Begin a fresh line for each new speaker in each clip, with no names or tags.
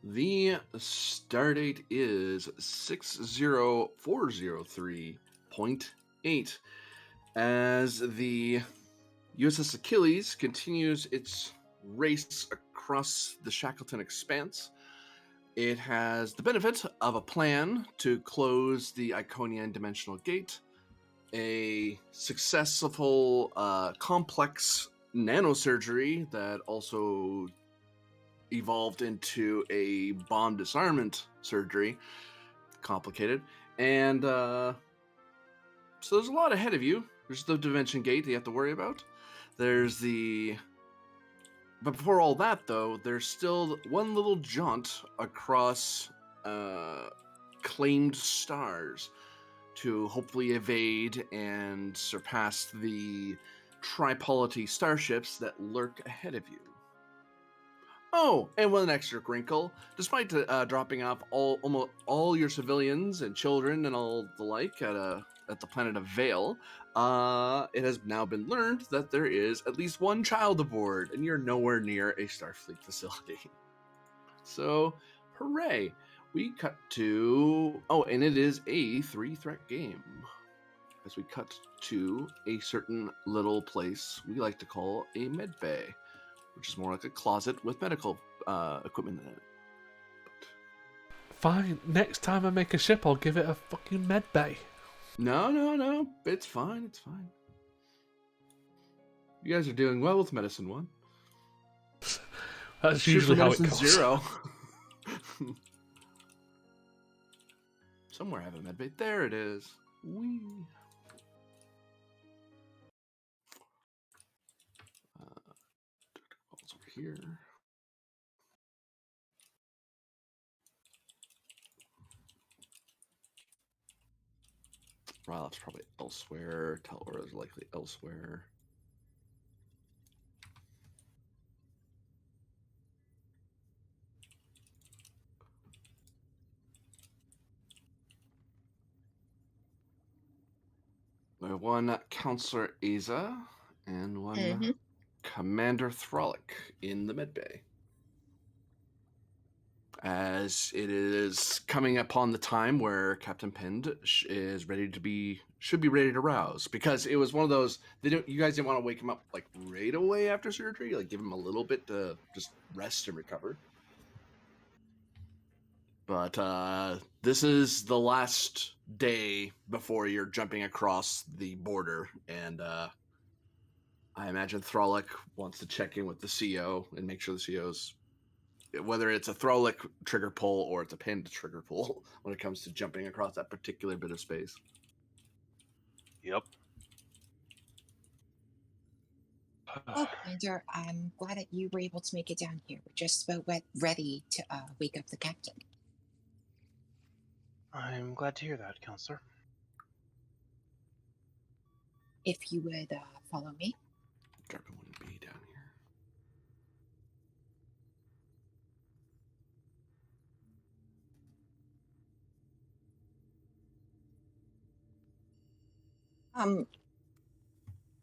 The stardate is 60403.8 as the U.S.S. Achilles continues its race across the Shackleton Expanse. It has the benefit of a plan to close the Iconian Dimensional Gate, a successful complex nanosurgery that also evolved into a bomb disarmament surgery, complicated, and so there's a lot ahead of you. There's the Dimension Gate that you have to worry about. But before all that, though, there's still one little jaunt across claimed stars to hopefully evade and surpass the tripolity starships that lurk ahead of you. Oh, and one extra wrinkle. Despite dropping off almost all your civilians and children and all the like at the planet of Vale, it has now been learned that there is at least one child aboard, and you're nowhere near a Starfleet facility. So, hooray! We cut to... Oh, and it is a 3-threat game. As we cut to a certain little place we like to call a med bay, which is more like a closet with medical equipment in it.
Fine. Next time I make a ship, I'll give it a fucking med bay.
No. It's fine. It's fine. You guys are doing well with Medicine 1.
That's usually how it
Medicine
goes.
0. Somewhere I have a medbay. There it is. Whee. It's over here. Rylop's probably elsewhere. Talora is likely elsewhere. We have one Counselor Aza and one Commander Throlic in the medbay. As it is coming upon the time where Captain Pend is should be ready to rouse, because it was one of those you guys didn't want to wake him up like right away after surgery, like give him a little bit to just rest and recover. But this is the last day before you're jumping across the border, and I imagine Throlic wants to check in with the CO and make sure the CO's, whether it's a Throlic trigger pull or it's a Pend trigger pull when it comes to jumping across that particular bit of space.
Yep.
Oh, Commander, I'm glad that you were able to make it down here. We're just about ready to wake up the captain.
I'm glad to hear that, Counselor.
If you would follow me.
Jargon wouldn't be down here.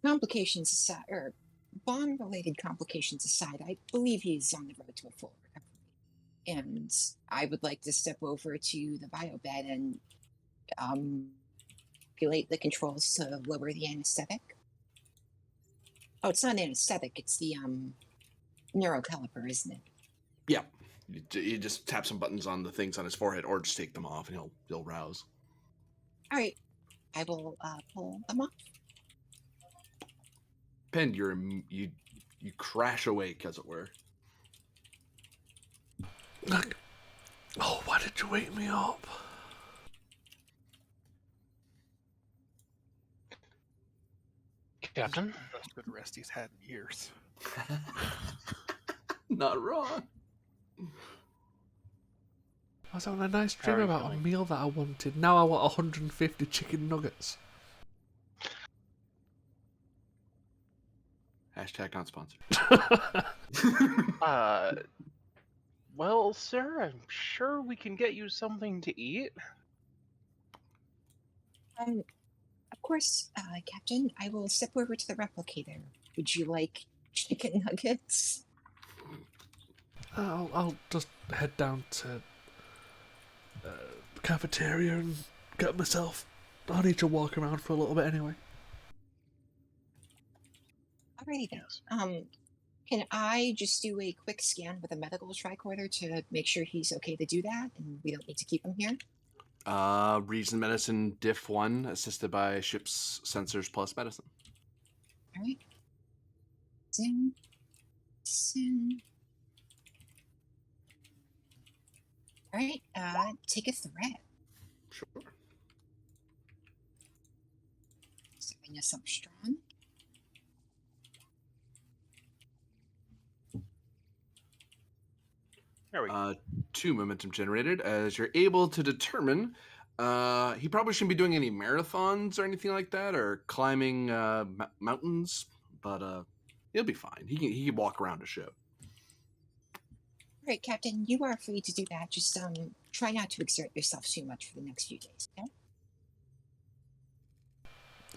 Complications aside, or bomb-related complications aside, I believe he's on the road to a full recovery. And I would like to step over to the biobed and manipulate the controls to lower the anesthetic. Oh, it's not anesthetic, it's the neurocaliper, isn't it?
Yeah. You just tap some buttons on the things on his forehead, or just take them off, and he'll rouse.
All right, I will pull them off.
Pend, you crash awake, as it were.
Oh, why did you wake me up?
Captain?
Best good rest he's had in years.
Not wrong.
I was having a nice dream about a meal that I wanted. Now I want 150 chicken nuggets.
Hashtag not sponsored.
Well, sir, I'm sure we can get you something to eat.
Of course, Captain. I will step over to the replicator. Would you like chicken nuggets?
I'll just head down to the cafeteria and get myself. I need to walk around for a little bit anyway.
Alrighty then.
Yes.
Can I just do a quick scan with a medical tricorder to make sure he's okay to do that, and we don't need to keep him here?
Reason medicine diff 1 assisted by ship's sensors plus medicine.
All right. Zin. All right. Take a threat.
Sure.
Setting yourself strong.
There we go.
2 momentum generated, as you're able to determine he probably shouldn't be doing any marathons or anything like that, or climbing mountains, but he'll be fine. He can walk around a ship.
All right, Captain, you are free to do that. Just try not to exert yourself too much for the next few days,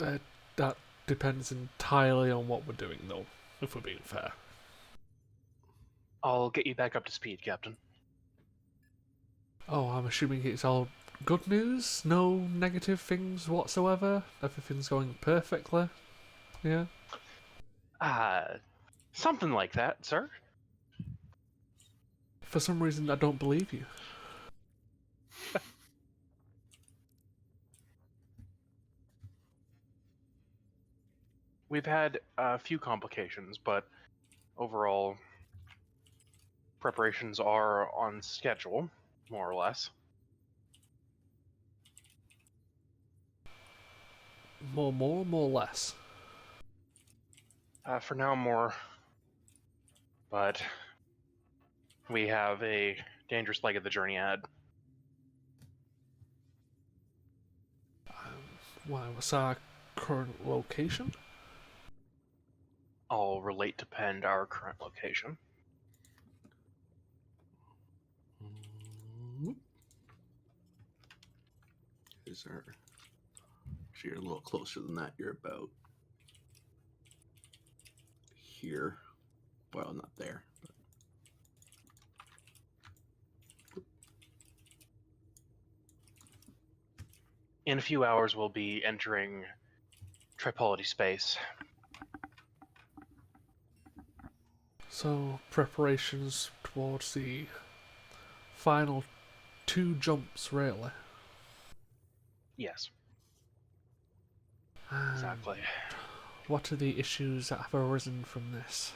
okay?
That depends entirely on what we're doing, though, if we're being fair.
I'll get you back up to speed, Captain.
Oh, I'm assuming it's all good news? No negative things whatsoever? Everything's going perfectly? Yeah?
Something like that, sir.
For some reason, I don't believe you.
We've had a few complications, but overall, preparations are on schedule, more or less.
More less.
For now, more. But we have a dangerous leg of the journey ahead.
What's our current location?
I'll relate to Pend our current location.
Is there? Actually, you're a little closer than that. You're about here. Well, not there.
In a few hours, we'll be entering Tripolity space.
So, preparations towards the final 2 jumps, really.
Yes,
And
exactly.
what are the issues that have arisen from this?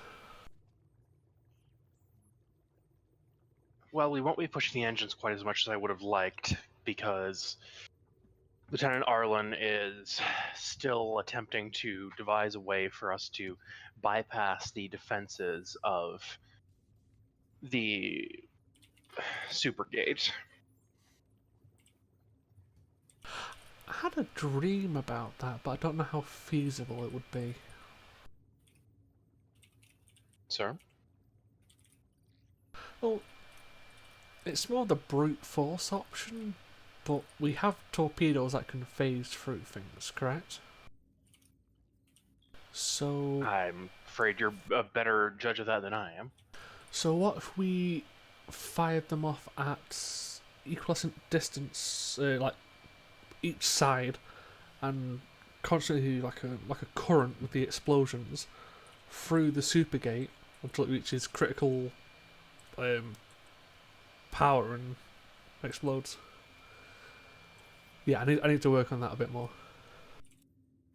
Well, we won't be pushing the engines quite as much as I would have liked, because Lieutenant Arlen is still attempting to devise a way for us to bypass the defenses of the Supergate.
I had a dream about that, but I don't know how feasible it would be.
Sir?
Well, it's more the brute force option, but we have torpedoes that can phase through things, correct? So,
I'm afraid you're a better judge of that than I am.
so what if we fired them off at equivalent distance, like each side, and constantly like a current with the explosions through the supergate until it reaches critical power and explodes. Yeah, I need to work on that a bit more.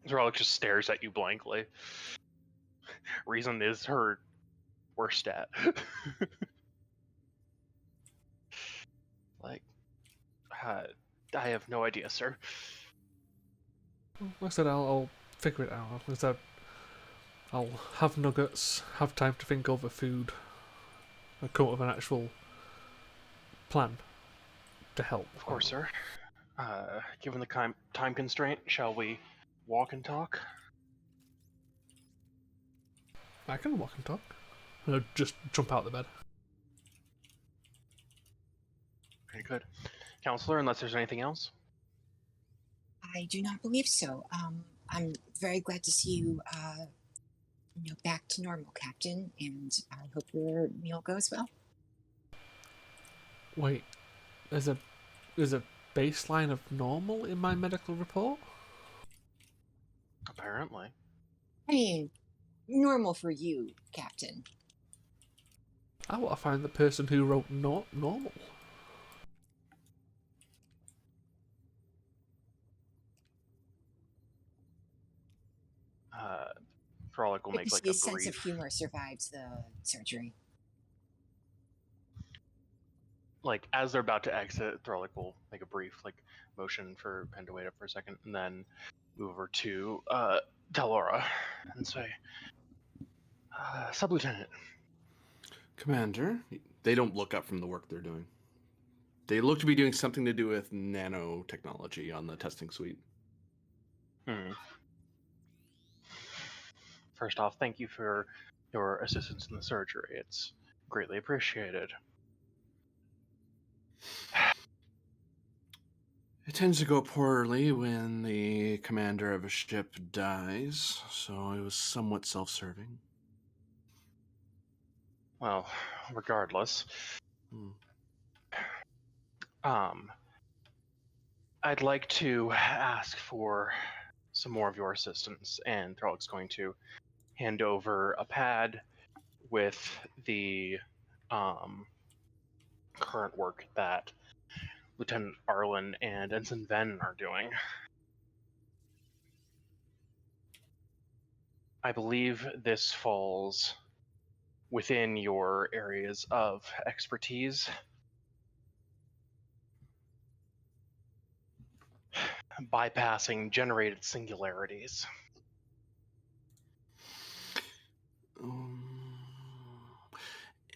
Zoralik just stares at you blankly. Reason is her worst stat. Like, I have no idea, sir.
Like I said, I'll figure it out. Like I said, I'll have nuggets, have time to think over food, and come up with an actual plan to help.
Of course, sir. Given the time constraint, shall we walk and talk?
I can walk and talk. I'll just jump out of the bed.
Very good. Counselor, unless there's anything else?
I do not believe so. I'm very glad to see you, back to normal, Captain, and I hope your meal goes well.
Wait, there's a baseline of normal in my medical report?
Apparently.
I mean, normal for you, Captain.
I want to find the person who wrote normal.
Frolic will
Good to
make
see
like a
his sense of
brief,
humor survives the surgery.
like as they're about to exit, Frolic will make a brief like motion for Pen to wait up for a second, and then move over to Delora and say, Sub-Lieutenant.
Commander, they don't look up from the work they're doing. They look to be doing something to do with nanotechnology on the testing suite.
First off, thank you for your assistance in the surgery. It's greatly appreciated.
It tends to go poorly when the commander of a ship dies, so it was somewhat self-serving.
Well, regardless,
Hmm.
I'd like to ask for some more of your assistance, and Throllic's going to hand over a pad with the current work that Lieutenant Arlen and Ensign Venn are doing. I believe this falls within your areas of expertise. Bypassing generated singularities.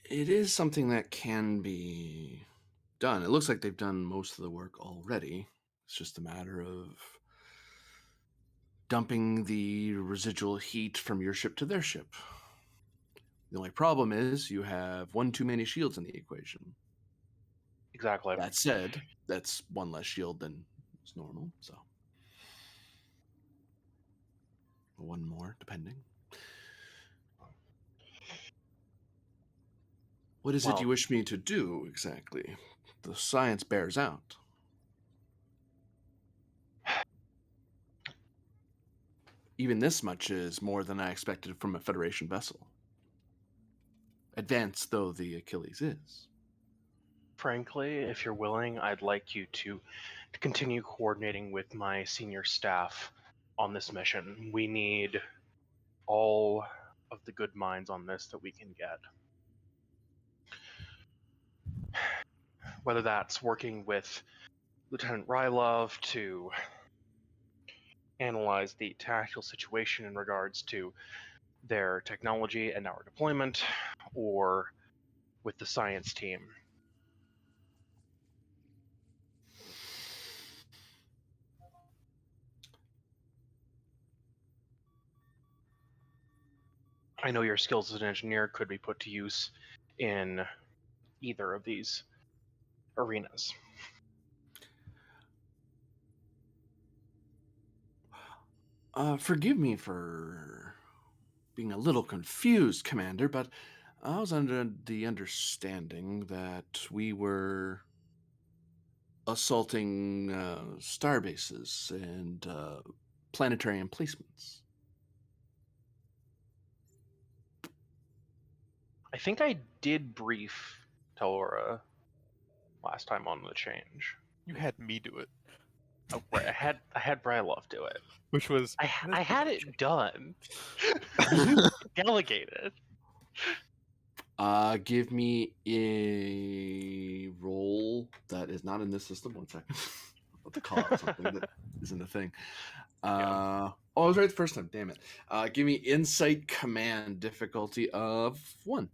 It is something that can be done. It looks like they've done most of the work already. It's just a matter of dumping the residual heat from your ship to their ship. The only problem is you have one too many shields in the equation.
Exactly.
That said, that's one less shield than is normal, so one more, depending. What is it you wish me to do exactly? The science bears out. Even this much is more than I expected from a Federation vessel. Advanced though the Achilles is.
Frankly, if you're willing, I'd like you to continue coordinating with my senior staff on this mission. We need all of the good minds on this that we can get. Whether that's working with Lieutenant Rylov to analyze the tactical situation in regards to their technology and our deployment, or with the science team. I know your skills as an engineer could be put to use in either of these arenas.
Forgive me for being a little confused, Commander, but I was under the understanding that we were assaulting star bases and planetary emplacements.
I think I did brief Telora last time on the change.
You had me do it,
Oh, right, I had Brylov do it.
which was
I had it done. Delegated.
Give me a roll that is not in this system. 1 second. I'll have to call out something that isn't a thing. Oh, I was right the first time. Damn it. Give me insight command difficulty of 1.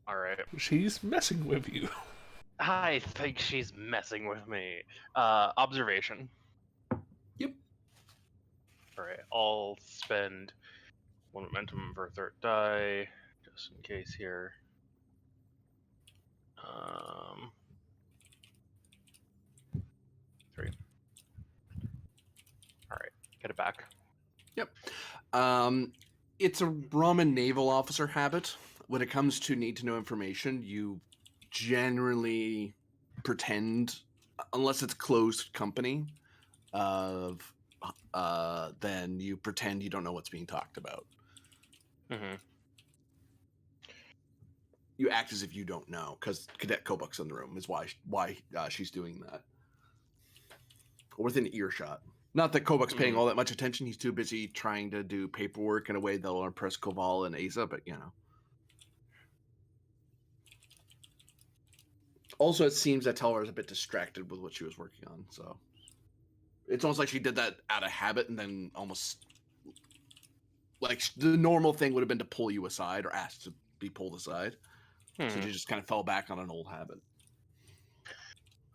All right.
She's messing with you.
I think she's messing with me. Observation.
Yep.
All right. I'll spend 1 momentum for a third die, just in case here. 3. All right. Get it back.
Yep. It's a Roman naval officer habit. When it comes to need to know information, you generally pretend, unless it's closed company, then you pretend you don't know what's being talked about.
Mm-hmm.
You act as if you don't know, because Cadet Kobuk's in the room is why she's doing that. Or within earshot. Not that Kobuk's paying all that much attention. He's too busy trying to do paperwork in a way that'll impress Koval and Asa, but you know. Also, it seems that Telvar is a bit distracted with what she was working on, so it's almost like she did that out of habit, and then almost like the normal thing would have been to pull you aside or ask to be pulled aside. So she just kind of fell back on an old habit.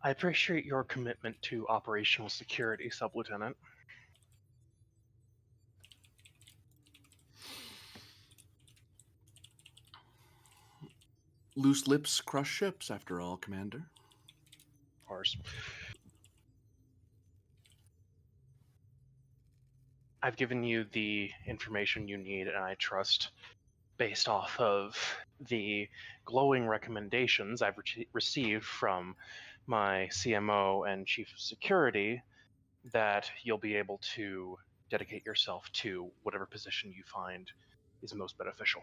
I appreciate your commitment to operational security, Sub-Lieutenant.
Loose lips crush ships, after all, Commander.
Of course. I've given you the information you need, and I trust, based off of the glowing recommendations I've received from my CMO and Chief of Security, that you'll be able to dedicate yourself to whatever position you find is most beneficial.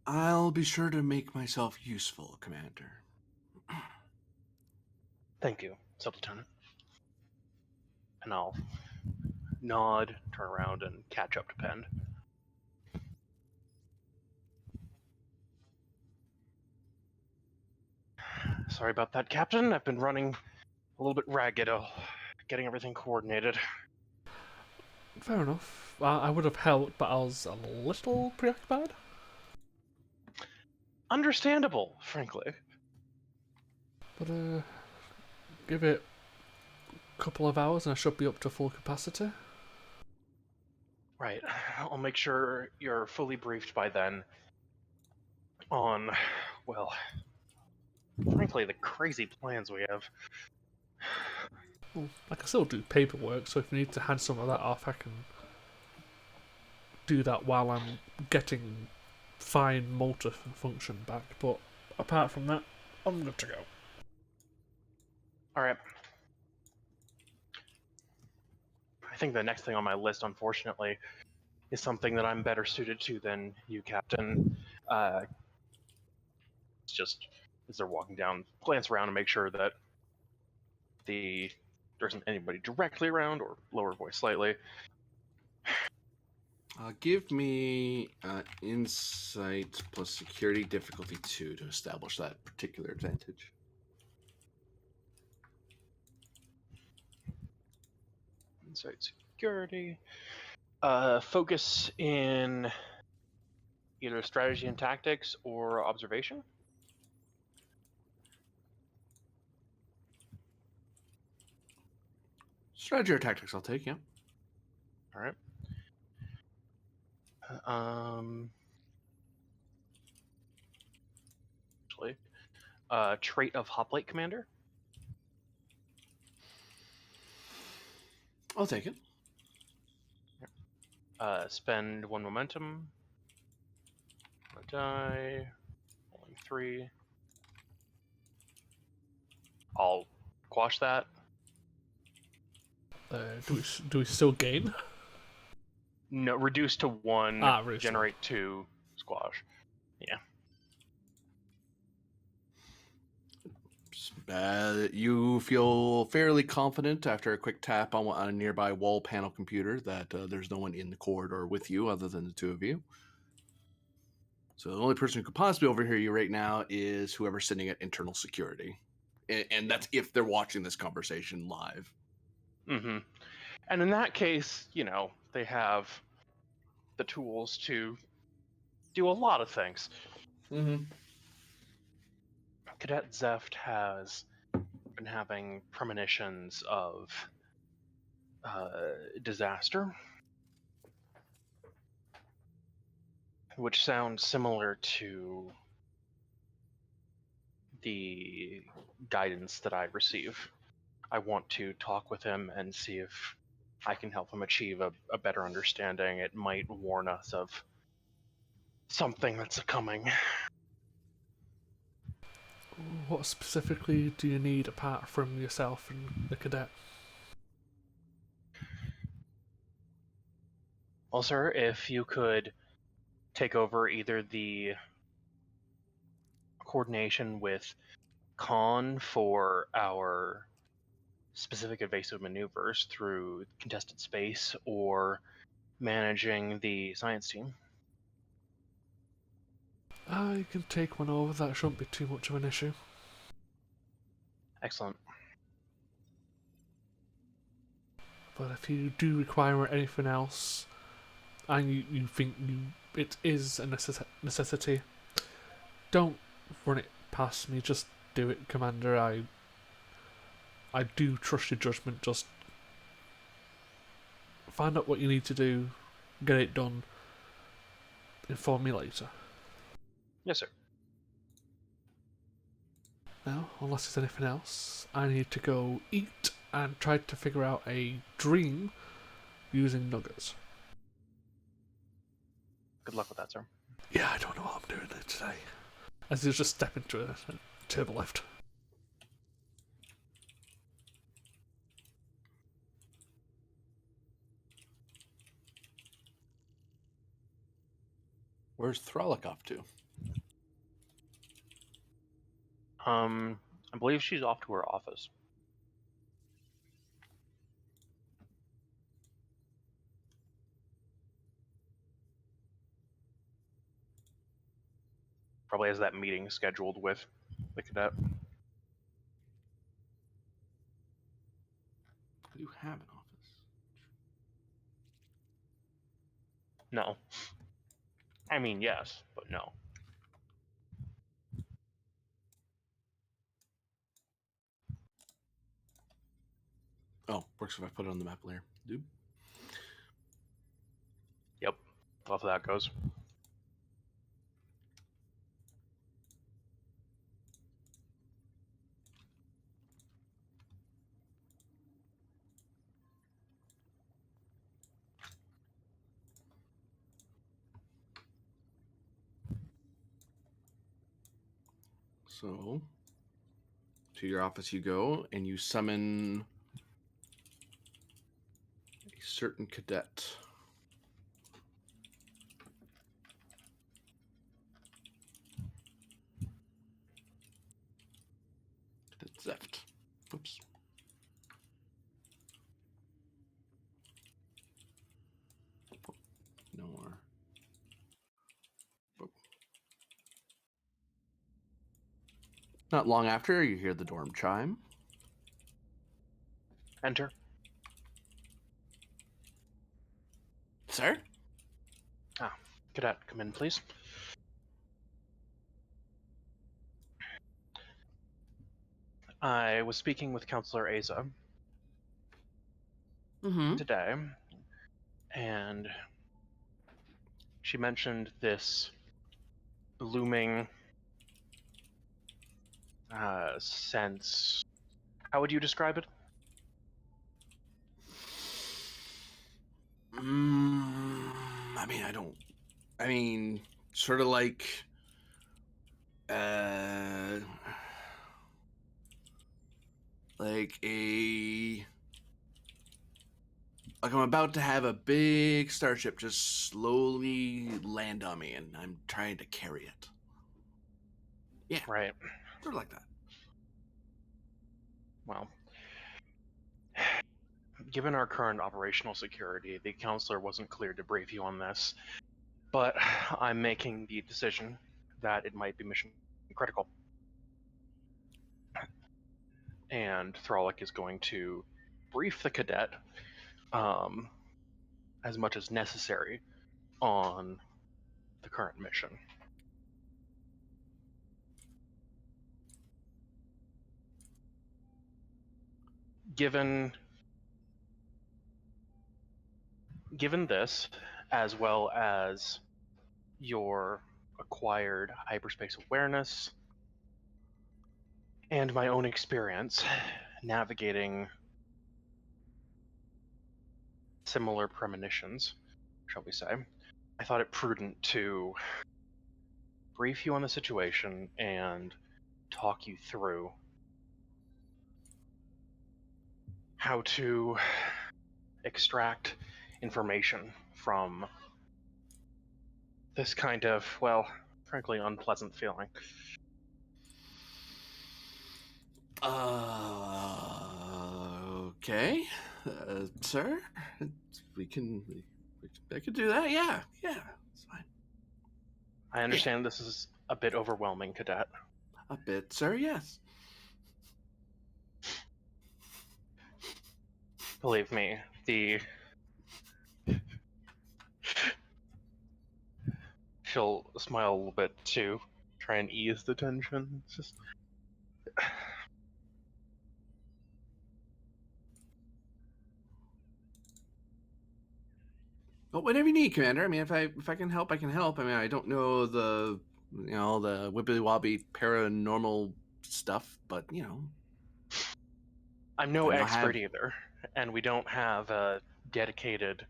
I'll be sure to make myself useful, Commander.
Thank you, Sub-Lieutenant. And I'll nod, turn around, and catch up to Pend. Sorry about that, Captain. I've been running a little bit ragged, getting everything coordinated.
Fair enough. I would have helped, but I was a little preoccupied.
Understandable, frankly.
But give it a couple of hours and I should be up to full capacity.
Right. I'll make sure you're fully briefed by then on, well, frankly, the crazy plans we have.
Well, I can still do paperwork, so if you need to hand some of that off, I can do that while I'm getting fine motor function back. But apart from that, I'm good to go.
Alright. I think the next thing on my list, unfortunately, is something that I'm better suited to than you, Captain. It's just, as they're walking down, glance around and make sure that there isn't anybody directly around, or lower voice slightly.
Give me insight plus security difficulty 2 to establish that particular advantage.
Insight security. Focus in either strategy and tactics or observation.
Strategy or tactics, I'll take, yeah.
All right. Actually, trait of Hoplite Commander.
I'll take it.
Spend 1 momentum. Die. Rolling 3. I'll quash that.
Do we still gain?
No, reduce to 1.
Reduce.
Generate 2. Squash. Yeah.
You feel fairly confident after a quick tap on a nearby wall panel computer that there's no one in the corridor with you other than the two of you. So the only person who could possibly overhear you right now is whoever's sitting at internal security. And that's if they're watching this conversation live.
Mm-hmm. And in that case, they have the tools to do a lot of things.
Mm-hmm.
Cadet Zeft has been having premonitions of disaster, which sounds similar to the guidance that I receive. I want to talk with him and see if I can help him achieve a better understanding. It might warn us of something that's coming.
What specifically do you need apart from yourself and the cadet?
Well, sir, if you could take over either the coordination with Khan for our specific evasive maneuvers through contested space, or managing the science team.
I can take one over, that shouldn't be too much of an issue.
Excellent.
But if you do require anything else, and you think it is a necessity, don't run it past me, just do it, Commander. I do trust your judgment, just find out what you need to do, get it done, inform me later.
Yes, sir.
Now, unless there's anything else, I need to go eat and try to figure out a dream using nuggets.
Good luck with that, sir.
Yeah, I don't know what I'm doing there today. As he's just stepping to a turbo lift.
Where's Thralic off to?
I believe she's off to her office. Probably has that meeting scheduled with the cadet.
You have an office.
No. I mean, yes, but no.
Oh, works if I put it on the map layer. Dude.
Yep. Off that goes.
So, to your office you go, and you summon a certain cadet. Cadet Zeft. Oops. No more. Not long after, you hear the dorm chime.
Enter.
Sir?
Cadet, come in, please. I was speaking with Counselor Asa
Mm-hmm.
today, and she mentioned this looming sense. How would you describe it?
I mean, I mean, sort of like, like a, like I'm about to have a big starship just slowly land on me, and I'm trying to carry it. Yeah,
Right.
sort of like that.
Well, given our current operational security, the counselor wasn't clear to brief you on this, but I'm making the decision that it might be mission critical. And Thralic is going to brief the cadet as much as necessary on the current mission. Given this, as well as your acquired hyperspace awareness and my own experience navigating similar premonitions, shall we say, I thought it prudent to brief you on the situation and talk you through how to extract information from this kind of, well, frankly, unpleasant feeling.
Okay, sir. I could do that. Yeah, it's fine.
I understand this is a bit overwhelming, Cadet.
A bit, sir. Yes.
Believe me, she'll smile a little bit to try and ease the tension. It's just
Well, whatever you need, Commander. I mean, if I can help, I can help. I mean, I don't know the the wibbly wobbly paranormal stuff, but
I'm no
I know
expert either, and we don't have a dedicated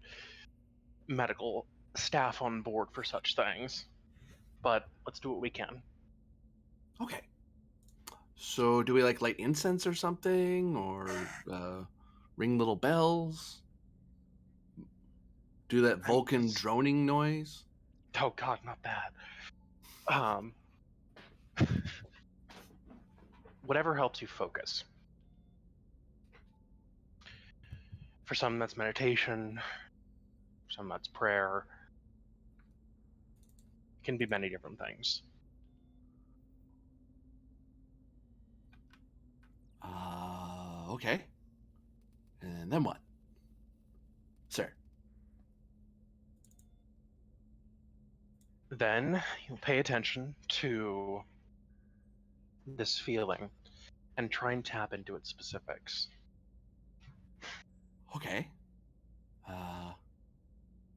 medical staff on board for such things. But let's do what we can.
Okay. So, do we light incense or something, or ring little bells? Do that Vulcan droning noise?
Oh God, not that. Whatever helps you focus. For some, that's meditation. For some, that's prayer. It can be many different things.
Okay. And then what, sir?
Then you'll pay attention to this feeling and try and tap into its specifics.
Okay. All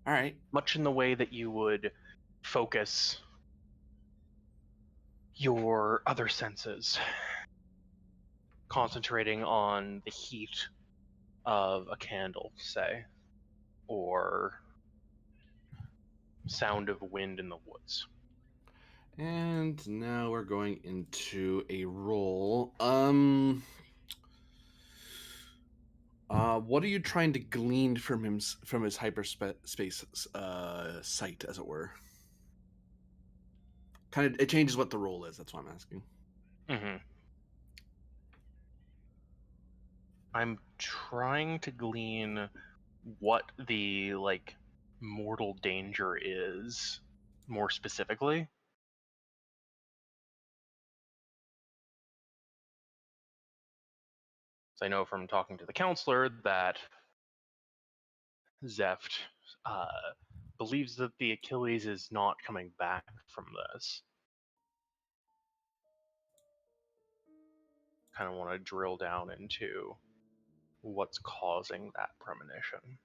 right.
Much in the way that you would focus your other senses, concentrating on the heat of a candle, say, or sound of wind in the woods.
And now we're going into a roll. What are you trying to glean from his hyperspace sight, as it were? Kind of, it changes what the roll is. That's what I'm asking.
Mm-hmm. I'm trying to glean what the mortal danger is more specifically. So I know from talking to the counselor that Zeft believes that the Achilles is not coming back from this. Kind of want to drill down into what's causing that premonition.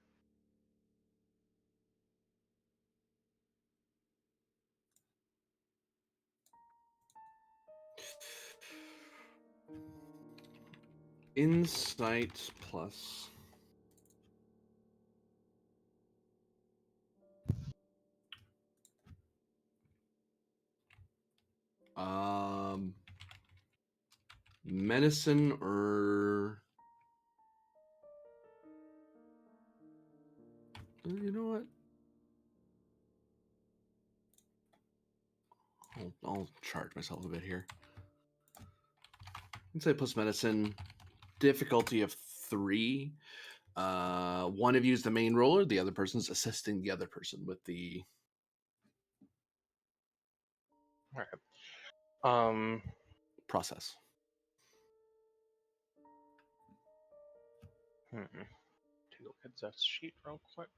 Insight plus. Medicine or. You know what? I'll charge myself a bit here. Insight plus medicine, difficulty of 3. One of you is the main roller. The other person's assisting the other person with the.
All right.
Process.
Take a look at Zeph's sheet real quick.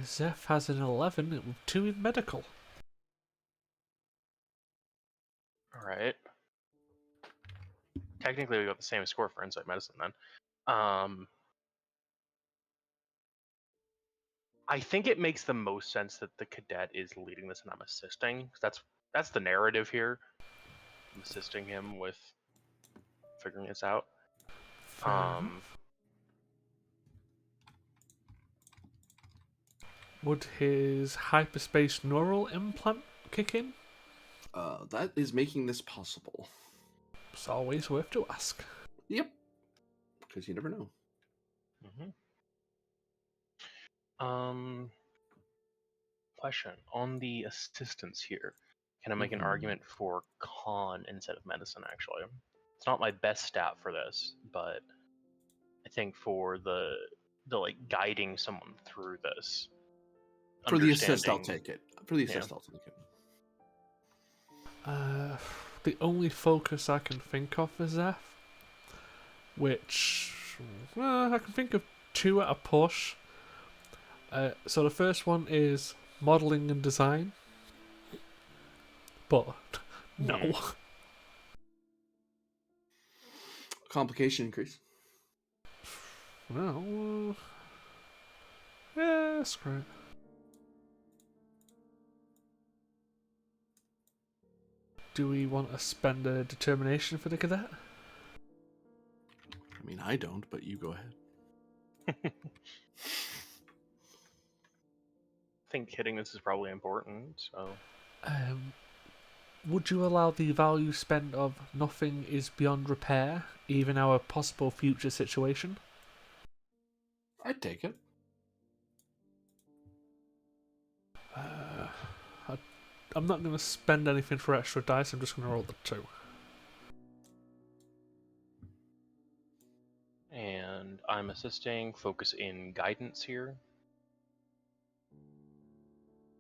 Zeph has an 11 with 2 in medical.
All right. Technically, we got the same score for insight medicine then. I think it makes the most sense that the cadet is leading this and I'm assisting. That's the narrative here. I'm assisting him with figuring this out.
Fair enough. Would his hyperspace neural implant kick in?
That is making this possible.
It's always worth to ask.
Yep. Because you never know.
Question on the assistance here. Can I make an argument for con instead of medicine? Actually, it's not my best stat for this, but I think for the like guiding someone through this.
For the assist, I'll
understanding-
take it. For the assist, I'll take it.
The only focus I can think of is F, which I can think of two at a push. So the first one is modelling and design, but no.
Complication increase.
No. Yeah, screw it. Do we want to spend a determination for the cadet?
I mean, I don't, but you go ahead.
I think hitting this is probably important, so...
Would you allow the value spent of nothing is beyond repair, even our possible future situation?
I'd take it.
I'm not going to spend anything for extra dice, I'm just going to roll the 2.
And I'm assisting, focus in guidance here.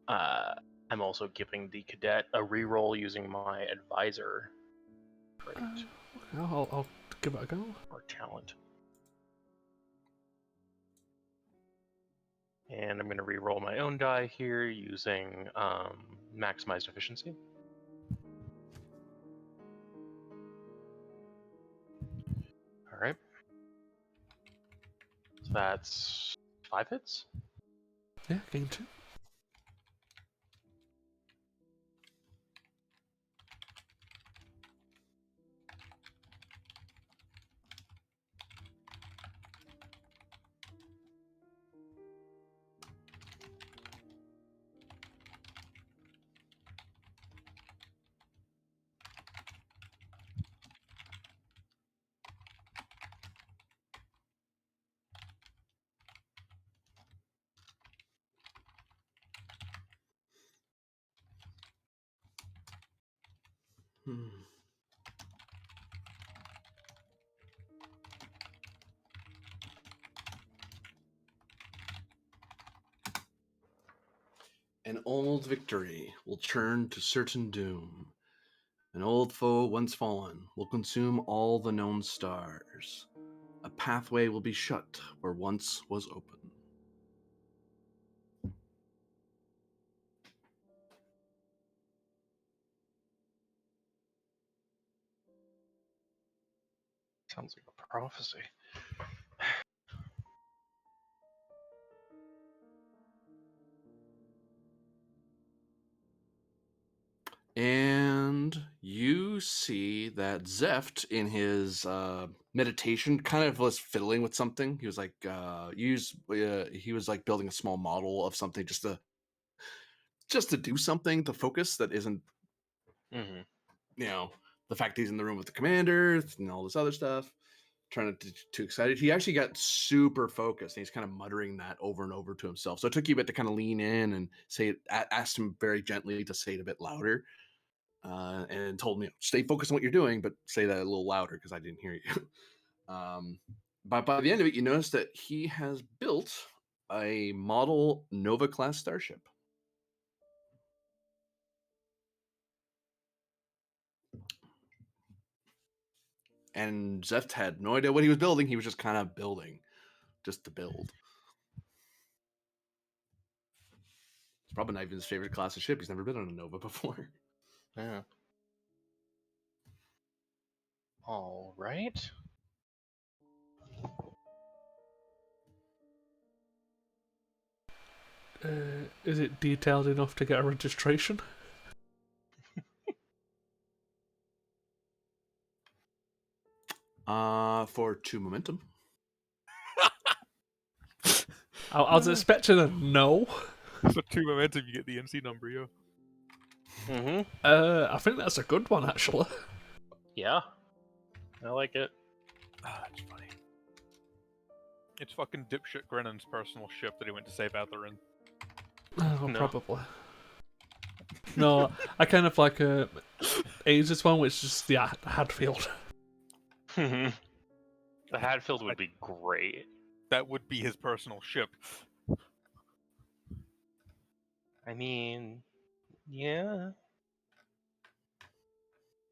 I'm also giving the cadet a reroll using my advisor trait
I'll give it a go.
or talent. And I'm going to reroll my own die here using maximized efficiency. All right. So that's 5 hits.
Yeah, game 2.
An old victory will turn to certain doom. An old foe once fallen will consume all the known stars. A pathway will be shut where once was open.
Sounds like a prophecy.
And you see that Zeft, in his meditation, kind of was fiddling with something. He was like, he was like building a small model of something just to do something to focus that isn't,
Mm-hmm.
you know, the fact that he's in the room with the commander and all this other stuff. Trying to too excited. He actually got super focused, and he's kind of muttering that over and over to himself. So it took you a bit to kind of lean in and say it. Asked him very gently to say it a bit louder. And told me, stay focused on what you're doing, but say that a little louder because I didn't hear you. But by the end of it, you notice that he has built a model Nova class starship. And Zeft had no idea what he was building. He was just kind of building, just to build. It's probably not even his favorite class of ship. He's never been on a Nova before.
Yeah. All right.
Is it detailed enough to get a registration?
For 2 momentum.
I was expecting a no.
For 2 momentum, you get the NC number, yo.
Mm-hmm.
I think that's a good one, actually.
Yeah. I like it.
Ah, that's funny. It's fucking dipshit Grennan's personal ship that he went to save Atherin.
Oh,
No.
probably. No, I kind of like Aegis one, which is just the Hadfield.
The Hadfield would be great.
That would be his personal ship.
I mean, yeah.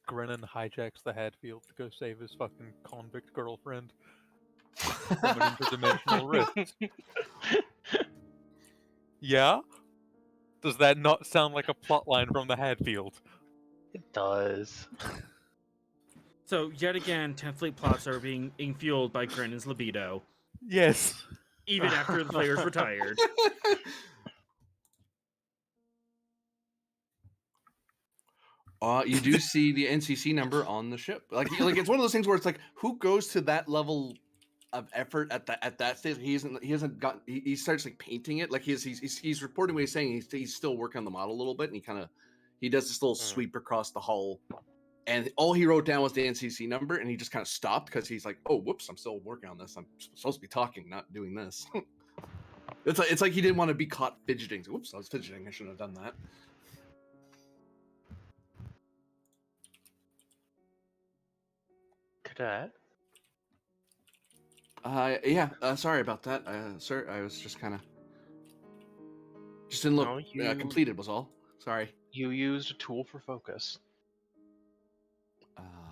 Grennan hijacks the Hadfield to go save his fucking convict girlfriend from an interdimensional rift. Yeah? Does that not sound like a plotline from the Hadfield?
It does.
So yet again, 10th Fleet plots are being fueled by Grennan's libido,
Yes.
even after the player's retired.
You do see the NCC number on the ship. Like it's one of those things where it's like, who goes to that level of effort at that stage? He hasn't got. He starts like painting it. Like he's reporting what he's saying. He's still working on the model a little bit, and he does this little sweep across the hull, and all he wrote down was the NCC number, and he just kind of stopped because he's like, oh, whoops, I'm still working on this. I'm supposed to be talking, not doing this. It's like he didn't want to be caught fidgeting. So, whoops, I was fidgeting. I shouldn't have done that.
Cadet.
Yeah. Sorry about that, sir. I was just didn't look
No, you-
completed. Was all. Sorry.
You used a tool for focus.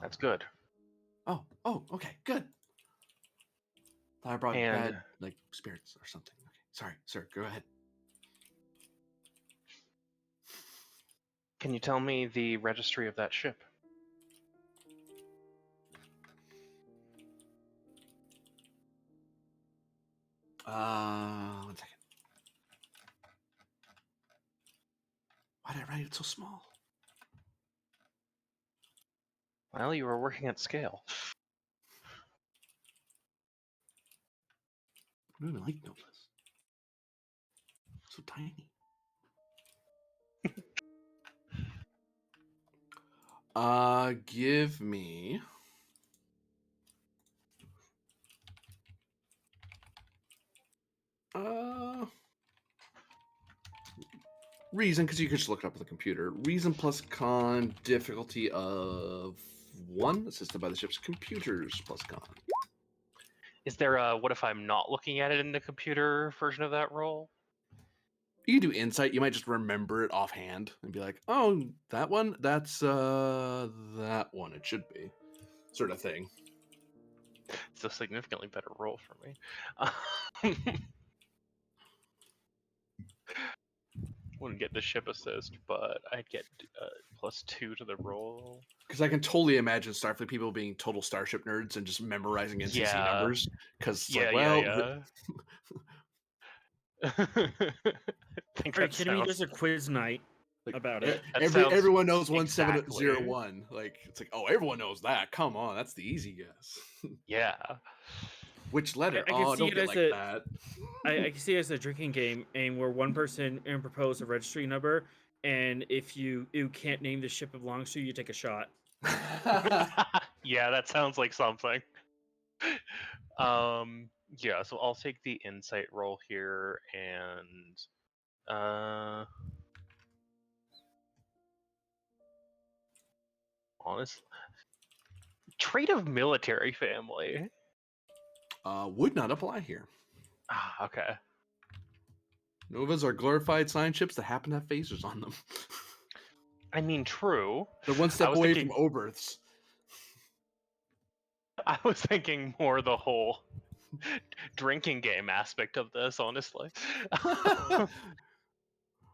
That's good.
Oh, okay, good. Thought I brought
And-
bad like spirits or something. Okay, sorry, sir. Go ahead.
Can you tell me the registry of that ship?
One second. Why did I write it so small?
Well, you were working at scale.
I don't even like Nobles. So tiny. Give me. Reason, because you could just look it up with a computer. Reason plus con, difficulty of 1, assisted by the ship's computers plus con.
Is there a what if I'm not looking at it in the computer version of that roll?
You can do insight. You might just remember it offhand and be like, "Oh, that one. That's that one. It should be," sort of thing.
It's a significantly better roll for me. Wouldn't get the ship assist, but I'd get +2 to the roll.
Because I can totally imagine Starfleet people being total Starship nerds and just memorizing NCC
Yeah.
numbers. Because
Yeah,
like, well,
yeah. I think
Are you
that
kidding me?
sounds-
There's a quiz night
like,
about it.
That sounds
everyone knows
exactly.
1701. Like it's like, oh, everyone knows that. Come on, that's the easy guess.
Yeah.
Which letter?
I can
Oh,
see
don't
it
get
as
like
a-
that.
I can see it as a drinking game, and where one person propose a registry number, and if you can't name the ship it belongs to, you take a shot.
Yeah, that sounds like something. Yeah, so I'll take the insight roll here and honest trait of military family.
Would not apply here.
Ah, okay.
Novas are glorified science ships that happen to have phasers on them.
I mean, true.
They're one
I
step
was
away
thinking-
from Oberths.
I was thinking more the whole drinking game aspect of this, honestly.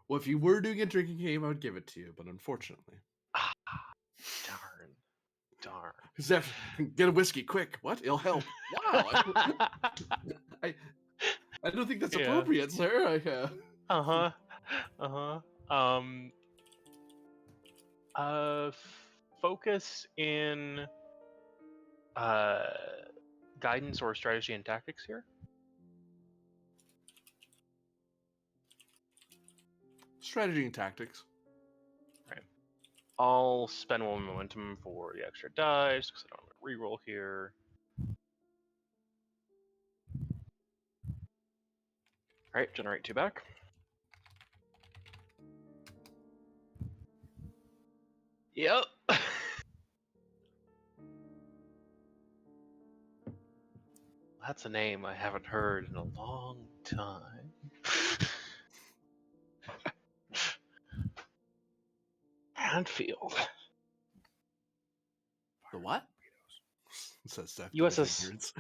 Well, if you were doing a drinking game, I would give it to you, but unfortunately.
Ah, darn.
Zeph, get a whiskey, quick. What? It'll help. Wow. I don't think that's
Yeah.
appropriate, sir.
Focus in guidance or strategy and tactics here.
strategy and tactics.
I'll spend one momentum for the extra dice because I don't have a reroll here. Alright, generate 2 back. Yep. That's a name I haven't heard in a long time. Hadfield.
The what? Says Steph.
U.S.S.
Ignorance.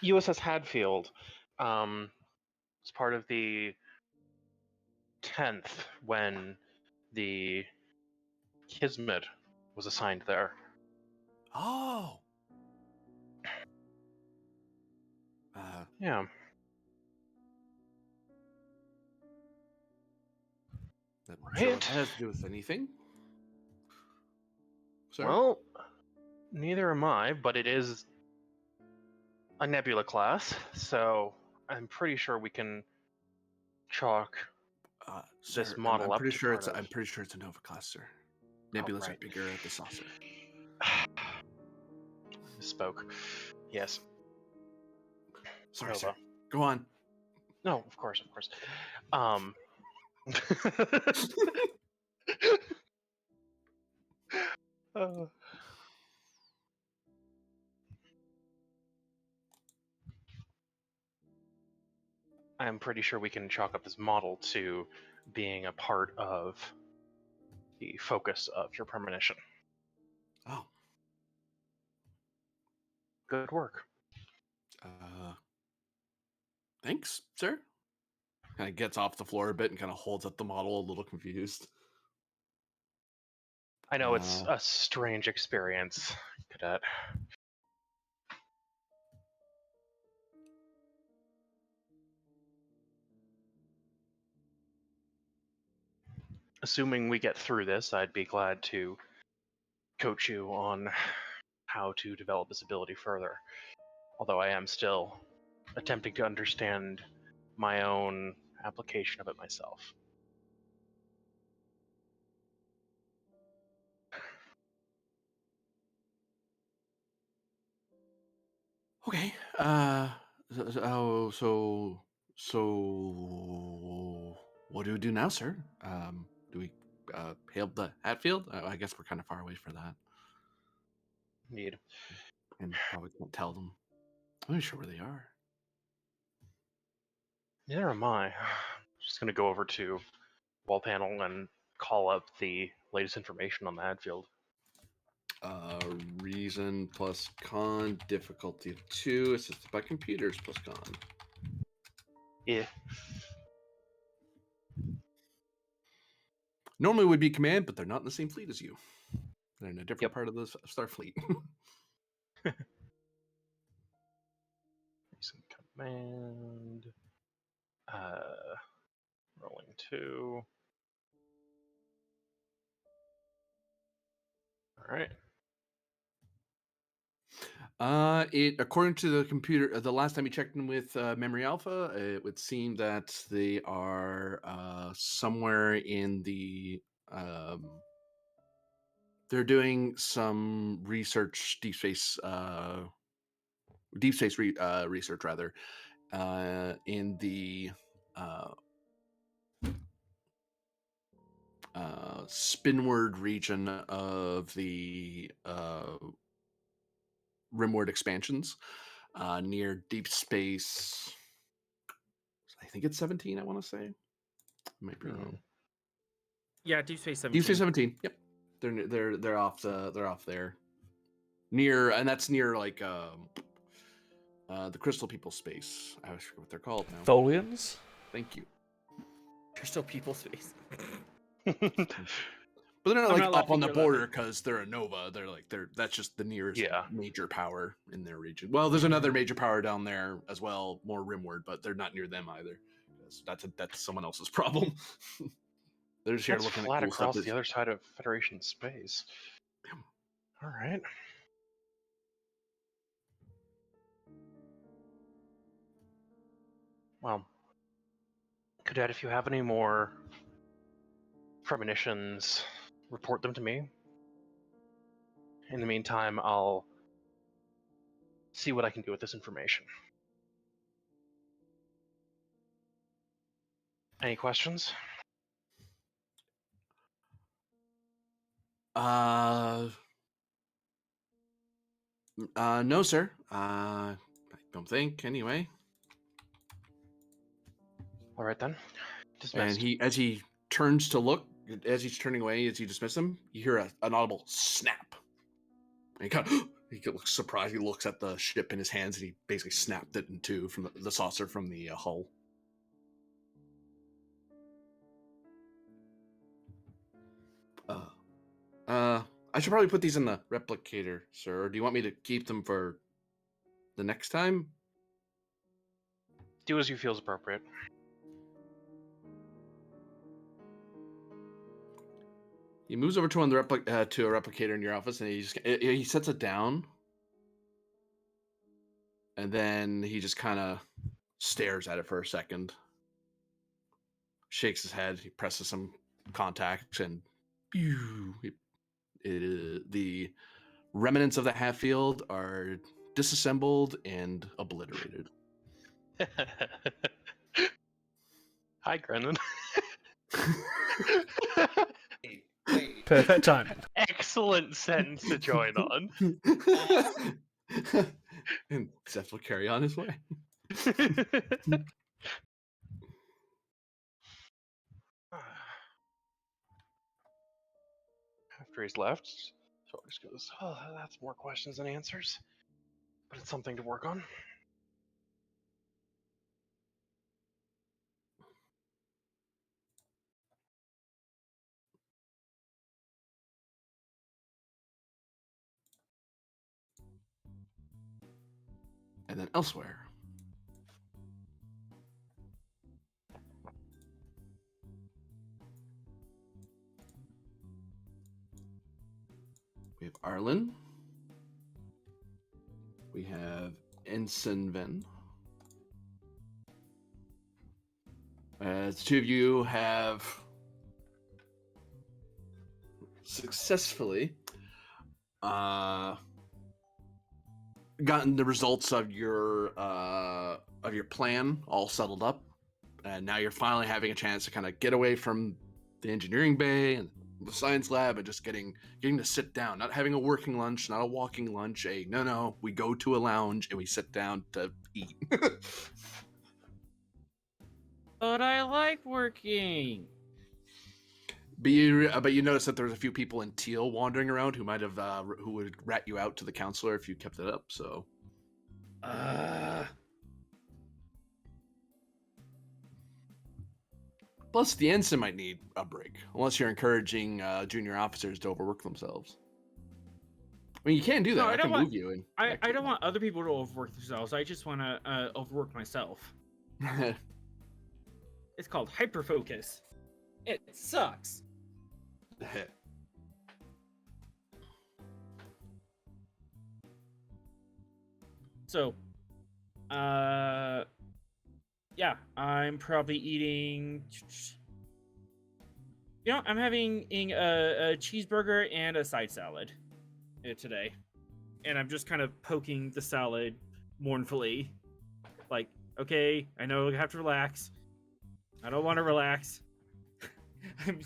U.S.S. Hadfield. It's part of the 10th when the Kismet was assigned there.
Oh.
Yeah.
That sure
Right.
what that has to do with anything. Sir?
Well, neither am I, but it is a nebula class, so I'm pretty sure we can chalk
Sir,
this model
I'm
up
pretty
to
sure
part
it's
of...
I'm pretty sure it's a Nova class, sir. Nebulas are
right.
bigger at the saucer.
Misspoke. Yes.
Sorry,
Nova.
sir. Go on.
No, of course. uh, I'm pretty sure we can chalk up this model to being a part of the focus of your premonition.
Oh.
Good work.
Thanks, sir. Kind of gets off the floor a bit and kind of holds up the model, a little confused.
I know it's a strange experience, Cadet. Assuming we get through this, I'd be glad to coach you on how to develop this ability further. Although I am still attempting to understand my own application of it myself.
Okay. So what do we do now, sir? Do we hail the Hatfield? I guess we're kind of far away for that,
Indeed.
and probably can't tell them. I'm not sure where they are.
Neither am I. Just gonna go over to wall panel and call up the latest information on the Hadfield.
Reason plus con, difficulty of 2, assisted by computers plus con.
Yeah.
Normally would be command, but they're not in the same fleet as you. They're in a different
Yep.
part of the Starfleet.
Some command. Rolling 2. Alright.
It according to the computer, the last time you checked in with Memory Alpha, it would seem that they are somewhere in the. They're doing some research, deep space research rather, in the spinward region of the rimward expansions, near deep space. I think it's 17. I want to say, I might be wrong.
Yeah, Deep Space 17.
Deep Space 17. Yep, they're off there, near, and that's near like the Crystal People space. I always forget what they're called now.
Tholians?
Thank you.
Crystal People Space.
But they're not
I'm
like
not
up on
laughing,
the
you're
border because they're a Nova. That's just the nearest
Yeah.
major power in their region. Well, there's another major power down there as well, more rimward, but they're not near them either. That's someone else's problem. They're just here
That's
looking
flat
at cool stuff.
across the other side of Federation space. Alright. Well, Cadet, if you have any more premonitions, report them to me. In the meantime, I'll see what I can do with this information. Any questions?
No, sir. I don't think, anyway.
All right then.
And
Dismissed.
as he turns to look, as he's turning away, as you dismiss him, you hear an audible snap. And he looks surprised. He looks at the ship in his hands, and he basically snapped it in two from the saucer from the hull. I should probably put these in the replicator, sir. Or do you want me to keep them for the next time?
Do as you feel is appropriate.
He moves over to one of the to a replicator in your office, and he sets it down, and then he just kind of stares at it for a second, shakes his head, he presses some contacts, and the remnants of the Hatfield are disassembled and obliterated.
Hi, Brennan.
Perfect timing.
Excellent sentence to join on.
And Seth will carry on his way.
After he's left, so just goes, oh, that's more questions than answers. But it's something to work on.
And then elsewhere. We have Arlen. We have Ensign Ven. As the two of you have successfully gotten the results of your plan all settled up, and now you're finally having a chance to kind of get away from the engineering bay and the science lab and just getting to sit down, not having a working lunch, not a walking lunch. No, we go to a lounge and we sit down to eat.
But I like working.
But you notice that there's a few people in teal wandering around who might have who would rat you out to the counselor if you kept it up. So, plus the ensign might need a break, unless you're encouraging junior officers to overwork themselves. I mean, you can do that.
No,
I can move you in.
I don't want other people to overwork themselves. I just want to overwork myself. It's called hyperfocus. It sucks. So, yeah, I'm probably eating. You know, I'm having a cheeseburger and a side salad today, and I'm just kind of poking the salad mournfully, like, okay, I know I have to relax. I don't want to relax. I'm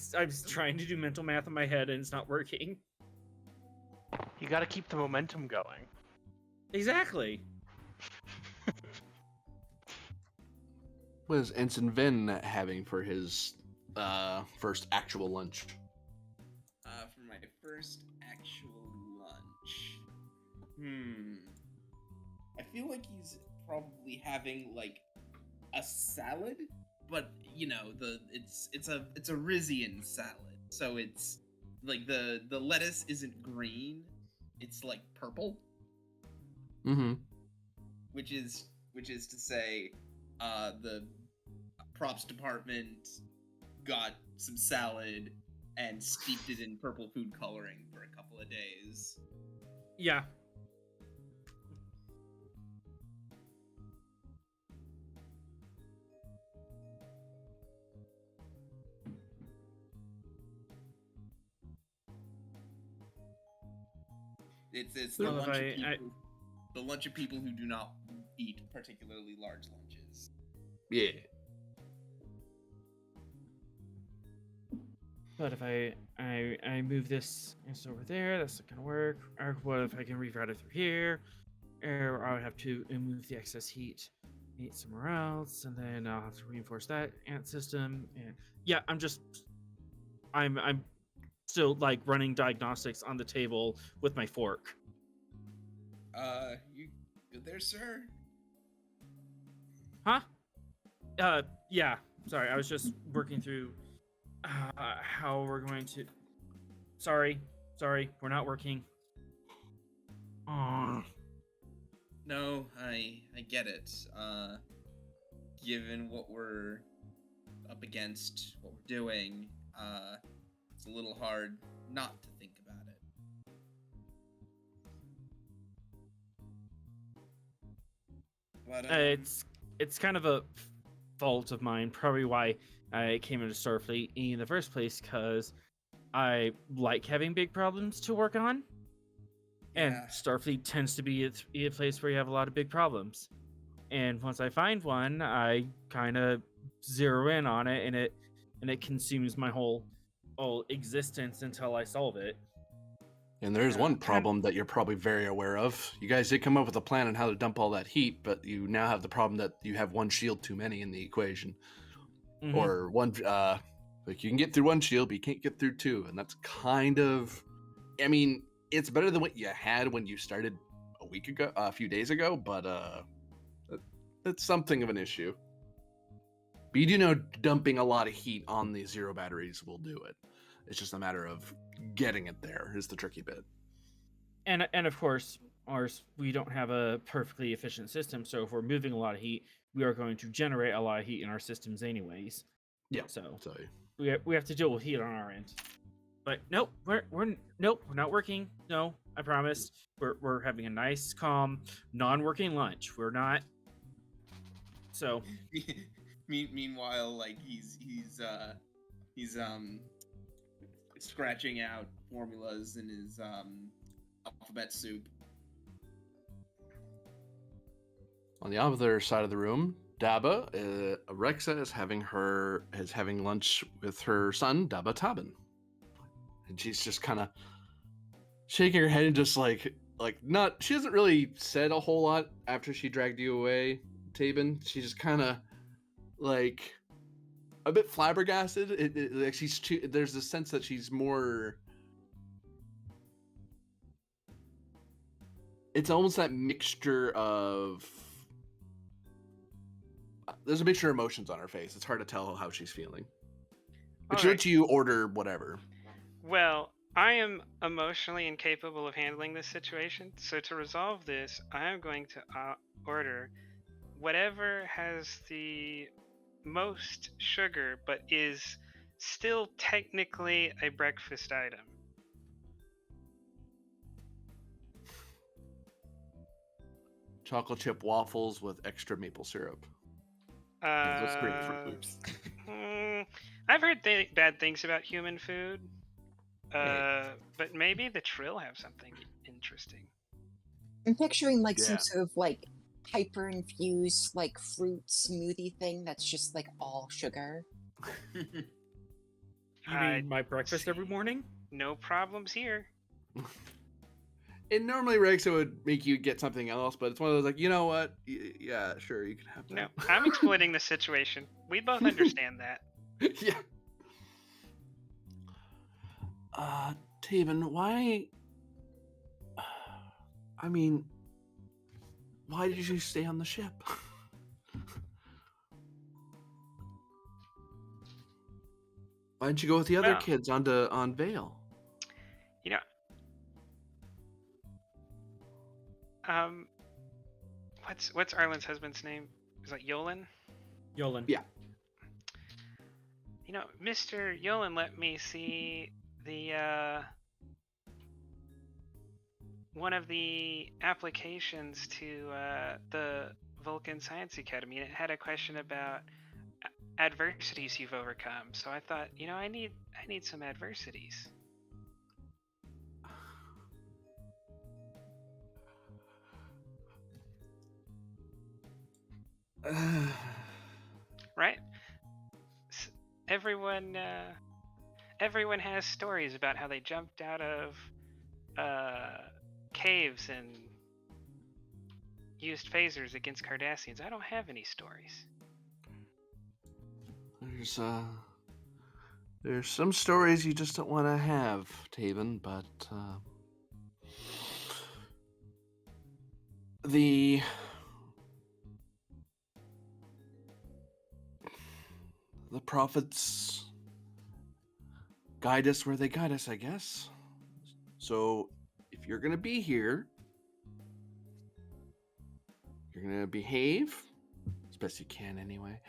trying to do mental math in my head, and it's not working.
You gotta keep the momentum going.
Exactly.
What is Ensign Vin having for his first actual lunch?
For my first actual lunch, I feel like he's probably having like a salad, but you know it's a Rizian salad, so it's like the lettuce isn't green, it's like purple.
Mm-hmm.
Which is to say, the props department got some salad and steeped it in purple food coloring for a couple of days.
Yeah.
It's the
Well, if
lunch of
I-
people. The lunch of people who do not eat particularly large lunches.
Yeah.
But if I move this over there, that's not gonna work. Or what if I can reroute it through here? Or I would have to move the excess heat somewhere else, and then I'll have to reinforce that ant system. And yeah, I'm still like running diagnostics on the table with my fork.
You good there, sir?
Huh? Yeah. Sorry, I was just working through how we're going to. Sorry, we're not working. Aw.
No, I get it. Given what we're up against, what we're doing, it's a little hard not to think about it. But
It's kind of a fault of mine. Probably why I came into Starfleet in the first place, because I like having big problems to work on, and
Yeah.
Starfleet tends to be a place where you have a lot of big problems. And once I find one, I kind of zero in on it, and it consumes my whole existence until I solve it.
And there's
Yeah.
one problem that you're probably very aware of. You guys did come up with a plan on how to dump all that heat, but you now have the problem that you have one shield too many in the equation.
Mhm.
Or one, like you can get through one shield, but you can't get through two. And that's kind of, I mean, it's better than what you had when you started a few days ago, but that's something of an issue. But you do know dumping a lot of heat on the zero batteries will do it. It's just a matter of getting it there is the tricky bit.
And of course, ours, we don't have a perfectly efficient system, so if we're moving a lot of heat, we are going to generate a lot of heat in our systems anyways.
Yeah.
So
So
we have to deal with heat on our end. But nope, we're not working. No, I promise. We're having a nice, calm, non-working lunch. We're not. So
Meanwhile, like he's scratching out formulas in his alphabet soup.
on the other side of the room, Daba, Rexa is having lunch with her son, Daba Tabin. And she's just kind of shaking her head and just like not. She hasn't really said a whole lot after she dragged you away, Tabin. She's just kind of like a bit flabbergasted. Like there's a sense that she's more. It's almost that mixture of. There's a mixture of emotions on her face. It's hard to tell how she's feeling. But she lets you order whatever.
Well, I am emotionally incapable of handling this situation, so to resolve this, I am going to order whatever has the most sugar but is still technically a breakfast item.
Chocolate chip waffles with extra maple syrup. Those three Fruit Loops.
I've heard bad things about human food. But maybe the Trill have something interesting.
I'm picturing like
Yeah.
some sort of like hyper infused like fruit smoothie thing that's just like all sugar.
you
I
mean my breakfast every morning?
No problems here.
And normally Rexa would make you get something else, but it's one of those like, you know what? Yeah, sure, you can have that.
No, I'm exploiting the situation. We both understand that.
Yeah. Taven, why? I mean, why did you stay on the ship? Why didn't you go with the other
Well,
kids on Vale?
You know, what's Arlen's husband's name? Is that Yolan?
Yolan.
Yeah.
You know, Mr. Yolan let me see the one of the applications to the Vulcan Science Academy, and it had a question about adversities you've overcome. So I thought, you know, I need some adversities. Right? Everyone, everyone has stories about how they jumped out of caves and used phasers against Cardassians. I don't have any stories.
There's some stories you just don't want to have, Taven, but the prophets guide us where they guide us, I guess. So if you're gonna be here, you're gonna behave as best you can anyway.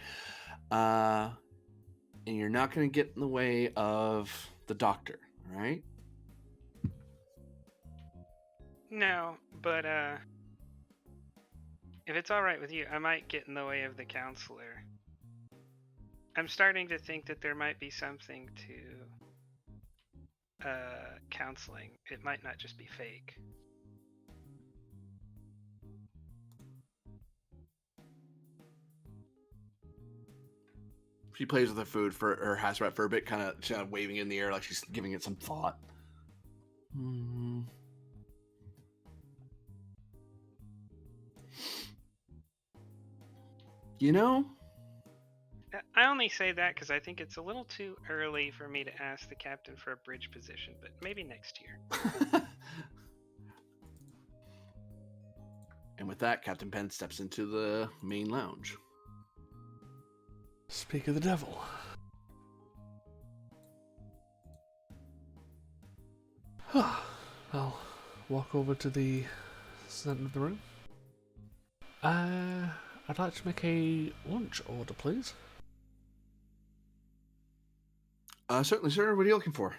And you're not gonna get in the way of the doctor, all right?
No, but if it's all right with you, I might get in the way of the counselor. I'm starting to think that there might be something to counseling. It might not just be fake.
She plays with her food for her Hasrat for a bit, kind of waving in the air like she's giving it some thought. You know,
I only say that because I think it's a little too early for me to ask the captain for a bridge position, but maybe next year.
And with that, Captain Penn steps into the main lounge.
Speak of the devil. I'll walk over to the center of the room. I'd like to make a lunch order, please.
Certainly, sir. What are you looking for?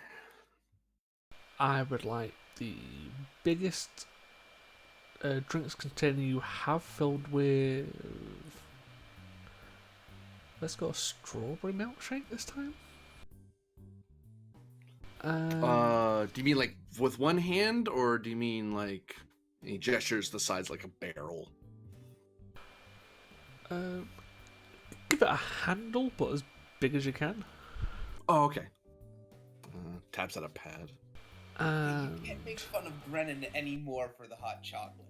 I would like the biggest drinks container you have filled with... Let's go strawberry milkshake this time.
Do you mean like with one hand, or do you mean like he gestures the sides like a barrel?
Give it a handle, but as big as you can.
Oh, okay. Taps at a pad.
You can't make fun of Brennan anymore for the hot chocolate.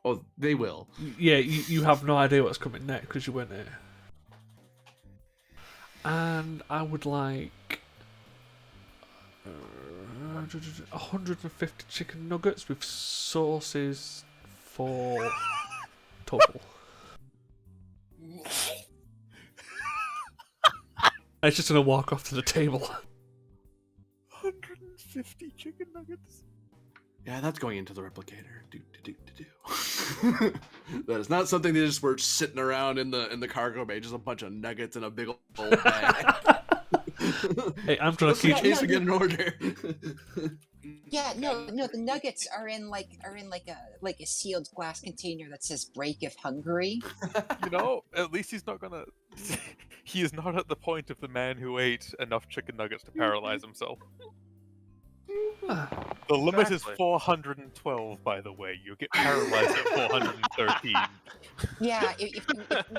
Oh, they will.
Yeah, you have no idea what's coming next because you weren't here. And I would like 150 chicken nuggets with sauces for total. I was just gonna walk off to the table.
150 chicken nuggets?
Yeah, that's going into the replicator. Do. That is not something that just were sitting around in the cargo bay. Just a bunch of nuggets in a big old bag.
Hey, I'm trying to keep.
In case we get an order.
Yeah, no, the nuggets are in like a sealed glass container that says "break if hungry."
You know, at least he's not gonna. He is not at the point of the man who ate enough chicken nuggets to paralyze himself. The limit
Exactly.
is 412, by the way. You get paralyzed at 413.
Yeah, if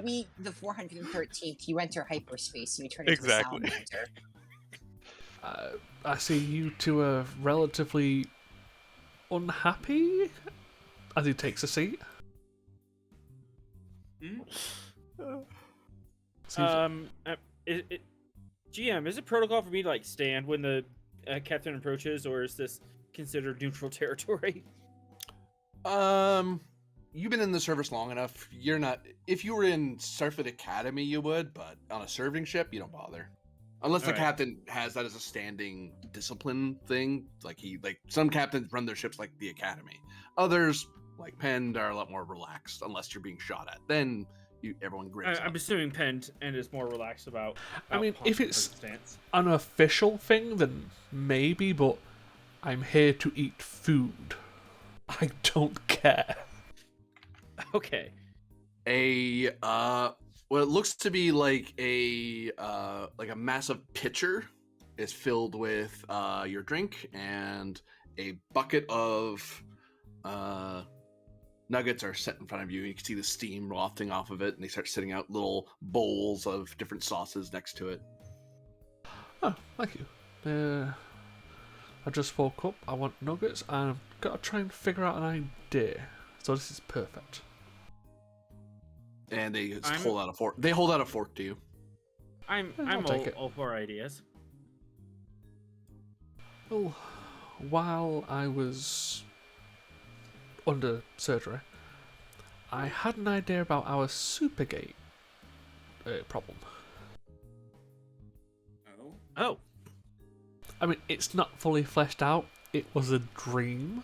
we the 413th, you enter hyperspace and you turn into
Exactly.
a salamander.
I see you two are relatively unhappy as he takes a seat.
GM, is it protocol for me to like stand when the captain approaches, or is this considered neutral territory?
You've been in the service long enough. You're not. If you were in Starfleet Academy, you would, but on a serving ship, you don't bother. Unless the
Alright.
captain has that as a standing discipline thing. Like some captains run their ships like the Academy. Others, like Penn, are a lot more relaxed. Unless you're being shot at, then everyone grins.
I'm assuming Penn and is more relaxed about.
I mean, if
possible
it's
circumstance.
an official thing, then maybe, but I'm here to eat food. I don't care.
Okay.
What it looks to be like a massive pitcher is filled with your drink and a bucket of nuggets are set in front of you. You can see the steam wafting off of it, and they start setting out little bowls of different sauces next to it.
Oh, thank you. I just woke up. I want nuggets, and I've got to try and figure out an idea. So this is perfect.
And they just hold out a fork. They hold out a fork to you.
I'm
I'll take it.
all for ideas.
Well, while I was under surgery, I had an idea about our Supergate problem.
Oh.
I mean, it's not fully fleshed out. It was a dream.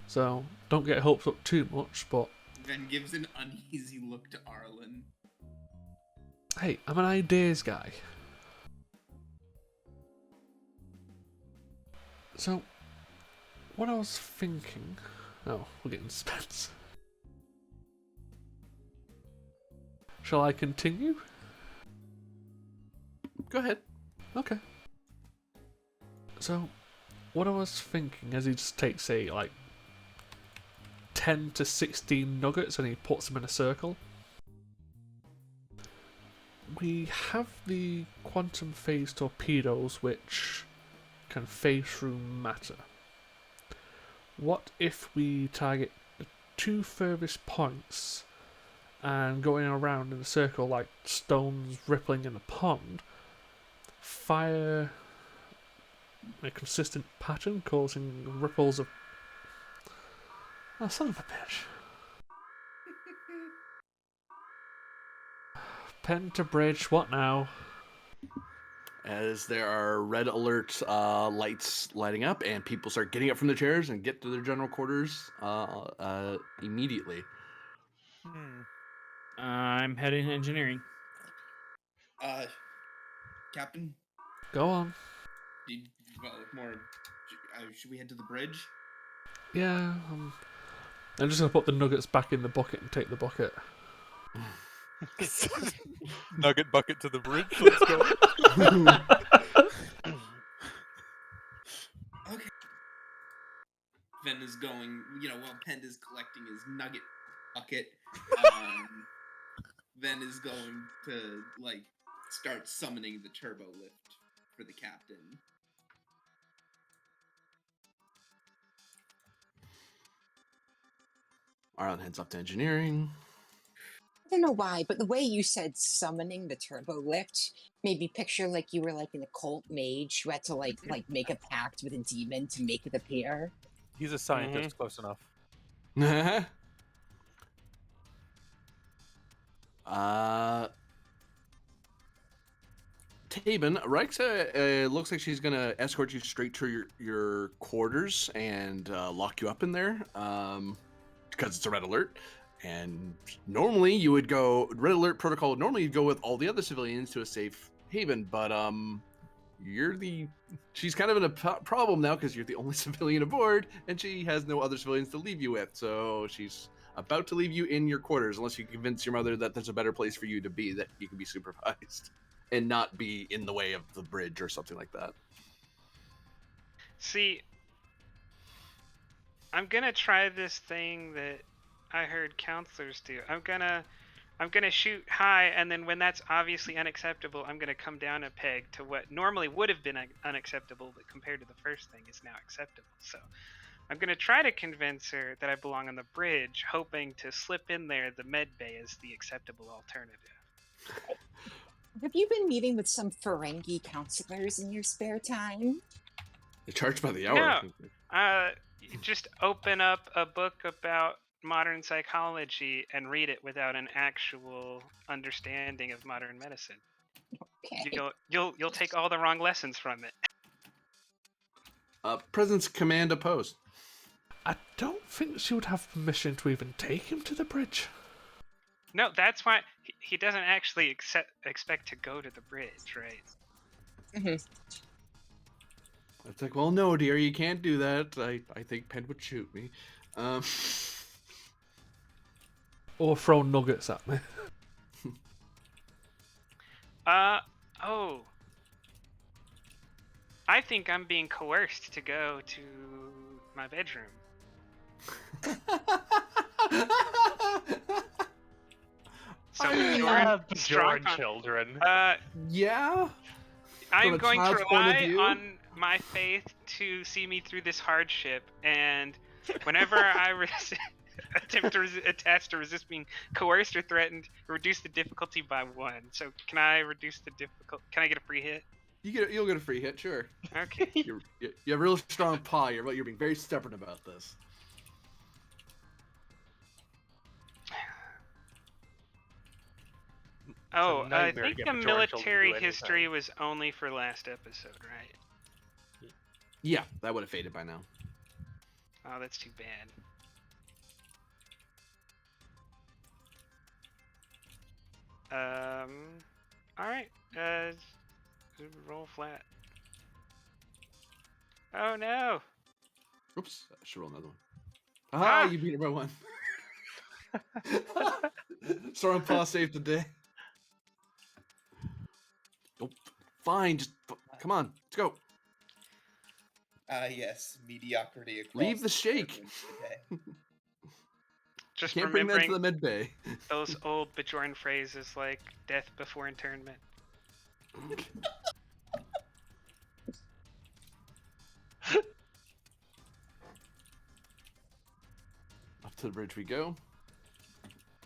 So, don't get hopes up too much, but...
Ven gives an uneasy look to Arlen.
Hey, I'm an ideas guy. So, what I was thinking... Oh, we're getting suspense. Shall I continue?
Go ahead.
Okay. So, what I was thinking is he just takes, say, like, 10 to 16 nuggets and he puts them in a circle. We have the quantum phase torpedoes which can phase through matter. What if we target the two furthest points and going around in a circle like stones rippling in a pond, fire in a consistent pattern causing ripples of... Oh, son of a bitch. Pen to bridge, what now?
As there are red alert lights lighting up, and people start getting up from their chairs and get to their general quarters immediately.
I'm heading to engineering.
Captain?
Go on.
Should we head to the bridge?
Yeah, I'm just gonna put the nuggets back in the bucket and take the bucket.
Nugget bucket to the bridge. Let's go.
Okay. Ven is going, while Pend is collecting his nugget bucket, Ven is going to, start summoning the turbo lift for the captain.
Arlen heads up to engineering.
I don't know why, but the way you said summoning the turbo lift made me picture like you were like an occult mage who had to like make a pact with a demon to make it appear.
He's a scientist, close enough.
Tabin, Reixa looks like she's gonna escort you straight to your quarters and lock you up in there because it's a red alert. And normally you would go red alert protocol. Normally you'd go with all the other civilians to a safe haven, but she's kind of in a problem now because you're the only civilian aboard, and she has no other civilians to leave you with. So she's about to leave you in your quarters, unless you convince your mother that there's a better place for you to be, that you can be supervised and not be in the way of the bridge or something like that.
See, I'm gonna try this thing that I heard counselors do. I'm gonna shoot high, and then when that's obviously unacceptable, I'm gonna come down a peg to what normally would have been unacceptable, but compared to the first thing is now acceptable. So I'm gonna try to convince her that I belong on the bridge, hoping to slip in there the med bay as the acceptable alternative.
Have you been meeting with some Ferengi counselors in your spare time?
They charge by the hour.
No, you just open up a book about modern psychology and read it without an actual understanding of modern medicine.
Okay.
You'll take all the wrong lessons from it.
Presence command opposed.
I don't think she would have permission to even take him to the bridge.
No, that's why he doesn't actually expect to go to the bridge, right?
Mm-hmm.
It's like, well, no, dear, you can't do that. I think Penn would shoot me.
Or throw nuggets at me.
Oh. I think I'm being coerced to go to my bedroom. So
I mean,
Bajoran, strong
Bajoran
con-
children.
yeah.
I'm
a
going to
child's point of
rely
view?
on my faith to see me through this hardship, and whenever I attempt to attach to resist being coerced or threatened, reduce the difficulty by 1. So can I reduce the difficult? Can I get a free hit?
You'll get a free hit, sure.
Okay.
You have a real strong paw. You're being very stubborn about this.
Oh, I
nightmare to
think
get
the
Bajoran children to
military
do
history
anything.
was only for last episode, right?
Yeah, that would have faded by now.
Oh, that's too bad. All right. Roll flat. Oh no.
Oops, I should roll another one. Ah,
Ah!
you beat it by 1. Strong paw saved the day. Nope. Fine, just come on, let's go.
Yes, mediocrity across
Leave the shake.
board today.
Just
Can't bring that to
remembering
the mid bay.
those old Bajoran phrases like "death before internment."
Up to the bridge we go.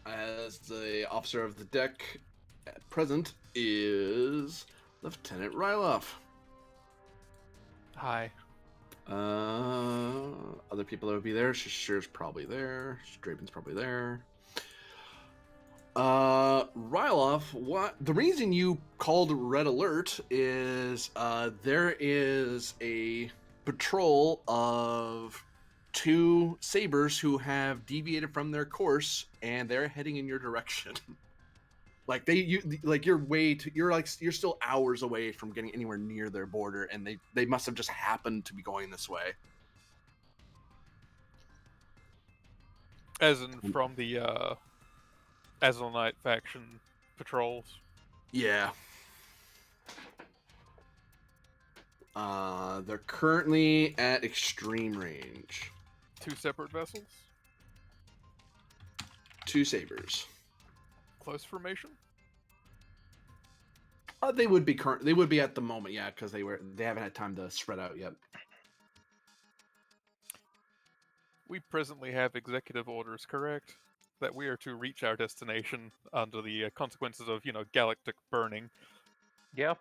As the officer of the deck at present is Lieutenant Ryloff.
Hi.
Other people that would be there. Shashir's probably there. Draven's probably there. Ryloff, what the reason you called Red Alert is there is a patrol of 2 sabers who have deviated from their course and they're heading in your direction. Like you're still hours away from getting anywhere near their border, and they must have just happened to be going this way.
As in from the Azulite faction patrols.
Yeah. They're currently at extreme range.
2 separate vessels.
2 sabers.
Close formation.
They would be They would be at the moment, yeah, because they haven't had time to spread out yet.
We presently have executive orders, correct? That we are to reach our destination under the consequences of, galactic burning.
Yeah.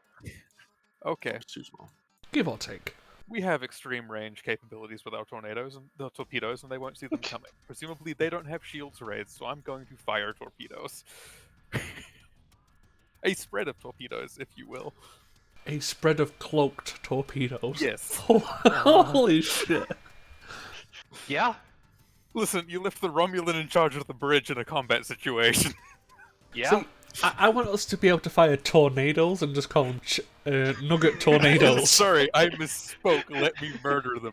Okay.
It's too small.
Give or take.
We have extreme range capabilities with our torpedoes, and they won't see them coming. Presumably, they don't have shields raised, so I'm going to fire torpedoes. A spread of torpedoes, if you will.
A spread of cloaked torpedoes.
Yes.
Holy shit.
Yeah.
Listen, you left the Romulan in charge of the bridge in a combat situation.
Yeah.
See, I want us to be able to fire tornadoes and just call them nugget tornadoes.
Sorry, I misspoke. Let me murder them.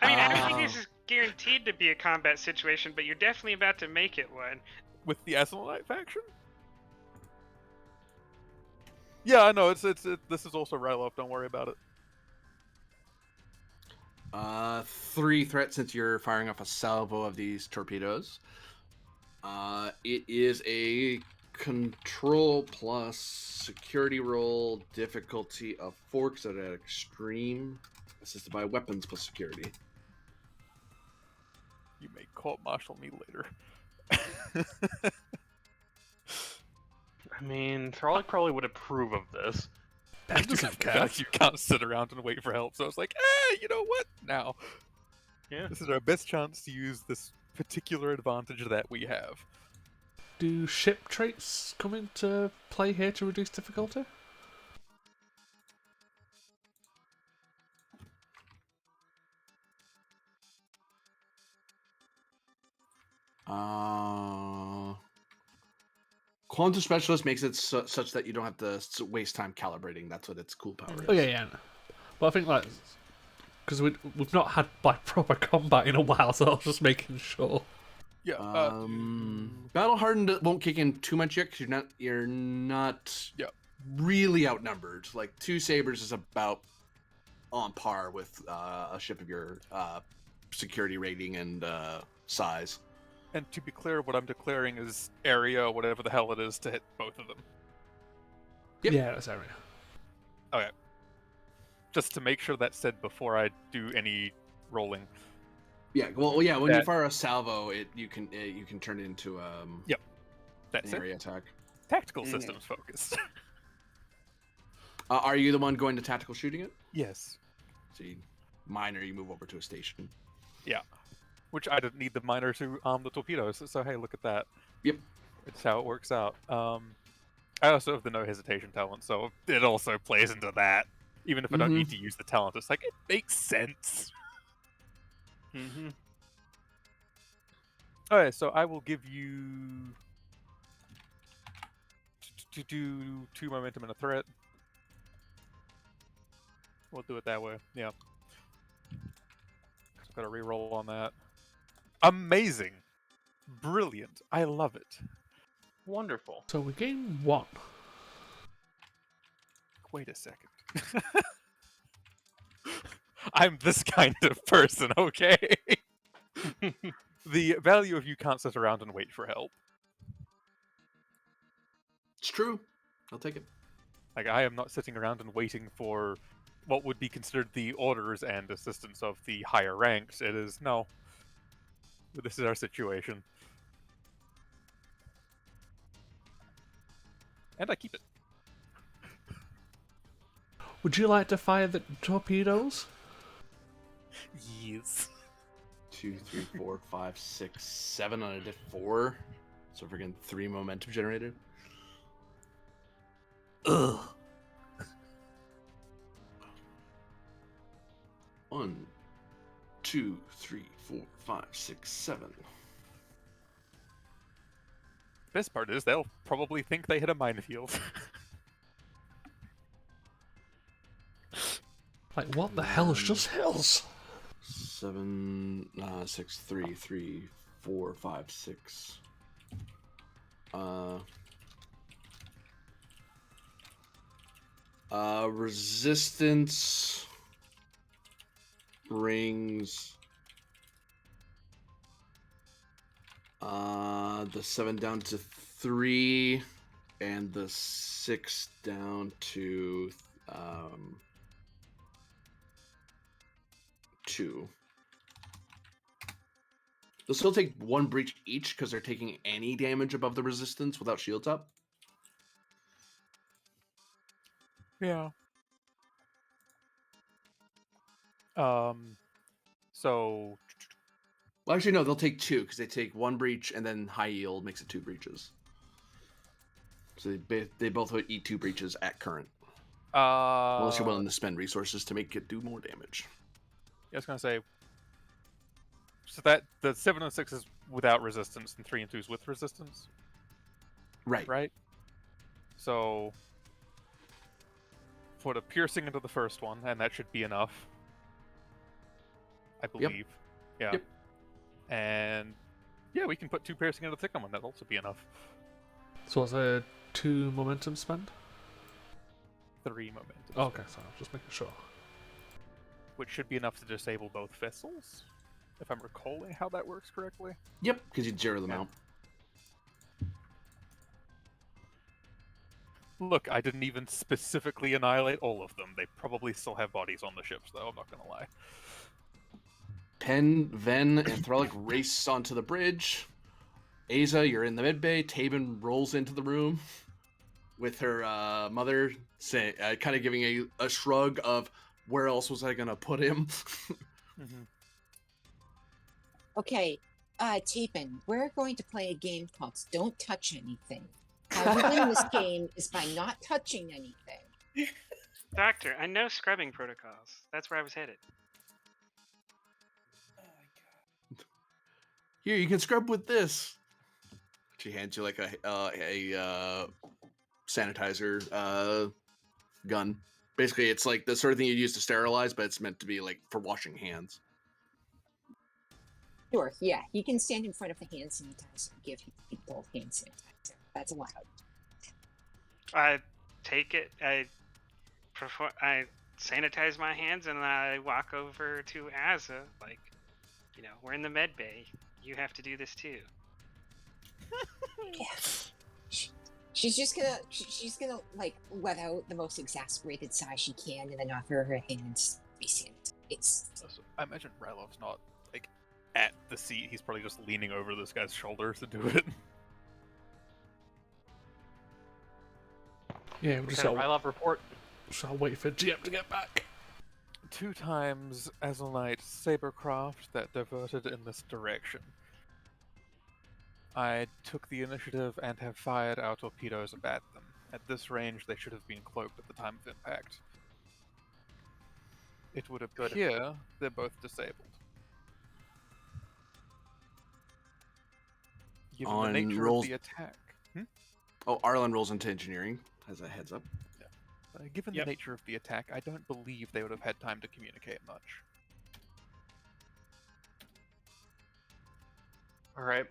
I mean, I don't think this is guaranteed to be a combat situation, but you're definitely about to make it one.
With the Azulite faction? Yeah, I know. This is also Ryloff. Don't worry about it.
3 threats since you're firing off a salvo of these torpedoes. It is a control plus security roll difficulty of 4 because they're at extreme. Assisted by weapons plus security.
You may court-martial me later.
I mean, Thralic probably would approve of this.
He doesn't care.
Like, you can't sit around and wait for help, so I was like, you know what? Now.
Yeah.
This is our best chance to use this particular advantage that we have.
Do ship traits come into play here to reduce difficulty?
Quantum Specialist makes it such that you don't have to waste time calibrating. That's what its cool power is.
Oh yeah. But I think because we've not had proper combat in a while, so I was just making sure.
Yeah.
Battle Hardened won't kick in too much yet because you're not really outnumbered. Like 2 sabers is about on par with a ship of your security rating and size.
And to be clear, what I'm declaring is area, whatever the hell it is, to hit both of them.
Yep.
Yeah, that's area.
Okay. Just to make sure that's said before I do any rolling.
Yeah, well, yeah. When you
That-
fire a salvo, you can turn it into
Yep.
an
That's it.
area attack.
Tactical
Mhm.
systems focused.
Are you the one going to tactical shooting it?
Yes.
So minor, you move over to a station.
Yeah. Which I didn't need the miner to arm the torpedoes, so hey, look at that.
Yep.
It's how it works out. I also have the no hesitation talent, so it also plays into that. Even if I don't
Mhm.
need to use the talent, it's like, it makes sense.
Mm-hmm.
Okay, so I will give you to do 2 momentum and a threat. We'll do it that way. Yeah. I've got to reroll on that. Amazing. Brilliant. I love it.
Wonderful.
So we gain 1.
Wait a second. I'm this kind of person, okay? The value of you can't sit around and wait for help.
It's true. I'll take it.
Like, I am not sitting around and waiting for what would be considered the orders and assistance of the higher ranks. It is, no. This is our situation. And I keep it.
Would you like to fire the torpedoes?
Yes.
2, 3, 4, 5, 6, 7 on a diff 4. So we're getting 3 momentum generated. Ugh. 1, 2, 3, 4, 5, 6, 7.
Best part is they'll probably think they hit a minefield.
Like, what the hell is just hills?
7, 6, 3, 3, 4, 5, 6. Resistance brings the 7 down to 3 and the 6 down to 2. They'll still take 1 breach each because they're taking any damage above the resistance without shields up.
Yeah. So
Well, actually, no, they'll take 2 because they take 1 breach and then high yield makes it 2 breaches. So they both eat 2 breaches at current. Unless you're willing to spend resources to make it do more damage.
I was gonna say. So that the 7 and 6 is without resistance, and 3 and 2 is with resistance,
Right.
right? So put a piercing into the first one, and that should be enough. I believe. Yeah.
Yep.
And yeah, we can put 2 piercing into the second one. That'll also be enough.
So what's a 2 momentum spend?
3 momentum.
Okay, so I'm just making sure.
Which should be enough to disable both vessels, if I'm recalling how that works correctly.
Yep, because you zero them
Yeah.
out.
Look, I didn't even specifically annihilate all of them. They probably still have bodies on the ships, though, I'm not gonna lie.
Pen, Ven, and Threlic race onto the bridge. Aza, you're in the mid bay. Tabin rolls into the room with her mother, kind of giving a shrug of, where else was I going to put him?
Mm-hmm.
Okay, Tapin, we're going to play a game called Don't Touch Anything. How we win this game is by not touching anything.
Doctor, I know scrubbing protocols. That's where I was headed.
Oh my god.
Here, you can scrub with this. She hands you like a sanitizer gun. Basically, it's like the sort of thing you use to sterilize, but it's meant to be like for washing hands.
Sure, yeah, he can stand in front of the hand sanitizer and give people hand sanitizer. That's allowed.
I take it. I sanitize my hands and I walk over to Azza. Like, we're in the med bay. You have to do this too.
Yeah. She's gonna like let out the most exasperated sigh she can and then offer her hands to be It's
Also, I imagine Rylov's not like at the seat. He's probably just leaning over this guy's shoulder to do it.
Yeah, we'll just
Lieutenant Rylov, report.
so I'll wait for GM to get back.
2 times Azulite sabercraft that diverted in this direction. I took the initiative and have fired our torpedoes at them. At this range, they should have been cloaked at the time of impact. It would appear they're both disabled. Given the
On
nature
rolls-
of the attack...
Oh, Arlen rolls into engineering as a heads up.
Given
Yep.
the nature of the attack, I don't believe they would have had time to communicate much.
All right.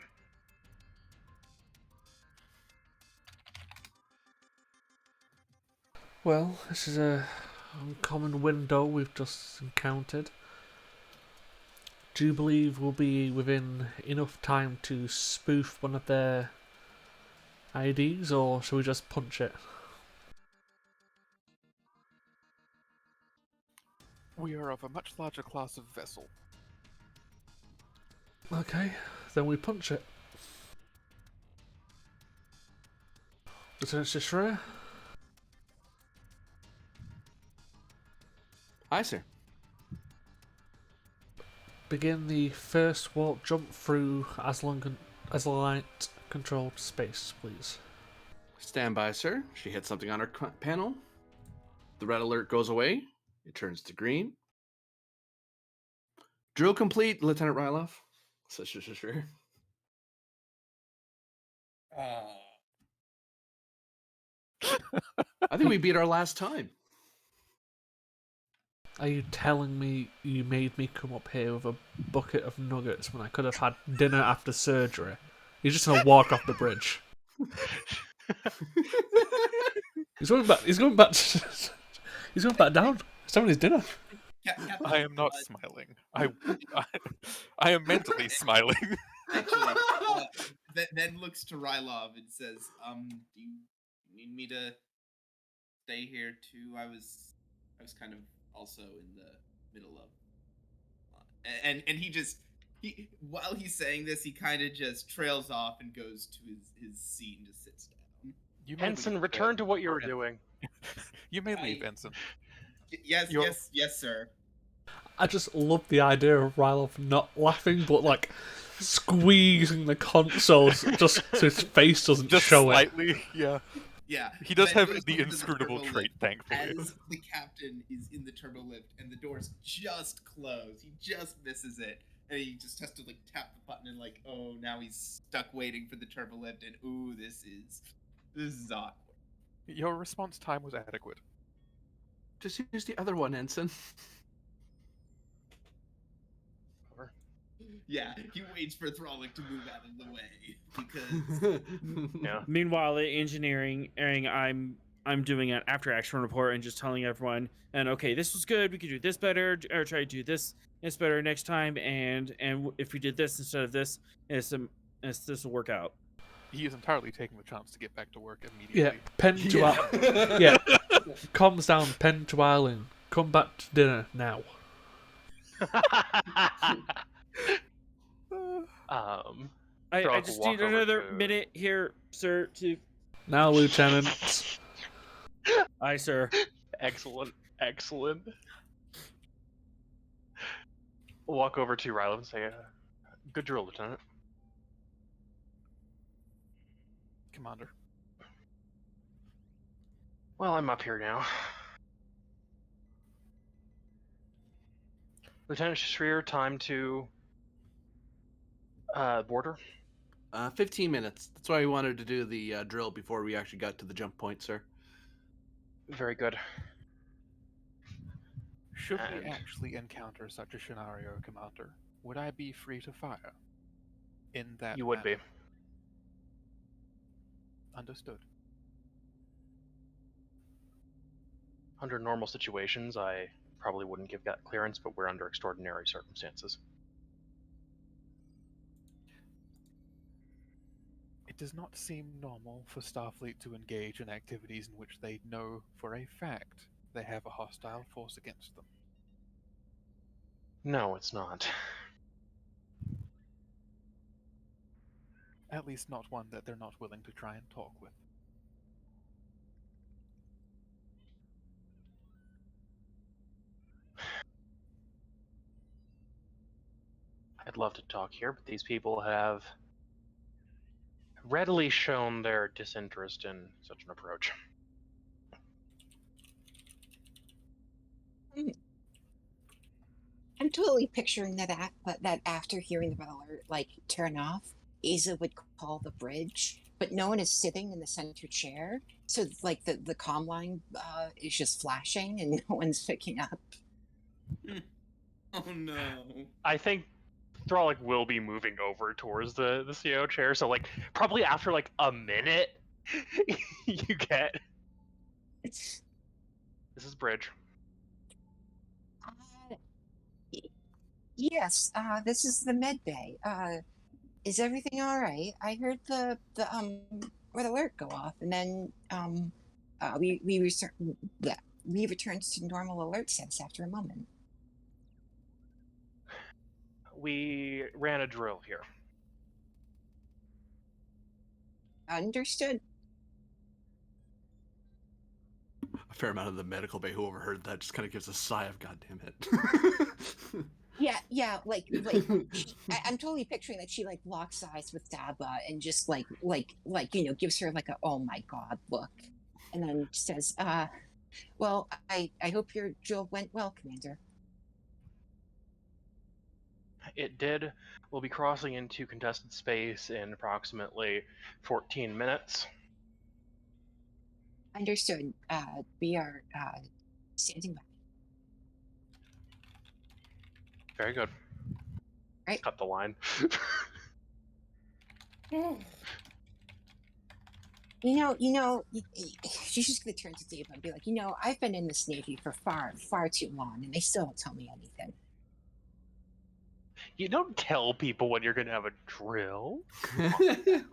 Well, this is a uncommon window we've just encountered. Do you believe we'll be within enough time to spoof one of their IDs, or shall we just punch it?
We are of a much larger class of vessel.
Okay, then we punch it. Lieutenant Shishra?
Aye, sir.
Begin the first warp jump through Azulite controlled space, please.
Stand by, sir. She hits something on her panel. The red alert goes away. It turns to green. Drill complete, Lieutenant Rylov. Says sure. I think we beat our last time.
Are you telling me you made me come up here with a bucket of nuggets when I could have had dinner after surgery? You're just gonna walk off the bridge. He's going back. He's going back. He's going back down. He's having his dinner.
I am not smiling. I am mentally smiling.
Actually, then looks to Rylov and says, do you need me to stay here too? I was kind of also in the middle of and while he's saying this, he kind of just trails off and goes to his seat and just sits down.
You may
Ensign,
leave,
return to what you were
Ensign.
doing.
You may leave, Ensign.
Yes, sir.
I just love the idea of Rylov not laughing, but like squeezing the console just so his face doesn't
Just
show
slightly, yeah.
Yeah.
He does
Ben
have
goes
the
over to
inscrutable
turbo
trait,
lift
thankfully.
As the captain is in the turbo lift and the doors just close, he just misses it, and he just has to like tap the button and like, oh, now he's stuck waiting for the turbo lift, and ooh, this is awkward.
Your response time was adequate.
Just use the other one, Ensign.
Yeah, he waits for Throlic to move out of the way because
Yeah.
Meanwhile, at engineering, I'm doing an after action report and just telling everyone, and okay, this was good. We could do this better, or try to do this better next time. And if we did this instead of this, this will work out.
He is entirely taking the chance to get back to work
Yeah,
immediately.
pen to yeah. Calms down, pen to Island. Come back to dinner now.
I
Throg will
just
walk
need
over
another
to-
minute here, sir. To
Now, Lieutenant.
aye, sir.
Excellent. Walk over to Rylov and say, good drill, Lieutenant.
Commander.
Well, I'm up here now. Lieutenant Shreer, time to border.
15 minutes. That's why we wanted to do the drill before we actually got to the jump point, sir.
Very good.
Should we
And-
actually encounter such a scenario, Commander, would I be free to fire? In that
You would be.
manner? Understood.
Under normal situations, I probably wouldn't give that clearance, but we're under extraordinary circumstances.
It does not seem normal for Starfleet to engage in activities in which they know for a fact they have a hostile force against them.
No, it's not.
At least not one that they're not willing to try and talk with.
I'd love to talk here, but these people have readily shown their disinterest in such an approach.
I'm totally picturing that after hearing the red alert, like turn off, Asa would call the bridge, but no one is sitting in the center chair, so it's like the comm line is just flashing and no one's picking up.
Oh no.
I think Thralic will be moving over towards the CO chair, so like probably after like a minute, you get this is Bridge.
Yes, this is the med bay. Is everything all right? I heard the red alert go off, and then we returned to normal alert status after a moment.
We ran a drill here.
Understood.
A fair amount of the medical bay who overheard that just kind of gives a sigh of "God damn it."
Yeah, I'm totally picturing that she like locks eyes with Daba and just like gives her like a oh my god look, and then says, well, I hope your drill went well, Commander.
It did. We'll be crossing into contested space in approximately 14 minutes.
Understood. We are standing by.
Very good.
Right.
Cut the line.
She's just gonna turn to Dave and be like, I've been in this Navy for far too long, and they still don't tell me anything.
You don't tell people when you're going to have a drill.
Defeats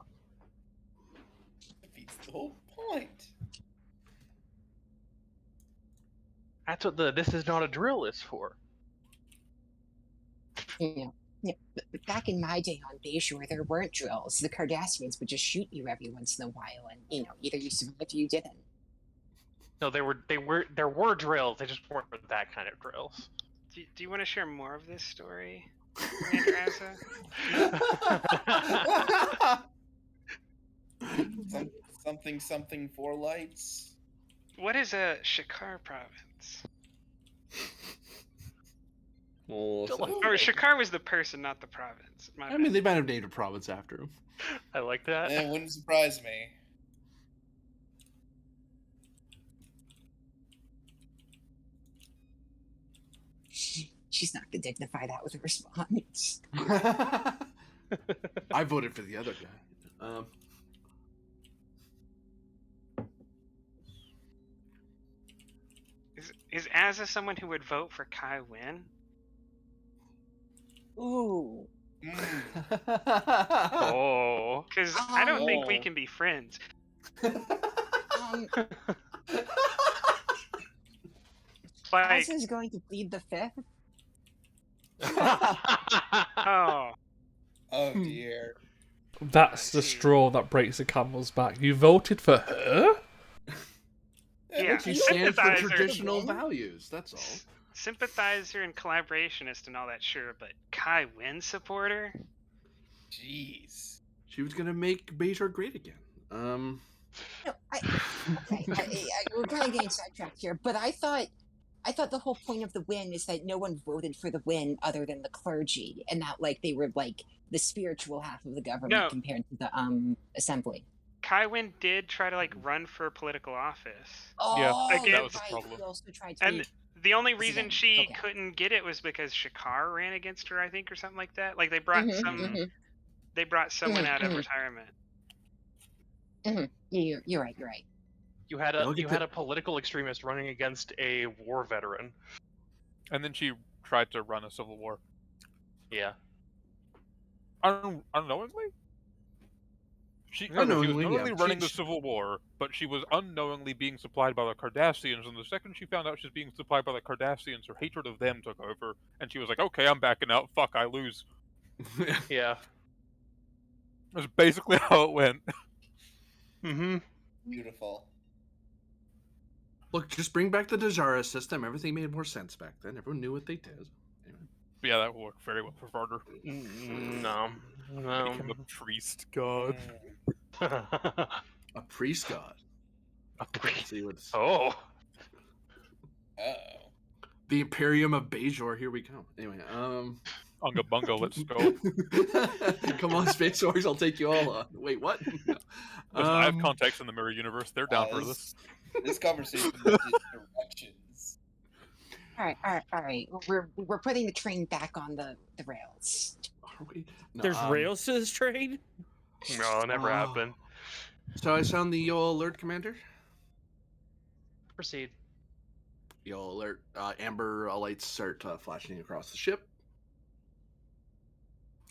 the whole point.
That's what the "this is not a drill" is for.
But back in my day on Bejor, there weren't drills. The Cardassians would just shoot you every once in a while, and either you survived or you didn't.
No, there were drills. They just weren't that kind of drills.
Do you want to share more of this story, Commander Asa?
Something for lights.
What is a Shakar province?
Well,
Or Shakar was the person, not the province.
I mean, they might have named a province after him.
I like that.
It wouldn't surprise me.
She's not gonna dignify that with a response.
I voted for the other guy.
Is Asa someone who would vote for Kai Wynn?
Ooh.
Oh.
Because I don't think we can be friends. Like,
Asa is going to plead the fifth.
oh,
Oh dear.
That's the straw that breaks the camel's back. You voted for her?
Yeah,
She stands for
sympathizer.
traditional values. That's all.
Sympathizer and collaborationist and all that, sure, but Kai Wynn supporter?
Jeez.
She was gonna make Bejor great again.
No, we're kind of getting sidetracked here, but I thought the whole point of the win is that no one voted for the win other than the clergy, and that like they were like the spiritual half of the government compared to the assembly.
Kai Wynn did try to like run for political office.
Oh,
Again,
that was the problem.
He also tried to
And the only reason
president.
she
Okay.
couldn't get it was because Shakar ran against her, I think, or something like that. Like they brought they brought someone out of retirement.
Yeah, you're right.
You had a political extremist running against a war veteran.
And then she tried to run a civil war.
Yeah.
Unknowingly? She was
Unknowingly, yeah.
knowingly running the Civil War, but she was unknowingly being supplied by the Cardassians, and the second she found out she was being supplied by the Cardassians, her hatred of them took over, and she was like, okay, I'm backing out, fuck, I lose.
Yeah.
That's basically how it went.
Mm-hmm.
Beautiful.
Look, just bring back the Dajara system. Everything made more sense back then. Everyone knew what they did. Anyway.
But yeah, that worked very well for Varder.
No. No.
Become a priest god.
A priest god. Let's see what's
Oh.
Oh.
the Imperium of Bajor. Here we go. Anyway,
Unga bunga, let's go.
Come on, Space Wars, I'll take you all on. Wait, what? No.
Listen, I have contacts in the mirror universe. They're down for this.
This conversation went in directions.
All right. We're putting the train back on the rails.
Are we? No,
There's rails to this train?
No, never
Oh.
happened.
So I sound the YOLO alert, Commander.
Proceed.
YOLO alert. Amber lights start flashing across the ship.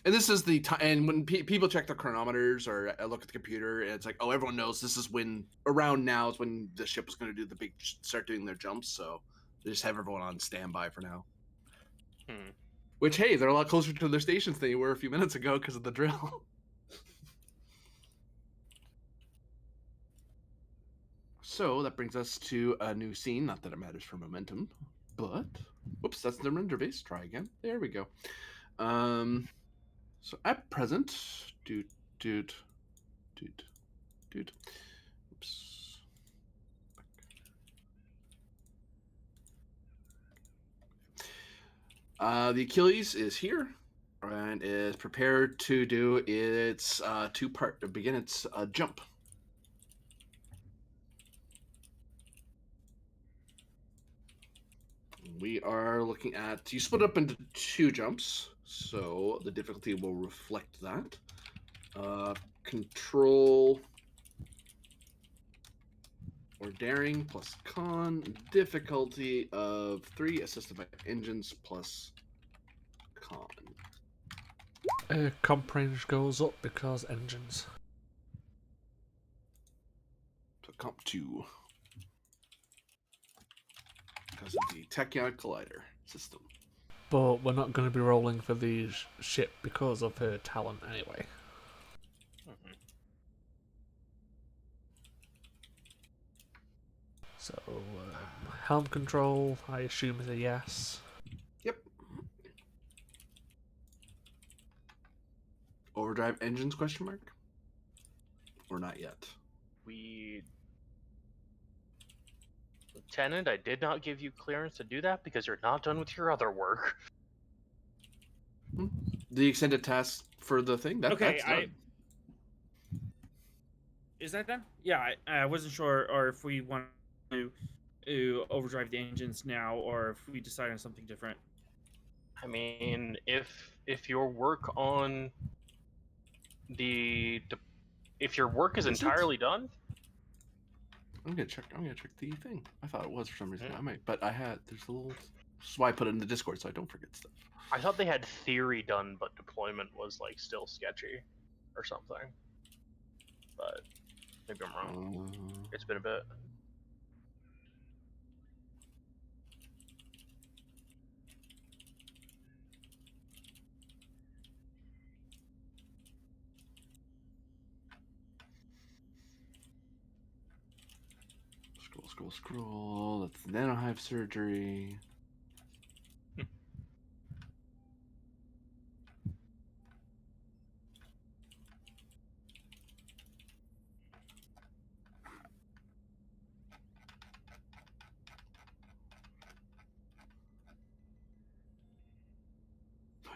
And this is the time, and when people check their chronometers or look at the computer, it's like, oh, everyone knows this is when, around now is when the ship was going to do the big, start doing their jumps, so they just have everyone on standby for now. Which, hey, they're a lot closer to their stations than they were a few minutes ago because of the drill. So that brings us to a new scene, not that it matters for momentum, but, whoops, that's the render base, try again. There we go. So at present, oops. The Achilles is here and is prepared to do its begin its jump. We are looking at, you split up into 2 jumps, so the difficulty will reflect that. Control or daring plus con, difficulty of 3, assisted by engines plus con.
Comp range goes up because engines.
So comp 2. Because of the Tachyon Collider system.
But we're not going to be rolling for the ship because of her talent anyway. So, helm control, I assume, is a yes.
Yep. Overdrive engines, question mark? Or not yet?
Lieutenant, I did not give you clearance to do that because you're not done with your other work.
The extended task for the thing? That's done.
Is that done? Yeah, I wasn't sure, or if we want to overdrive the engines now, or if we decide on something different.
I mean, if your work on if your work is entirely done,
I'm gonna check the thing. I thought it was for some reason. I might, but there's a little. This is why I put it in the Discord so I don't forget stuff.
I thought they had theory done, but deployment was like still sketchy, or something. But maybe I'm wrong. It's been a bit.
Scroll. That's the nanohive surgery.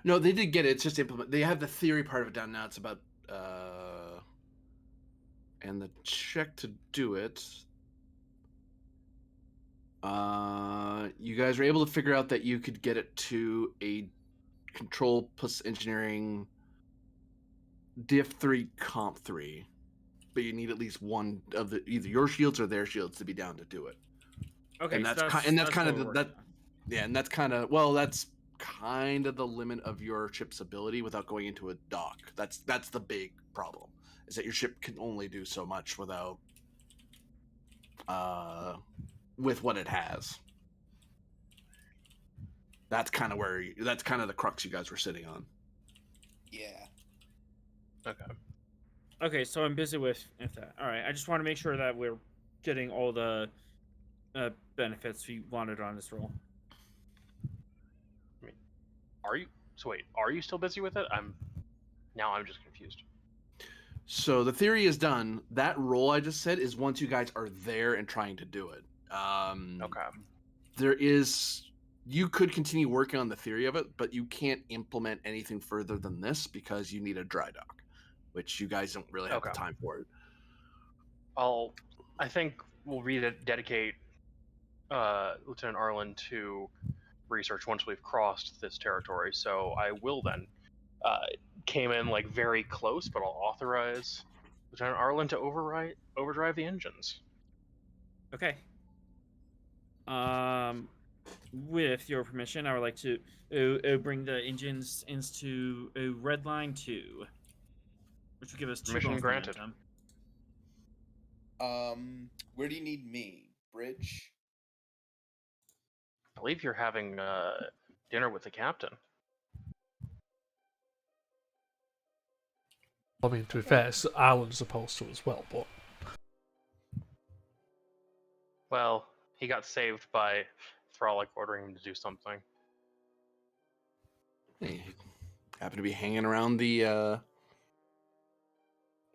No, they did get it. It's just implement. They have the theory part of it down now. It's about and the check to do it. You guys were able to figure out that you could get it to a control plus engineering diff 3 comp 3, but you need at least one of either your shields or their shields to be down to do it.
Okay,
and that's kind of the limit of your ship's ability without going into a dock. That's the big problem. is that your ship can only do so much without with what it has. That's kind of the crux you guys were sitting on.
Yeah.
Okay.
Okay, so I'm busy with that. All right, I just want to make sure that we're getting all the benefits we wanted on this roll.
I mean, are you? So wait, are you still busy with it? I'm just confused.
So the theory is done. That roll I just said is once you guys are there and trying to do it.
Okay.
You could continue working on the theory of it, but you can't implement anything further than this because you need a dry dock, which you guys don't really have the
Okay.
time for it.
I think we'll rededicate Lieutenant Arlen to research once we've crossed this territory. So I will then came in like very close, but I'll authorize Lieutenant Arlen to overdrive the engines.
Okay. With your permission, I would like to bring the engines into red line 2, which will give us 2
Permission
bonus
granted.
momentum.
Where do you need me? Bridge?
I believe you're having dinner with the captain.
I mean, to be fair, Alan's supposed to as well, but...
Well, he got saved by Thralic ordering him to do something.
Hey, happen to be hanging around the. Oh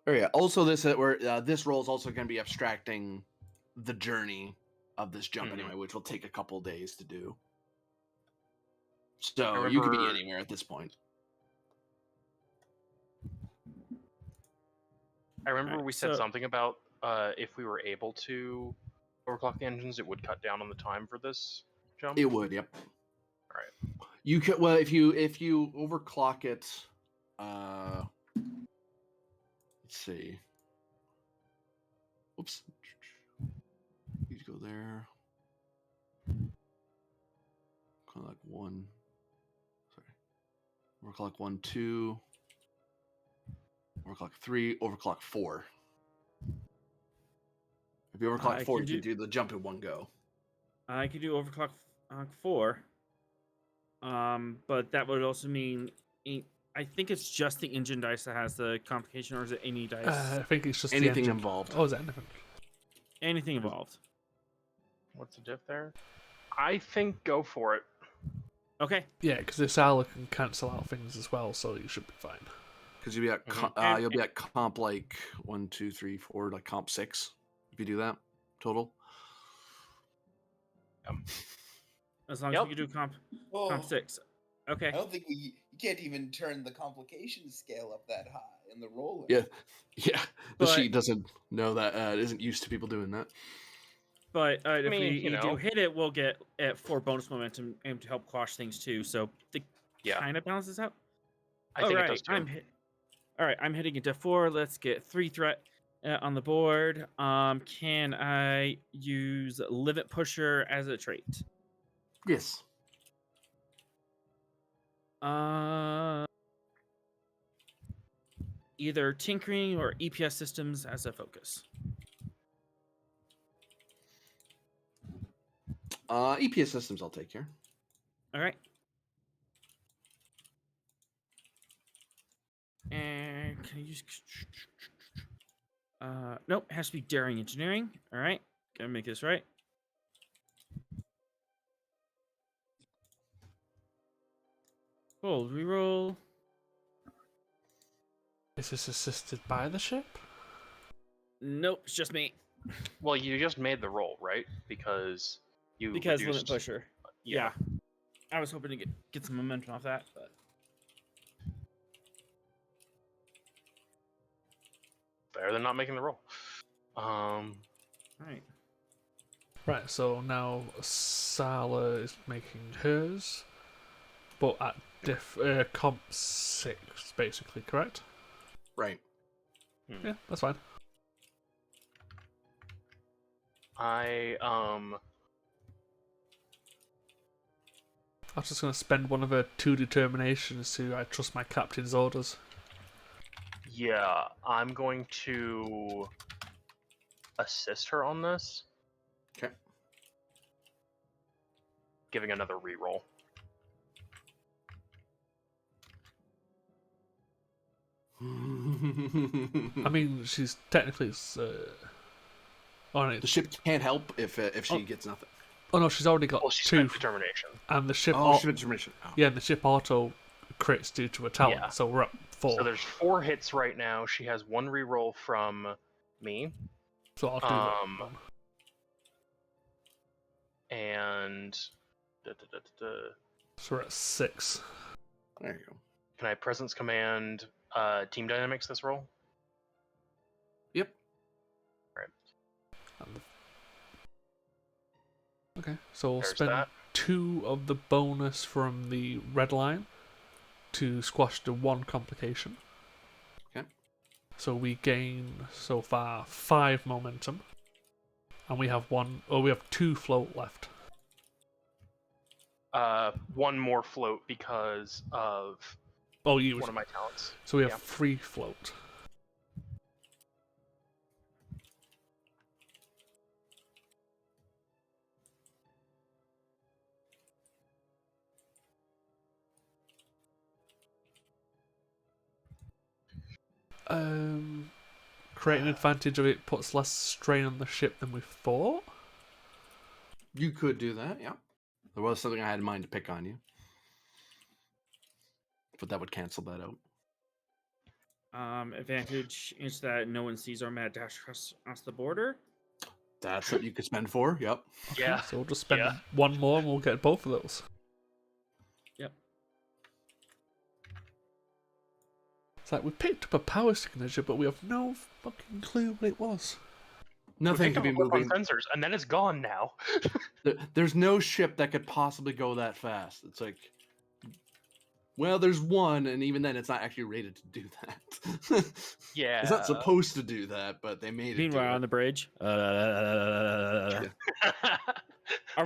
yeah. Also, this roll is also going to be abstracting the journey of this jump anyway, which will take a couple days to do. So you could be anywhere at this point.
I remember we said something about if we were able to overclock the engines, it would cut down on the time for this jump.
It would, yep.
All right.
You could if you overclock it. Let's see. Oops. Need to go there. Overclock 1. Sorry. Overclock 1, 2. Overclock 3. Overclock 4. If you overclock 4, you can do the jump in one go.
I could do overclock 4. But that would also mean I think it's just the engine dice that has the complication, or is it any dice?
I think it's just
anything
the
involved.
Oh, is it anything?
Anything involved.
What's the diff there? I think go for it.
Okay.
Yeah, because this Ala can cancel out things as well, so you should be fine.
Because you'll be at comp like 1, 2, 3, 4, like comp 6 if you do that total.
As long as we can do comp 6. Okay.
I don't think you can't even turn the complication scale up that high in the roller.
Yeah. The sheet doesn't know that. It isn't used to people doing that.
But if we do hit it, we'll get 4 bonus momentum and to help quash things too. So it kind of balances out.
I think it does too.
All right, I'm hitting into 4. Let's get 3 threat on the board. Can I use Limit Pusher as a trait?
Yes.
Either tinkering or EPS systems as a focus.
EPS systems, I'll take care.
All right. And can I use? Nope. It has to be daring engineering. All right. Gotta make this right. Cool. Reroll.
Is this assisted by the ship?
Nope. It's just me.
Well, you just made the roll, right? Because reduced...
Limit Pusher. Yeah. I was hoping to get some momentum off that, but.
Better than not making the roll.
Right.
Right, so now Sala is making hers, but at comp 6, basically, correct?
Right.
Yeah, that's fine.
I
was just going to spend one of her 2 determinations to I trust my captain's orders.
Yeah, I'm going to assist her on this,
Okay.
giving another reroll.
I mean, she's technically. Oh, no,
the ship can't help if she
Oh.
gets nothing.
oh no, she's already got
Well, she
2,
spent determination.
and the ship.
Oh, ship determination. Oh.
Yeah, and the ship auto crits due to a talent,
Yeah.
so we're up 4.
So there's 4 hits right now. She has 1 reroll from me.
So I'll do that one.
And
So we're at 6.
There you go.
can I presence command team dynamics this roll?
Yep.
Okay, so we'll
There's
spend
that.
2 of the bonus from the red line to squash the 1 complication.
Okay.
So we gain so far 5 momentum, and we have 2 float left.
1 more float because of
one
one of my talents.
So we have 3 float. Creating an advantage of it puts less strain on the ship than we thought.
You could do that, yeah. There was something I had in mind to pick on you. But that would cancel that out.
Advantage is that no one sees our mad dash across the border.
That's what you could spend for, yep.
Okay,
Yeah.
so we'll just spend 1 more and we'll get both of those.
Yep.
It's like we picked up a power signature, but we have no fucking clue what it was.
Nothing could be moving.
Sensors, and then it's gone now.
There's no ship that could possibly go that fast. It's like, well, there's one, and even then, it's not actually rated to do that.
Yeah.
It's not supposed to do that, but they made it.
Meanwhile, on the bridge, are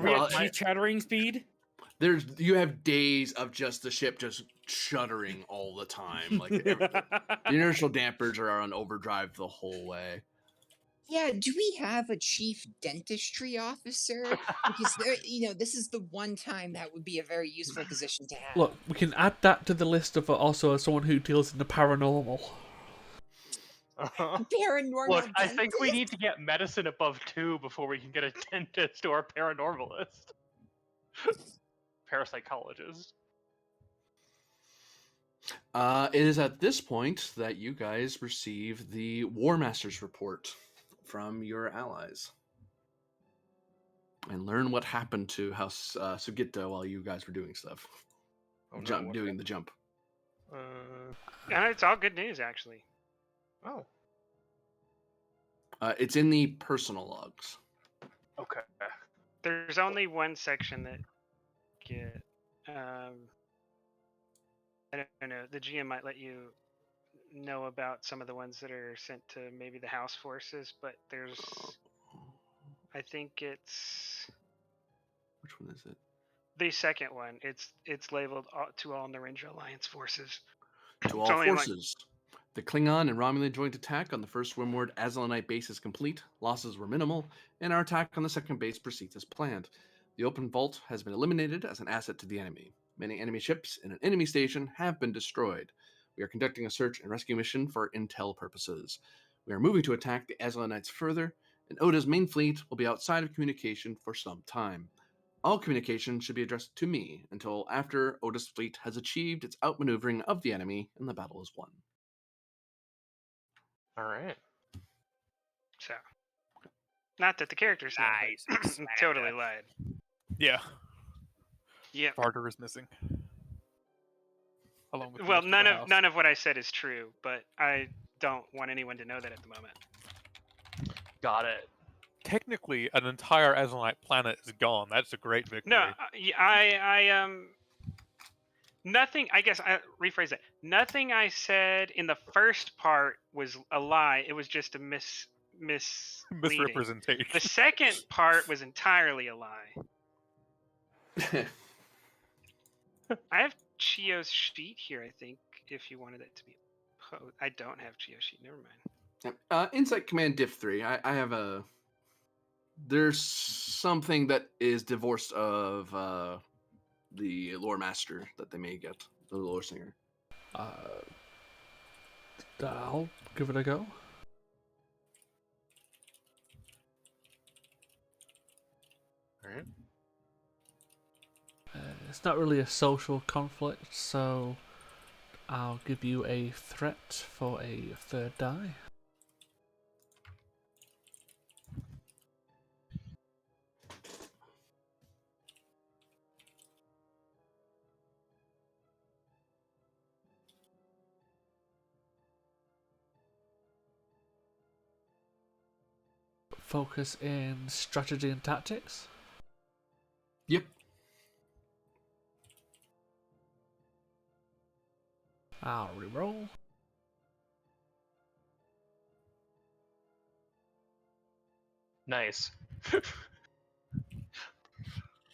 we
Well,
at teeth chattering speed?
You have days of just the ship just shuddering all the time. Like the inertial dampers are on overdrive the whole way.
Yeah, do we have a chief dentistry officer? Because this is the one time that would be a very useful position to have.
Look, we can add that to the list of also someone who deals in the paranormal.
Paranormal
Look, I
dentist?
think we need to get medicine above 2 before we can get a dentist or a paranormalist. Parapsychologist.
It is at this point that you guys receive the War Master's report from your allies. And learn what happened to House Sugita while you guys were doing stuff.
Oh, no,
Doing the jump.
And it's all good news, actually.
Oh.
It's in the personal logs.
Okay.
There's only one section that get. I don't know. The GM might let you know about some of the ones that are sent to maybe the house forces, but there's. I think it's.
Which one is it?
The second one. It's labeled to all Narendra Alliance forces.
To all forces. The Klingon and Romulan joint attack on the first Wormward Azalanite base is complete. Losses were minimal, and our attack on the second base proceeds as planned. The open vault has been eliminated as an asset to the enemy. Many enemy ships in an enemy station have been destroyed. We are conducting a search and rescue mission for intel purposes. We are moving to attack the Azalanites further, and Oda's main fleet will be outside of communication for some time. All communication should be addressed to me until after Oda's fleet has achieved its outmaneuvering of the enemy and the battle is won.
All right.
So, not that the characters know,
Nice.
but totally lied.
Yeah.
Yep.
Carter is missing. Along with the
Well,
rest
none
the
of
house.
none of what I said is true, but I don't want anyone to know that at the moment.
Got it.
Technically, an entire Azalite planet is gone. That's a great victory.
No, I nothing. I guess I rephrase it. Nothing I said in the first part was a lie. It was just a misleading.
Misrepresentation.
The second part was entirely a lie. I have Chio's sheet here, I think, if you wanted it to be Oh, I don't have Geosheet. Never mind.
Insight Command Diff 3. I have a. There's something that is divorced of the lore master that they may get, the lore singer.
I'll give it a go.
All right.
It's not really a social conflict, so I'll give you a threat for a third die. Focus in strategy and tactics.
Yep.
I'll reroll.
Nice.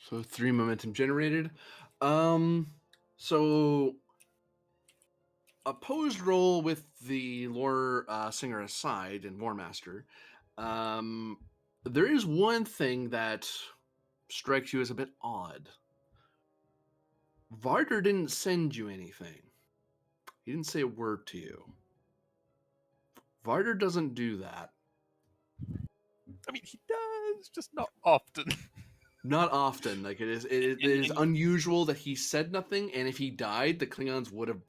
So 3 momentum generated. So opposed roll with the lore singer aside and lore master. There is one thing that strikes you as a bit odd. Varder didn't send you anything. He didn't say a word to you. Varder doesn't do that.
I mean, he does, just not often.
Not often. Like it is unusual that he said nothing, and if he died, the Klingons would have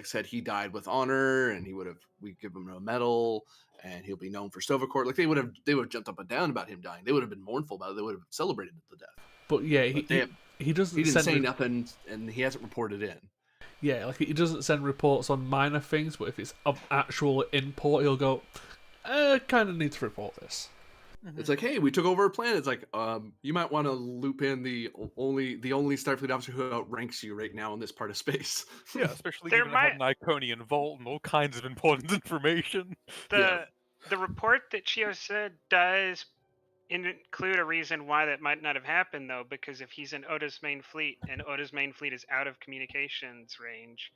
said he died with honor, and we give him a medal, and he'll be known for Stovercourt. Like they would have jumped up and down about him dying. They would have been mournful about it. They would have celebrated the death.
But yeah,
But
he doesn't.
He didn't say
send
nothing, and he hasn't reported in.
Yeah, like he doesn't send reports on minor things, but if it's of actual import, he'll go, kind of need to report this.
It's like, hey, we took over a planet. It's like, you might want to loop in the only Starfleet officer who outranks you right now in this part of space.
Yeah, especially
There
given I have an Iconian vault and all kinds of important information.
The report that Chio said does include a reason why that might not have happened, though, because if he's in Oda's main fleet and Oda's main fleet is out of communications range,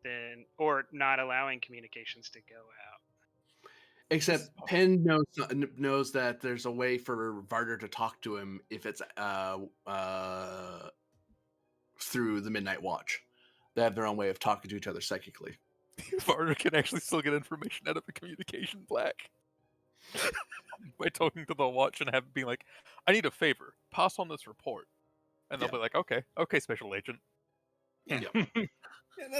then or not allowing communications to go out.
Except Penn knows that there's a way for Varder to talk to him if it's through the Midnight Watch. They have their own way of talking to each other psychically.
Varder can actually still get information out of a communication black by talking to the watch and being like, I need a favor. Pass on this report. And they'll be like, okay, special agent.
Yeah,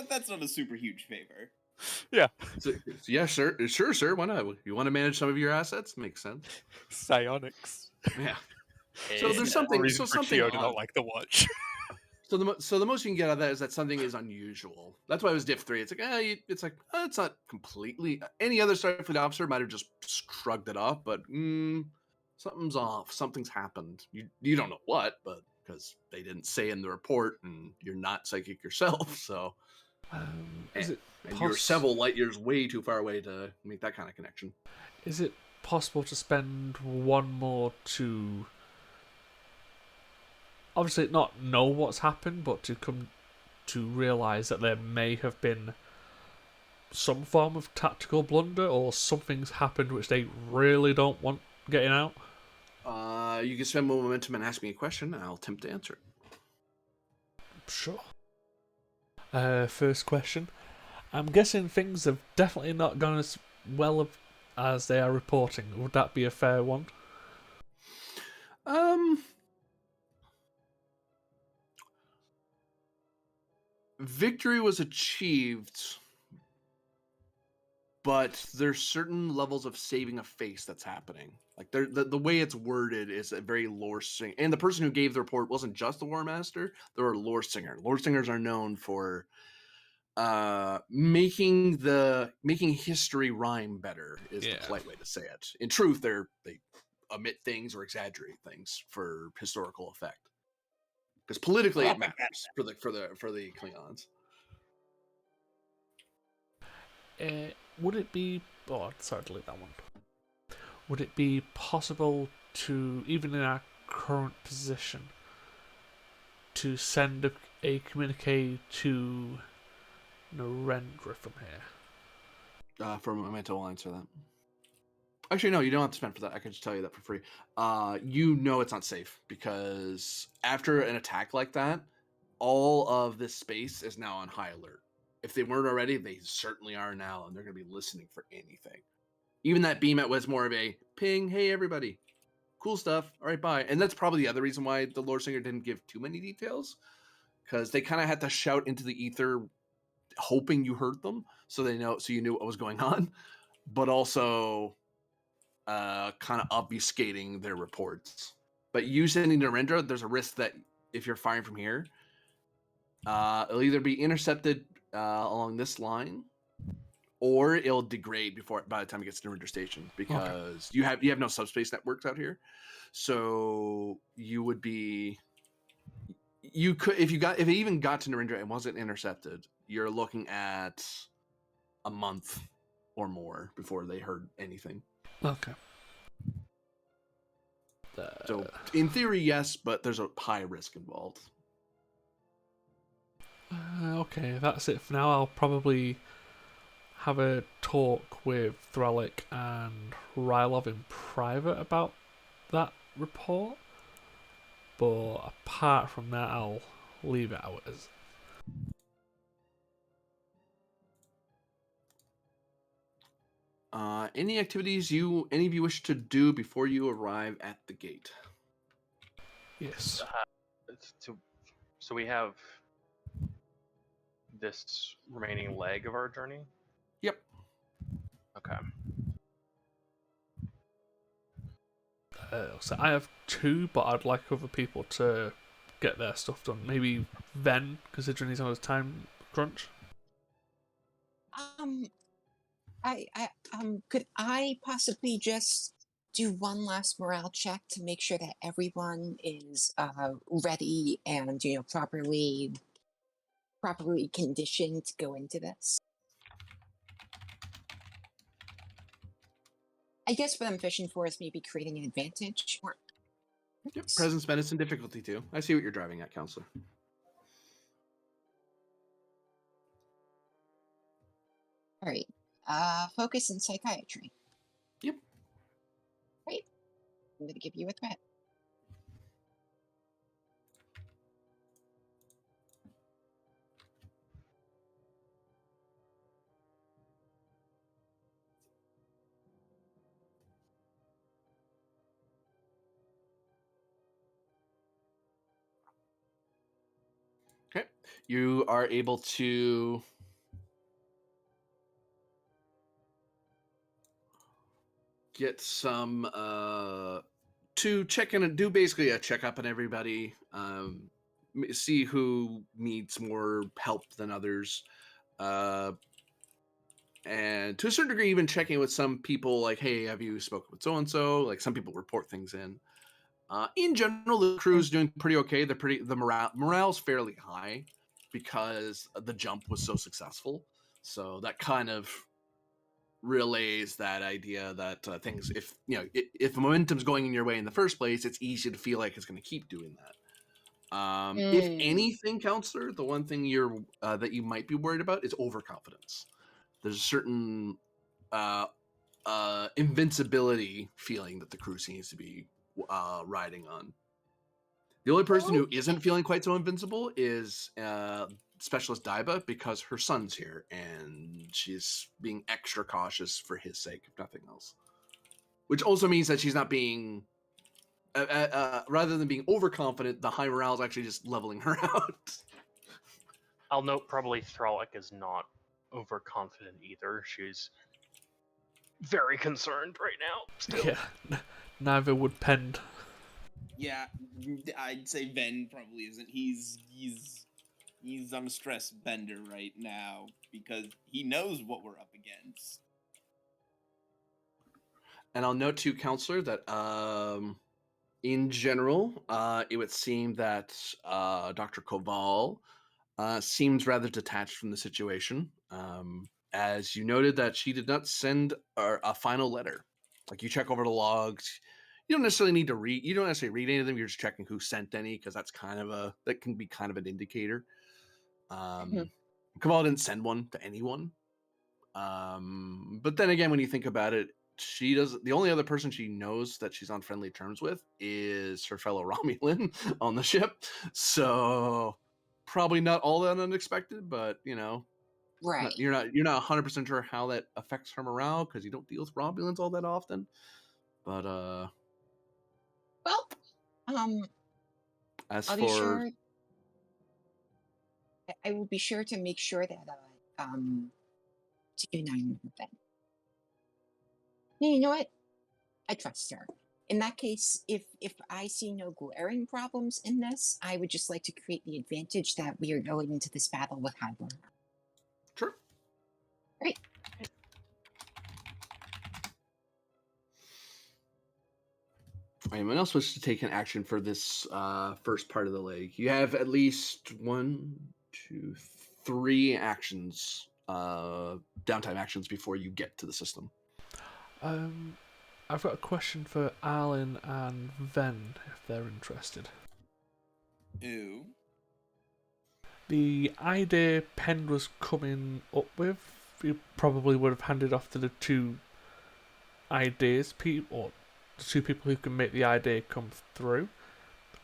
that's not a super huge favor.
Yeah.
Yeah, sure, sir. Why not? You want to manage some of your assets? Makes sense.
Psionics.
Yeah. So there's something. So something
Chio
odd.
do not like the watch.
So the most you can get out of that is that something is unusual. That's why it was Diff 3. It's like, it's not completely. Any other Starfleet officer might have just shrugged it off, but something's off. Something's happened. You don't know what, but because they didn't say in the report, and you're not psychic yourself, so. You're several light years way too far away to make that kind of connection.
Is it possible to spend one more to obviously not know what's happened, but to come to realise that there may have been some form of tactical blunder or something's happened which they really don't want getting out?
You can spend more momentum and ask me a question, and I'll attempt to answer it.
Sure. First question. I'm guessing things have definitely not gone as well as they are reporting. Would that be a fair one?
Victory was achieved, but there's certain levels of saving a face that's happening. Like the way it's worded is a very lore sing, and the person who gave the report wasn't just the War Master; they were a lore singer. Lore singers are known for making history rhyme better is the polite way to say it. In truth, they omit things or exaggerate things for historical effect, because politically it matters for the Klingons.
Would it be? Oh, sorry, delete that one. Would it be possible to, even in our current position, to send a communique to Narendra from here?
For Memento, I'll answer that. Actually, no, you don't have to spend for that. I can just tell you that for free. You know it's not safe because after an attack like that, all of this space is now on high alert. If they weren't already, they certainly are now, and they're going to be listening for anything. Even that beam was more of a ping, hey, everybody. Cool stuff. All right, bye. And that's probably the other reason why the lore singer didn't give too many details, because they kind of had to shout into the ether hoping you heard them so you knew what was going on, but also kind of obfuscating their reports. But you sending Narendra, there's a risk that if you're firing from here, it'll either be intercepted along this line, or it'll degrade by the time it gets to Narendra Station, because you have no subspace networks out here. So you would be, you could if it even got to Narendra and wasn't intercepted, you're looking at a month or more before they heard anything.
Okay.
So in theory, yes, but there's a high risk involved.
Okay, that's it for now. I'll probably have a talk with Thralic and Rylov in private about that report. But apart from that, I'll leave it out as.
Any activities any of you wish to do before you arrive at the gate?
Yes.
So we have this remaining leg of our journey?
Yep.
Okay.
So I have 2, but I'd like other people to get their stuff done. Maybe Ven, considering he's on his time crunch.
Could I possibly just do one last morale check to make sure that everyone is ready and properly conditioned to go into this? I guess what I'm fishing for is maybe creating an advantage.
Yep. Presence, medicine, difficulty 2. I see what you're driving at, Counselor.
All right. Focus in psychiatry.
Yep.
Great. I'm going to give you a threat.
Okay. You are able to get some to check in and do basically a checkup on everybody, see who needs more help than others, and to a certain degree even checking with some people like, hey, have you spoken with so and so? Like, some people report things in general the crew's doing pretty okay. The morale's fairly high because the jump was so successful, so that kind of relays that idea that things, if momentum's going in your way in the first place, it's easy to feel like it's going to keep doing that. If anything, Counselor, the one thing that you might be worried about is overconfidence. There's a certain invincibility feeling that the crew seems to be riding on. The only person who isn't feeling quite so invincible is Specialist Daiba, because her son's here and she's being extra cautious for his sake, if nothing else. Which also means that she's not being, rather than being overconfident, the high morale is actually just leveling her out.
I'll note probably Thralic is not overconfident either. She's very concerned right now. Still.
Yeah, neither would Pend.
Yeah, I'd say Ven probably isn't. He's on a stress bender right now because he knows what we're up against.
And I'll note to Counselor that in general, it would seem that Dr. Koval seems rather detached from the situation. As you noted that she did not send a final letter. Like, you check over the logs, you don't necessarily need to read. You don't necessarily read any of them. You're just checking who sent any, because that can be kind of an indicator. Koval didn't send one to anyone. But then again, when you think about it, she does. The only other person she knows that she's on friendly terms with is her fellow Romulan on the ship. So probably not all that unexpected, but
Right.
you're not 100% sure how that affects her morale because you don't deal with Romulans all that often. But
Well, um,
as
I'll be
for
sure. I will be sure to make sure that to unite with them. You know what? I trust her. In that case, if I see no glaring problems in this, I would just like to create the advantage that we are going into this battle with Hybler.
sure.
Great.
Anyone else wish to take an action for this first part of the leg? You have at least 1, 2, 3 actions, downtime actions before you get to the system.
I've got a question for Alan and Ven if they're interested.
Ew.
The idea Penn was coming up with, you probably would have handed off to the two ideas people, or the two people who can make the idea come through.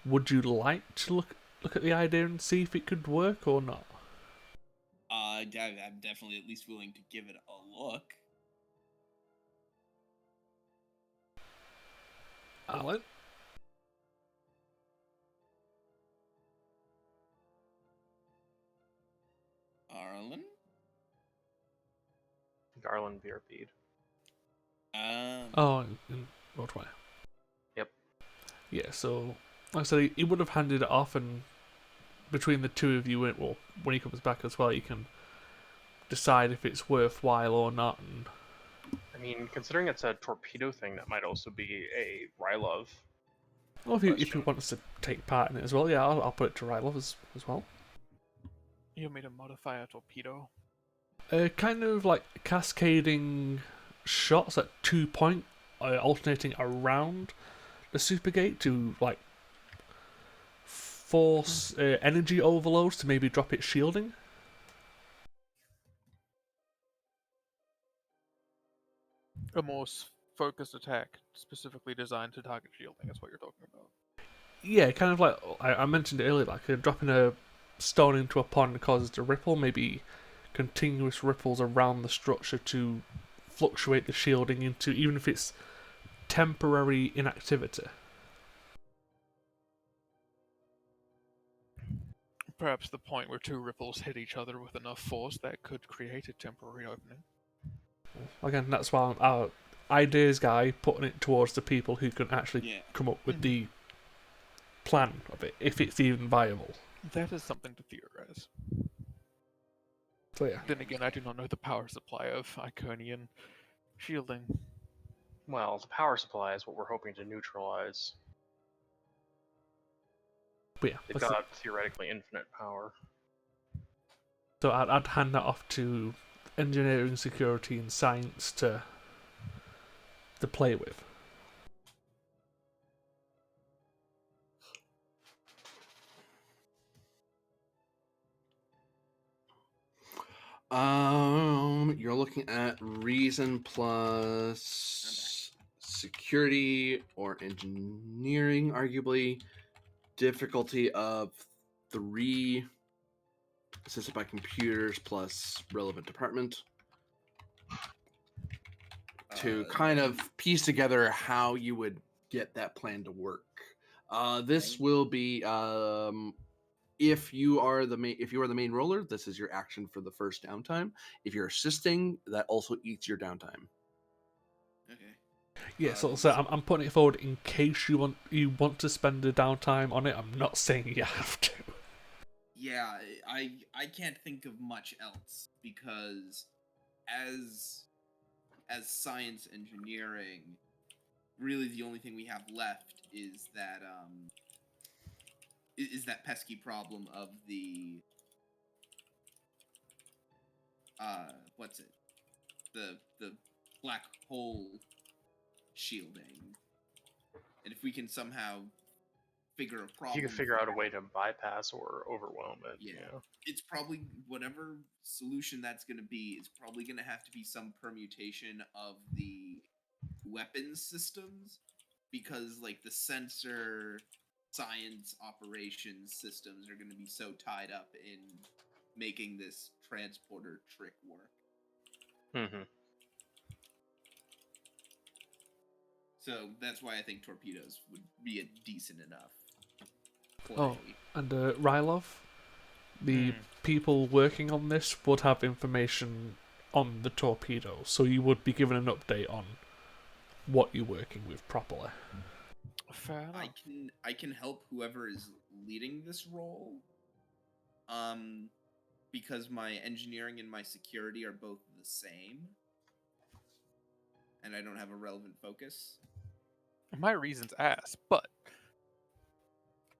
Would you like to look at the idea and see if it could work or not?
I'm definitely at least willing to give it a look.
Alan?
Arlen?
Garland BRP'd.
Oh, in Roadway.
Yep.
Yeah, so like I said, he would have handed it off, and between the two of you, well, when he comes back as well, you can decide if it's worthwhile or not. And
I mean, considering it's a torpedo thing, that might also be a Rylov.
well, if he wants to take part in it as well, yeah, I'll put it to Rylov as well.
You want me to modify a torpedo?
Kind of like cascading shots at 2 point, alternating around the supergate to like force energy overloads to maybe drop its shielding.
A more focused attack, specifically designed to target shielding, is what you're talking about.
Yeah, kind of like I mentioned it earlier, like dropping a stone into a pond causes a ripple, maybe continuous ripples around the structure to fluctuate the shielding into, even if it's temporary inactivity.
Perhaps the point where two ripples hit each other with enough force that could create a temporary opening.
Again, that's why our ideas guy putting it towards the people who can actually come up with the plan of it, if it's even viable.
That is something to theorize.
So yeah.
Then again, I do not know the power supply of Iconian shielding.
Well, the power supply is what we're hoping to neutralize.
But yeah,
They've got theoretically infinite power.
So I'd hand that off to engineering, security, and science to play with.
You're looking at reason plus security or engineering, arguably. Difficulty of 3, assisted by computers plus relevant department. To kind of piece together how you would get that plan to work. This will be if you are the main roller, this is your action for the first downtime. If you're assisting, that also eats your downtime.
Okay.
Yeah, so I'm putting it forward in case you want to spend the downtime on it. I'm not saying you have to.
Yeah, I can't think of much else because as science engineering, really the only thing we have left is that pesky problem of the what's it? The black hole shielding. And if we can somehow figure a
If
problem.
you could figure
for
out a
that.
way to bypass or overwhelm it.
Yeah.
Yeah.
It's probably whatever solution that's going to be. It's probably going to have to be some permutation of the weapons systems, because like the sensor science operations systems are going to be so tied up in making this transporter trick work.
Mm-hmm.
So that's why I think torpedoes would be a decent enough play.
Oh, and Rylov, the people working on this would have information on the torpedo, so you would be given an update on what you're working with properly.
Fair enough.
I can help whoever is leading this role. Because my engineering and my security are both the same, and I don't have a relevant focus.
My reason's ass, but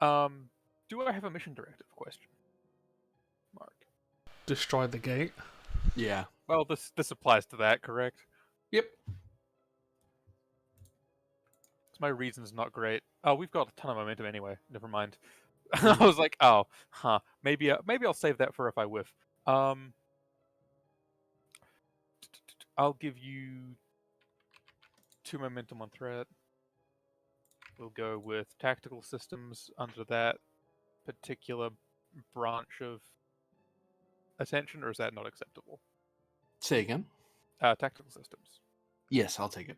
do I have a mission directive question? Mark.
Destroy the gate.
Yeah.
Well, this applies to that, correct?
Yep.
My reason's not great. Oh, we've got a ton of momentum anyway. Never mind. I was like, oh, huh. Maybe I'll save that for if I whiff. I'll give you 2 momentum on threat. We'll go with tactical systems under that particular branch of attention, or is that not acceptable?
Say again.
Tactical systems.
Yes, I'll take it.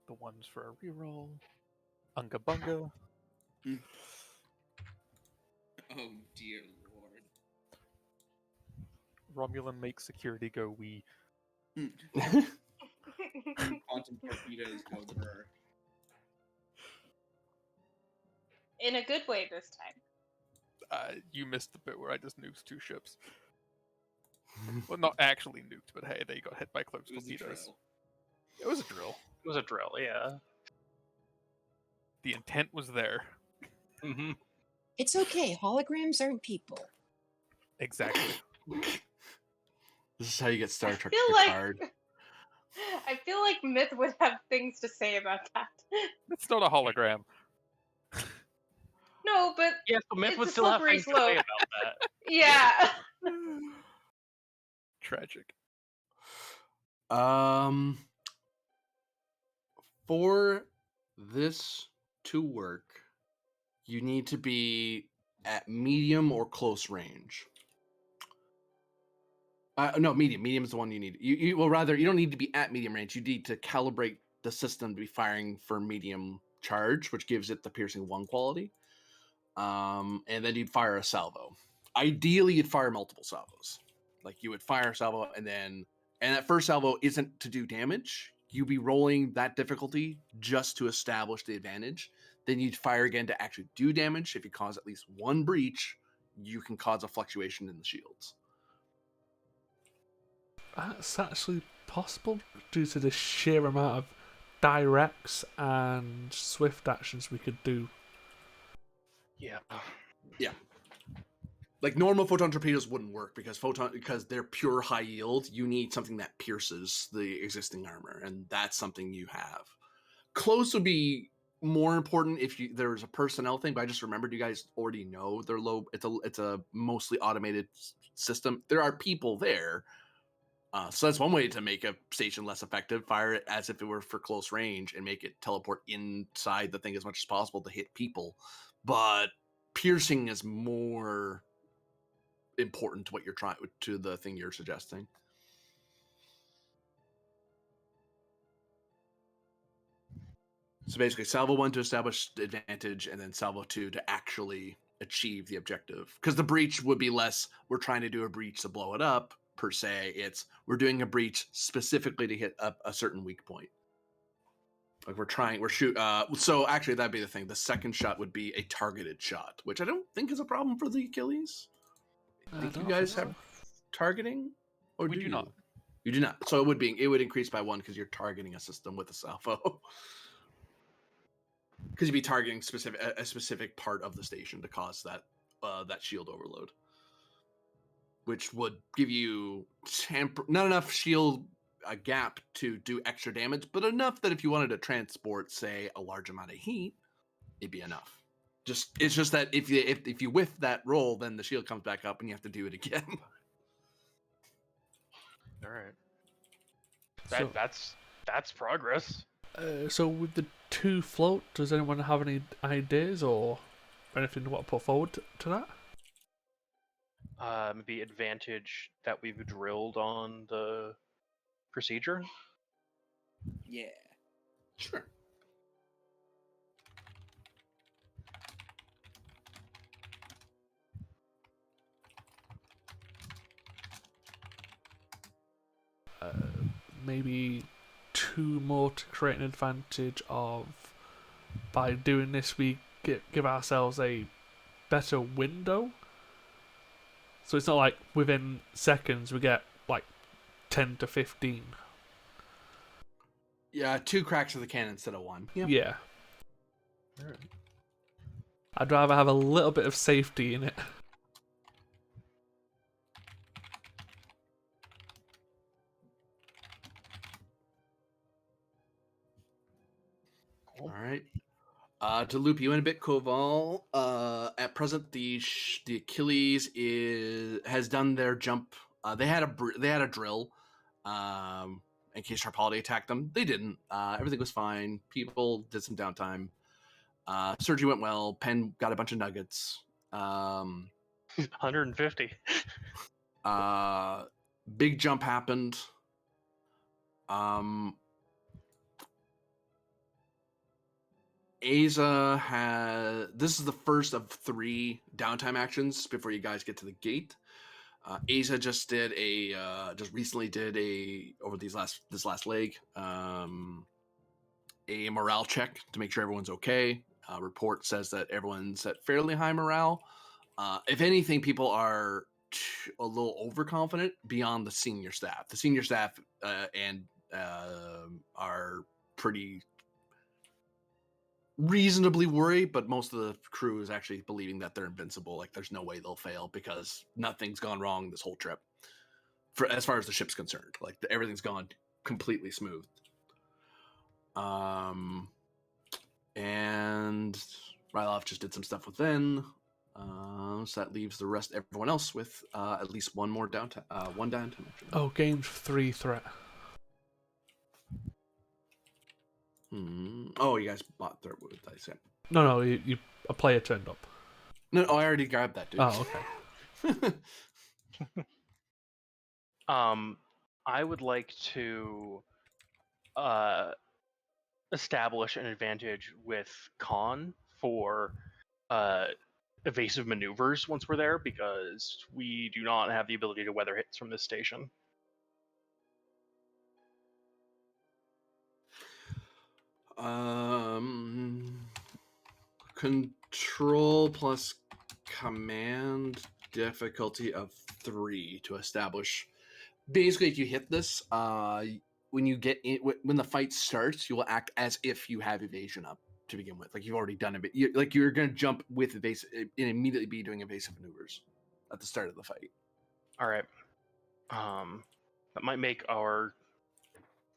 The ones for a reroll. Unga bunga.
Oh dear lord.
Romulan makes security go wee.
Quantum torpedoes go burr.
In a good way this time.
You missed the bit where I just nuked 2 ships. Well, not actually nuked, but hey, they got hit by cloaked
It was a
torpedoes.
drill.
It was a drill.
It was a drill, yeah.
The intent was there.
Mm-hmm.
It's okay. Holograms aren't people.
Exactly.
This is how you get Star Trek
feel like-
Picard.
I feel like Myth would have things to say about that.
It's not a hologram.
No, but
Yeah, so Myth
It's
would
a
still have
slippery
things to say
slope.
about that.
yeah.
Tragic.
For this to work, you need to be at medium or close range. No, medium. Medium is the one you need. You well, rather, you don't need to be at medium range. You need to calibrate the system to be firing for medium charge, which gives it the piercing 1 quality. And then you'd fire a salvo. Ideally, you'd fire multiple salvos. Like you would fire a salvo, and that first salvo isn't to do damage. You'd be rolling that difficulty just to establish the advantage. Then you'd fire again to actually do damage. If you cause at least 1 breach, you can cause a fluctuation in the shields.
That's actually possible due to the sheer amount of directs and swift actions we could do.
Yeah.
Yeah. Like normal photon torpedoes wouldn't work because they're pure high yield. You need something that pierces the existing armor, and that's something you have. Close would be more important if there's a personnel thing, but I just remembered you guys already know they're low. It's a mostly automated system. There are people there. So that's one way to make a station less effective. Fire it as if it were for close range and make it teleport inside the thing as much as possible to hit people. But piercing is more important to what you're trying to the thing you're suggesting. So basically, salvo 1 to establish the advantage, and then salvo 2 to actually achieve the objective. Because the breach would be less, we're trying to do a breach to blow it up, per se. It's, we're doing a breach specifically to hit a certain weak point. Like so actually, that'd be the thing. The second shot would be a targeted shot, which I don't think is a problem for the Achilles. I think you guys have targeting? Or
We do not.
You do not. So it would increase by 1 because you're targeting a system with a salvo. Because you'd be targeting a specific part of the station to cause that shield overload, which would give you not enough shield a gap to do extra damage, but enough that if you wanted to transport, say, a large amount of heat, it'd be enough. It's just that if you whiff that roll, then the shield comes back up and you have to do it again.
All right.
So,
That's progress.
so with the 2 float, does anyone have any ideas or anything to want to put forward to that?
Maybe advantage that we've drilled on the procedure.
Yeah.
Sure.
Maybe 2 more to create an advantage of. By doing this, we give ourselves a better window. So it's not like within seconds we get like 10 to 15.
Yeah, 2 cracks of the cannon instead of 1.
Yeah. I'd rather have a little bit of safety in it.
All right. To loop you in a bit, Koval. At present, the Achilles has done their jump. They had a drill, in case Sharpaldi attacked them. They didn't. Everything was fine. People did some downtime. Surgery went well. Penn got a bunch of nuggets.
150.
Big jump happened. Aza has. This is the first of 3 downtime actions before you guys get to the gate. Aza just recently did over this last leg, a morale check to make sure everyone's okay. Report says that everyone's at fairly high morale. If anything, people are a little overconfident beyond the senior staff. The senior staff are pretty reasonably worried, but most of the crew is actually believing that they're invincible. Like, there's no way they'll fail because nothing's gone wrong this whole trip. As far as the ship's concerned, like everything's gone completely smooth. And Rylov just did some stuff within. So that leaves everyone else with at least one downtime action.
Oh, gained 3 threat.
Oh, you guys bought threat with dice. Yeah.
No, a player turned up.
No, I already grabbed that, dude.
Oh, okay.
I would like to establish an advantage with Khan for evasive maneuvers once we're there, because we do not have the ability to weather hits from this station.
Control plus command difficulty of 3 to establish. Basically, if you hit this, when you get in, when the fight starts, you will act as if you have evasion up to begin with. Like, you've already done it, but you're going to jump with evasive and immediately be doing evasive maneuvers at the start of the fight.
All right. That might make our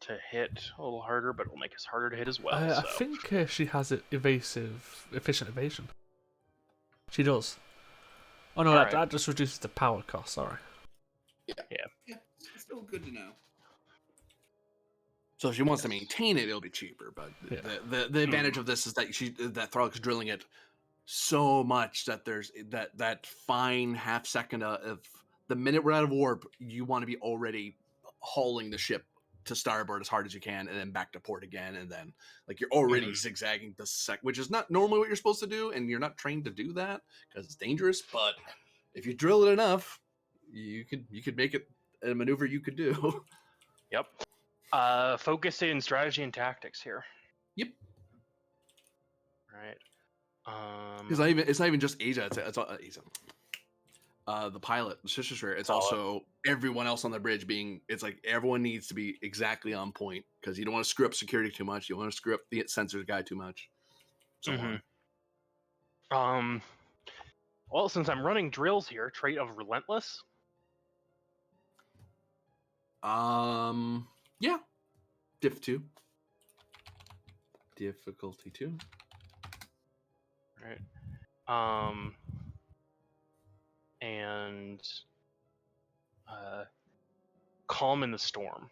to hit a little harder, but it will make us harder to hit as well.
I think she has efficient evasion. She does. Oh no, that just reduces the power cost. Sorry.
Yeah. It's still good to know.
So if she wants to maintain it, it'll be cheaper. But the advantage of this is that that Throg's drilling it so much that there's that fine half second of the minute we're out of warp, you want to be already hauling the ship to starboard as hard as you can, and then back to port again, and then you're already zigzagging which is not normally what you're supposed to do, and you're not trained to do that because it's dangerous. But if you drill it enough, you could make it a maneuver you could do.
Yep. Focus in strategy and tactics here.
Yep.
Right.
Because it's not even just Asia. It's Asia. The pilot, it's also everyone else on the bridge it's like everyone needs to be exactly on point, because you don't want to screw up security too much. You don't want to screw up the sensors guy too much. So on.
Well, since I'm running drills here, trait of relentless.
Yeah. Diff 2. Difficulty 2.
Right. And calm in the storm.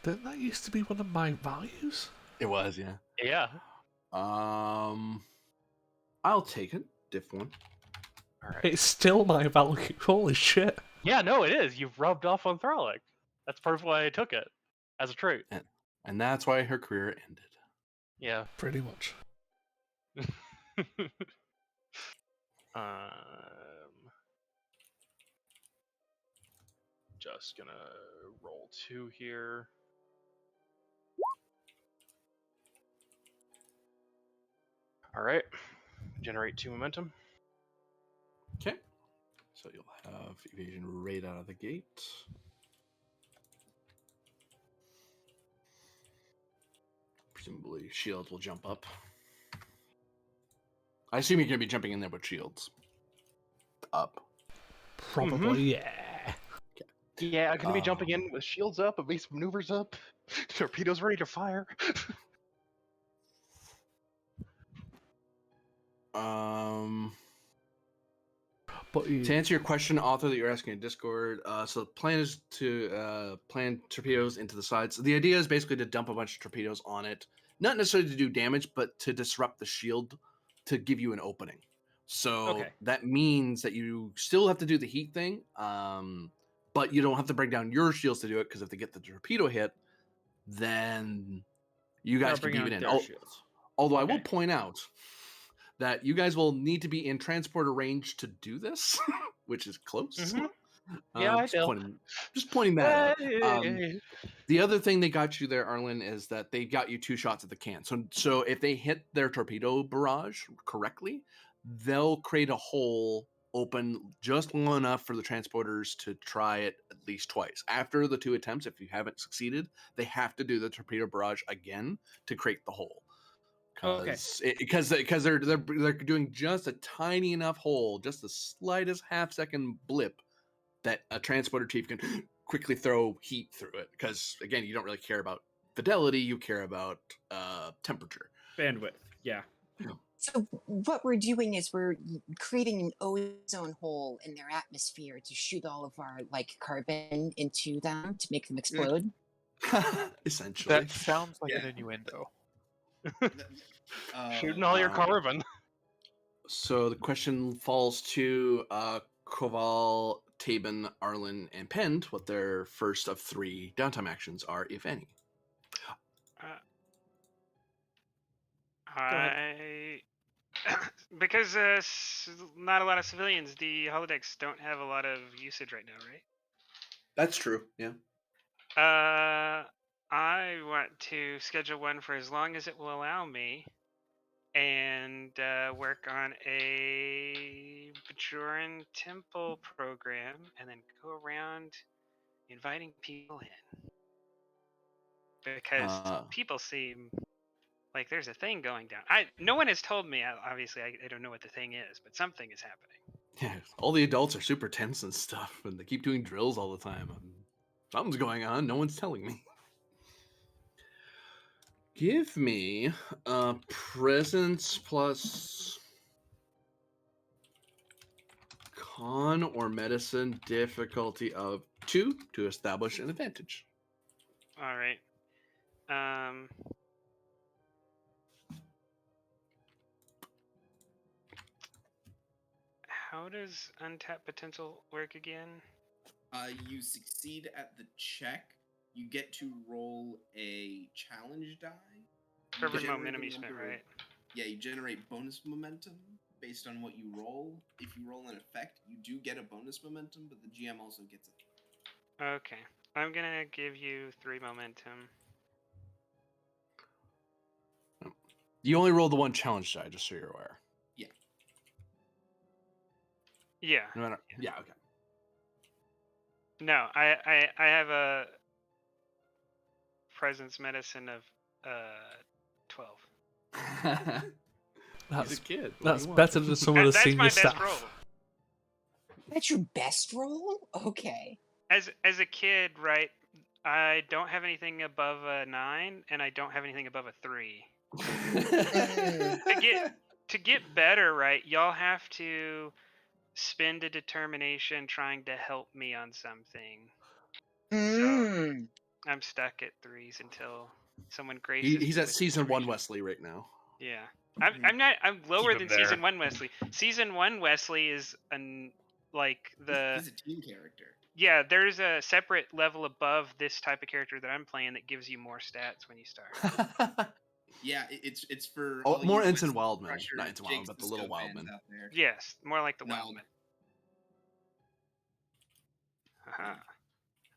Didn't that used to be one of my values?
It was, yeah.
Yeah.
I'll take it. Diff 1.
All right.
It's still my value. Holy shit.
Yeah, no, it is. You've rubbed off on Thralic. That's part of why I took it as a trait.
And that's why her career ended.
Yeah.
Pretty much.
Just gonna roll 2 here. All right. Generate 2 momentum.
Okay. So you'll have evasion right out of the gate. Presumably shields will jump up. I assume you're going to be jumping in there with shields. Up.
Probably, yeah.
Yeah, I'm gonna be jumping in with shields up, evasive maneuvers up, torpedoes ready to fire.
But
To answer your question, author, that you're asking in Discord, so the plan is to plan torpedoes into the sides. So the idea is basically to dump a bunch of torpedoes on it, not necessarily to do damage, but to disrupt the shield to give you an opening. So that means that you still have to do the heat thing, but you don't have to break down your shields to do it, because if they get the torpedo hit, then you guys can keep it in. Although I will point out that you guys will need to be in transporter range to do this, which is close.
Yeah, I know.
Just pointing that out. The other thing they got you there, Arlen, is that they got you 2 shots at the can. So if they hit their torpedo barrage correctly, they'll create a hole open just long enough for the transporters to try it at least twice. After the 2 attempts, if you haven't succeeded, they have to do the torpedo barrage again to create the hole. Because they're doing just a tiny enough hole, just the slightest half-second blip, that a transporter chief can quickly throw heat through it. Because again, you don't really care about fidelity; you care about temperature,
bandwidth. Yeah.
So what we're doing is we're creating an ozone hole in their atmosphere to shoot all of our carbon into them to make them explode.
Essentially,
that sounds like an innuendo.
Shooting all your carbon.
So the question falls to Koval, Tabin, Arlen, and Pend what their first of 3 downtime actions are, if any.
Because not a lot of civilians, the holodecks don't have a lot of usage right now, right?
That's true, yeah.
I want to schedule one for as long as it will allow me, and work on a Bajoran temple program, and then go around inviting people in. Because people seem like there's a thing going down. No one has told me. Obviously, I don't know what the thing is, but something is happening.
Yeah, all the adults are super tense and stuff, and they keep doing drills all the time. Something's going on. No one's telling me. Give me presence plus con or medicine difficulty of 2 to establish an advantage.
All right. How does untapped potential work again?
You succeed at the check. You get to roll a challenge die.
For every momentum you spent, right?
Yeah, you generate bonus momentum based on what you roll. If you roll an effect, you do get a bonus momentum, but the GM also gets it.
Okay. I'm gonna give you 3 momentum.
You only roll the 1 challenge die, just so you're aware.
Yeah.
Yeah.
No matter. Yeah. Okay.
No, I have a presence medicine of 12.
He's a kid.
That's better than some of the
That's
senior
my best
staff.
roll.
That's your best roll? Okay.
As a kid, right? I don't have anything above a 9, and I don't have anything above a 3. To get better, right? Y'all have to spend a determination trying to help me on something.
Mm.
I'm stuck at 3s until someone graces
He's
me
at
with
season 1
inspiration.
Wesley right now.
Yeah. I'm lower
him
than
there.
season 1 Wesley. Season 1 Wesley is like the
He's a team character.
yeah, there's a separate level above this type of character that I'm playing that gives you more stats when you start.
Yeah, it's for
Oh,
all
more
you
Ensign
Wesley
Wildman.
Crusher
Not Ensign Wildman,
Jake's
but the
Disco
little
fans
Wildman.
out there.
Yes, more like the
No.
Wildman. Haha.
Yeah,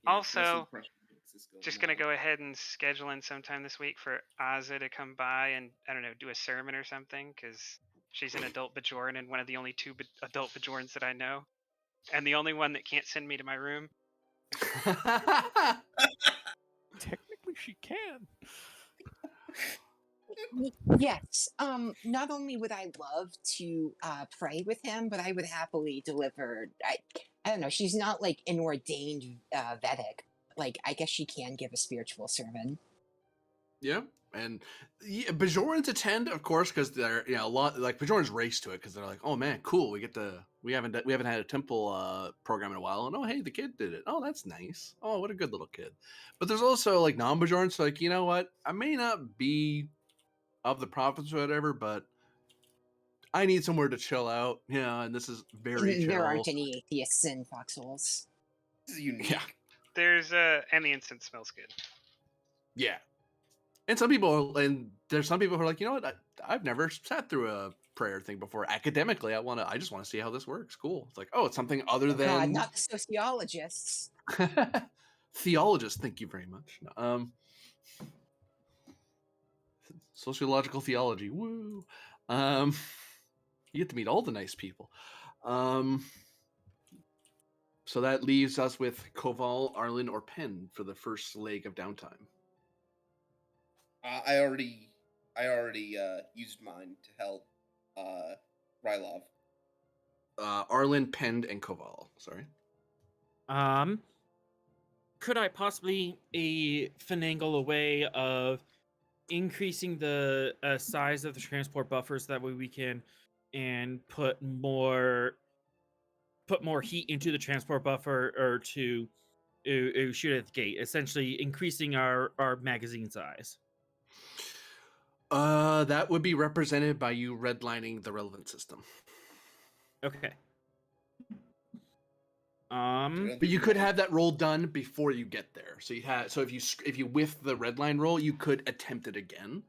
Also,
Wesley Crusher Jake's Disco.
Just
no.
gonna go ahead and schedule in sometime this week for Aza to come by and I don't know, do a sermon or something, because she's an adult Bajoran and one of the only 2 adult Bajorans that I know, and the only one that can't send me to my room.
Technically, she can.
Yes. Not only would I love to pray with him, but I would happily deliver. I don't know. She's not like an ordained Vedic. Like, I guess she can give a spiritual sermon.
Yeah, and Bajorans attend, of course, because they're a lot like Bajorans race to it because they're like, oh man, cool, we haven't had a temple program in a while, and oh hey, the kid did it. Oh, that's nice. Oh, what a good little kid. But there's also like non-Bajorans, like you know what, I may not be of the prophets or whatever, but I need somewhere to chill out. Yeah, and this is very chill.
There aren't any atheists in foxholes.
This is unique.
Yeah.
There's and the incense smells good.
Yeah. And there's some people who are like, you know what, I've never sat through a prayer thing before. Academically, I just want to see how this works. Cool. It's like, oh, it's something other
Oh, God,
than
not the sociologists.
theologists. Thank you very much. Sociological theology. Woo. You get to meet all the nice people. So that leaves us with Koval, Arlen, or Penn for the first leg of downtime.
I already used mine to help Rylov.
Arlen, Penn, and Koval. Sorry.
Could I possibly finagle a way of increasing the size of the transport buffers? That way we can put more heat into the transport buffer, or to shoot at the gate, essentially increasing our magazine size.
That would be represented by you redlining the relevant system.
Okay.
But you could have that roll done before you get there. So if you whiff the red line roll, you could attempt it again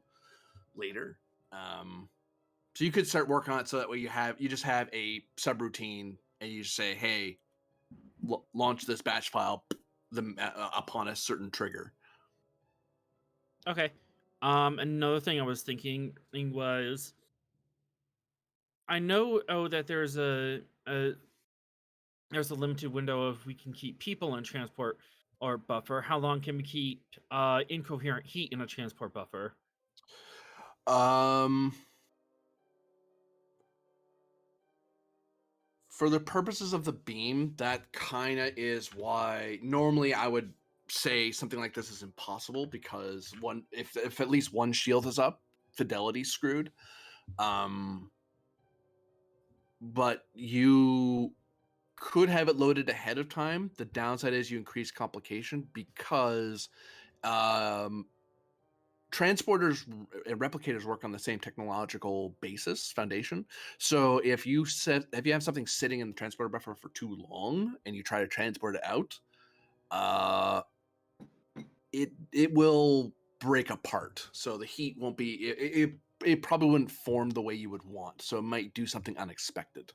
later. So you could start working on it so that way you just have a subroutine and you just say, hey, launch this batch file upon a certain trigger.
Okay. Another thing I was thinking was, I know that there's a limited window of we can keep people in transport or buffer. How long can we keep incoherent heat in a transport buffer?
For the purposes of the beam, that kind of is why normally I would say something like this is impossible, because if at least one shield is up, fidelity's screwed. But you could have it loaded ahead of time. The downside is you increase complication because transporters and replicators work on the same technological basis foundation. So if you have something sitting in the transporter buffer for too long and you try to transport it out, it will break apart. So the heat won't be it probably wouldn't form the way you would want. So it might do something unexpected.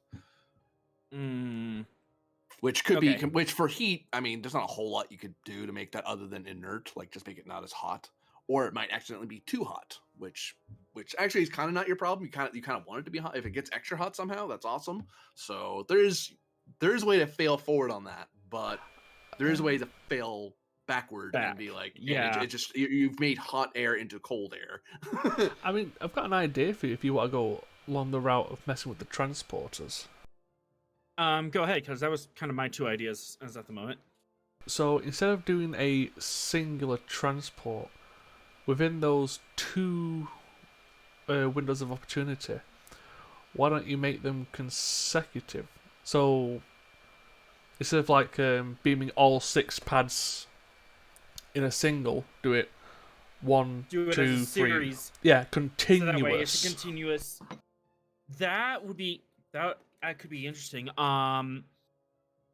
Which could be, which for heat, I mean, there's not a whole lot you could do to make that other than inert, like just make it not as hot, or it might accidentally be too hot, which actually is kind of not your problem. You kind of want it to be hot. If it gets extra hot somehow, that's awesome. So there's a way to fail forward on that, but there is a way to fail backward and be like, yeah, it just you've made hot air into cold air.
I mean, I've got an idea for you if you want to go along the route of messing with the transporters.
Go ahead, because that was kind of my two ideas as at the moment.
So instead of doing a singular transport within those two windows of opportunity, why don't you make them consecutive? So instead of like beaming all 6 pads in a single, do it 1,
Do it
2,
as a
3.
series.
Yeah,
So
continuous.
that way it's a continuous. That would be that could be interesting.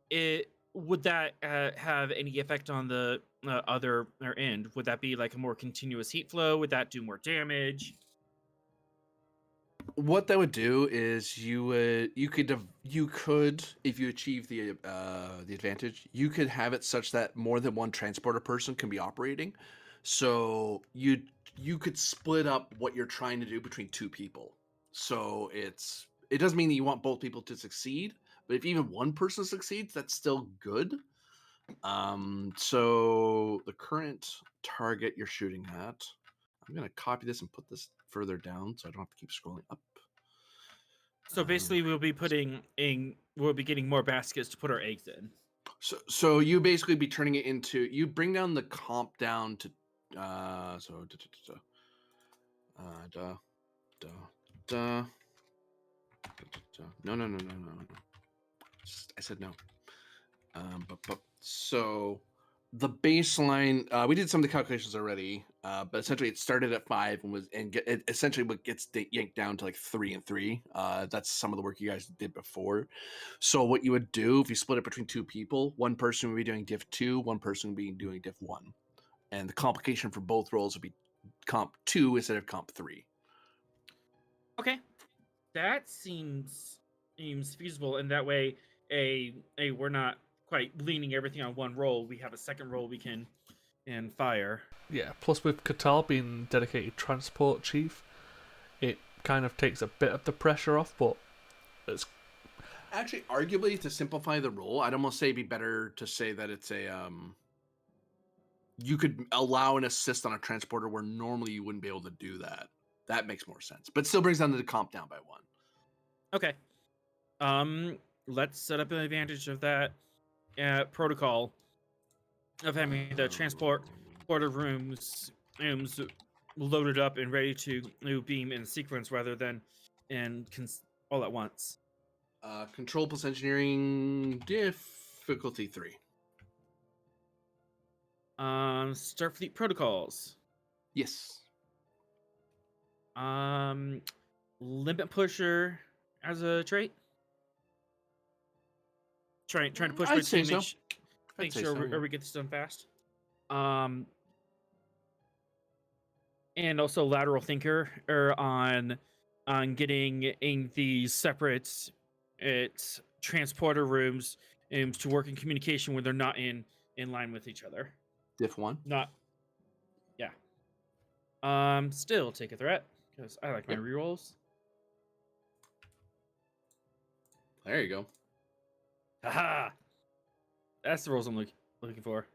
It would that have any effect on the other end? Would that be like a more continuous heat flow? Would that do more damage?
What that would do is you could if you achieve the advantage, you could have it such that more than one transporter person can be operating. So you could split up what you're trying to do between 2 people. So it doesn't mean that you want both people to succeed, but if even one person succeeds, that's still good. So the current target you're shooting at, I'm gonna copy this and put this further down so I don't have to keep scrolling up.
So basically, we'll be getting more baskets to put our eggs in.
So you basically be turning it into, you bring down the comp down to no. I said no. So the baseline, we did some of the calculations already, but essentially it started at 5 and it essentially what gets yanked down to like 3 and 3. That's some of the work you guys did before. So what you would do if you split it between 2 people, one person would be doing diff 2, one person would be doing diff 1, and the complication for both roles would be comp 2 instead of comp 3.
Okay, that seems feasible, and that way, we're not quite leaning everything on one roll. We have a second roll we can and fire.
Yeah, plus with Qatar being dedicated transport chief, it kind of takes a bit of the pressure off, but it's...
Actually, arguably, to simplify the role, I'd almost say it'd be better to say that it's a... you could allow an assist on a transporter where normally you wouldn't be able to do that. That makes more sense, but still brings down the comp down by 1.
Okay. Let's set up an advantage of that protocol of having the transporter rooms loaded up and ready to beam in sequence rather than all at once.
Control plus engineering difficulty 3.
Starfleet protocols.
Yes.
Limit pusher as a trait. Trying to push my
I'd say
team.
so.
Make sure we get this done fast. And also lateral thinker on getting in these separate transporter rooms to work in communication when they're not in line with each other.
Diff 1.
Not. Yeah. Still take a threat because I like my rerolls.
There you go.
Haha. That's the rolls I'm looking for.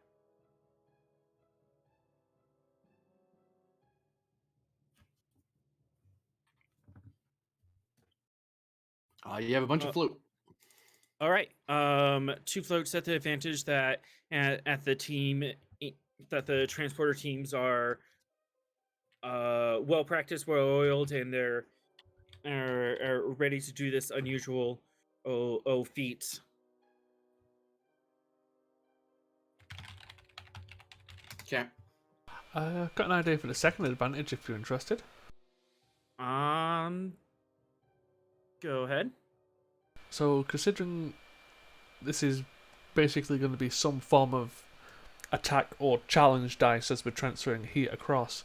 You have a bunch of float.
All right. 2 floats at the advantage that at the team that the transporter teams are well practiced, well oiled, and they're are ready to do this unusual feat.
Okay.
I've got an idea for the second advantage if you're interested.
Go ahead.
So, considering this is basically going to be some form of attack or challenge dice as we're transferring heat across,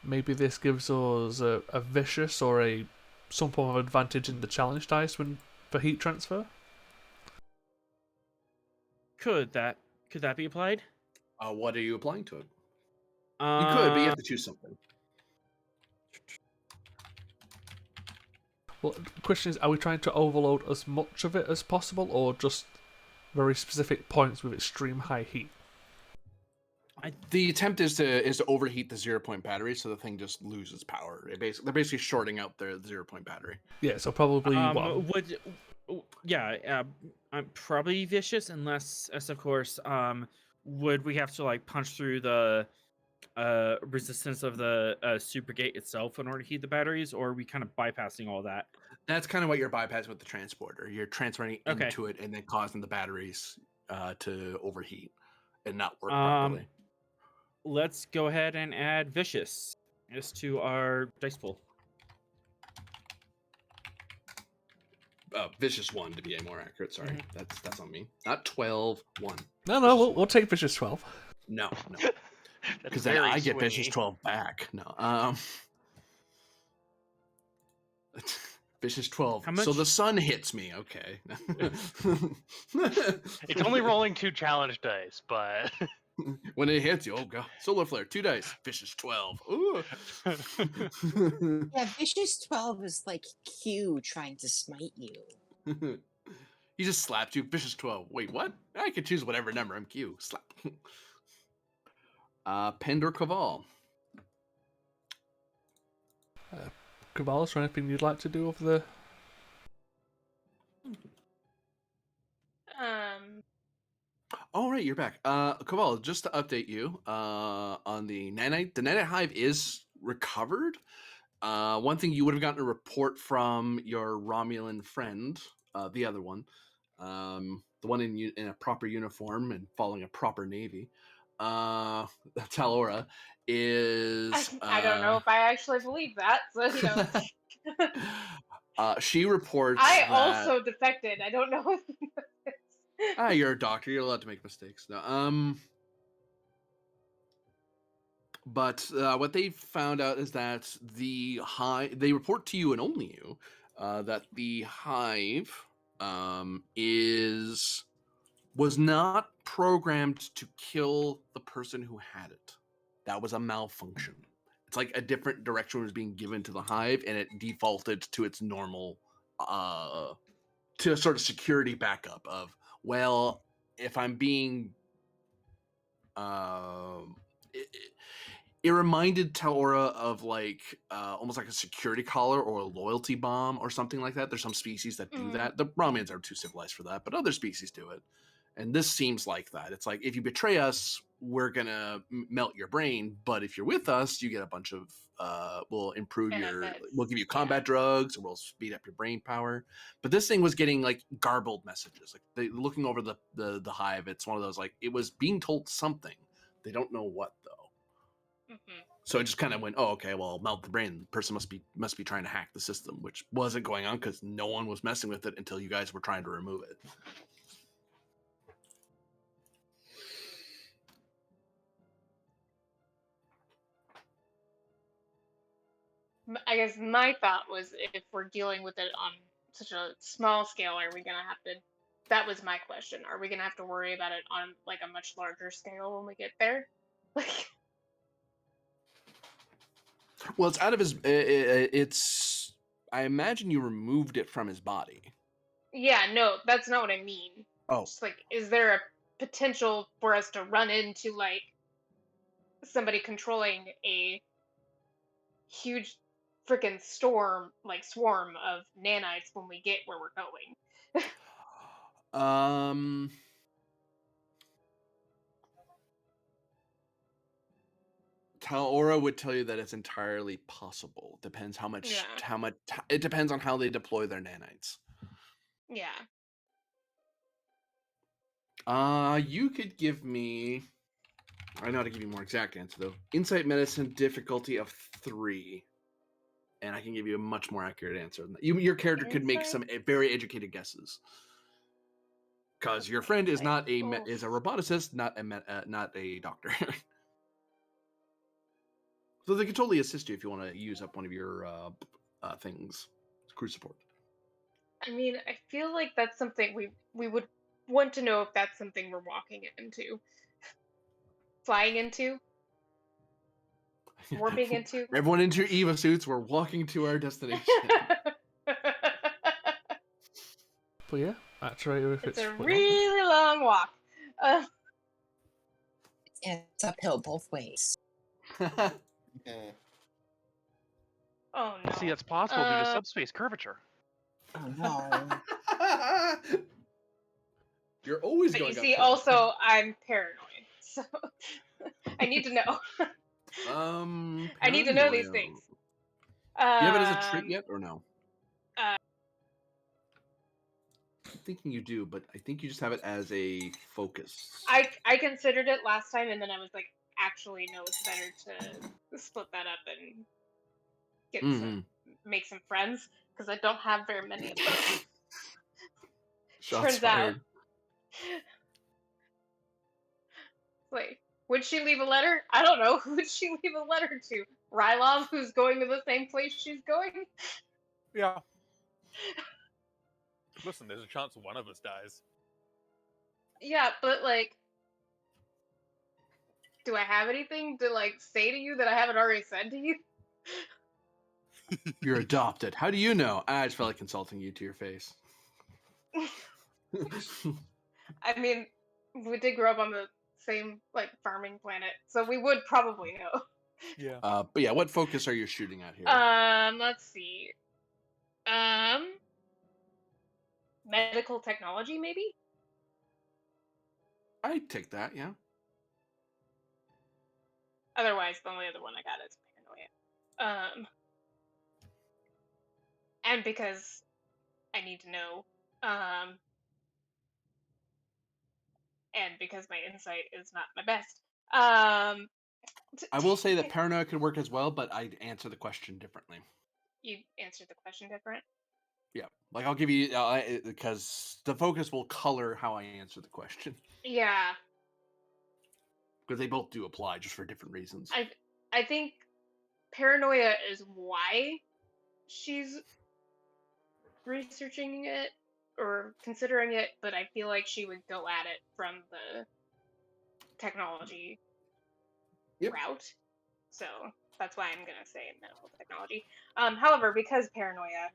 maybe this gives us a vicious or some form of advantage in the challenge dice for heat transfer?
Could that be applied?
What are you applying to it? You could, but you have to choose something.
Well, the question is, are we trying to overload as much of it as possible, or just very specific points with extreme high heat?
The attempt is to overheat the 0-point battery, so the thing just loses power. They're basically shorting out the 0-point battery.
Yeah, so probably
Yeah, I'm probably vicious, unless, as of course, would we have to like punch through the resistance of the super gate itself in order to heat the batteries, or are we kind of bypassing all that?
That's kind of what you're bypassing with the transporter. You're transferring
Okay.
into it and then causing the batteries to overheat and not work
Um,
properly.
Let's go ahead and add vicious as to our dice pool.
Vicious 1 to be more accurate. Sorry,
Mhm.
that's on me. Not 12, 1.
No,
Vicious
we'll
1.
take vicious 12.
No.
That's
Because then
very
I get vicious
swingy.
12 back. No. Vicious 12.
How
So the
much?
sun hits me. Okay.
It's only rolling 2 challenge dice, but
When it hits you, oh god. Solar flare, 2 dice. Vicious 12. Ooh.
Yeah, vicious 12 is like Q trying to smite you.
He just slapped you. Vicious 12. Wait, what? I can choose whatever number. I'm Q. Slap. Pendor Caval.
Cabal, is there anything you'd like to do over the...
Um,
All right, you're back. Caval, just to update you on the nanite hive is recovered. One thing you would have gotten a report from your Romulan friend, the other one, the one in a proper uniform and following a proper navy, Talora, is.
I don't know if I actually believe that. So
She reports
I
that.
also defected. I don't know if
You're a doctor. You're allowed to make mistakes. No, But what they found out is that they report to you and only you, that the hive was not programmed to kill the person who had it. That was a malfunction. It's like a different direction was being given to the hive, and it defaulted to its normal, to a sort of security backup of, well, if I'm being, it reminded Taora of like almost like a security collar or a loyalty bomb or something like that. There's some species that do that. The Romans are too civilized for that, but other species do it. And this seems like that. It's like, if you betray us, we're gonna melt your brain, but if you're with us, you get a bunch of we'll improve we'll give you combat drugs, or we'll speed up your brain power. But this thing was getting like garbled messages. Like looking over the hive, it's one of those, like, it was being told something. They don't know what though. So it just kind of went, oh, okay, well, melt the brain. The person must be trying to hack the system, which wasn't going on because no one was messing with it until you guys were trying to remove it.
I guess my thought was, if we're dealing with it on such a small scale, are we gonna have to? That was my question. Are we gonna have to worry about it on like a much larger scale when we get there? Like,
Well, it's out of his. It's. I imagine you removed it from his body.
yeah, no, that's not what I mean.
Oh,
Just like, is there a potential for us to run into like somebody controlling a huge freaking swarm of nanites when we get where we're going?
Taora would tell you that it's entirely possible. Depends how much.
Yeah.
How much. It depends on how they deploy their nanites.
Yeah.
You could give me. I know how to give you a more exact answer though. Insight medicine difficulty of 3, and I can give you a much more accurate answer than that. Your character could make some very educated guesses, because your friend is not a is a roboticist, not a doctor. So they could totally assist you if you want to use up one of your things, crew support.
I mean, I feel like that's something we would want to know if that's something we're walking into, flying into, warping into.
Everyone into your Eva suits. We're walking to our destination.
But yeah, actuator if
It's
it's
a
put on.
really long walk.
It's uphill both ways.
Oh no.
See, that's possible due to subspace curvature.
Oh no.
You're always
But you
going up
see,
front.
also I'm paranoid, so I need to know. I need to know these
Paranoia.
things.
Do you have it as a trait
Um,
yet, or no?
uh,
I'm thinking you do, but I think you just have it as a focus.
I considered it last time, and then I was like, actually, no, it's better to split that up and get
Mm-hmm.
make some friends because I don't have very many of those.
Shots
Turns out,
fired.
wait, would she leave a letter? I don't know. Who would she leave a letter to? Rylov, who's going to the same place she's going?
Yeah. Listen, there's a chance one of us dies.
Yeah, but like, do I have anything to like say to you that I haven't already said to you?
You're adopted. How do you know? I just felt like insulting you to your face.
I mean, we did grow up on the same like farming planet, so we would probably know.
Yeah.
But yeah, what focus are you shooting at here?
Let's see. Um, medical technology, maybe.
I'd take that, yeah.
Otherwise, the only other one I got is paranoia. And because I need to know, and because my insight is not my best.
I will say that paranoia could work as well, but I'd answer the question differently.
You answered the question different.
Yeah, like I'll give you because the focus will color how I answer the question
Yeah,
because they both do apply just for different reasons.
I think paranoia is why she's researching it or considering it, but I feel like she would go at it from the technology route. So that's why I'm gonna say medical technology. However, because paranoia,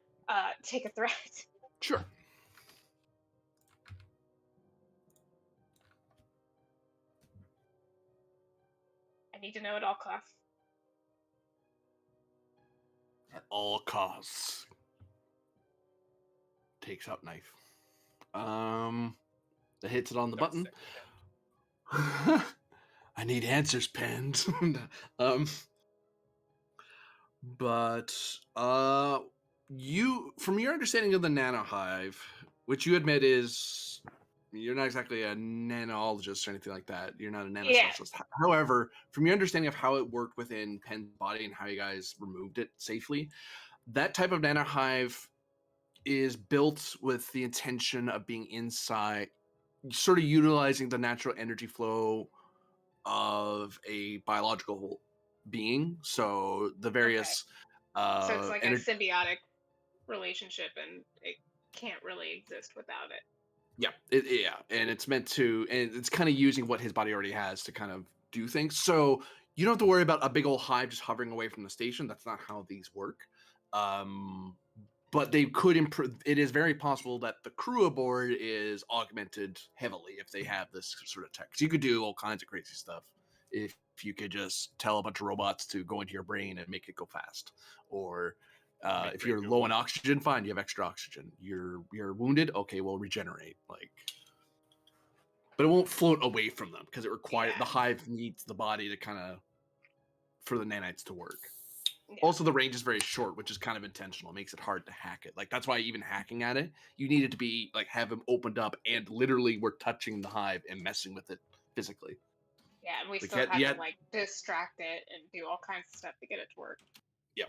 take a threat.
Sure.
I need to know at all costs.
At all costs. Takes out knife. That hits it on the button. I need answers penned. But you, from your understanding of the nanohive, which you admit is you're not exactly a nanologist or anything like that. You're not a nanospecialist.
Yeah.
However, from your understanding of how it worked within Penn's body and how you guys removed it safely, that type of nanohive is built with the intention of being inside, sort of utilizing the natural energy flow of a biological being. So the various
So it's like a
energy.
symbiotic relationship, and it can't really exist without it.
Yeah, yeah, and it's meant to, and it's kind of using what his body already has to kind of do things. So you don't have to worry about a big old hive just hovering away from the station. That's not how these work. But they could improve. It is very possible that the crew aboard is augmented heavily if they have this sort of tech. So you could do all kinds of crazy stuff if you could just tell a bunch of robots to go into your brain and make it go fast, or if you're low on oxygen, fine, you have extra oxygen. You're wounded, okay, well regenerate. Like, but it won't float away from them because it requires the hive needs the body to kind of for the nanites to work. Yeah. Also, the range is very short, which is kind of intentional. It makes it hard to hack it. Like that's why even hacking at it, you need it to be like have them opened up and literally we're touching the hive and messing with it physically.
Yeah, and we still have to like distract it and do all kinds of stuff to get it to work.
Yep.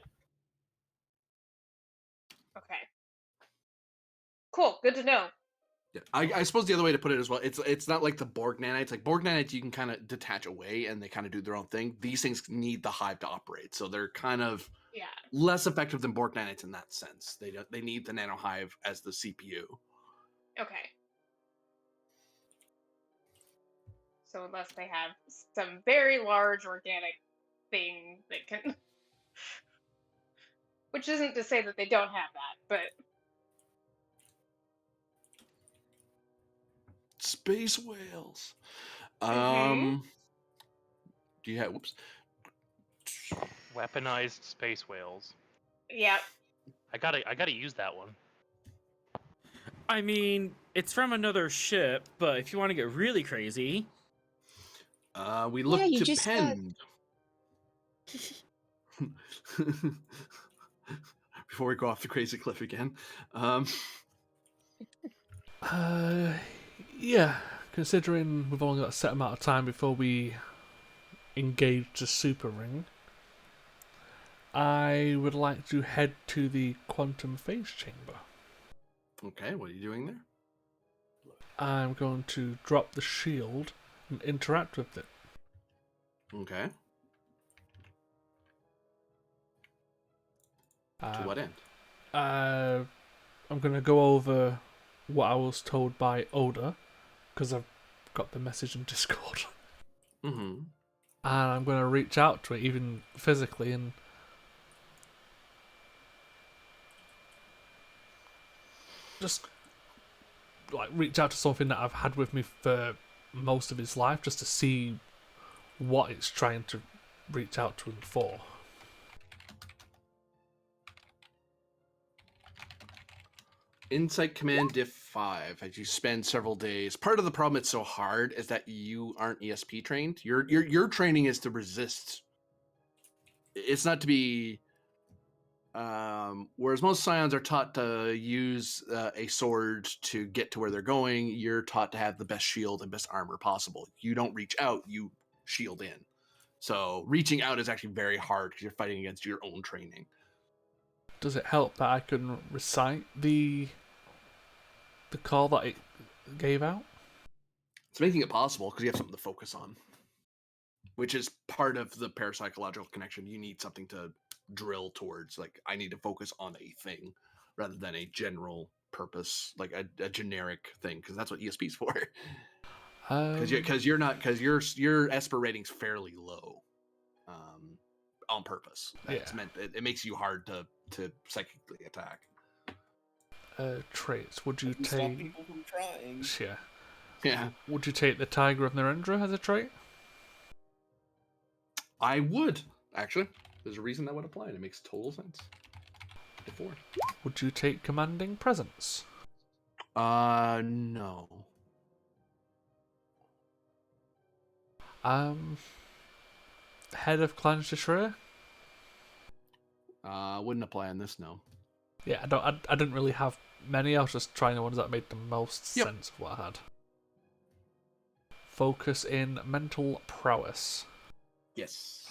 Okay. Cool. Good to know.
Yeah, I suppose the other way to put it as well, it's not like the Borg nanites. Like Borg nanites, you can kind of detach away and they kind of do their own thing. These things need the hive to operate, so they're kind of less effective than Borg nanites in that sense. They need the nanohive as the CPU.
Okay. So unless they have some very large organic thing that can, which isn't to say that they don't have that, but.
Space whales.
Mm-hmm.
Do you have
weaponized space whales?
Yep.
I gotta use that one.
I mean, it's from another ship, but if you want to get really crazy,
We look
you
to
just
Pend. Before we go off the crazy cliff again.
Yeah, considering we've only got a set amount of time before we engage the super ring, I would like to head to the quantum phase chamber.
Okay, what are you doing there?
I'm going to drop the shield and interact with it.
Okay. To what end?
I'm going to go over what I was told by Oda, because I've got the message in Discord.
Mm-hmm.
And I'm going to reach out to it, even physically, and just like reach out to something that I've had with me for most of his life, just to see what it's trying to reach out to him for.
Insight Command Diff 5, as you spend several days. Part of the problem it's so hard is that you aren't ESP trained. Your training is to resist. It's not to be. Whereas most scions are taught to use a sword to get to where they're going, you're taught to have the best shield and best armor possible. You don't reach out, you shield in. So reaching out is actually very hard because you're fighting against your own training.
Does it help that I can recite the call that it gave out?
It's making it possible because you have something to focus on, which is part of the parapsychological connection. You need something to drill towards. Like, I need to focus on a thing rather than a general purpose, like a generic thing, because that's what ESP is for. Because your Esper rating's fairly low, on purpose. It's meant it makes you hard to psychically attack.
Traits. Would you
Doesn't stop
take?
people from trying.
Yeah.
Yeah,
Would you take the Tiger of Narendra as a trait?
I would actually. There's a reason that would apply, and it makes total sense. Before.
Would you take Commanding Presence?
No.
Head of Clan Shishra?
Wouldn't apply on this, no.
Yeah, I didn't really have many. I was just trying the ones that made the most sense of what I had. Focus in mental prowess.
Yes.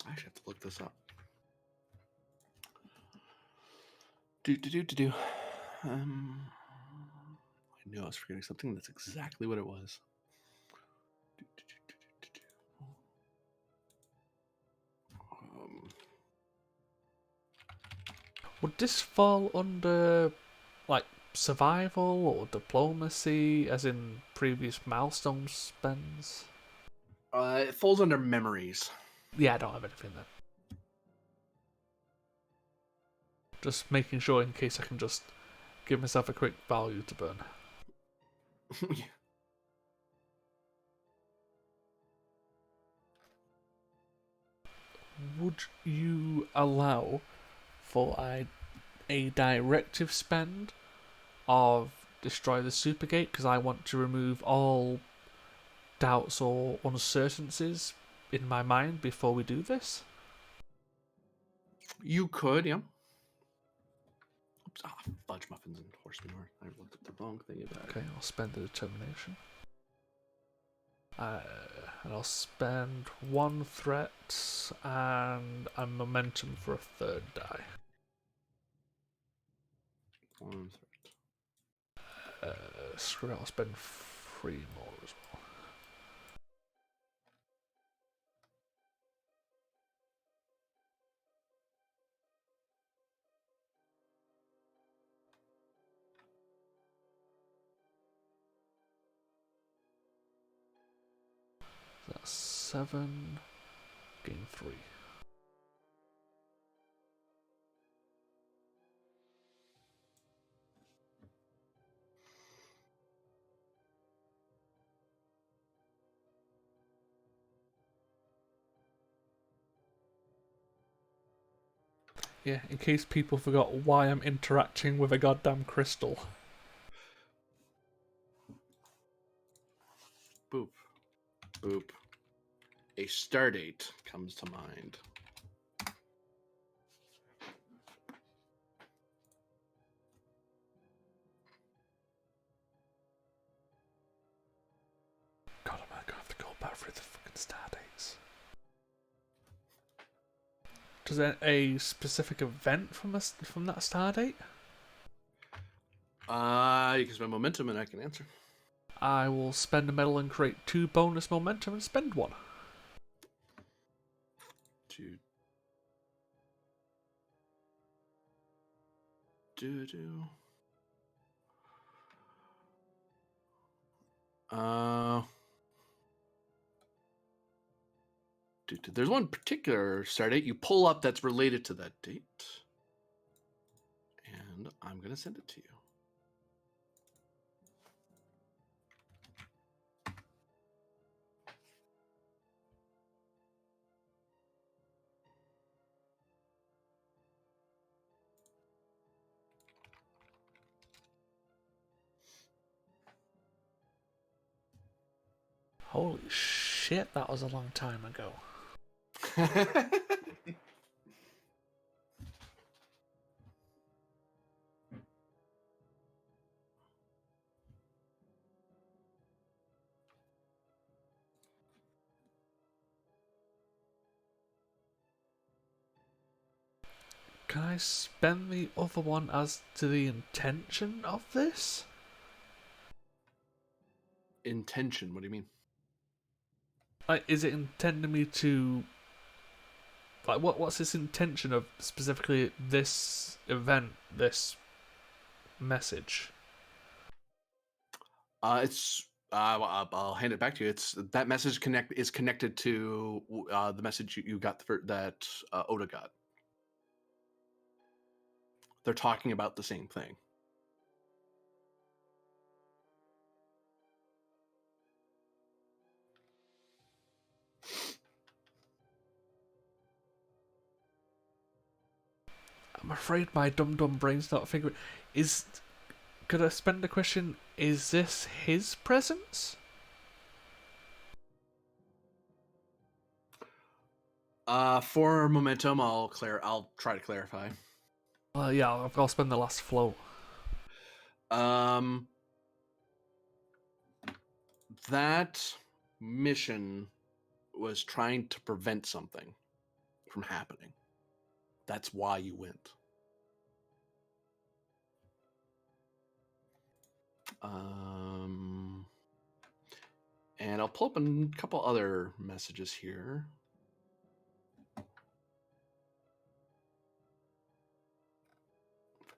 I actually have to look this up. Do. I knew I was forgetting something. That's exactly what it was.
Would this fall under, like, survival or diplomacy, as in previous milestone spends?
It falls under memories.
Yeah, I don't have anything then. Just making sure in case I can just give myself a quick value to burn. Would you allow for a directive spend of destroy the Supergate? Because I want to remove all doubts or uncertainties in my mind before we do this.
You could, yeah. Oops, fudge muffins and horse manure. I looked at the wrong thing about it.
Okay, I'll spend the determination. And I'll spend one threat and a momentum for a third die.
One threat.
Screw it, I'll spend 3 more as well. That's 7, gain 3. Yeah, in case people forgot why I'm interacting with a goddamn crystal.
Boop. Boop. A stardate comes to mind.
God, am I gonna have to go back through the fucking star dates? Does a specific event from that star date?
You can spend momentum and I can answer.
I will spend a medal and create 2 bonus momentum and spend 1.
Do. There's one particular star date you pull up that's related to that date. And I'm going to send it to you.
Holy shit, that was a long time ago. Can I spend the other one as to the intention of this?
Intention? What do you mean?
Like, is it intending me to... Like, what's this intention of specifically this event, this message?
It's... I'll hand it back to you. It's that message is connected to the message you got that Oda got. They're talking about the same thing.
I'm afraid my dumb brain's not figuring... Could I spend the question, is this his presence?
For momentum, I'll try to clarify.
Yeah, I'll spend the last float.
That mission was trying to prevent something from happening. That's why you went. And I'll pull up a couple other messages here. If I can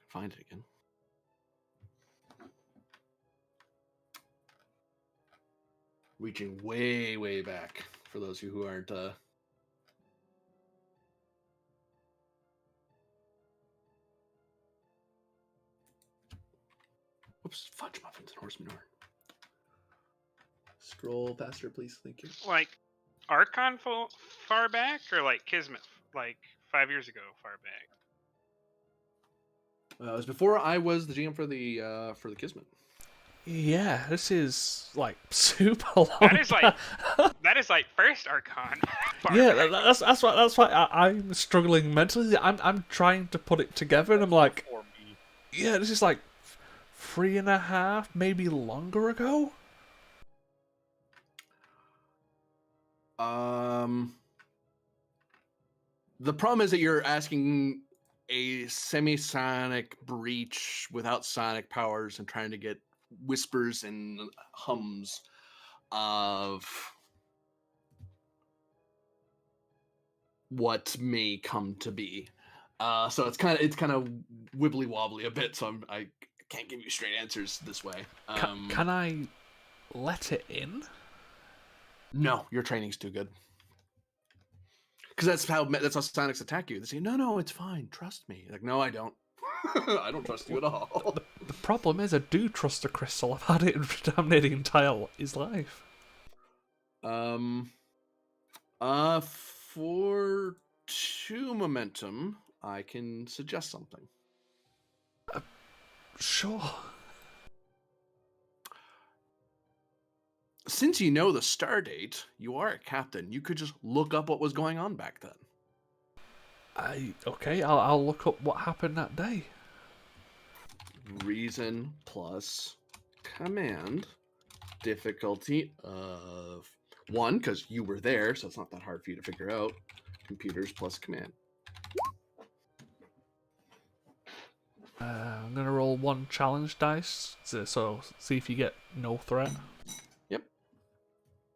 find it again. Reaching way, way back for those of you who aren't. Whoops, fudge muffins and horse manure. Scroll faster, please. Thank you.
Like Archon far back, or like Kismet, like 5 years ago far back?
It was before I was the GM for the Kismet.
Yeah, this is like super long.
That is like first Archon.
Yeah, that's why I'm struggling mentally. I'm trying to put it together, and I'm like, yeah, this is like 3.5, maybe longer ago.
The problem is that you're asking a semisonic breach without sonic powers and trying to get whispers and hums of what may come to be. So it's kind of wibbly wobbly a bit. So I can't give you straight answers this way.
Can I let it in?
No, your training's too good. Because that's how Sonics attack you. They say, no, it's fine. Trust me. Like, no, I don't. I don't trust you at all.
The problem is I do trust the crystal. I've had it damn near the entire his life.
For 2 momentum, I can suggest something.
Sure.
Since you know the star date, you are a captain. You could just look up what was going on back then.
Okay, I'll look up what happened that day.
Reason plus command. Difficulty of 1, because you were there, so it's not that hard for you to figure out. Computers plus command.
I'm gonna roll 1 challenge dice, so see if you get no threat.
Yep.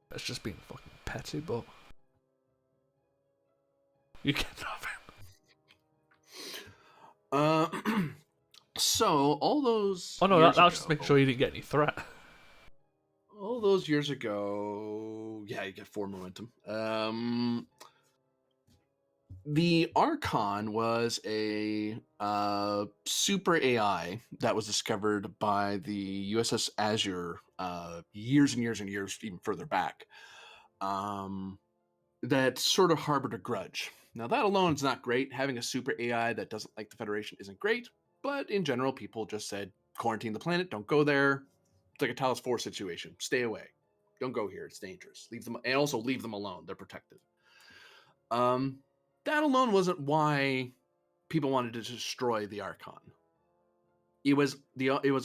That's just being fucking petty, but you get nothing.
So all those.
Oh no,
years
that was just
ago-
making sure you didn't get any threat.
All those years ago, yeah, you get 4 momentum. The Archon was a super AI that was discovered by the U.S.S. Azure years and years and years, even further back. That sort of harbored a grudge. Now, that alone is not great. Having a super AI that doesn't like the Federation isn't great, but in general, people just said, quarantine the planet, don't go there. It's like a Talos 4 situation. Stay away. Don't go here. It's dangerous. Leave them, and also leave them alone. They're protected. That alone wasn't why people wanted to destroy the Archon. It was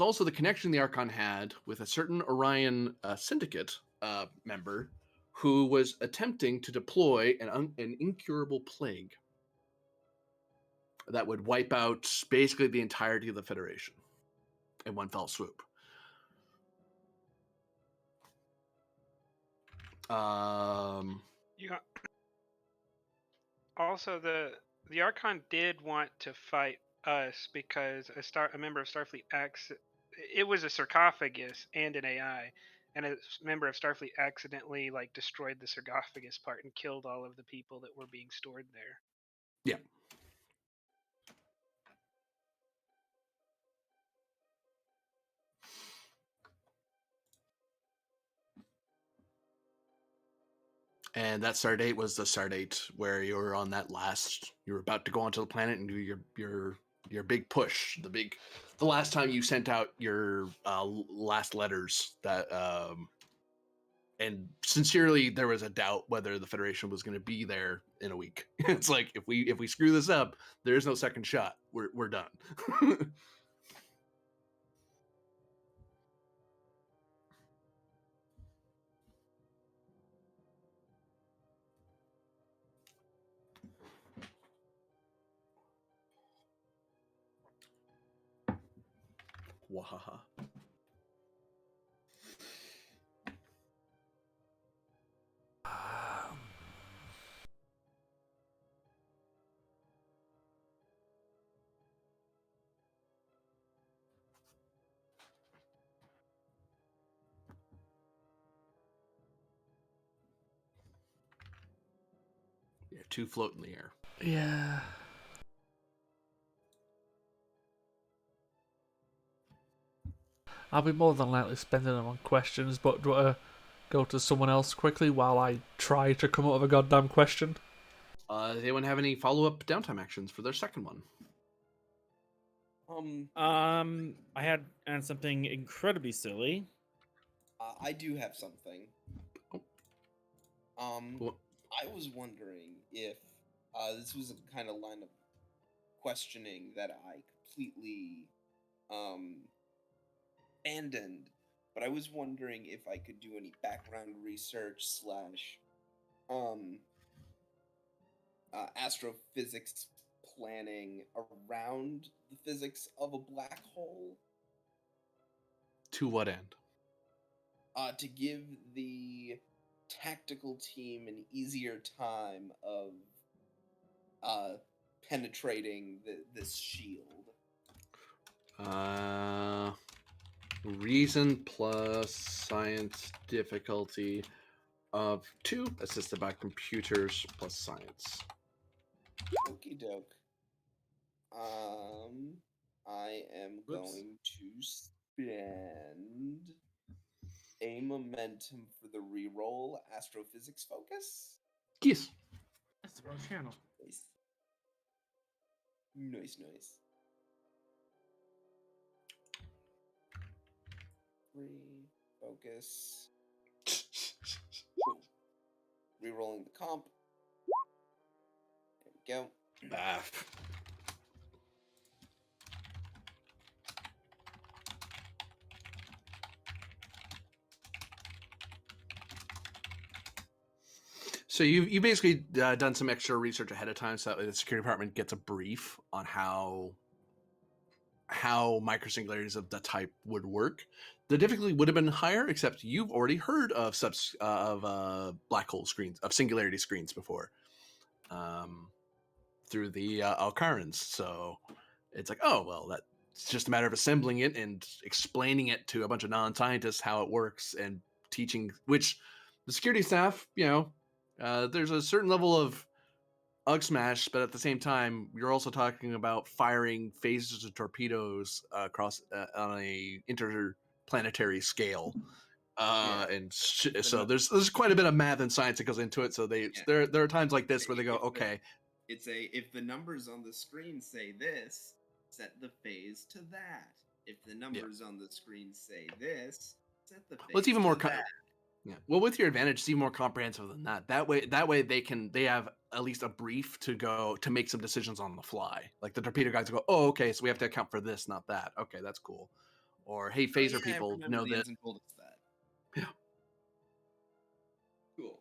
also the connection the Archon had with a certain Orion Syndicate member who was attempting to deploy an incurable plague that would wipe out basically the entirety of the Federation in one fell swoop.
Yeah. Also, the Archon did want to fight us because a member of Starfleet it was a sarcophagus and an AI, and a member of Starfleet accidentally destroyed the sarcophagus part and killed all of the people that were being stored there.
Yeah. And that star date was the star date where you were on that last. You were about to go onto the planet and do your big push. The last time you sent out your last letters. And sincerely, there was a doubt whether the Federation was going to be there in a week. It's like if we screw this up, there is no second shot. We're done. Wahaha. Yeah, 2 float in the air.
Yeah. I'll be more than likely spending them on questions, but do you want to go to someone else quickly while I try to come up with a goddamn question?
Does anyone have any follow-up downtime actions for their second one?
I had something incredibly silly.
I do have something.
What?
I was wondering if this was a kind of line of questioning that I completely abandoned, but I was wondering if I could do any background research / astrophysics planning around the physics of a black hole.
To what end?
To give the tactical team an easier time of penetrating this shield.
Reason plus science difficulty of 2, assisted by computers plus science.
Okie doke. I am going to spend a momentum for the reroll astrophysics focus.
Yes.
That's the wrong channel.
Nice. Nice. Focus. Cool. Rerolling the comp. There we go.
Ah. So you basically done some extra research ahead of time, so that the security department gets a brief on how microsingularities of the type would work. The difficulty would have been higher, except you've already heard of black hole screens, of singularity screens before, through the Alcarans. So it's like, oh well, that's just a matter of assembling it and explaining it to a bunch of non-scientists how it works and teaching, which the security staff, there's a certain level of Ugg smash, but at the same time, you're also talking about firing phasers of torpedoes across on a interplanetary scale, so there's quite a bit of math and science that goes into it. So there are times like this where they go, okay,
it's if the numbers on the screen say this, set the phase to that. If the numbers on the screen say this, set the phase.
Well, it's even more
to that.
Yeah. Well, with your advantage, it's even more comprehensive than that. That way they have at least a brief to make some decisions on the fly. Like the torpedo guys go, oh, okay, so we have to account for this, not that. Okay, that's cool. Or hey, phaser people know that.
Told us that.
Yeah.
Cool.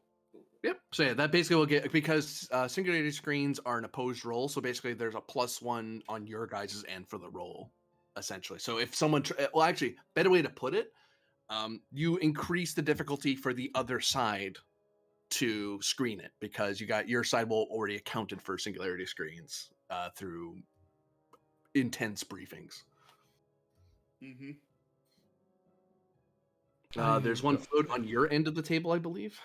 Yep. So yeah, that basically will get, because singularity screens are an opposed roll. So basically, there's a +1 on your guys' end for the roll, essentially. So if someone, well, actually, better way to put it. You increase the difficulty for the other side to screen it, because your side will already accounted for singularity screens through intense briefings.
Mm-hmm.
There's one float on your end of the table, I believe.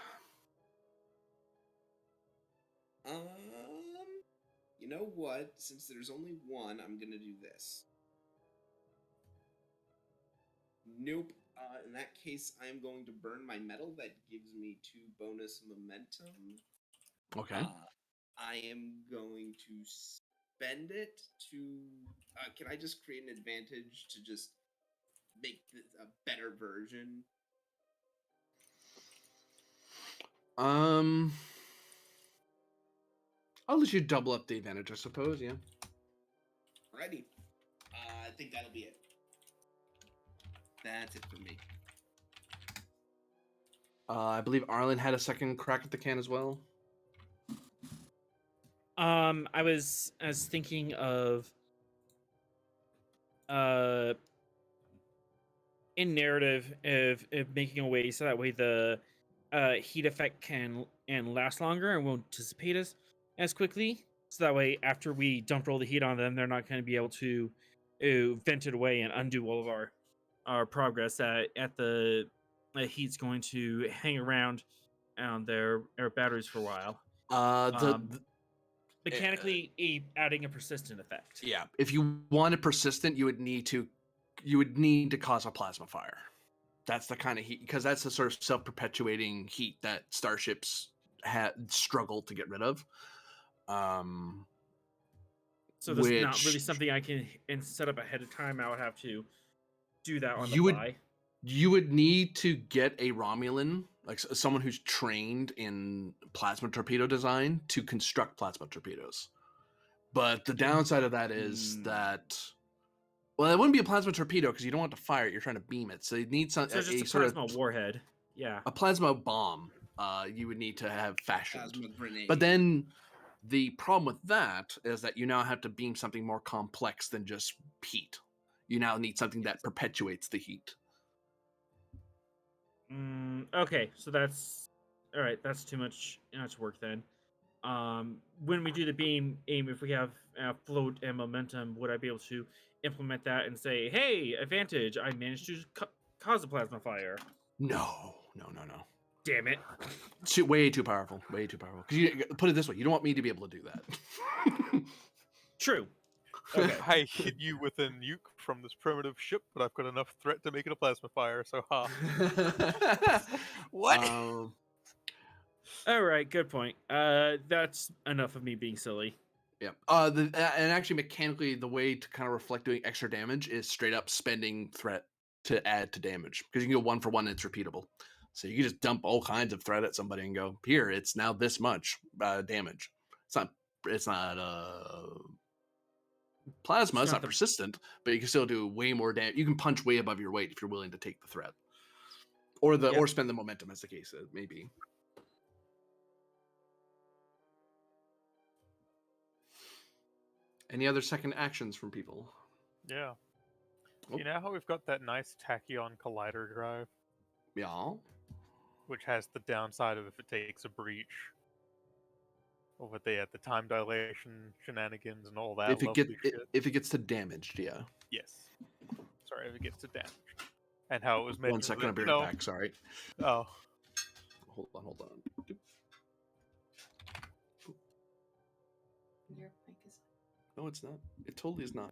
You know what? Since there's only one, I'm gonna do this. Nope. In that case, I am going to burn my metal. That gives me 2 bonus momentum.
Okay.
I am going to spend it to... can I just create an advantage to just make this a better version?
I'll let you double up the advantage, I suppose, yeah.
Alrighty. I think that'll be it. That's it for me.
I believe Arlen had a second crack at the can as well.
I was thinking of in narrative of making a way so that way the heat effect can last longer and won't dissipate as quickly. So that way, after we dump roll the heat on them, they're not going to be able to vent it away and undo all of our progress. At the heat's going to hang around on their batteries for a while. Mechanically adding a persistent effect.
Yeah, if you want it persistent, you would need to cause a plasma fire. That's the kind of heat, because that's the sort of self-perpetuating heat that starships had struggled to get rid of.
So that's not really something I can set up ahead of time. I would have to do that on the fly.
You would need to get a Romulan, like someone who's trained in plasma torpedo design, to construct plasma torpedoes. But the downside of that is that, well, it wouldn't be a plasma torpedo because you don't want to fire it. You're trying to beam it. So you need
just a plasma warhead. Yeah.
A plasma bomb you would need to have fashioned.
Plasma grenade.
But then the problem with that is that you now have to beam something more complex than just heat. You now need something that perpetuates the heat.
Okay, so that's all right. That's too much work then. When we do the beam aim, if we have float and momentum, would I be able to implement that and say, "Hey, advantage! I managed to cause a plasma fire"?
No.
Damn it!
Way too powerful. Way too powerful. Because put it this way, you don't want me to be able to do that.
True. Okay.
I hit you with a nuke from this primitive ship, but I've got enough threat to make it a plasma fire, so ha.
What?
All right, good point. That's enough of me being silly.
Yeah. And actually, mechanically, the way to kind of reflect doing extra damage is straight up spending threat to add to damage, because you can go 1 for 1 and it's repeatable. So you can just dump all kinds of threat at somebody and go, here, it's now this much damage. It's not plasma. It's not persistent, but you can still do way more damage. You can punch way above your weight if you're willing to take the threat, or or spend the momentum, as the case may be. Any other second actions from people?
Yeah.
Oh.
You know how we've got that nice tachyon collider drive,
Yeah.
which has the downside of if it takes a breach, or what they had the time dilation shenanigans and all that
If
shit.
If it gets to damaged, yeah.
Yes. Sorry, if it gets to damage. And how it was made.
1 second, I'll be right back. Sorry.
Oh.
Hold on.
Your mic is.
No, it's not. It totally is not.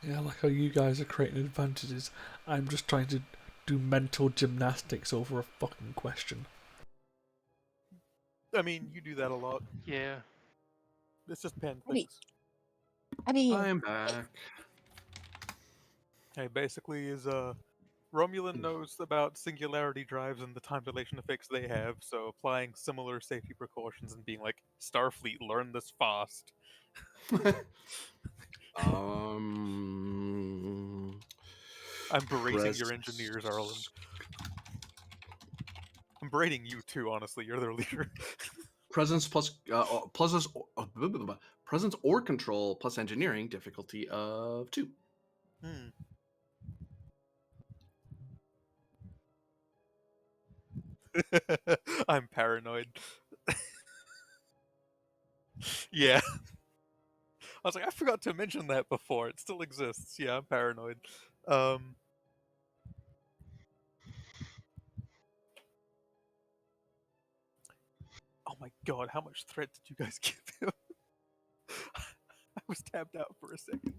Yeah, like how you guys are creating advantages. I'm just trying to do mental gymnastics over a fucking question.
I mean, you do that a lot.
Yeah.
It's just pen
I mean-
things.
I mean,
I'm back.
Hey, basically is Romulan knows about singularity drives and the time dilation effects they have, so applying similar safety precautions and being like, Starfleet, learn this fast. I'm berating your engineers, Arlen. I'm berating you too, honestly. You're their leader.
Presence presence or control plus engineering, difficulty of 2.
I'm paranoid. Yeah. I was like, I forgot to mention that before. It still exists. Yeah, I'm paranoid. Oh my god, how much threat did you guys give him? I was tapped out for a second.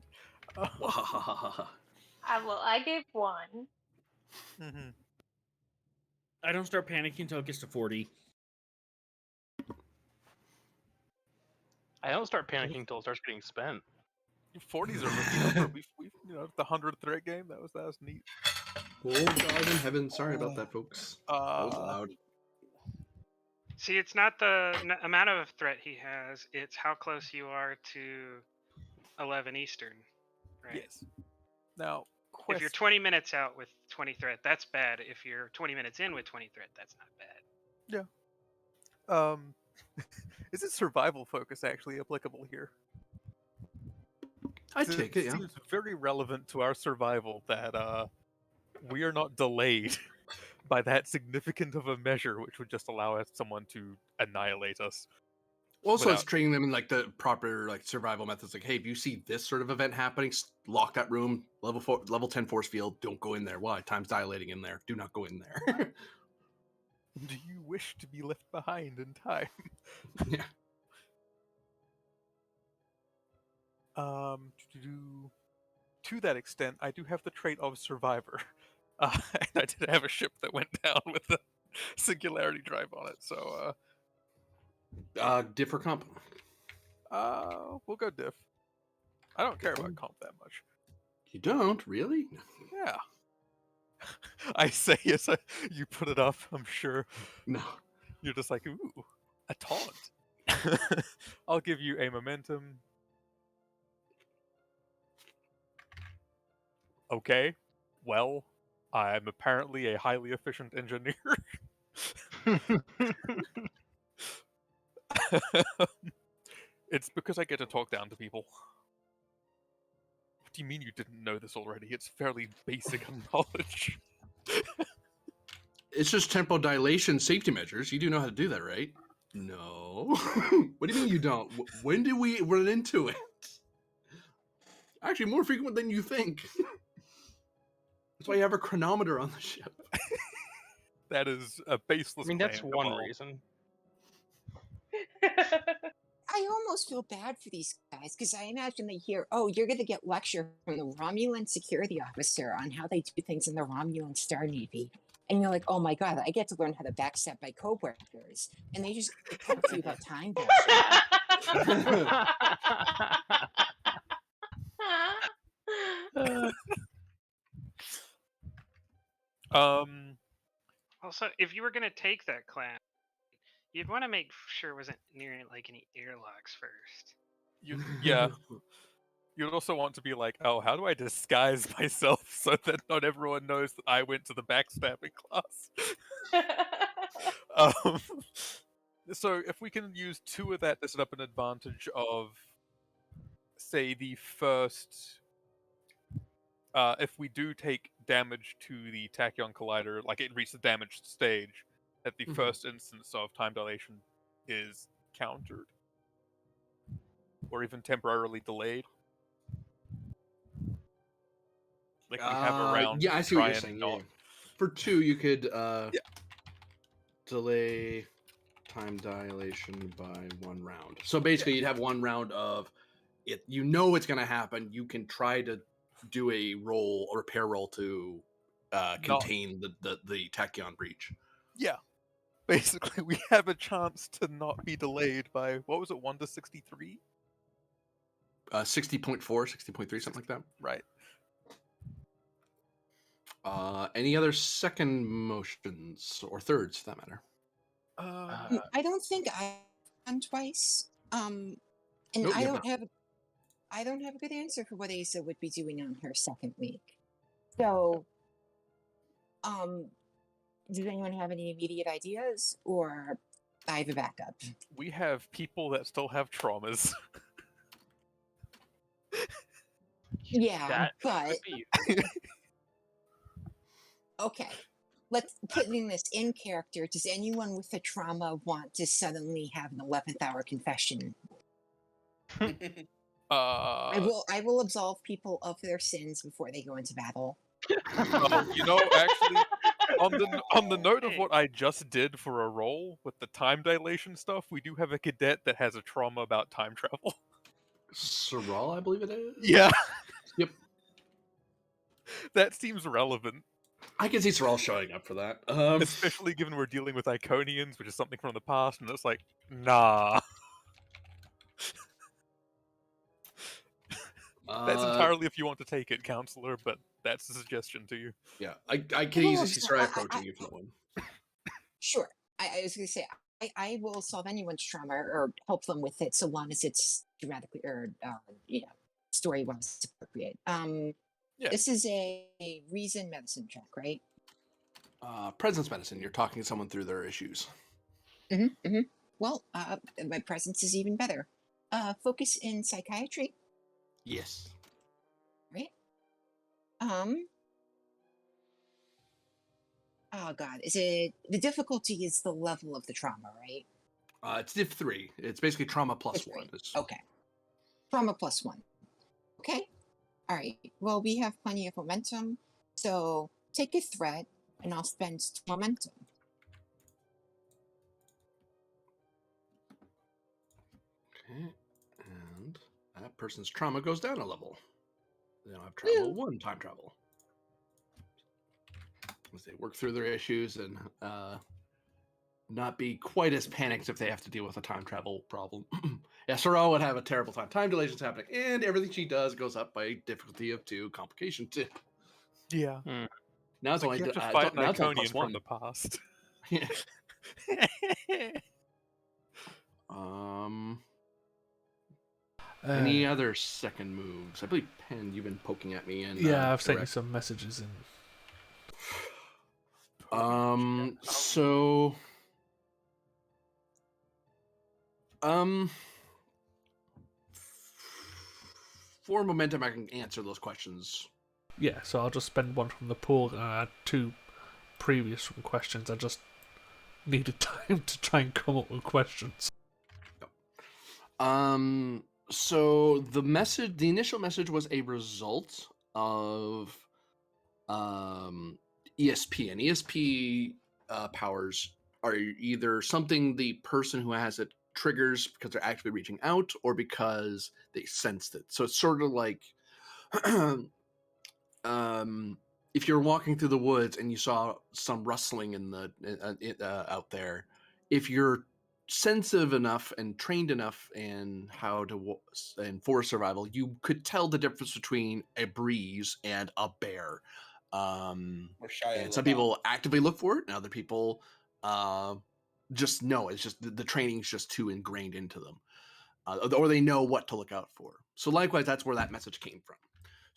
I gave 1.
Mm-hmm.
I don't start panicking until it gets to 40.
I don't start panicking until it starts getting spent.
40s are a rookie number. We've the 100 threat game. That was neat.
Oh God in heaven! Sorry about that, folks. That was loud.
See, it's not the amount of threat he has; it's how close you are to 11 Eastern. Right.
Yes. Now,
if you're 20 minutes out with 20 threat, that's bad. If you're 20 minutes in with 20 threat, that's not bad.
Yeah. Is it survival focus actually applicable here?
I take it. Yeah.
It seems very relevant to our survival that we are not delayed by that significant of a measure, which would just allow someone to annihilate us.
Also, it's training them in like the proper like survival methods. Like, hey, if you see this sort of event happening, lock that room. Level 10 force field. Don't go in there. Why? Time's dilating in there. Do not go in there.
Do you wish to be left behind in time?
Yeah.
To that extent, I do have the trait of survivor. And I did have a ship that went down with a singularity drive on it, so
diff or comp?
We'll go diff. I don't care about comp that much.
You don't really?
Yeah. I say as you put it up. I'm sure.
No.
You're just like, ooh, a taunt. I'll give you a momentum. Okay. Well, I'm apparently a highly efficient engineer. It's because I get to talk down to people. What do you mean you didn't know this already? It's fairly basic knowledge.
It's just temporal dilation safety measures. You do know how to do that, right? No. What do you mean you don't? When did we run into it? Actually, more frequent than you think. That's why you have a chronometer on the ship.
That is a baseless.
I mean, that's one reason.
I almost feel bad for these guys because I imagine they hear, "Oh, you're going to get lecture from the Romulan security officer on how they do things in the Romulan Star Navy," and you're like, "Oh my god, I get to learn how to backstab my coworkers," and they just talk to you about time dilation.
Um,
Also, if you were gonna take that class, you'd want to make sure it wasn't near like any airlocks first.
yeah. You'd also want to be like, oh, how do I disguise myself so that not everyone knows that I went to the backstabbing class? um, so if we can use 2 of that to set up an advantage of, say, the first... if we do take damage to the Tachyon Collider, like it reaches the damaged stage, that the first instance of time dilation is countered. Or even temporarily delayed. Like we have around
Yeah,
to
I see what
try
you're
and
saying.
not...
Yeah. For 2, you could
Yeah.
delay time dilation by 1 round. So basically, you'd have 1 round of it. You know it's going to happen. You can try to do a roll or repair roll to contain the tachyon breach.
Yeah. Basically, we have a chance to not be delayed by, what was it, 1 to 63?
60.4, 60.3, something like that.
Right.
Any other second motions or thirds, for that matter?
I don't think I've done twice. And
Nope,
I
you have
don't have a good answer for what Asa would be doing on her second week. So, does anyone have any immediate ideas, or I have a backup?
We have people that still have traumas.
Yeah,
That
but
could be.
okay. Let's putting this in character. Does anyone with a trauma want to suddenly have an 11th hour confession? I will absolve people of their sins before they go into battle.
Actually, on the note of
Hey.
what I just did for a roll with the time dilation stuff, we do have a cadet that has a trauma about time travel.
Sorrel, I believe it is.
Yeah.
Yep.
That seems relevant.
I can see Sorrel showing up for that.
Especially given we're dealing with Iconians, which is something from the past, and it's like, nah. That's entirely if you want to take it, counselor, but that's a suggestion to you.
Yeah, I can easily see Sorrel approaching you for that one.
Sure. I was going to say, I will solve anyone's trauma or help them with it so long as it's dramatically or, story wise appropriate.
Yeah.
This is a reason medicine check, right?
Presence medicine. You're talking to someone through their issues.
Well, my presence is even better. Focus in psychiatry,
Yes.
right? Oh God, is it the difficulty is the level of the trauma, right?
It's div 3. It's basically trauma plus
Div 3.
1. It's...
Okay. Trauma plus 1. Okay. All right. Well, we have plenty of momentum, so take a threat, and I'll spend momentum.
Okay. And that person's trauma goes down a level. They don't have travel 1 time travel. As they work through their issues and not be quite as panicked if they have to deal with a time travel problem. Yeah, Sorrel would have a terrible time. Time dilation's happening, and everything she does goes up by difficulty of 2, complication 2.
Yeah.
Now it's only
You have to fight an
now it's only
Iconian
+1.
from the past.
Yeah. Any other second moves? I believe Penn, you've been poking at me and
Yeah, I've sent you some messages in.
So for momentum, I can answer those questions.
Yeah, so I'll just spend 1 from the pool, and I had 2 previous from questions. I just needed time to try and come up with questions.
So the initial message was a result of ESP, and ESP powers are either something the person who has it triggers because they're actively reaching out or because they sensed it. So it's sort of like if you're walking through the woods and you saw some rustling in the out there, if you're sensitive enough and trained enough in how to in forest survival, you could tell the difference between a breeze and a bear.
Or Shia
And some
LaBeouf.
people actively look for it, and other people just know it's just the training's just too ingrained into them, or they know what to look out for. So likewise, that's where that message came from.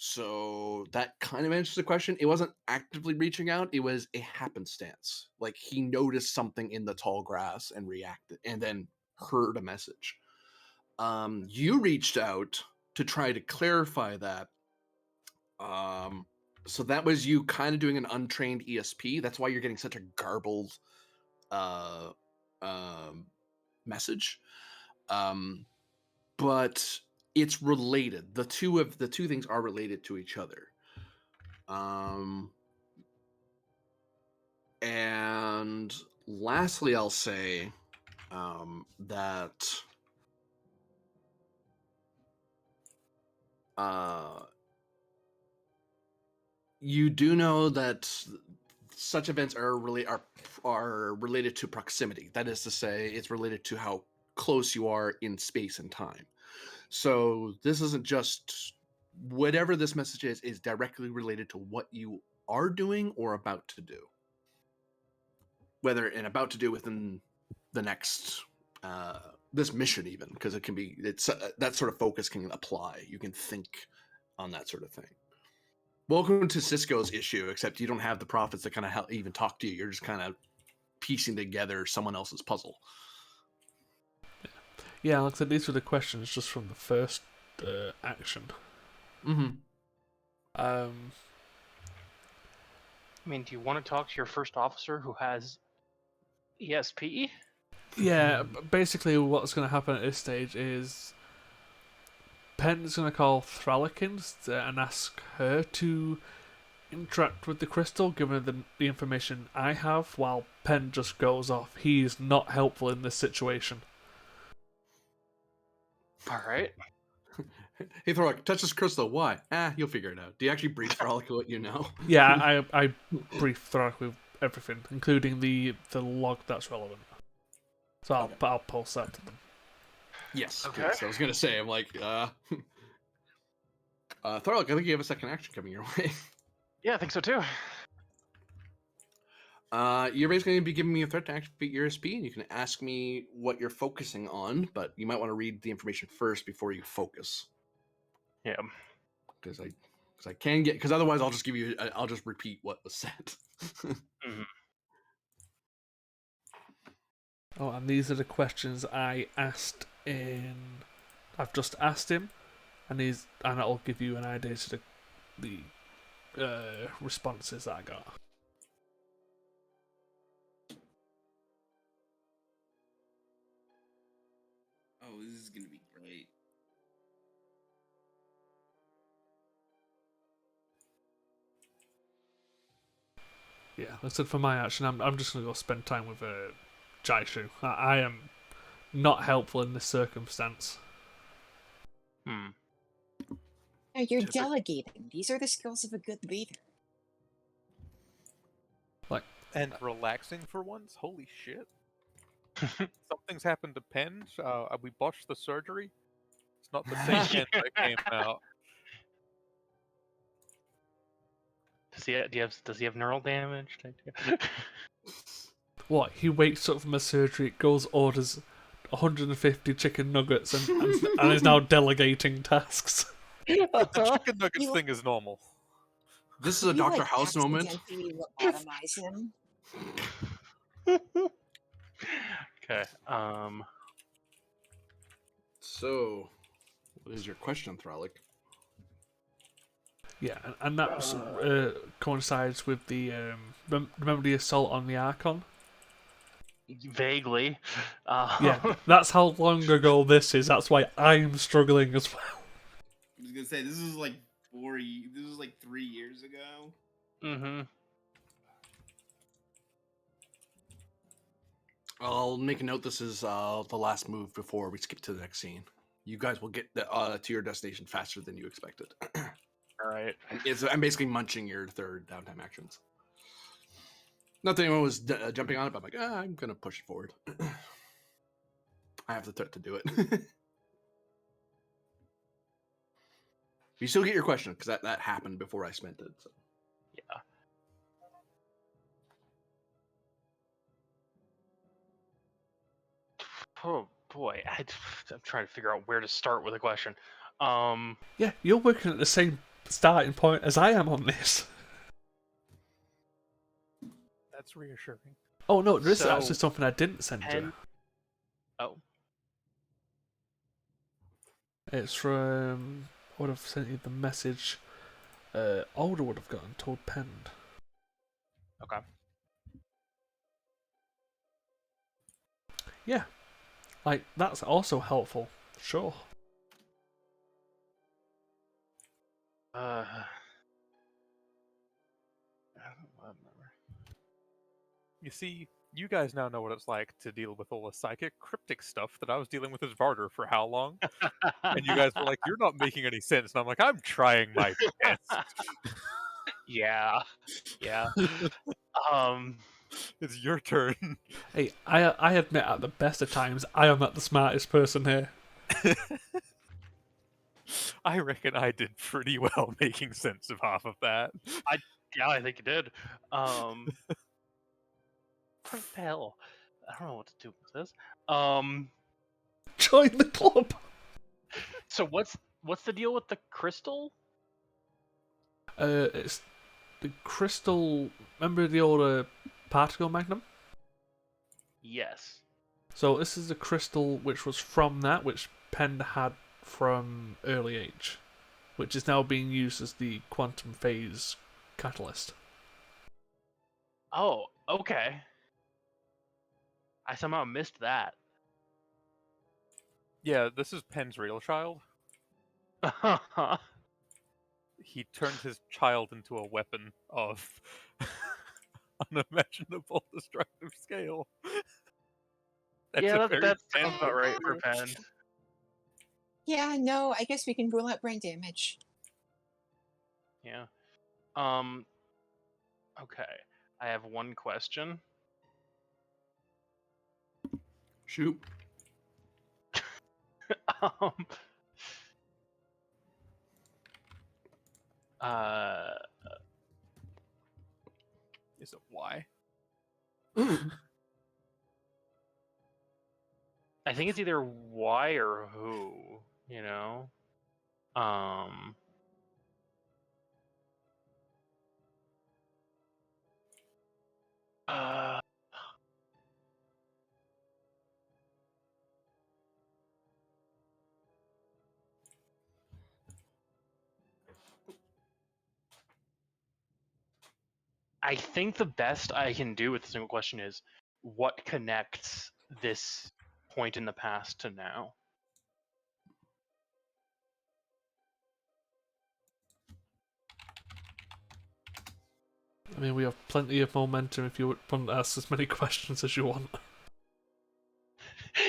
So that kind of answers the question. It wasn't actively reaching out, it was a happenstance. Like he noticed something in the tall grass and reacted and then heard a message. You reached out to try to clarify that. So that was you kind of doing an untrained ESP. That's why you're getting such a garbled uh, message. But it's related. The two things are related to each other. And lastly, I'll say that you do know that such events are related to proximity. That is to say, it's related to how close you are in space and time. So this isn't just whatever this message is directly related to what you are doing or about to do. Whether and about to do within the next this mission, even because it can be that sort of focus can apply. You can think on that sort of thing. Welcome to Cisco's issue, except you don't have the prophets that kind of even talk to you. You're just kind of piecing together someone else's puzzle.
Yeah, like I said, these were the questions just from the first action.
Mm-hmm.
I mean, do you want to talk to your first officer who has ESP?
Yeah, basically what's going to happen at this stage is Pen's going to call Thralakins and ask her to interact with the crystal, given the information I have, while Pen just goes off. He's not helpful in this situation.
All right.
Hey, Thorok, touch this crystal. Why? You'll figure it out. Do you actually brief Thralik what you know?
Yeah, I brief Thrarak with everything, including the log that's relevant. So I'll post that to them.
Yes.
Okay.
Yes, I was gonna say, I'm like, Thorlik, I think you have a second action coming your way.
Yeah, I think so too.
You're basically going to be giving me a threat to activate your ESP, and you can ask me what you're focusing on, but you might want to read the information first before you focus.
Yeah.
Because I can get, because otherwise I'll just repeat what was said.
Mm-hmm.
Oh, and these are the questions I asked I've just asked him, and it'll give you an idea to the responses that I got.
Oh, this is gonna be great.
Yeah, like I said, for my action, I'm just gonna go spend time with Jaishu. I am not helpful in this circumstance.
Hmm.
No, you're delegating. These are the skills of a good leader.
And relaxing for once? Holy shit. Something's happened to Penn. We botched the surgery. It's not the same Penn that came out.
Does he have neural damage?
What? He wakes up from a surgery, goes orders 150 chicken nuggets, and is now delegating tasks.
The chicken nuggets thing is normal.
This is a
You,
Dr.
like,
House moment.
accidentally lobotomize him.
Okay.
So, what is your question, Thralik?
Yeah, and that coincides with the remember the assault on the Archon?
Vaguely.
Yeah, that's how long ago this is. That's why I'm struggling as well.
I was gonna say this is like 3 years ago.
Mm-hmm.
I'll make a note. This is the last move before we skip to the next scene. You guys will get to your destination faster than you expected.
All right.
I'm basically munching your third downtime actions. Not that anyone was jumping on it, but I'm like, I'm gonna push it forward. I have the threat to do it. You still get your question because that happened before I spent it. So.
Yeah. Oh boy, I'm trying to figure out where to start with a question.
Yeah, you're working at the same starting point as I am on this.
That's reassuring.
Oh no, this is
So,
actually something I didn't send you.
Oh,
It's from. I would have sent you the message. Older would have gotten told penned.
okay.
Yeah, like that's also helpful. Sure.
I don't remember.
You see, you guys now know what it's like to deal with all the psychic, cryptic stuff that I was dealing with as Varder for how long? And you guys were like, "You're not making any sense," and I'm like, "I'm trying my best."
Yeah.
It's your turn.
Hey, I admit at the best of times I am not the smartest person here.
I reckon I did pretty well making sense of half of that.
I think it did. What the hell? I don't know what to do with this.
Join the club.
So what's the deal with the crystal?
It's the crystal. Remember the old particle magnum?
Yes.
So this is the crystal which was from that, which Penn had from early age, which is now being used as the quantum phase catalyst.
Oh, okay. I somehow missed that.
Yeah, this is Penn's real child. He turned his child into a weapon of unimaginable destructive scale.
Yeah,
a very
that
Penn
sounds about right for
move.
Penn.
Yeah, no, I guess we can rule out brain damage.
Yeah. Okay. I have one question.
Shoot.
um. Uh.
Is it why?
I think it's either why or who. You know. Um. Uh. I think the best I can do with a single question is what connects this point in the past to now?
I mean, we have plenty of momentum if you want to ask as many questions as you want.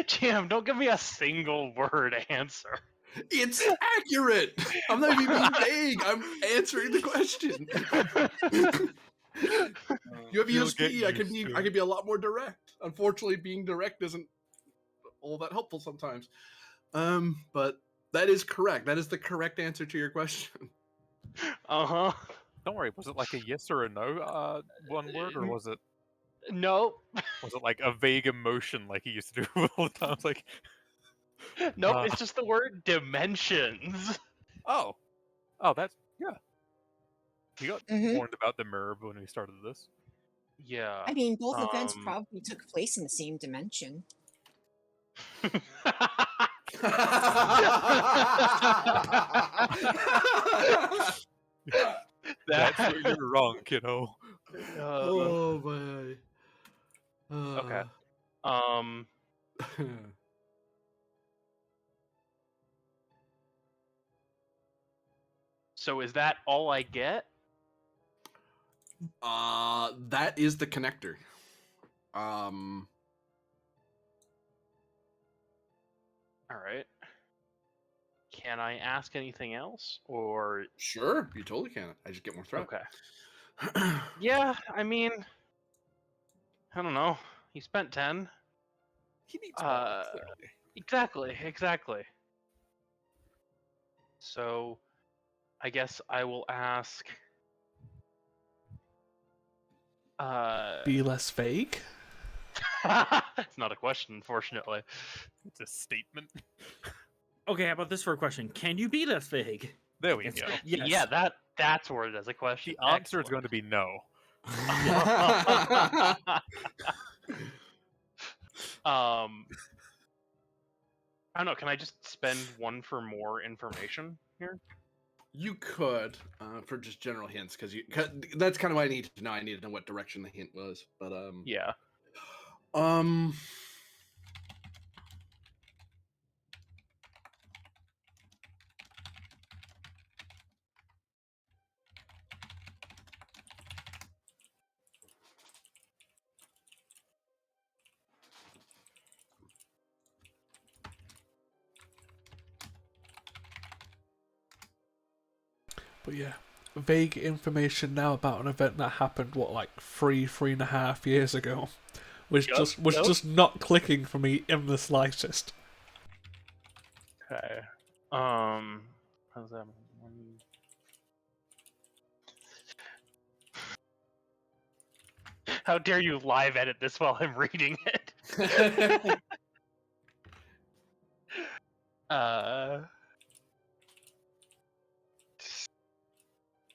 Jam, don't give me a single word answer.
It's accurate. I'm not even being vague. I'm answering the question. You have
You'll get
ESP. I can
used
be.
to
I
it.
can be a lot more direct. Unfortunately, being direct isn't all that helpful sometimes. But that is correct. That is the correct answer to your question.
Uh-huh.
Don't worry, was it like a yes or a no one word, or was it
Nope.
like a vague emotion like he used to do all the time? It's like,
Nope, it's just the word dimensions.
oh, that's, yeah. We got warned about the mirror when we started this.
Yeah.
I mean, both events probably took place in the same dimension.
That's where you're wrong, kiddo.
Oh boy.
Okay. So is that all I get?
That is the connector.
All right. Can I ask anything else, or
Sure, you totally can. I just get more threat.
okay? Yeah, I mean, I don't know. He spent 10.
He needs more, clearly.
Exactly. So, I guess I will ask.
Be less vague.
It's not a question, unfortunately.
It's a statement.
Okay, how about this for a question? Can you be less vague?
There we
Yes.
go.
Yes.
Yeah, that's worded as a question.
The answer is
Excellent.
going to be no.
I don't know. Can I just spend one for more information here?
You could, for just general hints, because that's kind of what I need to know. I need to know what direction the hint was, but
Yeah.
But yeah, vague information now about an event that happened like 3.5 years ago, was
Yep,
just not clicking for me in the slightest.
Okay. How's that? How dare you live edit this while I'm reading it?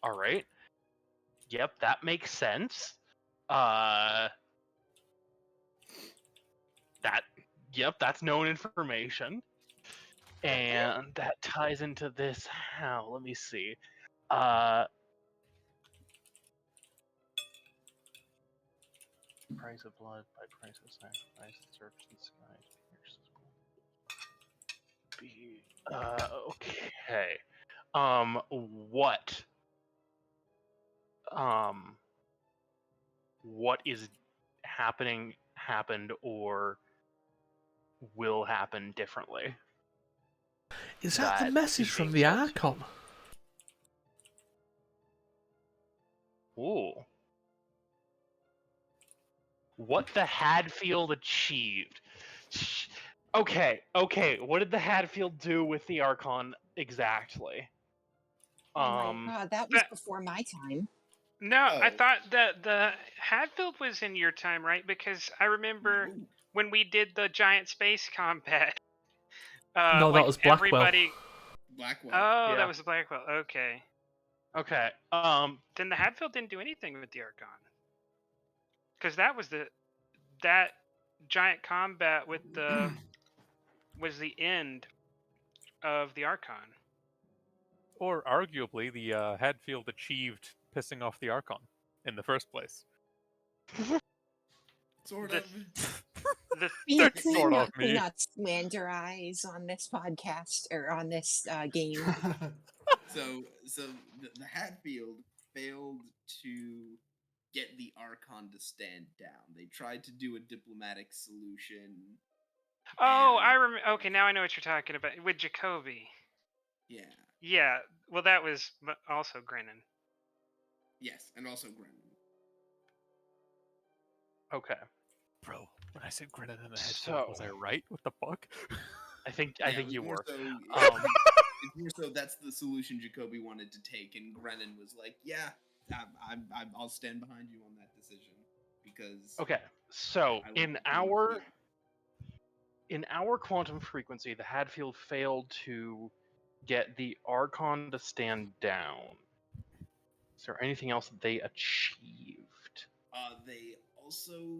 All right. Yep, that makes sense. That's known information. And that ties into this how? Let me see. Price of blood by price of sacrifice, surface and sky. Okay. What is happened, or will happen differently?
Is that the
That
message
is
from
being
the
told.
Archon?
Ooh. What the Hadfield achieved. Okay. What did the Hadfield do with the Archon exactly?
Oh my god, that was before my time.
No, I
Oh.
thought that the Hadfield was in your time, right? Because I remember
No.
when we did the giant space combat.
No, that was Blackwell.
Everybody.
Blackwell.
Oh,
Yeah.
that was Blackwell. Okay.
Okay.
Then the Hadfield didn't do anything with the Archon. Because that was that giant combat with the was the end of the Archon.
Or arguably, the Hadfield achieved pissing off the Archon in the first place.
Sort
The-
of.
Sort of me.
Not slanderize on this podcast or on this game.
So the Hatfield failed to get the Archon to stand down. They tried to do a diplomatic solution.
Oh,
and-
I remember. Okay, now I know what you're talking about with Jacoby.
Yeah.
Yeah. Well, that was also Grennan.
Yes, and also Grennan.
Okay.
Bro, when I said Grennan and the Hadfield, was I right? What the fuck?
I think
Yeah, it was
you
more
were.
So, it's more so that's the solution Jacoby wanted to take, and Grennan was like, "Yeah, I'll stand behind you on that decision because."
Okay. So
I
in
want
our quantum frequency, the Hadfield failed to get the Archon to stand down. Is there anything else that they achieved?
They also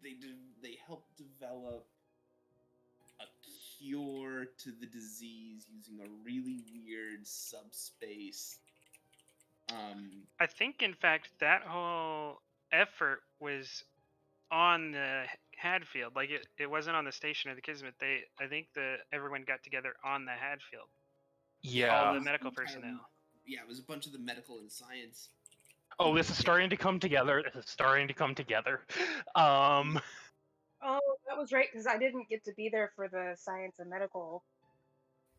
they helped develop a cure to the disease using a really weird subspace.
I think, in fact, that whole effort was on the Hadfield. Like it wasn't on the station or the Kismet. I think everyone got together on the Hadfield.
Yeah.
All
it
the
was
medical
kind of-
personnel.
Yeah, it was a bunch of the medical and science.
Oh, this is starting to come together.
Oh, that was right because I didn't get to be there for the science and medical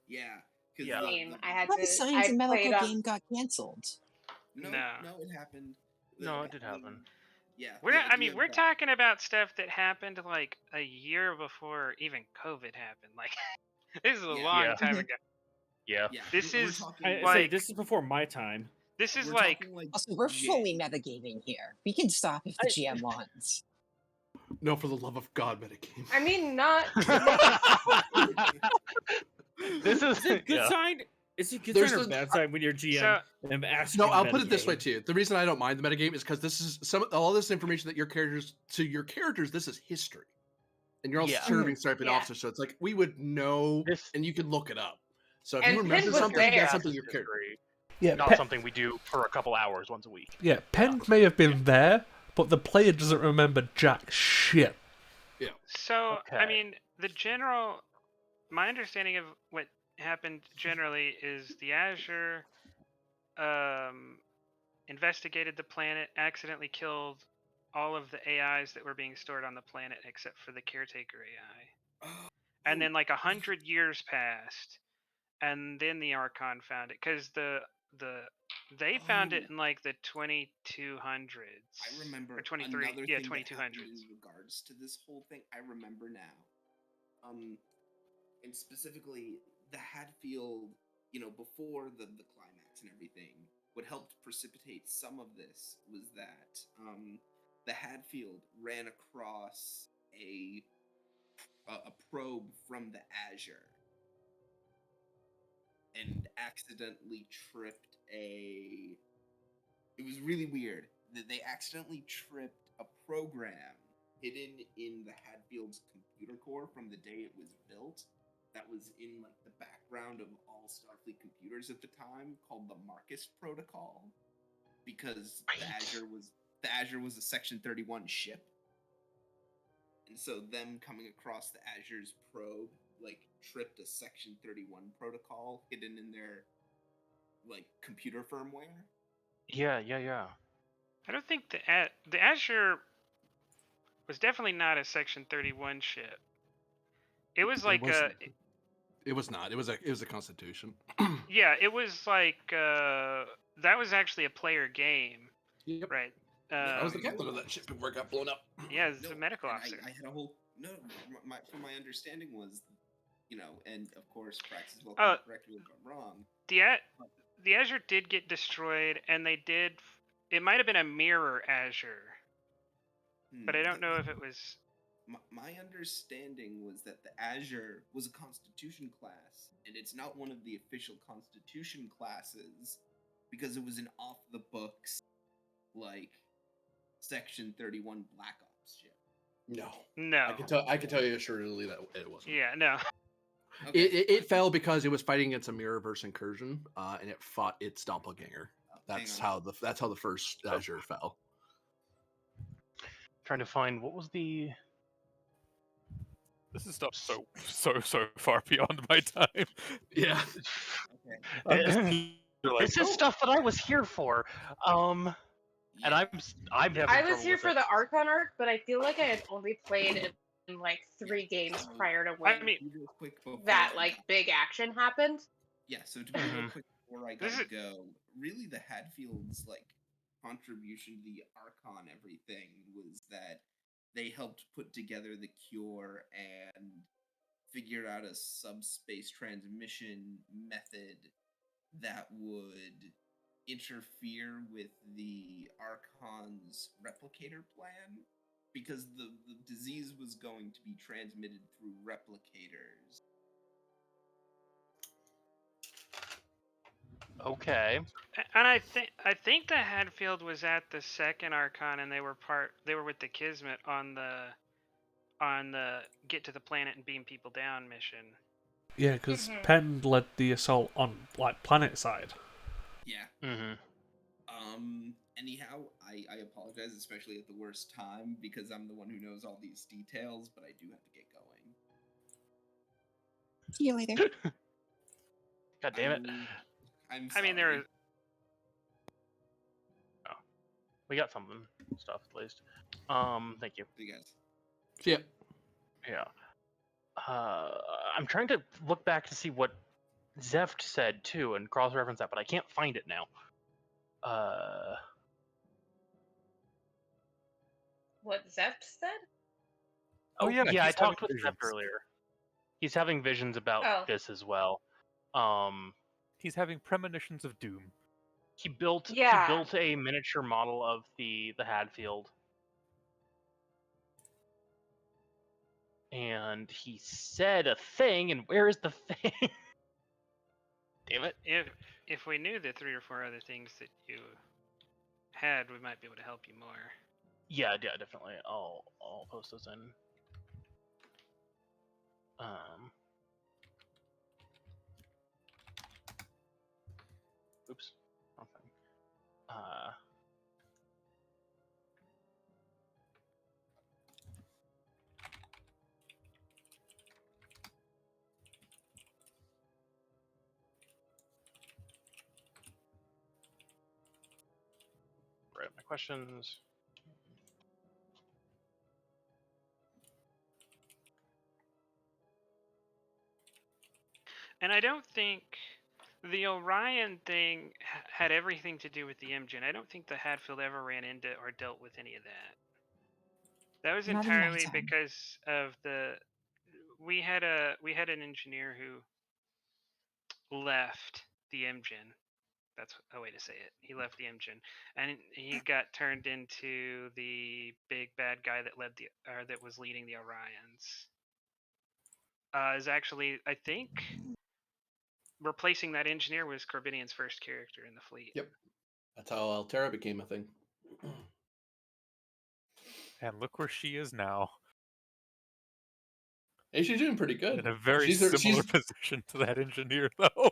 Yeah, because
Yeah.
game.
I thought the science and medical game got canceled.
no,
No.
no, it happened.
No, it did happen.
Yeah,
We're
the
not, I
idea
mean, we're
that-
talking about stuff that happened like a year before even COVID happened. Like, this is a
Yeah.
long
Yeah.
time
Mhm.
ago.
Yeah.
Yeah,
This
we're
is
talking,
I say
like
this is before my time.
this is
we're
like
talking like
Also, we're fully
Jan-
metagaming here. We can stop if the GM wants.
No, for the love of God, metagame.
I mean, not.
This is
Is it a good
yeah.
sign? Is it a good
There's
sign or
the-
bad sign when your GM
so
asks
No,
you to
I'll put it this way
metagame?
too. The reason I don't mind the metagame is because this is all this information that your characters this is history, and you're all
Yeah.
serving striping
Yeah.
officers, so it's like we would know,
This
and you could look it up. So if
And
you
Penn
remember
was
something,
there.
that's
Past
something your character.
history,
Yeah,
not something we do for a couple hours once a week.
Yeah, Penn may have been there, but the player doesn't remember jack shit.
So, I
Okay.
mean, my understanding of what happened generally is the Azure investigated the planet, accidentally killed all of the AIs that were being stored on the planet except for the caretaker AI. And then like 100 years passed, and then the Archon found it because they found it in like the 2200s.
I remember
or 23,
another
yeah,
thing that
2200s.
happened in regards to this whole thing. I remember now, and specifically the Hadfield. Before the climax and everything, what helped precipitate some of this was that the Hadfield ran across a probe from the Azure and accidentally tripped a. It was really weird that they accidentally tripped a program hidden in the Hadfield's computer core from the day it was built. That was in like the background of all Starfleet computers at the time, called the Marcus Protocol, because the Azure was a Section 31 ship, and so them coming across the Azure's probe like tripped a Section 31 protocol hidden in their like computer firmware.
Yeah.
I don't think the Azure was definitely not a Section 31 ship. It was like
It was not. It was a Constitution.
yeah, it was like that was actually a player game,
Yep.
right?
I was the captain of that ship before it got blown up.
Yeah, it's a medical
and
officer.
I had a whole from my understanding was, and of course, Praxis will correct me if I'm wrong.
The Azure did get destroyed, and they did. It might have been a mirror Azure, but I don't know if it was.
My understanding was that the Azure was a Constitution class, and it's not one of the official Constitution classes because it was an off-the-books, like, Section 31 Black Ops ship.
No.
I can tell you assuredly that it wasn't.
Yeah, no.
Okay.
It fell because it was fighting against a mirrorverse incursion, and it fought its doppelganger. That's how the first Azure fell.
Trying to find what was the.
This is stuff so far beyond my time.
Yeah.
Okay.
This is stuff that I was here for. And I'm having
I was
trouble
here
with
for
it.
the Archon arc, but I feel like I had only played in like 3 games prior to when
I mean,
Real quick before
that
I
like
got-
big action happened.
Yeah, so to be real quick before I
This
gotta
is-
go, really the Hadfield's like contribution to the Archon everything was that they helped put together the cure and figured out a subspace transmission method that would interfere with the Archon's replicator plan, because the disease was going to be transmitted through replicators.
Okay.
And I think the Hadfield was at the second Archon, and they were with the Kismet on the get to the planet and beam people down mission.
Yeah, because Penn led the assault on like planet side.
Yeah.
Mm-hmm.
Anyhow, I apologize, especially at the worst time, because I'm the one who knows all these details, but I do have to get going.
See you later.
God damn it.
I'm
I
sorry.
mean, there.
We got something stuff at least. Thank you.
See you guys.
Yeah.
Yeah. I'm trying to look back to see what Zeft said too and cross-reference that, but I can't find it now.
What Zept said?
Oh, yeah,
yeah, I
he's having
talked with Zeft
visions.
earlier. He's having visions about
Oh.
this as well.
He's having premonitions of doom.
He built
Yeah.
a miniature model of the Hadfield. And he said a thing, and where is the thing? Damn it.
If we knew the 3 or 4 other things that you had, we might be able to help you more.
Yeah, definitely. I'll post those in. Oops. Wrong thing. Write up my questions.
And I don't think the Orion thing had everything to do with the Imgen. I don't think the Hadfield ever ran into or dealt with any of that. That was
Not in my
entirely
time.
because of we had an engineer who left the Imgen. That's a way to say it. He left the Imgen, and he got turned into the big bad guy that was leading the Orions. Is actually, I think, replacing that engineer was Corbinian's first character in the fleet.
Yep. That's how Altera became a thing.
And look where she is now.
Hey, she's doing pretty good.
In a very
she's
similar position to that engineer, though.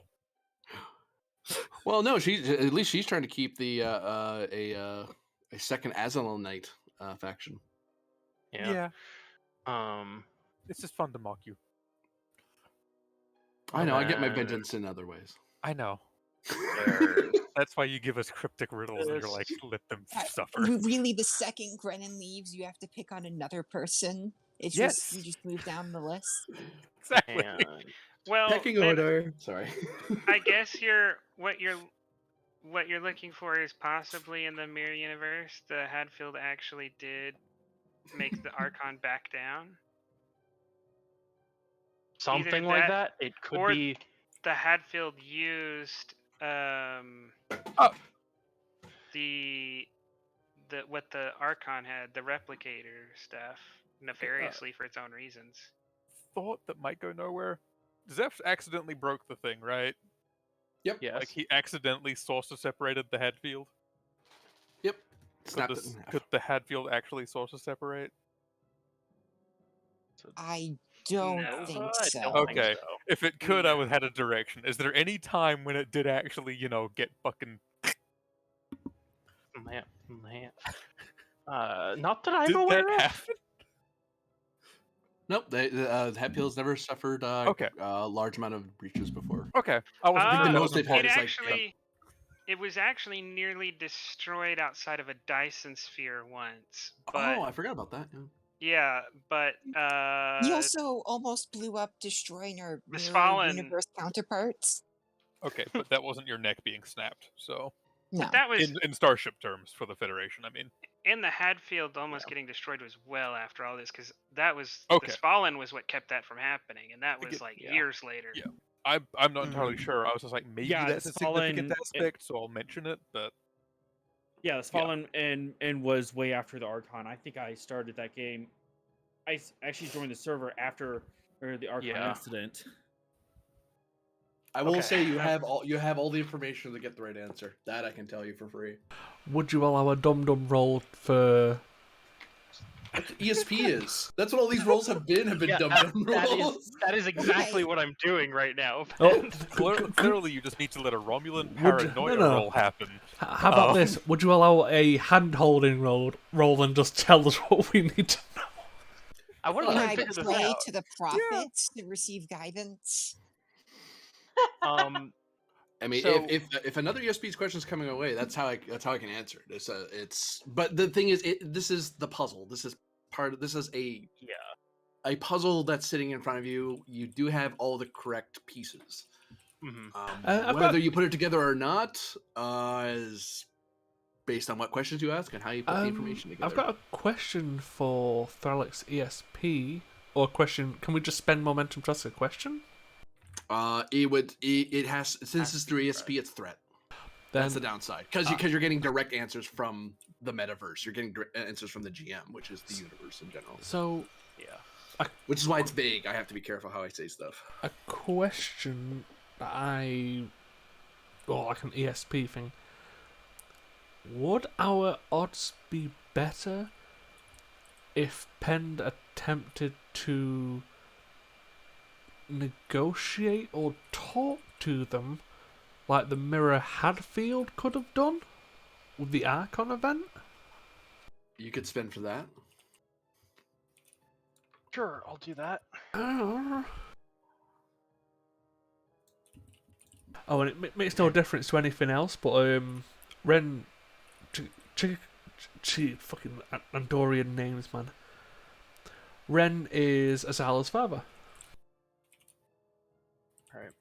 Well, no, she's at least she's trying to keep the a second Azalon Knight faction.
Yeah.
It's just fun to mock you.
I know. I get my vengeance in other ways.
I know.
There's
That's why you give us cryptic riddles and you're like, let them suffer.
Really, the second Grennan leaves, you have to pick on another person. It's just you just move down the list.
Exactly.
Well,
Pecking
then
order. Sorry.
I guess what you're looking for is possibly in the mirror universe. The Hadfield actually did make the Archon back down.
something like that. It could
or
be.
The Hadfield used what the Archon had, the replicator stuff, nefariously for its own reasons.
Thought that might go nowhere. Zeph accidentally broke the thing, right?
Yep.
Yes.
Like he accidentally saucer separated the Hadfield.
Yep.
Could the Hadfield actually saucer separate?
I don't
No,
think
I
so.
don't think
Okay.
so.
If it could, I would have had a direction. Is there any time when it did actually, get fucking...
Man. Not that I'm
Did
aware
that
of.
happen?
Nope. The Hatfields never suffered
Okay.
a large amount of breaches before.
Okay. I wasn't
I think the
that
most
was
they've had
important.
is
it was actually nearly destroyed outside of a Dyson sphere once. But,
I forgot about that.
Yeah, but
He also almost blew up, destroying our mirror
Fallen-
universe counterparts.
Okay, but that wasn't your neck being snapped, so...
No.
that was
In Starship terms, for the Federation, I mean.
in the Hadfield almost getting destroyed was well after all this, because that was
Okay.
the Fallen was what kept that from happening, and that was
Yeah.
years later.
Yeah. I'm not entirely sure. I was just like, maybe
Yeah,
that's a
the Fallen-
significant aspect, so I'll mention it, but...
Yeah, the Fallen and was way after the Archon. I think I started that game. I actually joined the server after the Archon incident.
I will say you have all the information to get the right answer. That I can tell you for free.
Would you allow a dum-dum roll for...
That's what ESP is. That's what all these rolls have been dum-dum rolls.
That is exactly what I'm doing right now.
Oh,
Clearly, you just need to let a Romulan paranoia
no.
roll happen.
How about this? Would you allow a hand-holding roll and just tell us what we need to know?
I want
Can
to
I
figure this
pray
out.
to the prophets to receive guidance?
I mean,
So-
if another USP's question is coming away, that's how I can answer it. But the thing is, this is the puzzle. This is a a puzzle that's sitting in front of you. You do have all the correct pieces.
Mhm.
I've
Whether
got-
you put it together or not is based on what questions you ask and how you put the information together.
I've got a question for Thralix ESP, or a question. Can we just spend momentum to ask a question?
It has, since
Has
it's
to
through
be
ESP, it's threat.
Then
That's the downside, because you're getting direct answers from the metaverse. You're getting answers from the GM, which is the universe in general.
so
Yeah.
Which is why it's vague. I have to be careful how I say stuff.
a question that like an ESP thing. Would our odds be better if Pend attempted to negotiate or talk to them like the Mirror Hadfield could have done with the Archon event?
You could spend for that.
Sure, I'll do that.
Oh, and it makes no difference to anything else, but Ren, fucking Andorian names, man. Ren is Azala's father.
Right.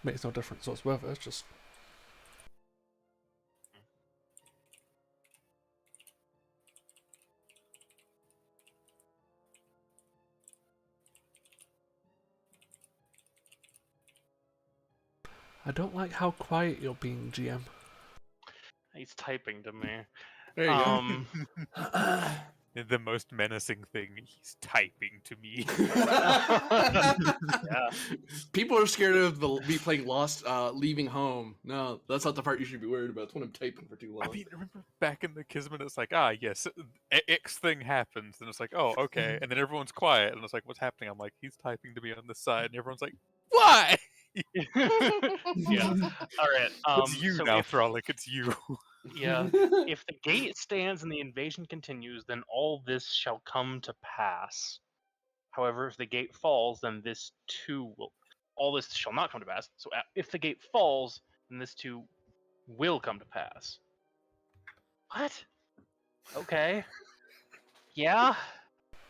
Makes no difference whatsoever. It's just I don't like how quiet you're being, GM.
He's typing to me.
There you
The most menacing thing, he's typing to me.
go. People are scared of me playing Lost, leaving home. No, that's not the part you should be worried about. It's when I'm typing for too long.
I mean, remember back in the Kismet, it's like, yes, X thing happens, and it's like, oh, okay, and then everyone's quiet, and it's like, what's happening? I'm like, he's typing to me on this side, and everyone's like, why?
Yeah. All right.
It's you
so
now,
if,
Thralik, it's you.
yeah, if the gate stands and the invasion continues, then all this shall come to pass. However, if the gate falls, then this too will. All this shall not come to pass. So if the gate falls, then this too will come to pass. What? Okay. Yeah.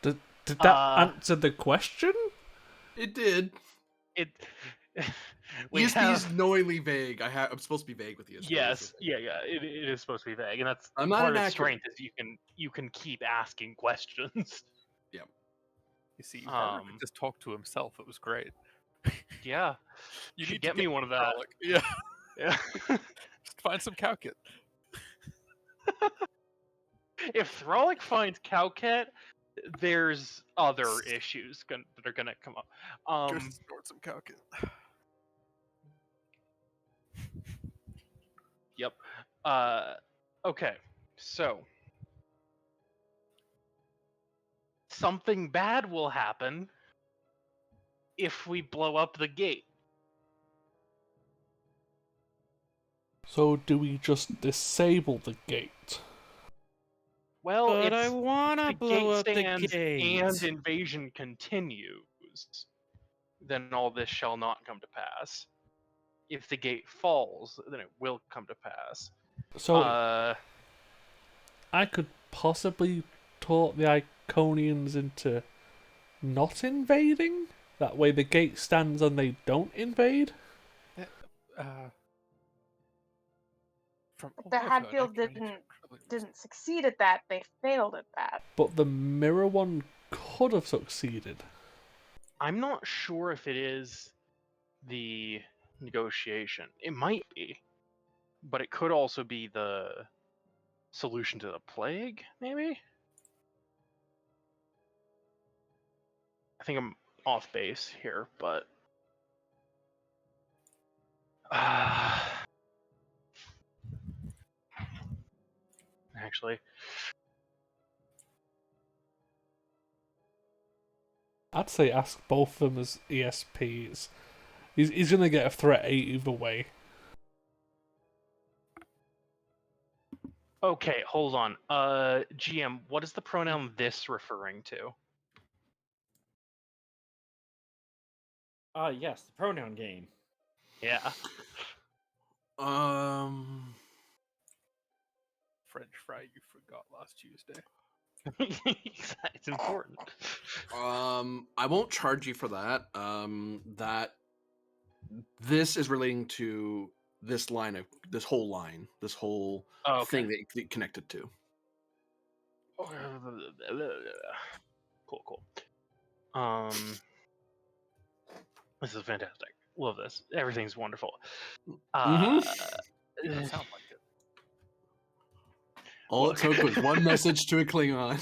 Did that
Uh,
answer the question?
It did.
It. we
ESP
have.
is knowingly vague. I'm supposed to be vague with ESP.
Yes. Yeah. It is supposed to be vague, and that's
I'm not
part of its
inaccurate.
strength is you can keep asking questions.
You see, Harvard
Um.
just talked to himself. It was great.
Yeah.
You
should
need to
get me one of that.
Thralik. Yeah,
Yeah.
just find some cow kit.
If Thralik finds Cowcat, there's other issues that are gonna come up.
Go snort some cow kit.
Yep. Okay. So something bad will happen if we blow up the gate.
So do we just disable the gate?
Well,
But I
it's
wanna
the
blow
gate
up the
stands
gate.
and invasion continues. Then all this shall not come to pass. If the gate falls, then it will come to pass.
So I could possibly talk the Iconians into not invading? That way the gate stands and they don't invade?
From all
The
I've heard,
Hadfield
Iconians are incredibly
didn't succeed at that. They failed at that.
But the mirror one could have succeeded.
I'm not sure if it is the negotiation. It might be, but it could also be the solution to the plague, maybe? I think I'm off base here, but. Actually,
I'd say ask both of them as ESPs. He's gonna get a threat either way.
okay, hold on. GM, what is the pronoun this referring to?
Yes, the pronoun game.
Yeah.
French fry you forgot last Tuesday?
It's important.
I won't charge you for that. This is relating to this whole
Oh, okay.
thing that you connected to.
Cool. This is fantastic. Love this. Everything's wonderful.
Mhm.
Doesn't sound like it.
All
Look.
it took was one message to a Klingon.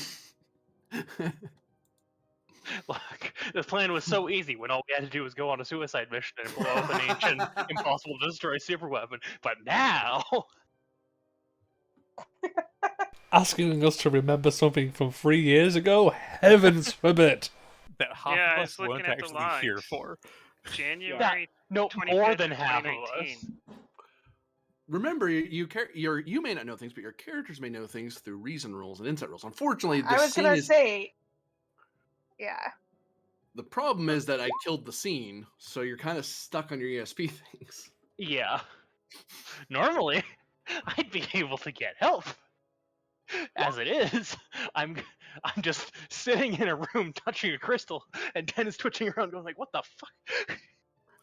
Look, the plan was so easy when all we had to do was go on a suicide mission and blow up an ancient, impossible to destroy superweapon. But now,
Asking us to remember something from 3 years ago? Heavens forbid!
That half
Yeah, I
of
was
us weren't
looking at the
actually here
logs.
for.
January
no
25th,
more than half of
2019.
us.
Remember, you may not know things, but your characters may know things through reason rules and insight rules. Unfortunately,
I was gonna say, yeah.
the problem is that I killed the scene, so you're kind of stuck on your ESP things.
Yeah. Normally, I'd be able to get help. As it is, I'm just sitting in a room touching a crystal, and Dennis twitching around, going like, "What the fuck?"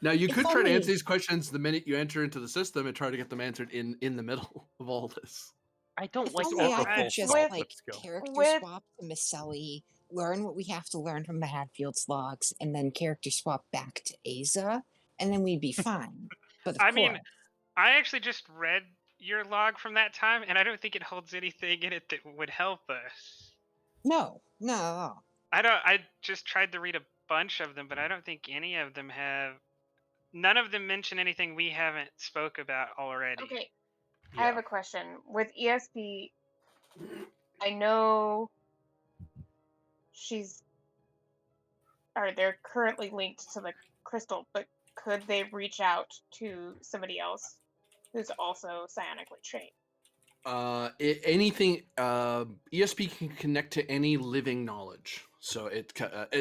Now you
If
could try to
only-
answer these questions the minute you enter into the system and try to get them answered in the middle of all this.
I don't
If
like
only
that.
I
a full
could just
stop,
like
let's go.
character
With-
swap to Miss Sully, learn what we have to learn from the Hadfield's logs, and then character swap back to Aza, and then we'd be fine. But of
I
course,
mean, I actually just read your log from that time, and I don't think it holds anything in it that would help us.
no.
I just tried to read a bunch of them, but I don't think any of them have. None of them mention anything we haven't spoke about already.
Okay, I have a question. With ESP, I know they're currently linked to the crystal, but could they reach out to somebody else who's also psionically trained?
Anything ESP can connect to any living knowledge. So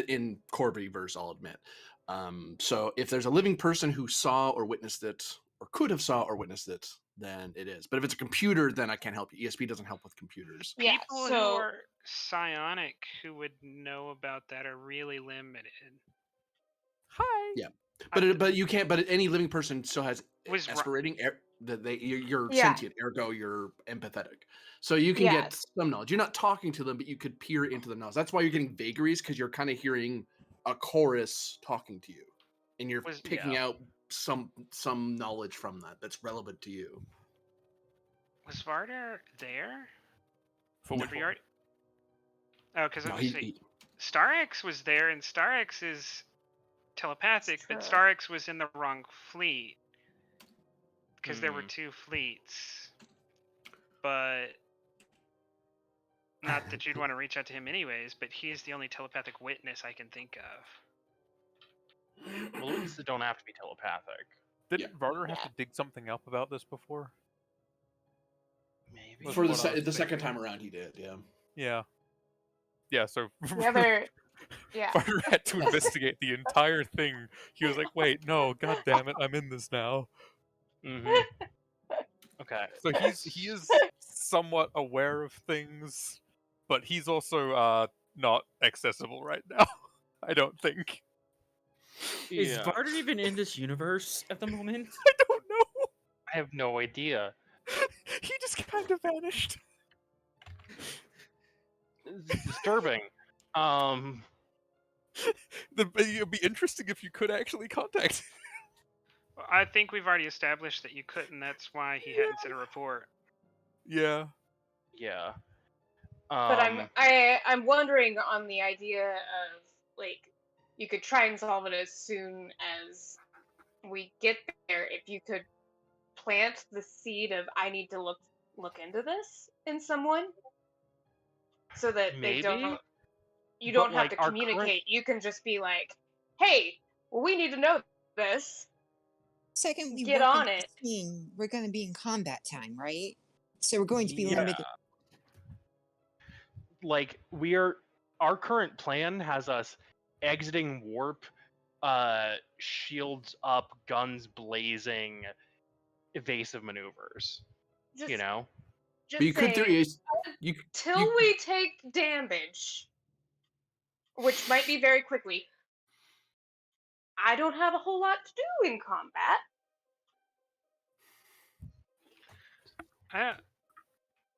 in Corby verse, I'll admit. So if there's a living person who saw or witnessed it, or could have saw or witnessed it, then it is. But if it's a computer, then I can't help you. ESP doesn't help with computers.
Yeah,
People who
so
are psionic who would know about that are really limited.
Hi.
Yeah, but you can't. But any living person still has
Was Ro-
aspirating. You're
Yeah.
sentient, ergo you're empathetic. So you can
Yeah.
get some knowledge. You're not talking to them, but you could peer into the knowledge. That's why you're getting vagaries, because you're kind of hearing a chorus talking to you, and you're
Was-
picking out some knowledge from that that's relevant to you.
Was Varder there?
For
No.
which
We
one?
already... Oh, because
No,
I was Starix was there, and Starix is telepathic, but
True.
Starix was in the wrong fleet because there were
Hmm.
2 fleets. But not that you'd want to reach out to him anyways. But he's the only telepathic witness I can think of.
Well, at least they don't have to be telepathic.
Didn't Varder have
Yeah.
to dig something up about this before?
Maybe.
Was
For the
what I was
the second
thinking.
time around, he did. Yeah.
Yeah. Yeah, so
the other, yeah.
Varder had to investigate the entire thing. He was like, wait, no, god damn it, I'm in this now.
Mm-hmm. Okay.
So he is somewhat aware of things, but he's also not accessible right now. I don't think.
Is Varder even in this universe at the moment?
I don't know.
I have no idea.
He just kind of vanished.
It's disturbing.
It'd be interesting if you could actually contact him.
I think we've already established that you couldn't. That's why he hadn't sent a report.
Yeah.
Yeah.
But I'm wondering on the idea of like you could try and solve it as soon as we get there. If you could plant the seed of I need to look into this in someone, so that
Maybe,
you
but,
don't have
like,
to
our current-
communicate. You can just be like, hey, well, we need to know this.
Second, we
Get
walk
on
into
it.
the scene, we're going to be in combat time, right? So we're going to be limited.
Like our current plan has us exiting warp, shields up, guns blazing, evasive maneuvers.
Just
You know.
But you
Just
could do
saying,
you
till we take damage, which might be very quickly, I don't have a whole lot to do in combat.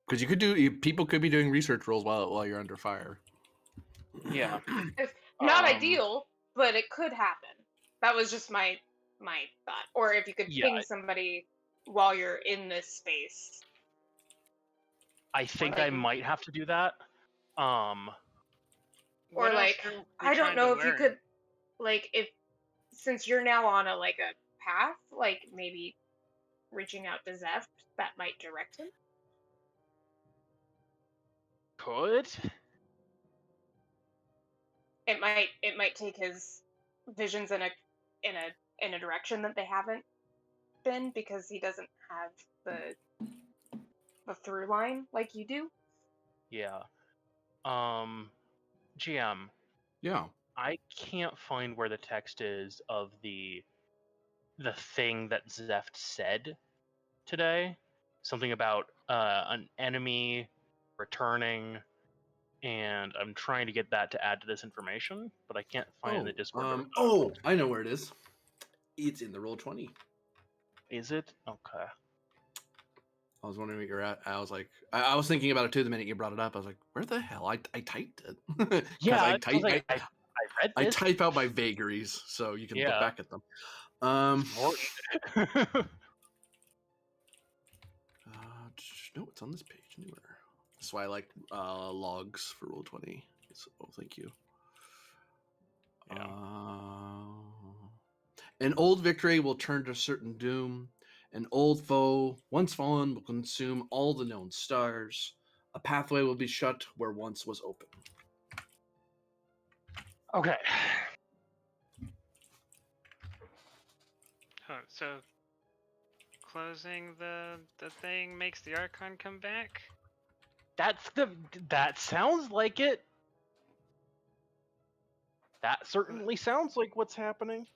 because you could people could be doing research rolls while you're under fire.
Yeah.
It's not
Um,
ideal, but it could happen. That was just my thought. Or if you could
Yeah.
ping somebody while you're in this space.
I think
like-
I might have to do that.
Or
What else
like,
are we
I don't
trying to
know if you
learn?
could, like, if since you're now on a path, like maybe reaching out to Zeph, that might direct him.
Could?
It might take his visions in a direction that they haven't been, because he doesn't have the through line like you do.
Yeah. GM,
Yeah.
I can't find where the text is of the thing that Zeft said today. Something about an enemy returning, and I'm trying to get that to add to this information, but I can't find it in the Discord.
I know where it is. It's in the Roll20.
Is it? Okay.
I was wondering what you're at. I was like, I was thinking about it too the minute you brought it up. I was like, where the hell? I typed it. 'Cause
Yeah,
I
read
I
this.
type out my vagaries so you can look
Yeah.
back at them. No, it's on this page anywhere. That's why I like logs for Roll20. So, thank you.
Yeah.
An old victory will turn to certain doom. An old foe, once fallen, will consume all the known stars. A pathway will be shut where once was open.
Okay.
Oh, so closing the thing makes the Archon come back?
That sounds like it. That certainly sounds like what's happening.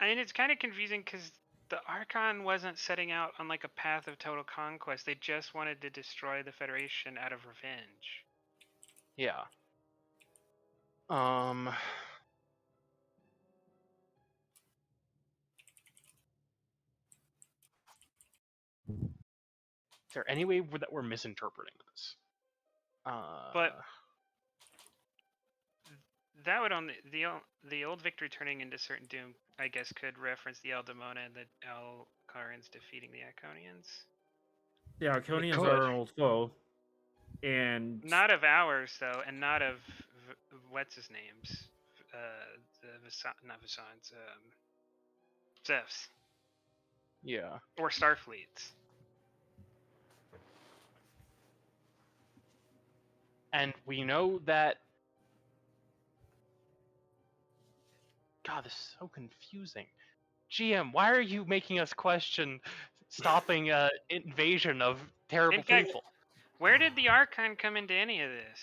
I mean, it's kind of confusing because the Archon wasn't setting out on like a path of total conquest. They just wanted to destroy the Federation out of revenge.
Yeah. Is there any way that we're misinterpreting this?
But that would only the old victory turning into certain doom, I guess, could reference the Eldemona and the Alcarans defeating the Iconians.
The Arconians
could.
are an old foe, and
Not of ours though, and not of what's his name's, not Vassan's, Zeph's
Yeah.
or Starfleet's.
And we know that. God, this is so confusing. GM, why are you making us question stopping invasion of terrible
In fact,
people?
where did the Archon come into any of this?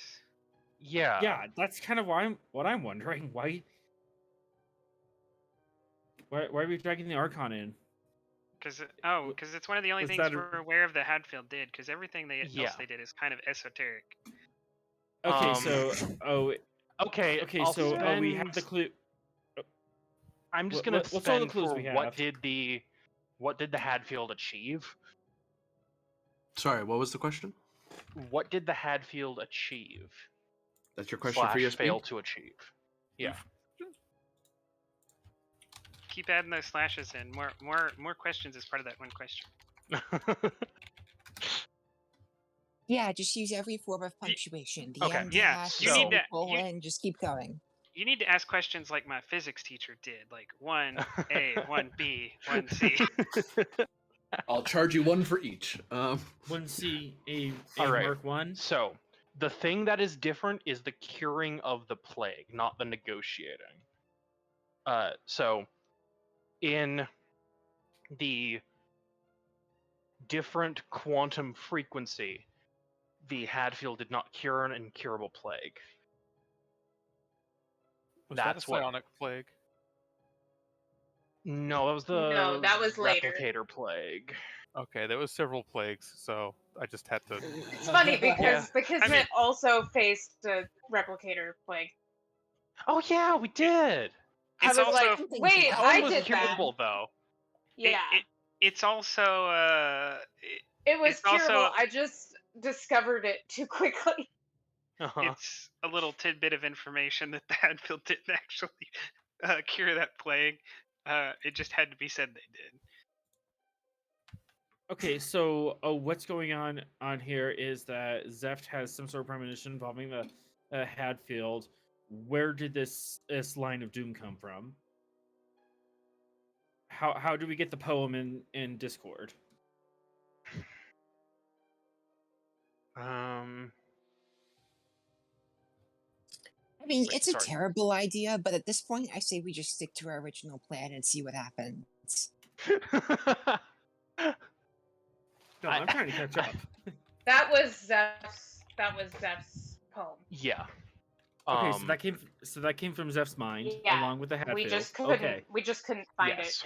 yeah, that's kind of what I'm wondering. Why are we dragging the Archon in?
Because it's one of the only
Was
things
that
we're aware of that Hadfield did. Because everything else they did is kind of esoteric.
Okay,
Okay, I'll
so we have
spend-
the clue.
I'm just gonna
What's all the
spend
clues
for
we
what
have?
did the Hadfield achieve?
Sorry, what was the question?
What did the Hadfield achieve?
That's your question for
/
ESP?
fail to achieve. Yeah.
Keep adding those slashes in. More questions as part of that one question.
Yeah, just use every form of punctuation. The
okay,
end,
yeah,
dash,
you need to-
colon, just keep going.
You need to ask questions like my physics teacher did, like 1A, 1B, 1C.
I'll charge you one for each.
1C, a
All right.
Mark 1.
So, the thing that is different is the curing of the plague, not the negotiating. So, in the different quantum frequency, the Hadfield did not cure an incurable plague.
Was
That's
that a
what-
psionic plague?
No, that was the
No, that was later.
replicator plague.
Okay, there was several plagues, so I just had to.
It's funny because
Yeah.
the Kismet
mean-
also faced a replicator plague.
Oh yeah, we did.
I
It's
was
also
like,
Something
wait,
to
Helen
I
was
did that.
curable though.
Yeah,
it's also
it was
it's also
curable. I just discovered it too quickly.
Uh-huh.
it's a little tidbit of information that the Hadfield didn't actually cure that plague. It just had to be said they did.
Okay, so what's going on here is that Zeft has some sort of premonition involving the Hadfield. Where did this line of doom come from? How do we get the poem in Discord?
I mean,
Wait,
it's a
sorry.
terrible idea, but at this point, I say we just stick to our original plan and see what happens.
No, I'm trying to catch up.
That was Zeph's poem.
Yeah.
Okay, so that came from Zeph's mind,
Yeah,
along with the Hadfield.
we just couldn't find
Yes.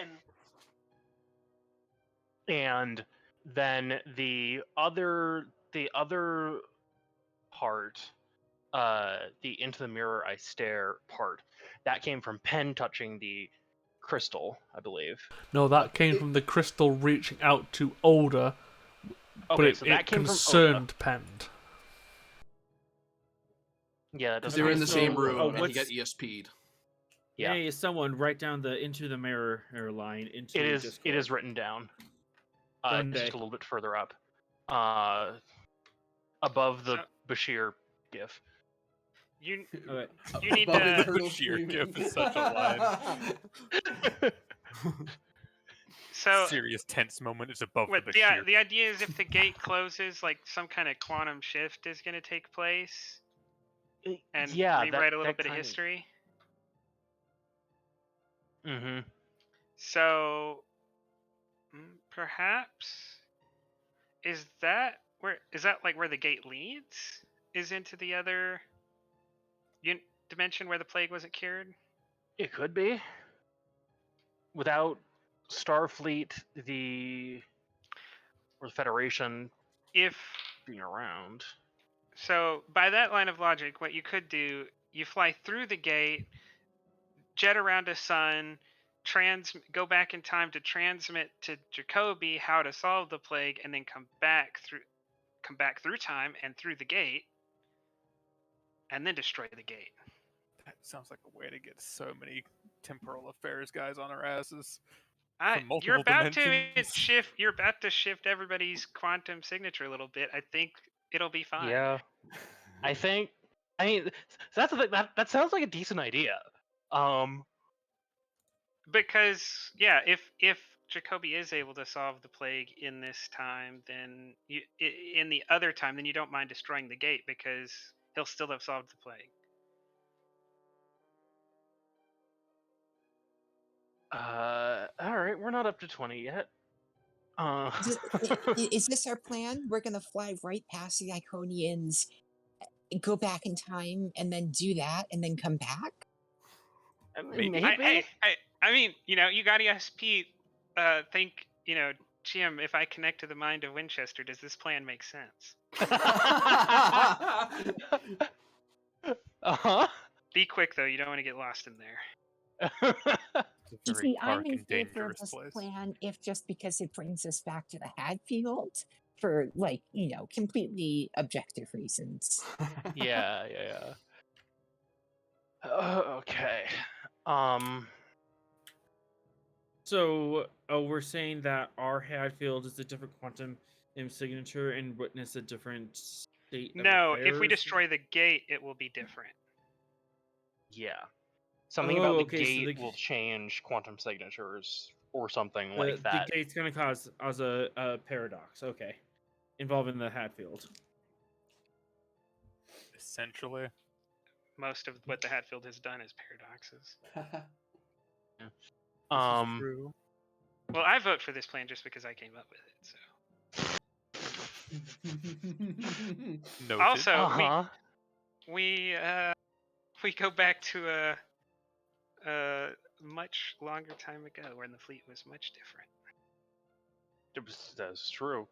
it.
And then the other part, the into the mirror I stare part, that came from Pen touching the crystal, I believe.
No, that came from the crystal reaching out to Older, but
Okay,
it,
so that
it
came from Oda.
concerned Pend.
Yeah, that
Because
doesn't
they were
make
in the
sense.
same
so,
room and he
what's-
got ESP'd.
Yeah.
Hey, someone write down the into the mirror line into
It is
Discord.
written down.
Done
Just
day.
a little bit further up. Above the Bashir gif.
You
Okay.
you need
Above
to.
Colonel
Sheer
Freeman.
gif is such a
So
Serious tense moment is above
what
the
the
Bashir.
the idea is if the gate closes, like some kind of quantum shift is going to take place and
yeah,
rewrite a little bit of history.
Mm-hmm.
So perhaps is that like where the gate leads? Is into the other dimension where the plague wasn't cured?
It could be. Without Starfleet, or the Federation
If
being around.
so, by that line of logic, what you could do, you fly through the gate, jet around a sun, go back in time to transmit to Jacoby how to solve the plague, and then come back through time and through the gate, and then destroy the gate.
That sounds like a way to get so many temporal affairs guys on our asses.
You're
multiple
about
dimensions.
to shift. You're about to shift everybody's quantum signature a little bit. I think it'll be fine.
Yeah. I mean, that's the thing. That sounds like a decent idea.
Because if Jacoby is able to solve the plague in this time, then in the other time, then you don't mind destroying the gate because he'll still have solved the plague.
All right, we're not up to 20 yet.
Is this our plan? We're going to fly right past the Iconians, go back in time, and then do that, and then come back?
Maybe.
I mean, you got ESP. Think, Jim, if I connect to the mind of Winchester, does this plan make sense?
Uh-huh.
Be quick, though. You don't want to get lost in there.
It's a
You
very
see, I'm
dark
in
and
favor of
dangerous
this
place.
plan if just because it brings us back to the Hadfield for, completely objective reasons.
Yeah. Okay.
So we're saying that our Hadfield is a different quantum signature and witness a different state of
No, if we
affairs?
destroy the gate, it will be different.
Yeah. Something about the
okay, so
gate will change quantum signatures or something
the
like that.
gate's going to cause a paradox. Okay, involving the Hadfield.
Essentially.
Most of what the Hatfield has done is paradoxes.
True.
Well, I vote for this plan just because I came up with it. So.
Noted.
Also, we go back to a much longer time ago when the fleet was much different.
That's true.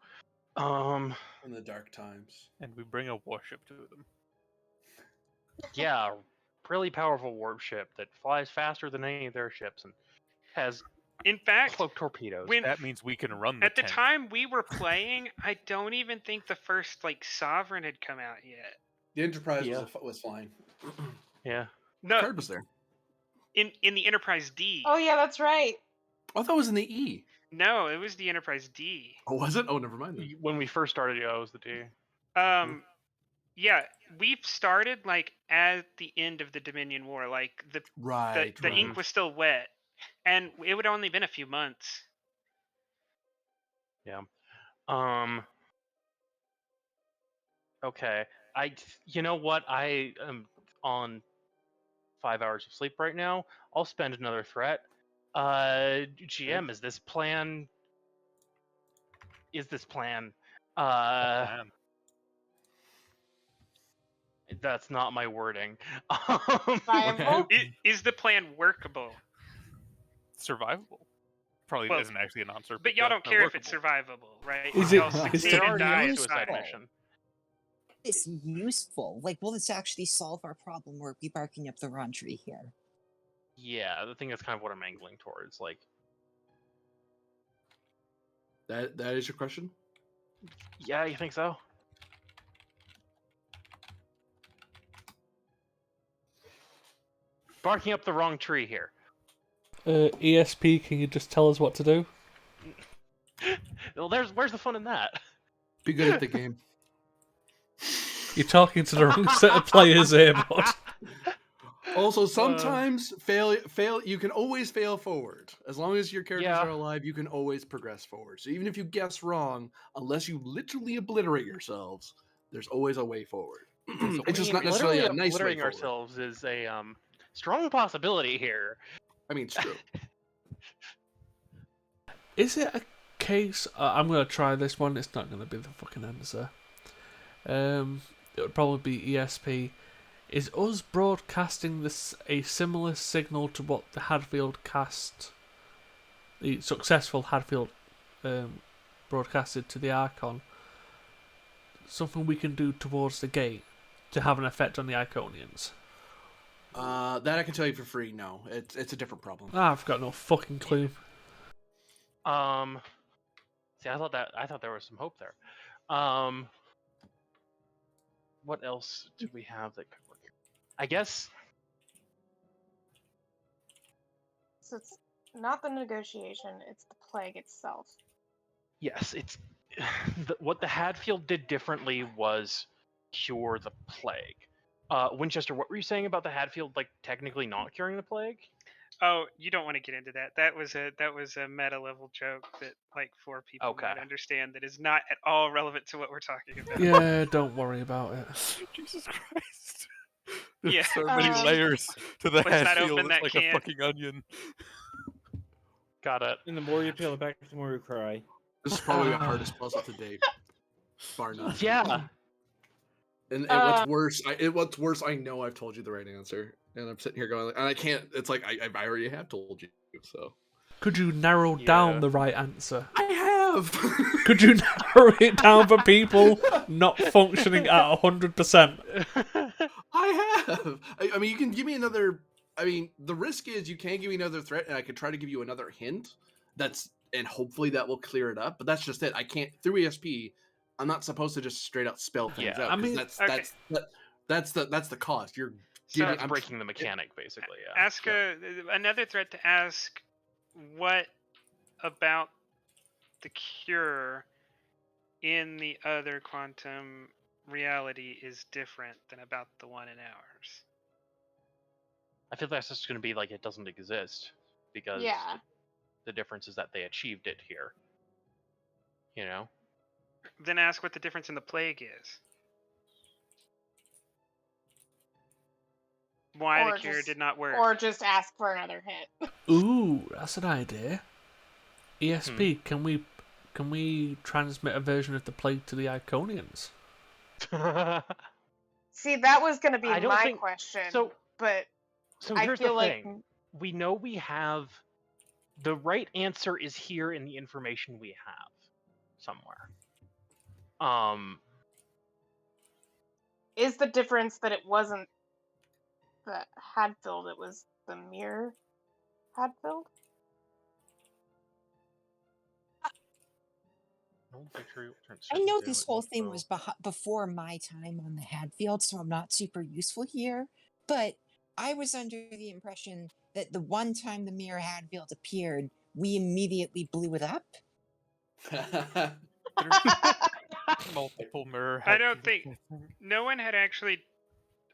In the dark times.
And we bring a warship to them.
Yeah, really powerful warp ship that flies faster than any of their ships and has
In fact,
cloak torpedoes.
when
That means we can run the
at the
tank.
time we were playing, I don't even think the first like Sovereign had come out yet.
The Enterprise
Yeah.
was flying.
Yeah.
No,
Card was there.
in the Enterprise D.
Oh yeah, that's right.
I thought it was in the E.
No, it was the Enterprise D.
Oh, was it? Oh, never mind then.
When we first started, yeah, it was the D.
Yeah, we've started like at the end of the Dominion War. Like the
Right.
the ink was still wet, and it would only been a few months.
Yeah. Okay. You know what? I am on 5 hours of sleep right now. I'll spend another threat. GM, is this plan?
Man.
That's not my wording.
Viable?
Is the plan workable?
Survivable. Probably
Well,
isn't actually an answer.
But y'all don't care if it's survivable, right?
Is
Y'all
it-
succeed
is
and
it
die
useful?
suicide
mission.
It's useful. Like, will this actually solve our problem, or are we barking up the wrong tree here?
Yeah, the thing is kind of what I'm angling towards. Like,
That is your question?
yeah, you think so? Barking up the wrong tree here.
ESP, can you just tell us what to do?
Well, where's the fun in that?
Be good at the game.
You're talking to the wrong set of players here, bud.
Also, sometimes fail. You can always fail forward. As long as your characters
Yeah.
are alive, you can always progress forward. So even if you guess wrong, unless you literally obliterate yourselves, there's always a way forward. It's just not necessarily a
Literally
nice way
obliterating
forward.
ourselves is a strong possibility here.
I mean, it's true.
Is it a case? I'm going to try this one. It's not going to be the fucking answer. It would probably be ESP. Is us broadcasting this a similar signal to what the Hadfield cast, the successful Hadfield broadcasted to the Archon, something we can do towards the gate to have an effect on the Iconians?
That I can tell you for free. No, it's a different problem.
I've got no fucking clue.
See, I thought there was some hope there. What else do we have that could work here? I guess.
So it's not the negotiation; it's the plague itself.
Yes, it's what the Hadfield did differently was cure the plague. Winchester, what were you saying about the Hadfield, like technically not curing the plague?
Oh, you don't want to get into that. That was a meta level joke that like 4 people
Okay.
might understand that is not at all relevant to what we're talking about.
Yeah, don't worry about it.
Jesus Christ. There's
Yeah.
so many layers to the
Let's not
Hatfield.
open
It's
that
like
can.
a fucking onion.
Got it.
And the more you peel it back, the more you cry.
This is probably the hardest puzzle to date, bar none.
Yeah.
And what's worse, I know I've told you the right answer, and I'm sitting here going, and I can't. It's like I already have told you. So
Could you narrow down the right answer?
I have.
Could you narrow it down for people not functioning at 100%?
I have. I mean, you can give me another. I mean, the risk is you can give me another threat, and I could try to give you another hint. And hopefully that will clear it up. But that's just it. I can't through ESP. I'm not supposed to just straight out spell things
Yeah,
out.
I mean,
that's the cost. You're
So
giving.
It's breaking the mechanic, basically. Yeah.
Ask another threat to ask what about the cure in the other quantum reality is different than about the one in ours.
I feel that's just going to be like it doesn't exist because
Yeah.
the difference is that they achieved it here. You know.
Then ask what the difference in the plague is. Why
Or
the cure
just-
did not work.
Or just ask for another hit.
Ooh, that's an idea. ESP, can we transmit a version of the plague to the Iconians?
See, that was going to be
I don't
my
think-
question.
so-
but
So
I
here's
feel
the
like
thing. We know we have the right answer is here in the information we have somewhere.
Is the difference that it wasn't the Hadfield, it was the mirror Hadfield?
I know this whole thing was before my time on the Hadfield, so I'm not super useful here. But I was under the impression that the one time the mirror Hadfield appeared, we immediately blew it up.
Multiple mirror.
I don't
Hatfields,
think no one had actually.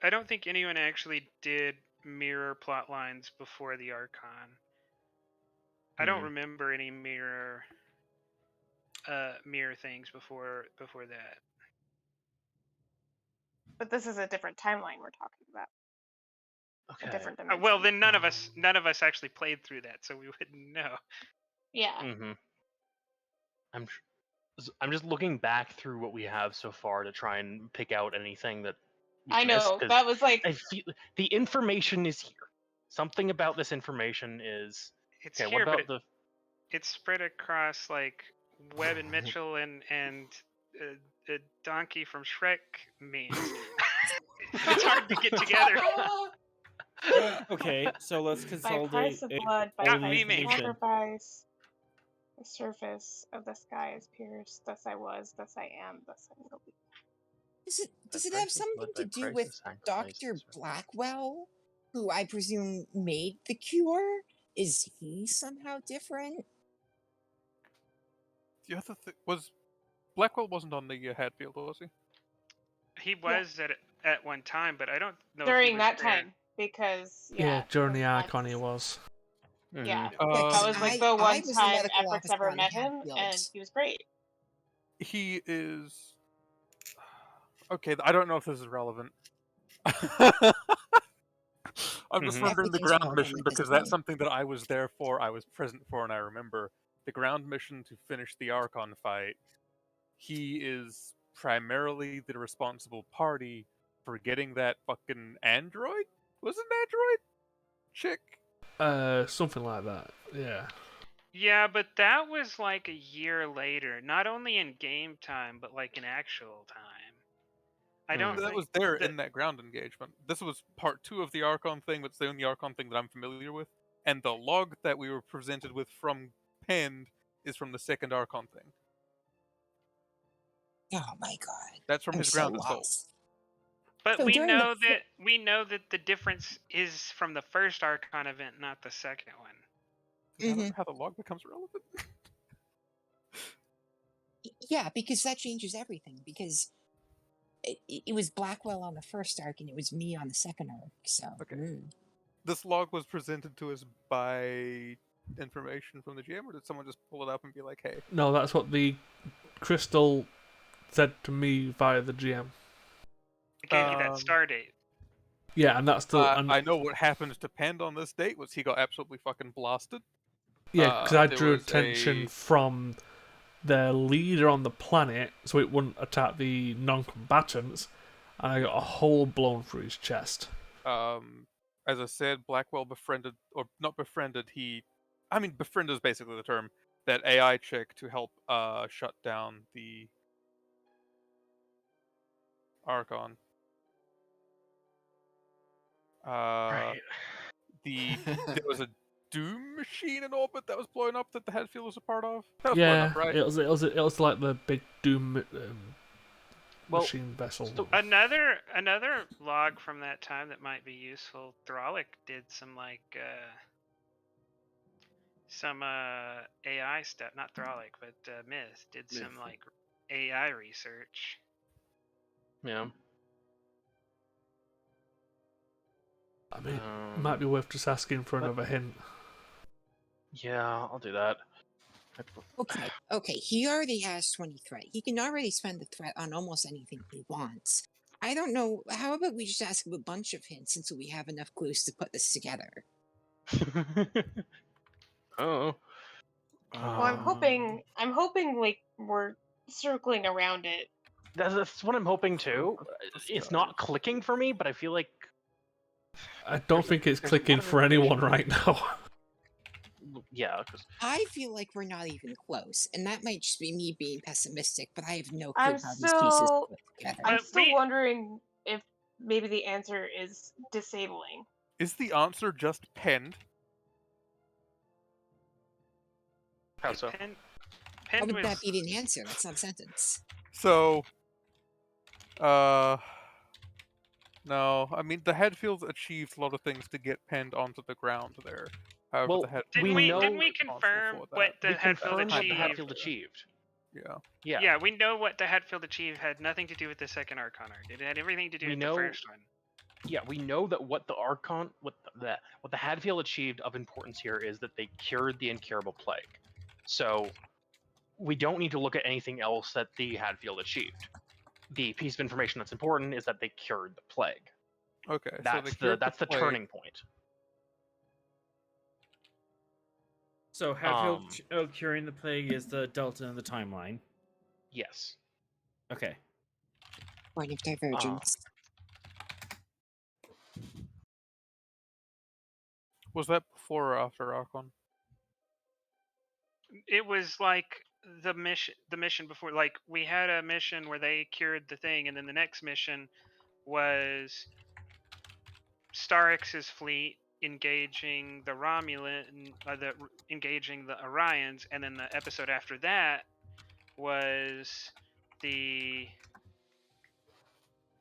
I don't think anyone actually did mirror plot lines before the Archon. I don't remember any mirror things before that.
But this is a different timeline we're talking about.
Okay.
A different dimension.
Well, then none of us actually played through that, so we wouldn't know.
Yeah.
Mm-hmm. I'm just looking back through what we have so far to try and pick out anything that
I know. That was like
I feel the information is here. Something about this information is
It's
okay.
here,
What
but
about
it's spread across like Webb and Mitchell and the donkey from Shrek memes. It's hard to get together.
Okay, so let's
by
consolidate
price of blood, by
Not
all the
me,
price
mate.
of
information.
sacrifice, the surface of the sky is pierced. Thus I was, thus I am, thus I will be.
Does it have something to do with Dr. Blackwell, who I presume made the cure? Is he somehow different?
The other thing was Blackwell wasn't on the Hatfield, was he?
He was at one time, but I don't know if he
During
was
that
there.
time, because
Yeah, during the
that's-
Archon he was.
Yeah,
Uh,
that was like the
I
one
was the
time
medical
Efforts
officer
ever
on the
met him,
Hatfield.
and he was great.
He is. Okay, I don't know if this is relevant. I'm just remembering the
Everything's
ground
relevant
mission
at this
because that's
point.
something that I was there for, I was present for, and I remember. The ground mission to finish the Archon fight, he is primarily the responsible party for getting that fucking android? Was it an android? Chick?
Something like that. Yeah.
Yeah, but that was like a year later. Not only in game time, but like in actual time. I don't
That
think
was there
that-
in that ground engagement. This was part 2 of the Archon thing, but it's the only Archon thing that I'm familiar with. And the log that we were presented with from Pend is from the second Archon thing.
Oh my god.
That's from
I'm
his
so
ground assault.
lost.
But
So
we
during the
know that the difference is from the first Archon event, not the second one.
Is that how the log becomes relevant?
Yeah, because that changes everything. Because it was Blackwell on the first arc, and it was me on the second arc. So
Okay. This log was presented to us by information from the GM, or did someone just pull it up and be like, hey?
No, that's what the Crystal said to me via the GM.
It gave you that star date.
Yeah, and that's the.
I know what happened to Pend on this date was he got absolutely fucking blasted.
Yeah, because I
there
drew
was
attention
a-
from the leader on the planet so it wouldn't attack the non-combatants, and I got a hole blown through his chest.
As I said, Blackwell befriended, or not befriended, befriend is basically the term, that AI chick to help shut down the Archon.
Right.
There was a Doom machine in orbit that was blowing up that the Hatfield was a part of. That was blowing
Yeah,
up, right?
it was like the big Doom
Well,
machine vessel.
Another log from that time that might be useful. Thralic did some AI stuff. Not Thralic, but Myth did some
Myth.
like AI research.
Yeah.
I mean, it might be worth just asking for another hint.
Yeah, I'll do that.
Okay. He already has 20 threat. He can already spend the threat on almost anything he wants. I don't know. How about we just ask him a bunch of hints until we have enough clues to put this together?
Oh.
Well, I'm hoping like we're circling around it.
That's what I'm hoping too. It's not clicking for me, but I feel like
I don't think it's clicking for anyone right now.
Yeah, because
I feel like we're not even close, and that might just be me being pessimistic, but I have no clue
I'm
how these pieces
still
fit together.
I'm
But
still wondering if maybe the answer is disabling.
Is the answer just penned?
how so?
Pen,
How
Pend
would that
was
be an answer? That's not a sentence.
So, no. I mean, the Headfields achieved a lot of things to get penned onto the ground there. However,
Well,
the Headfields
we
didn't we
know-
didn't we
responsible
confirm
for
what
that.
the
we
Hatfield
confirmed what the
achieved?
Hatfield achieved.
Yeah.
Yeah.
Yeah, we know what the Hatfield achieved had nothing to do with the second Archon arc. It had everything to do
We
with
know-
the first one.
Yeah, we know that what the Archon, what the Hadfield achieved of importance here is that they cured the incurable plague. So we don't need to look at anything else that the Hadfield achieved. The piece of information that's important is that they cured the plague.
Okay. So
That's
they cured
the
plague.
turning point.
So Hadfield curing the plague is the delta in the timeline.
Yes.
Okay.
Point of divergence.
Was that before or after Archon?
It was like the mission before. Like we had a mission where they cured the thing, and then the next mission was Starix's fleet engaging the Romulan, engaging the Orions, and then the episode after that was the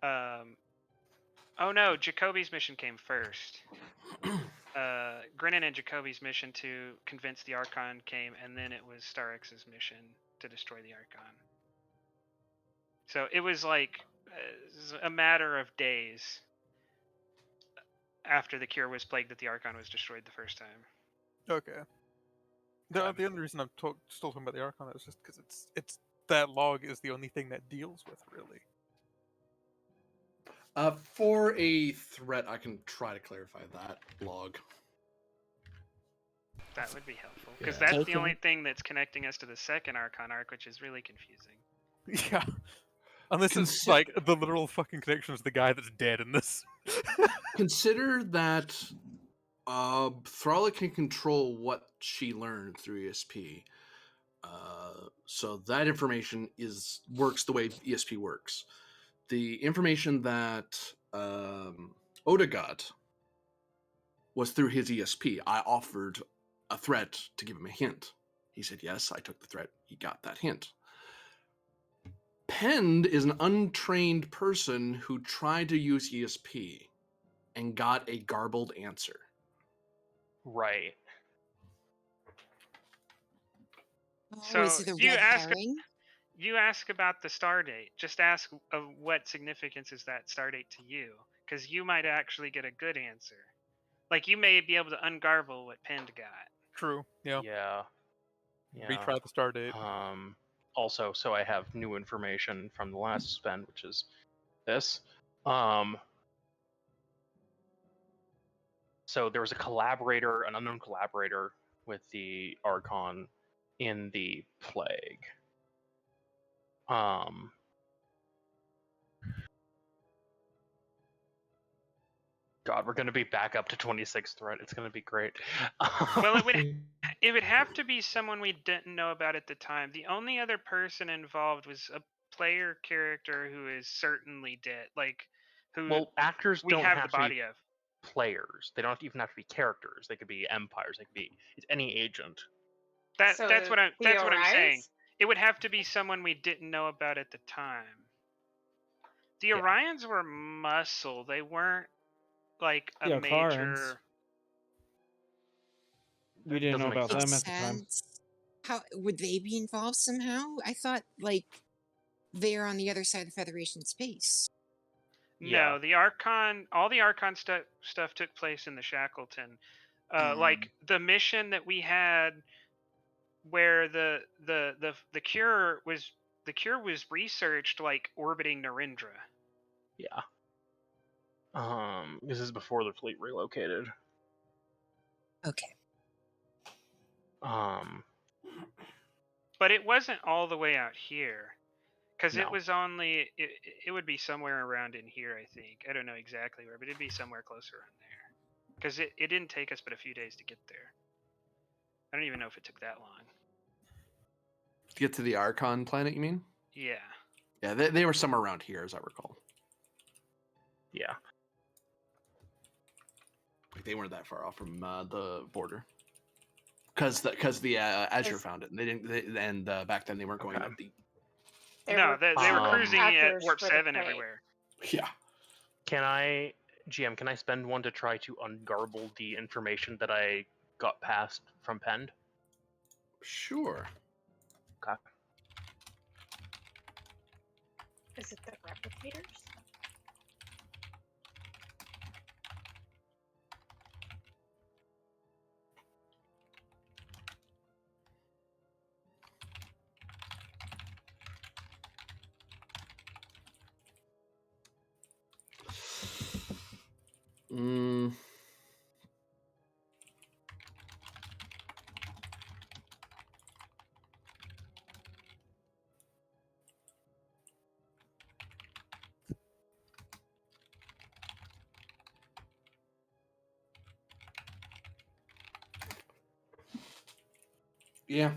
oh no, Jacoby's mission came first. Grinnin and Jacoby's mission to convince the Archon came, and then it was Starix's mission to destroy the Archon. So it was like a matter of days after the cure was plagued that the Archon was destroyed the first time.
Okay. The only reason I'm still talking about the Archon is just because it's that log is the only thing that deals with really.
For a threat, I can try to clarify that log.
That would be helpful, because
Yeah.
that's the only thing that's connecting us to the second Archon arc, which is really confusing.
Yeah. Unless it's like the literal fucking connection is the guy that's dead in this.
Consider that Thrala can control what she learned through ESP. So that information works the way ESP works. The information that Oda got was through his ESP. I offered a threat to give him a hint. He said yes, I took the threat. He got that hint. Pend is an untrained person who tried to use ESP and got a garbled answer.
Right.
So
is it a
you
red
ask
herring?
you ask about the star date. Just ask of what significance is that star date to you, because you might actually get a good answer. Like you may be able to ungarble what Pend got.
True. Yeah.
Yeah.
Retry the star date.
Also, so I have new information from the last spend, which is this. So there was a collaborator, an unknown collaborator with the Archon in the plague. God, we're gonna be back up to 26 threat. It's gonna be great.
Well, it would have to be someone we didn't know about at the time. The only other person involved was a player character who is certainly dead. Like who
well, actors
we
don't
have
have
the
to
body
be
of.
players. They don't even have to be characters. They could be empires. They could be any agent.
That's
So
what I'm
the
that's what I'm saying.
Orions?
It would have to be someone we didn't know about at the time. The
Yeah.
Orions were muscle. They weren't like a
Yeah,
major.
Clarence. We didn't
Doesn't
know
make
about them
Makes
at the time.
sense. How would they be involved somehow? I thought like they're on the other side of Federation space.
Yeah.
No, the Archon. All the Archon stuff took place in the Shackleton. Like the mission that we had, where the cure was researched like orbiting Narendra.
Yeah. This is before the fleet relocated.
Okay.
But it wasn't all the way out here, because
No.
it was only it would be somewhere around in here. I think I don't know exactly where, but it'd be somewhere closer around there, because it didn't take us but a few days to get there. I don't even know if it took that long.
To get to the Archon planet, you mean?
Yeah.
Yeah, they were somewhere around here, as I recall.
Yeah.
Like they weren't that far off from the border. Because the Azure
Is-
found it, and they didn't. And back then they weren't going
Okay.
that deep.
No, they were cruising at
actors
warp
for the
7
plague.
everywhere.
Yeah.
GM, can I spend one to try to ungarble the information that I got passed from Pend?
Sure.
Okay.
Is it the replicators?
Mm. Yeah.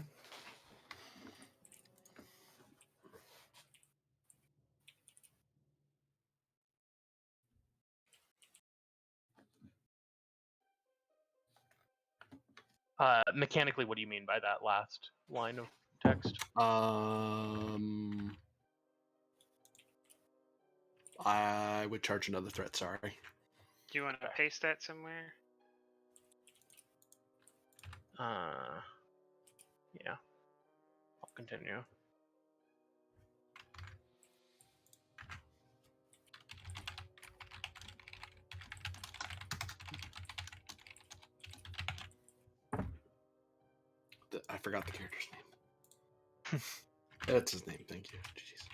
Mechanically, what do you mean by that last line of text?
I would charge another threat. Sorry.
Do you want to
Okay.
paste that somewhere?
Yeah. I'll continue.
I forgot the character's name. That's his name. Thank you. Jeez.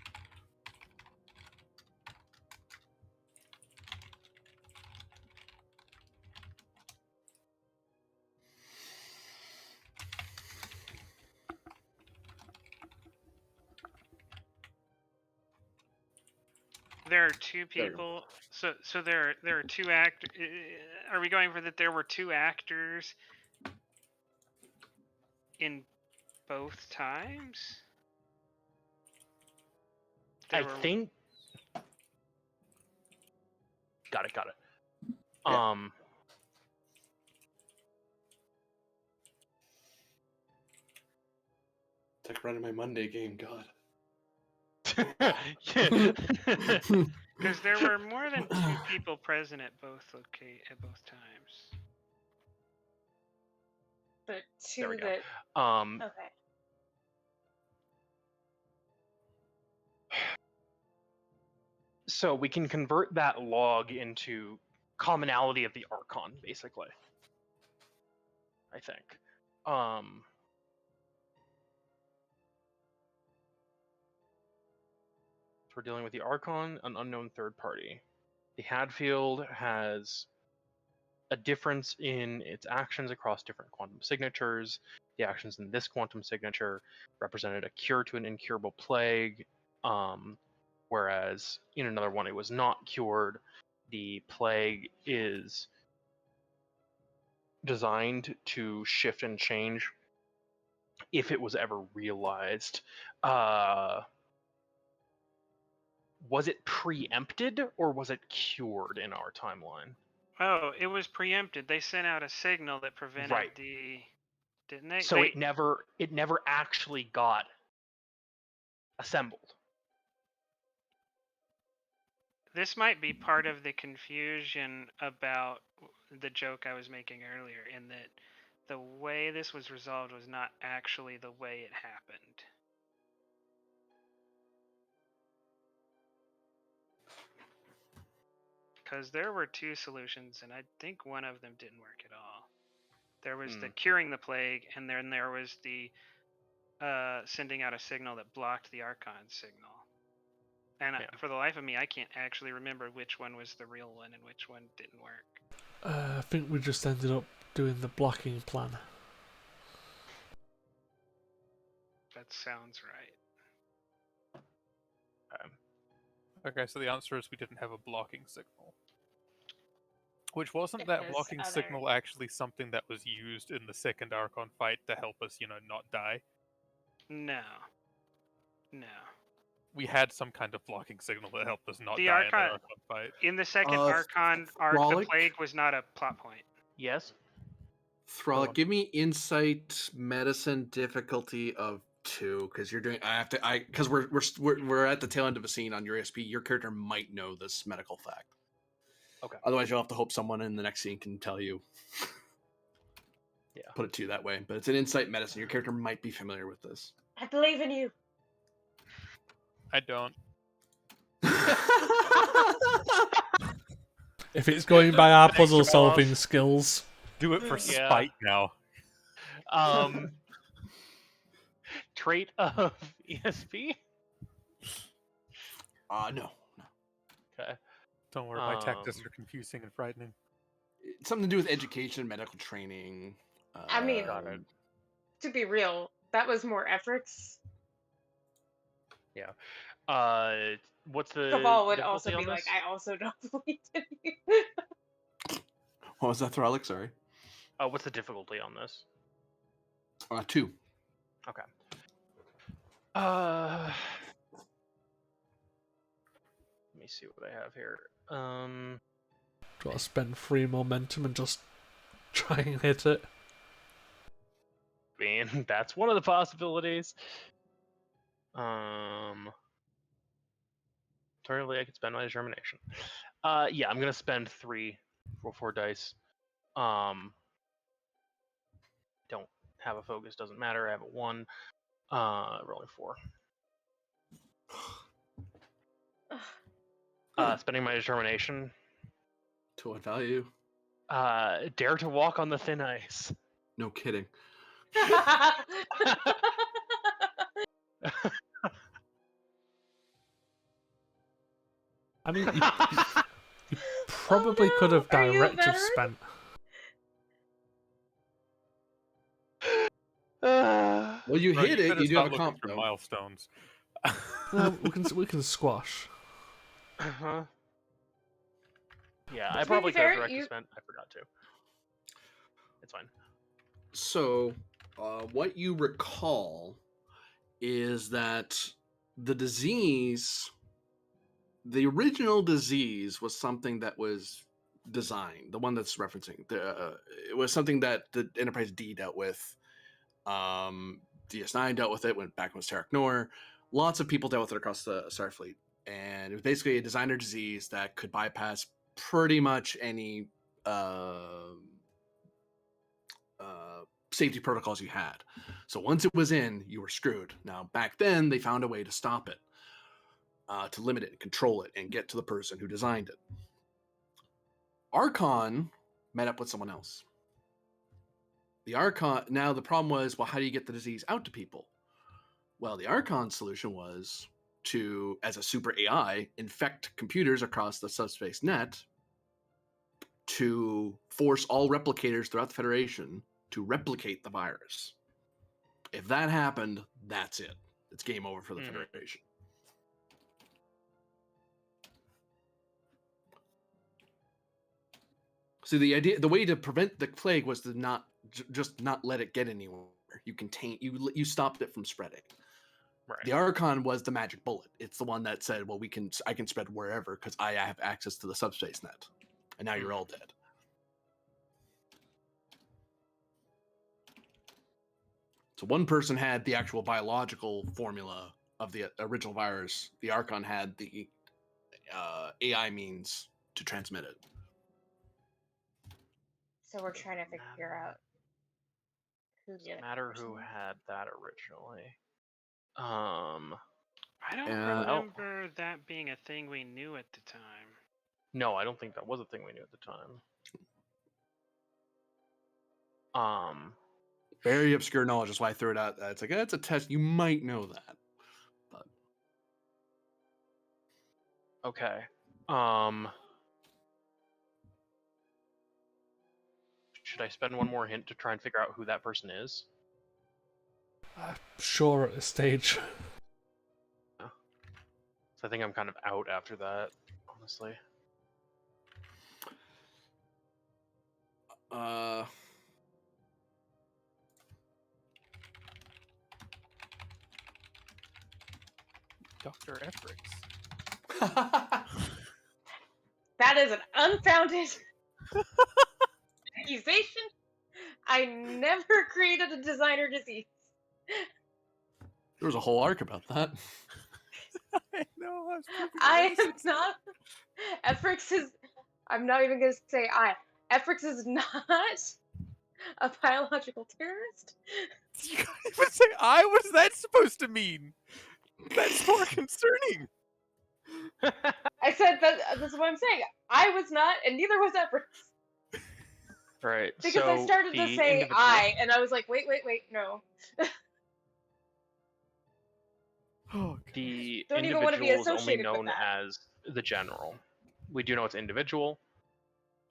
There are two
There you go.
people. So there are two act. Are we going for that? There were two actors in both times.
I
There were-
think. Got it.
Yeah. It's like running my Monday game. God.
Because there were more than two people present at both times.
The
There we
two
go.
that.
Um,
Okay.
So we can convert that log into commonality of the Archon, basically. I think. So we're dealing with the Archon, an unknown third party. The Hadfield has a difference in its actions across different quantum signatures. The actions in this quantum signature represented a cure to an incurable plague, whereas in another one it was not cured. The plague is designed to shift and change if it was ever realized. Was it preempted or was it cured in our timeline?
Oh, it was preempted. They sent out a signal that prevented
Right.
the. Didn't they?
So it never actually got assembled.
This might be part of the confusion about the joke I was making earlier, in that the way this was resolved was not actually the way it happened. Because there were two solutions, and I think one of them didn't work at all. There was the curing the plague, and then there was the sending out a signal that blocked the Archon signal. And for the life of me, I can't actually remember which one was the real one and which one didn't work.
I think we just ended up doing the blocking plan.
That sounds right.
Okay, so the answer is we didn't have a blocking signal. Which wasn't
in
that
his
blocking
other.
signal actually something that was used in the second Archon fight to help us, not die?
No. No.
We had some kind of blocking signal that helped us not
The
die in the
Archon
Archon fight.
in the second
Uh,
Archon arc, the
Frolic?
plague was not a plot point.
Yes.
Thrall, give me insight medicine difficulty of 2 because you're doing. Because we're at the tail end of a scene on your ASP. Your character might know this medical fact.
Okay.
Otherwise, you'll have to hope someone in the next scene can tell you.
Yeah.
Put it to you that way, but it's an insight medicine. Your character might be familiar with this.
I believe in you.
I don't.
If it's going by our
Thanks,
puzzle solving
Charles.
skills.
Do it for
Yeah.
spite now.
Trait of ESP.
No.
Okay.
Don't worry, my tactics are confusing and frightening.
It's something to do with education, medical training.
I mean,
Got it.
to be real, that was more efforts.
Yeah. What's the
Cabal would also
difficulty
be
on
like,
this?
I also don't believe in you.
What was that, Thralic? Sorry.
What's the difficulty on this?
2.
Okay. Let me see what I have here.
Do you want to spend 3 momentum and just try and hit it?
I mean, that's one of the possibilities. Alternatively, I could spend my determination. Yeah, I'm gonna spend 3, roll 4 dice. Don't have a focus, doesn't matter. I have a 1. Rolling 4. Spending my determination.
To what value?
Dare to walk on the thin ice.
No kidding.
I mean, you probably could have
Are you a
directive
veteran?
spent.
Well, you
Bro,
hit it.
better
You do have
stop
a
looking
comp,
for
though.
milestones.
No, we can squash.
Uh-huh. Yeah,
To
I
be
probably could have
fair,
directed
you-
spent. I forgot to. It's fine.
So, what you recall is that the disease, the original disease, was something that was designed. The one that's referencing, it was something that the Enterprise D dealt with. DS9 dealt with it. Went back with Terek Nor. Lots of people dealt with it across the Starfleet, and it was basically a designer disease that could bypass pretty much any safety protocols you had. So once it was in, you were screwed. Now, back then, they found a way to stop it, to limit it, and control it, and get to the person who designed it. Archon met up with someone else. The Archon, now the problem was, well, how do you get the disease out to people? Well, the Archon solution was to, as a super AI, infect computers across the subspace net to force all replicators throughout the Federation to replicate the virus. If that happened, that's it. It's game over for the Federation. So the way to prevent the plague was to just not let it get anywhere. You stopped it from spreading.
Right.
The Archon was the magic bullet. It's the one that said, well, I can spread wherever because I have access to the subspace net. And now you're all dead. So one person had the actual biological formula of the original virus. The Archon had the AI means to transmit it.
So we're trying to figure out who the
Doesn't
other
matter
person
who
is.
had that originally.
I don't remember that being a thing we knew at the time.
No, I don't think that was a thing we knew at the time.
Very obscure knowledge. That's why I threw it out. It's like, it's a test. You might know that. But
okay. Should I spend one more hint to try and figure out who that person is?
Sure, at this stage.
So I think I'm kind of out after that, honestly.
Dr. Efrix.
That is an unfounded accusation. I never created a designer disease.
There was a whole arc about that.
I know, I was proving
I
your
am
innocence.
not. Efrix is. I'm not even going to say I. Efrix is not a biological terrorist.
You can't even say I? What is that supposed to mean? That's more concerning.
I said that. That's what I'm saying. I was not, and neither was Efrix.
Right.
Because I
So
started to
the
say
individual,
I, and I was like, wait, no.
Oh,
the
Don't even want to be
individual is only
associated with
known
that.
as the general. We do know it's individual.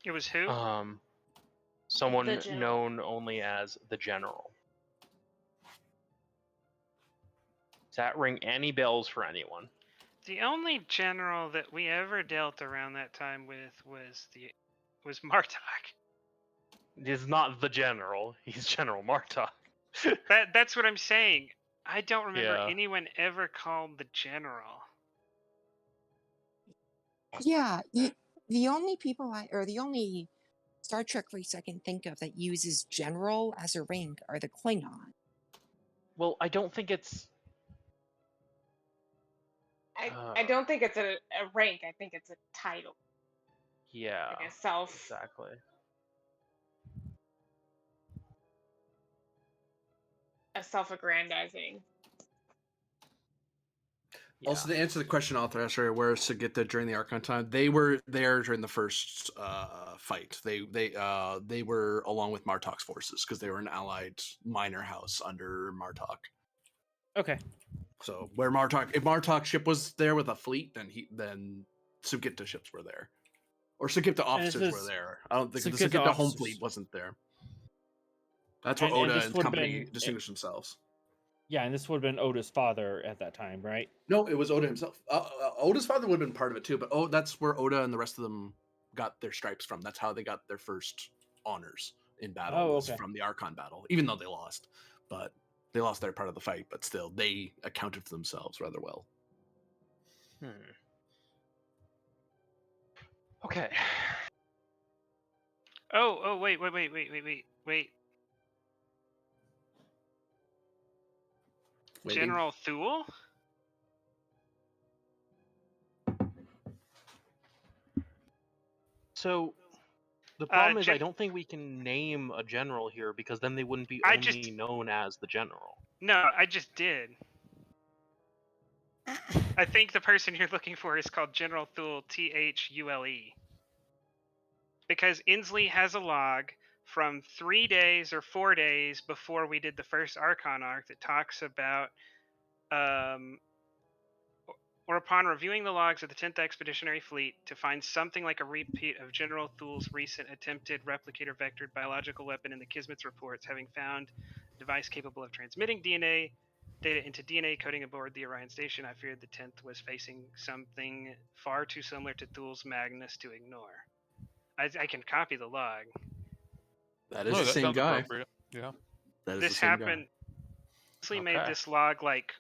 It was who?
Someone
The general.
known only as the general. Does that ring any bells for anyone?
The only general that we ever dealt around that time with was Martok.
He's not the general. He's General Martok.
That's what I'm saying. I don't remember
Yeah.
anyone ever called the general.
Yeah, the only the only Star Trek race I can think of that uses general as a rank are the Klingon.
Well, I don't think it's.
I don't think it's a rank. I think it's a title.
Yeah.
Like a self.
Exactly.
A self-aggrandizing.
Yeah.
Also, to answer the question, Author, where Sagitta during the Archon time, they were there during the first fight. They were along with Martok's forces because they were an allied minor house under Martok.
Okay.
So where Martok, if Martok's ship was there with a fleet, then Sagitta ships were there, or Sagitta officers were there. I don't think the
Sagitta
Sagitta home
officers.
fleet wasn't there. That's where
And
Oda
this
and
would've
company
been-
distinguished themselves.
Yeah, and this would have been Oda's father at that time, right?
No, it was Oda himself. Oda's father would have been part of it too, but that's where Oda and the rest of them got their stripes from. That's how they got their first honors in battle.
Oh,
was
okay.
from the Archon battle, even though they lost. But they lost their part of the fight, but still, they accounted for themselves rather well.
Okay.
Oh, wait.
Waiting.
General Thule?
So the problem is, I
Gen-
don't think we can name a general here because then they wouldn't be
I
only
just-
known as the general.
No, I just did. I think the person you're looking for is called General Thule, Thule. Because Inslee has a log from 3 days or 4 days before we did the first Archon arc that talks about, or upon reviewing the logs of the 10th Expeditionary Fleet to find something like a repeat of General Thule's recent attempted replicator vectored biological weapon in the Kismet's reports, having found a device capable of transmitting DNA data into DNA coding aboard the Orion station, I feared the 10th was facing something far too similar to Thule's Magnus to ignore. I can copy the log.
That is
No,
the
that
same
sounds
guy.
appropriate. Yeah.
That is
This
the same
happened. Inslee made
Okay.
this log like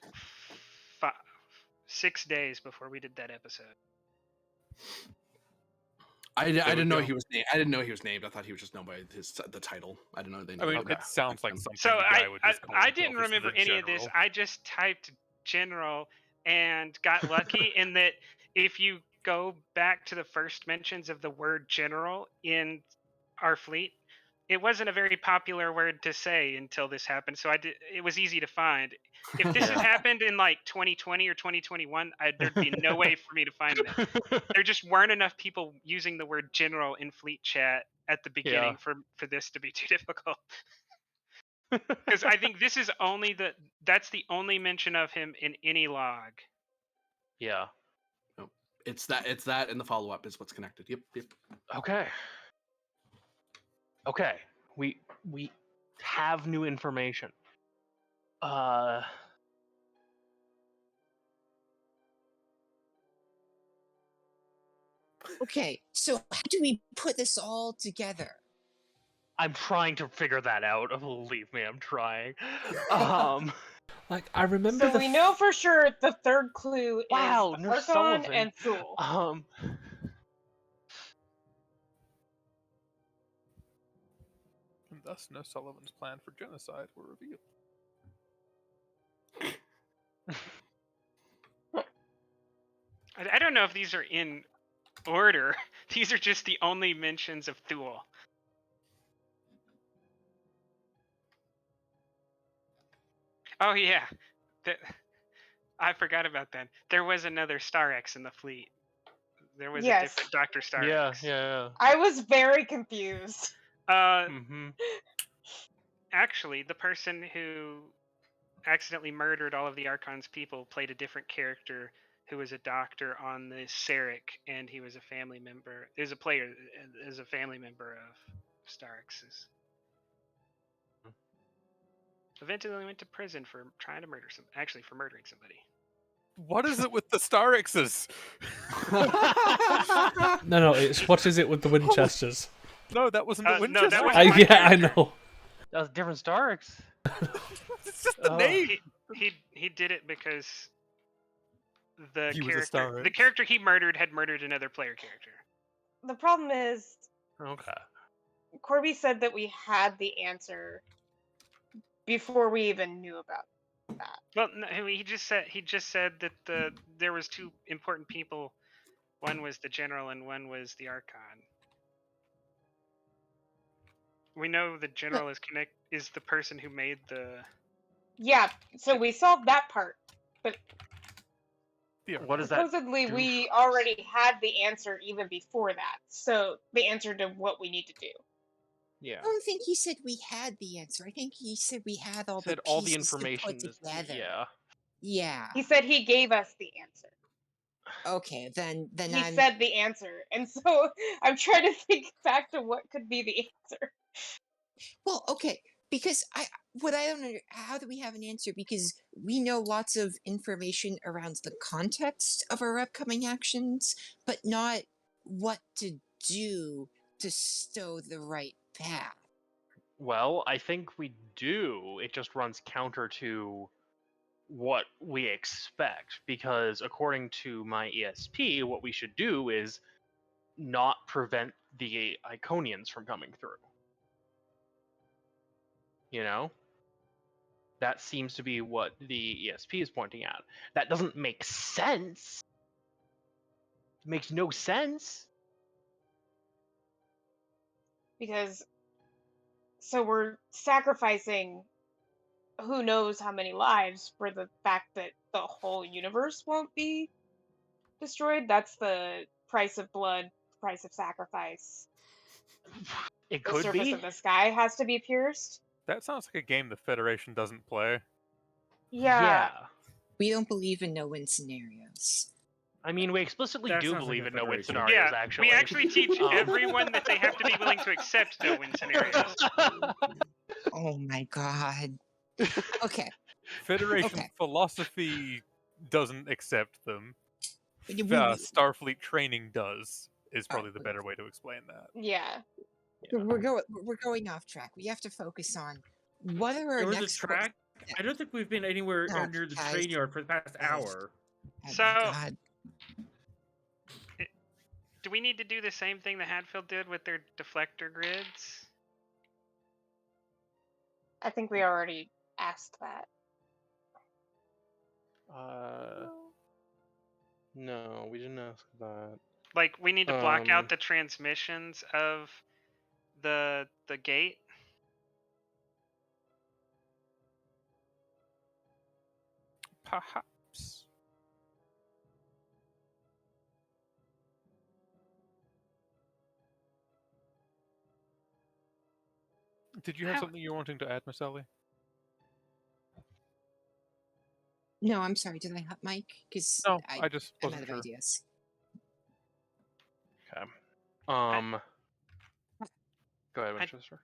6 days before we did that episode.
I
we
didn't know
go.
he was named. I didn't know he was named. I thought he was just known by the title. I didn't know they
I
named
mean,
him.
it sounds like
Okay.
something
So
the guy would just call
I
himself
didn't
as
remember
the
any of this.
general.
I just typed general and got lucky in that if you go back to the first mentions of the word general in our fleet, it wasn't a very popular word to say until this happened. So it was easy to find. If this had happened in like 2020 or 2021, there'd be no way for me to find this. There just weren't enough people using the word general in fleet chat at the beginning for this to be too difficult. Because I think this is that's the only mention of him in any log.
Yeah.
No, it's that and the follow up is what's connected. Yep.
Okay. Okay. We have new information.
Okay, so how do we put this all together?
I'm trying to figure that out. Believe me, I'm trying.
Like, I remember
So we know for sure the third clue is
Wow,
the
Nurse
Archon
Sullivan.
and Thule.
And thus, no Sullivan's plan for genocide were revealed.
I don't know if these are in order. These are just the only mentions of Thule. Oh yeah, I forgot about that. There was another Star X in the fleet. There was a
Yes.
different Dr. Star
Yeah,
X.
yeah.
I was very confused.
Mm-hmm.
Actually, the person who accidentally murdered all of the Archon's people played a different character who was a doctor on the Sarek, and he was a family member. There's a player as a family member of Star X's. Eventually went to prison for trying to murder for murdering somebody.
What is it with the Star X's?
No, it's what is it with the Winchesters?
No, that wasn't the
No,
Winchester.
that was
I
my character.
I know.
That was different Starks.
It's just the name.
He did it because the
He was a
character
Star
the
X.
character he murdered had murdered another player character.
The problem is,
Okay.
Corby said that we had the answer before we even knew about that.
Well, no, he just said that there was two important people. One was the general and one was the Archon. We know the general is the person who made the.
Yeah, so we solved that part. But
What is that?
supposedly
do
we
for us?
already had the answer even before that. So the answer to what we need to do.
Yeah.
I don't think he said we had the answer. I think he said we had all
Said
the
all the
pieces to
information
put
is
together.
yeah.
Yeah.
He said he gave us the answer.
Okay, then
He
I'm
said the answer. And so I'm trying to think back to what could be the answer.
well, okay, because I don't know, how do we have an answer? Because we know lots of information around the context of our upcoming actions, but not what to do to stow the right path.
Well, I think we do. It just runs counter to what we expect because according to my ESP, what we should do is not prevent the Iconians from coming through. You know? That seems to be what the ESP is pointing at. That doesn't make sense. It makes no sense.
Because so we're sacrificing who knows how many lives for the fact that the whole universe won't be destroyed. That's the price of blood, price of sacrifice.
It
The
could
surface
be.
of the sky has to be pierced.
That sounds like a game the Federation doesn't play.
Yeah.
We don't believe in no-win scenarios.
I mean, we explicitly
That
do
sounds like
believe
a
in no-win
Federation.
scenarios,
Yeah,
actually.
we actually teach
Um,
everyone that they have to be willing to accept no-win scenarios.
Oh my god. Okay.
Federation
Okay.
philosophy doesn't accept them.
But you-
Starfleet training does, is probably the better way to explain that.
Yeah.
We're going off track. We have to focus on what are our
There was a
next
track. I don't think we've been anywhere
Oh,
near the
guys.
train yard for the past hour.
Oh
So-
my god.
Do we need to do the same thing that Hadfield did with their deflector grids?
I think we already asked that.
No, we didn't ask that.
Like, we need to block out
Um,
the transmissions of the gate?
Perhaps. Did you have
How-
something you were wanting to add, Miss Ellie?
No, I'm sorry. Did I hot mic? Because
No, I just
I'm out
wasn't
of
sure.
ideas.
Okay. Go ahead, Winchester.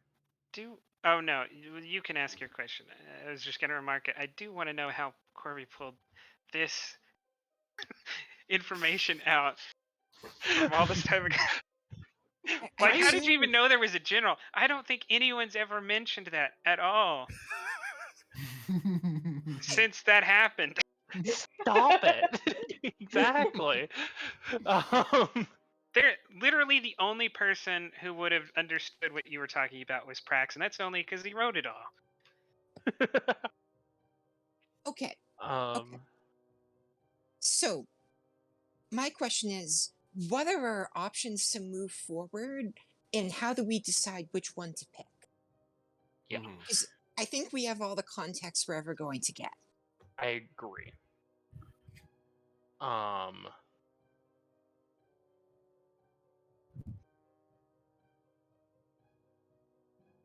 Oh no, you can ask your question. I was just gonna remark it. I do want to know how Corby pulled this information out from all this time ago. Like, how did you even know there was a general? I don't think anyone's ever mentioned that at all. since that happened.
Stop it. Exactly.
They're literally the only person who would have understood what you were talking about was Prax, and that's only because he wrote it all.
Okay.
um,
So, my question is, what are our options to move forward, and how do we decide which one to pick?
Yeah.
Mhm.
Because I think we have all the context we're ever going to get.
I agree. Um,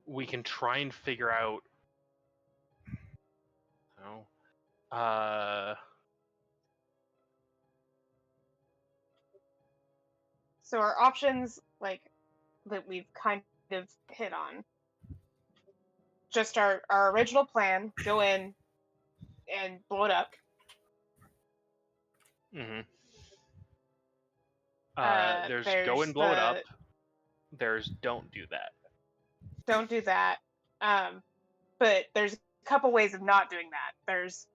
we can try and figure out. No.
So our options, like that we've kind of hit on, just our original plan: go in and blow it up.
Mm-hmm. There's go
There's
and blow it up.
the
There's don't do that.
don't do that. But there's a couple ways of not doing that. There's,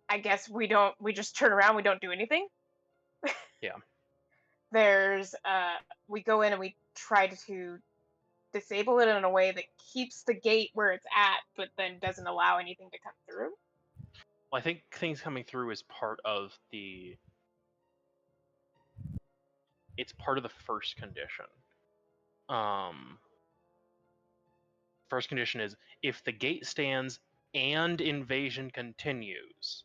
I guess we just turn around, we don't do anything.
Yeah.
There's we go in and we try to disable it in a way that keeps the gate where it's at, but then doesn't allow anything to come through.
Well, I think things coming through is part of the. It's part of the first condition. First condition is if the gate stands and invasion continues,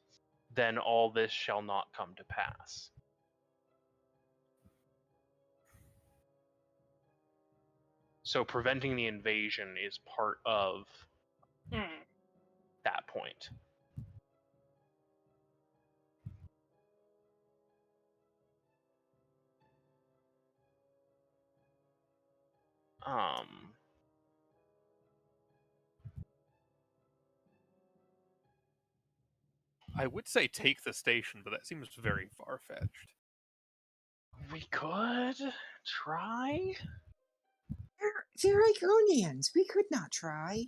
then all this shall not come to pass. So preventing the invasion is part of that point.
I would say take the station, but that seems very far-fetched.
We could try.
They're Argonians. We could not try.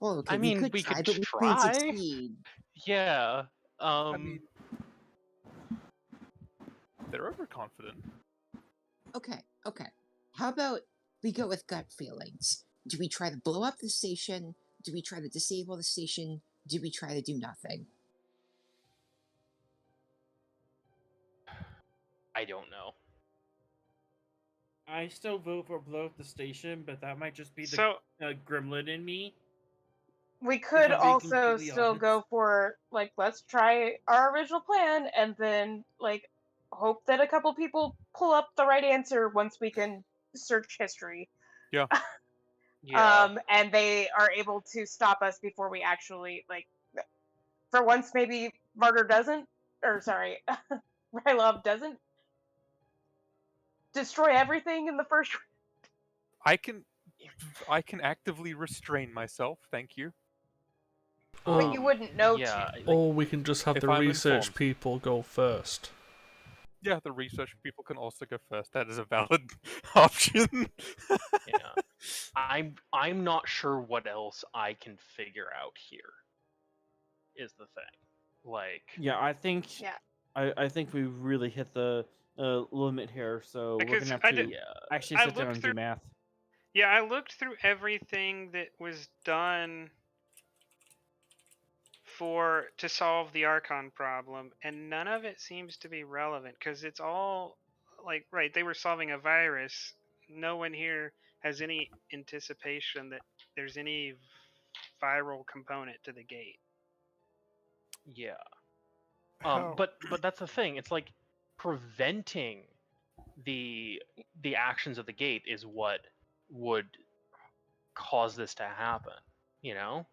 Well, okay,
I
we
mean,
could
we
try,
could
but we couldn't
try.
succeed.
Yeah.
I mean, they're overconfident.
Okay. How about we go with gut feelings? Do we try to blow up the station? Do we try to disable the station? Do we try to do nothing?
I don't know.
I still vote for blow up the station, but that might just be the
So
gremlin in me.
We could
I'm being
also
completely
still
honest.
go for, like, let's try our original plan and then, like, hope that a couple people pull up the right answer once we can search history.
Yeah.
Yeah.
And they are able to stop us before we actually, like, for once maybe Martyr doesn't, or sorry, Rylov doesn't destroy everything in the first.
I can actively restrain myself. Thank you.
But you wouldn't know
Yeah.
to.
Like,
Or we can just have
if
the
I'm
research
informed.
people go first.
Yeah, the research people can also go first. That is a valid option.
yeah. I'm not sure what else I can figure out here. Is the thing. Like.
Yeah, I think.
Yeah.
I think we really hit the limit here, so we're
Because
gonna have
I
to
did-
Yeah.
actually
I
sit down
looked
and
through-
do math.
Yeah, I looked through everything that was done to solve the Archon problem, and none of it seems to be relevant because it's all like right. They were solving a virus. No one here has any anticipation that there's any viral component to the gate.
Yeah.
How-
But that's the thing. It's like preventing the actions of the gate is what would cause this to happen. You know.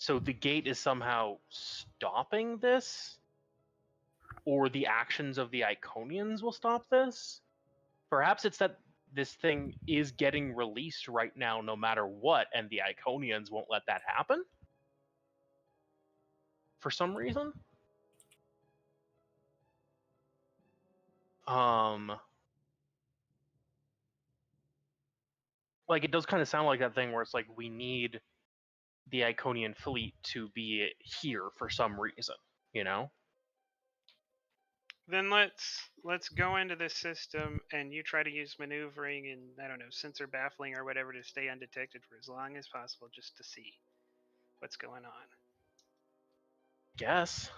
So the gate is somehow stopping this, or the actions of the Iconians will stop this. Perhaps it's that this thing is getting released right now, no matter what, and the Iconians won't let that happen for some reason. Like it does kind of sound like that thing where it's like we need the Iconian fleet to be here for some reason, you know?
Then let's go into this system, and you try to use maneuvering and I don't know, sensor baffling or whatever to stay undetected for as long as possible, just to see what's going on.
Guess.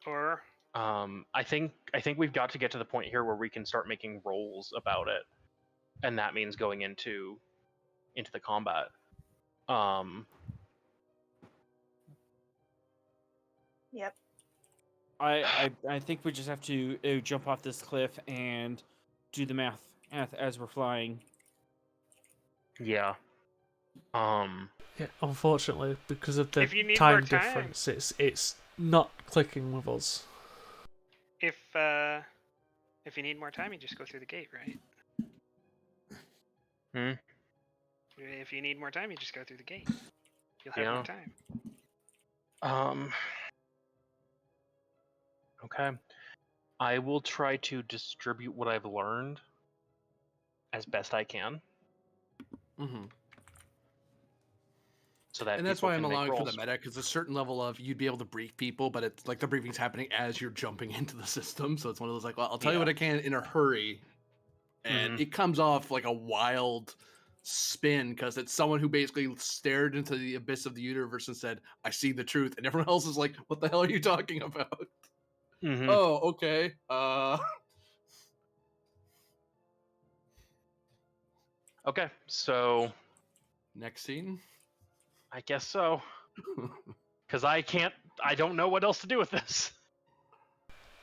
Or
I think we've got to get to the point here where we can start making rolls about it, and that means going into the combat.
Yep.
I think we just have to jump off this cliff and do the math as we're flying.
Yeah.
Yeah, unfortunately, because of the
If you need
time
more time.
difference, it's not clicking with us.
if you need more time, you just go through the gate, right? If you need more time, you just go through the gate. You'll have more time.
Okay. I will try to distribute what I've learned as best I can.
Mm-hmm.
So that
And that's
people
why
can
I'm
make
allowing for
rolls.
the meta, because a certain level of you'd be able to brief people, but it's like the briefing's happening as you're jumping into the system. So it's one of those like, well, I'll tell you what I can in a hurry, and it comes off like a wild spin because it's someone who basically stared into the abyss of the universe and said, "I see the truth," and everyone else is like, "What the hell are you talking about?" Oh, okay.
Okay, so
Next scene.
I guess so. Because I don't know what else to do with this.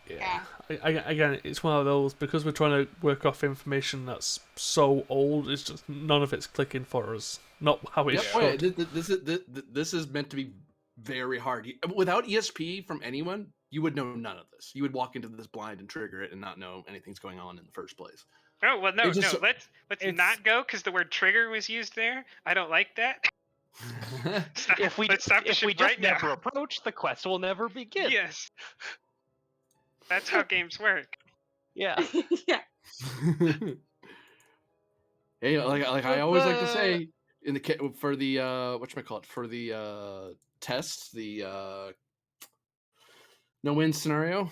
Yeah. Again, it's one of those, because we're trying to work off information that's so old, it's just none of it's clicking for us. Not how it should.
This is meant to be very hard. Without ESP from anyone, you would know none of this. You would walk into this blind and trigger it and not know anything's going on in the first place.
Oh well, no.
Let's
Not go because the word trigger was used there. I don't like that.
If we
Let's stop the ship
just
right now.
never approach, the quest will never begin.
Yes. That's how games work.
Yeah.
Yeah.
Hey, like I always like to say in the for the whatchamacallit, for the test, the no win scenario,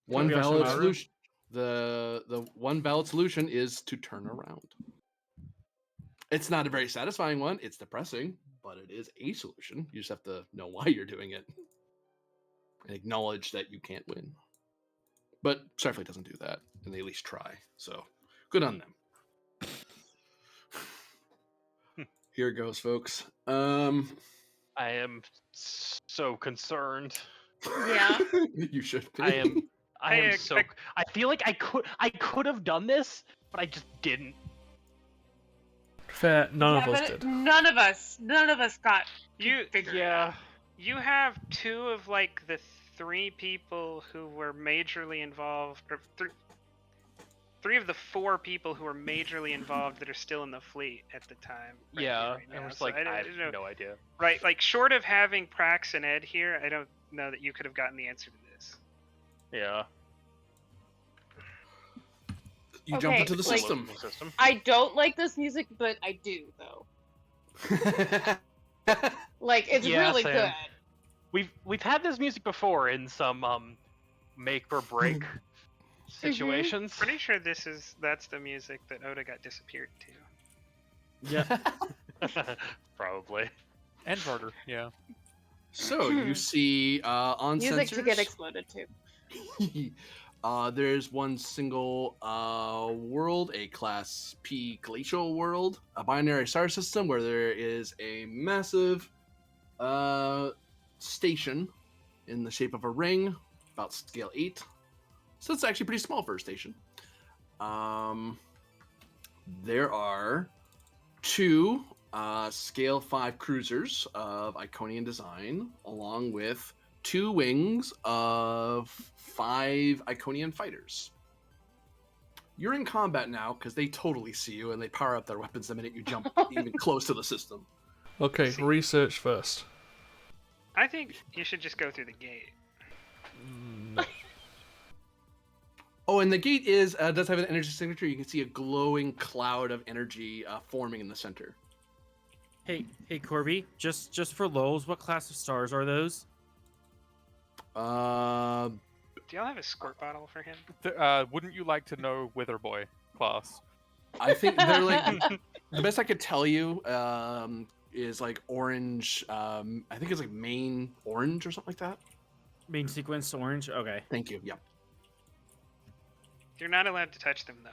one
Chaos
valid
scenario.
solution. The one valid solution is to turn around. It's not a very satisfying one. It's depressing, but it is a solution. You just have to know why you're doing it and acknowledge that you can't win. But Starfleet doesn't do that, and they at least try. So good on them. Here it goes, folks.
I am so concerned.
Yeah.
You should be.
I am
Hey,
so. I feel like I could have done this, but I just didn't.
Fair, none of us did.
None of us got
You
figured it out.
you have two of like the three people who were majorly involved, or three of the four people who were majorly involved that are still in the fleet at the time.
Yeah,
right
I was
so
like, I have
know.
no idea.
Right, like short of having Prax and Ed here, I don't know that you could have gotten the answer to this.
Yeah.
You jump into the
like,
system.
I don't like this music, but I do though. Like it's really
Sam.
good.
We've had this music before in some make or break situations.
Pretty sure that's the music that Oda got disappeared to.
Yeah.
Probably.
And Varder, yeah.
So you see on
Music
sensors,
to get exploded to.
there's one single world, a Class P glacial world, a binary star system where there is a massive station in the shape of a ring, about scale 8. So it's actually pretty small for a station. There are 2 scale 5 cruisers of Iconian design, along with 2 wings of 5 Iconian fighters. You're in combat now because they totally see you and they power up their weapons the minute you jump even close to the system.
Okay, research first.
I think you should just go through the gate.
No.
Oh, and the gate does have an energy signature. You can see a glowing cloud of energy forming in the center.
Hey, Corby. Just for lulz, what class of stars are those?
Uh,
Do y'all have a squirt bottle for him?
Wouldn't you like to know Witherboy class?
I think they're like the best I could tell you is like orange. I think it's like main orange or something like that.
Main sequence orange. Okay.
Thank you. Yeah.
You're not allowed to touch them though.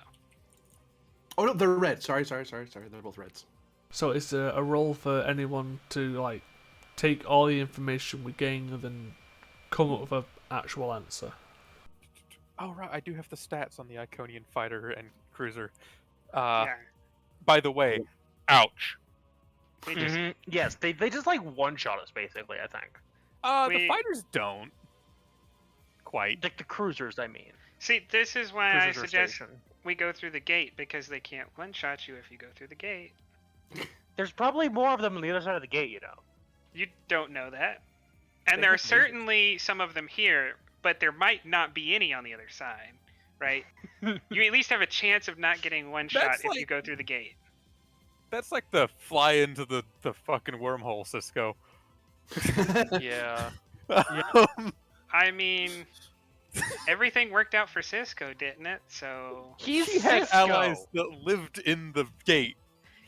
Oh no, they're red. Sorry. They're both reds.
So it's a role for anyone to like take all the information we gain and then come up with an actual answer.
Oh right, I do have the stats on the Iconian fighter and cruiser.
Yeah.
By the way, ouch.
We just
Yes, they just like one shot us basically. I think.
The
We-
fighters don't quite.
Like the cruisers, I mean.
see. This is why I
Cruisers are
suggest
stationed.
we go through the gate because they can't one-shot you if you go through the gate.
There's probably more of them on the other side of the gate, you know.
You don't know that.
They
And there are
have lasers.
certainly some of them here, but there might not be any on the other side, right? You at least have a chance of not getting one shot
That's
if you
like-
go through the gate.
That's like the fly into the fucking wormhole, Cisco.
Yeah.
I mean, everything worked out for Cisco, didn't it? So
He's
He had
Cisco.
allies that lived in the gate.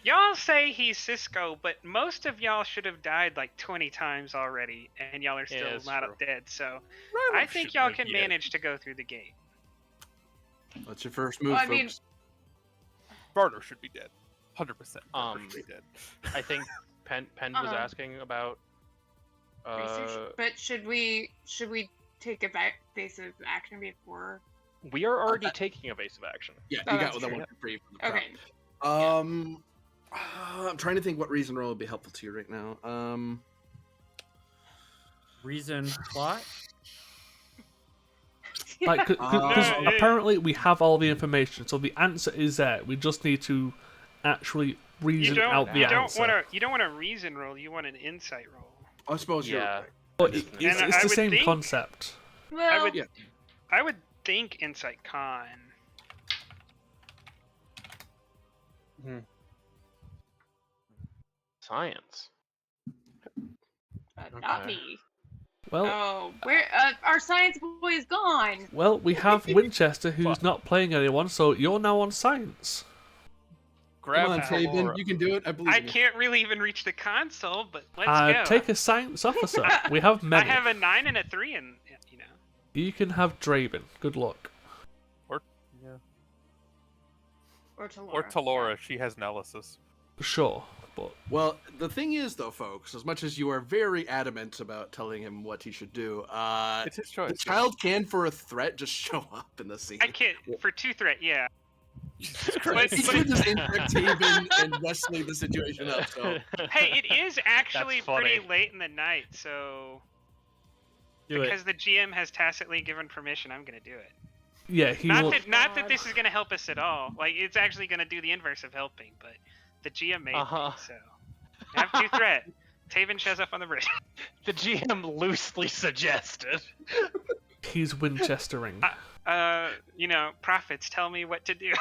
y'all say he's Cisco, but most of y'all should have died like 20 times already, and y'all are still
Yeah, it's
not
true.
dead. So
Ryloth
I think
shouldn't
y'all
have
can
yet.
manage to go through the gate.
That's your first move,
Well, I
folks.
mean-
Barter should be dead. 100%. Barter
Um,
should be dead.
I think Penn was
Uh-huh.
asking about.
But should we take evasive action before?
We are already taking evasive action.
Yeah,
Oh,
you
that's
got that
true.
one for free from the prop.
Okay.
I'm trying to think what reason roll would be helpful to you right now.
Reason plot.
Like, because
No,
apparently we have all the information, so the answer is there. We just need to actually reason out the
you
answer.
don't want a reason roll. You want an insight roll.
I suppose you're
Yeah.
right.
But
And
it's
I
the
would
same
think-
concept.
Well,
would-
Yeah.
I would think insight con.
Science.
not
Okay.
me.
Well,
Oh, where our science boy is gone.
well, we have Winchester who's not playing anyone, so you're now on science.
Grab
Come on,
Talora.
Taven, you can do it. I believe
I
in you.
can't really even reach the console, but let's go.
Take a science officer. We have
I
many.
have a 9 and a 3, and you know.
You can have Draven. Good luck.
Yeah.
Or Talora.
Or Talora, she has analysis.
Sure, but
Well, the thing is, though, folks, as much as you are very adamant about telling him what he should do,
It's his
the
choice.
child can, for a threat, just show up in the scene.
I can't for 2 threat, yeah.
Jesus
But,
Christ.
He could just infect Taven and Wesley the situation up. So
hey, it is actually
That's funny.
pretty late in the night, so
Do
because
it.
the GM has tacitly given permission, I'm gonna do it.
yeah, he
Not
will.
that this is gonna help us at all. Like it's actually gonna do the inverse of helping, but the GM made me, so I have 2 threat. Taven shows up on the bridge.
The GM loosely suggested.
He's Winchestering.
You know, prophets tell me what to do.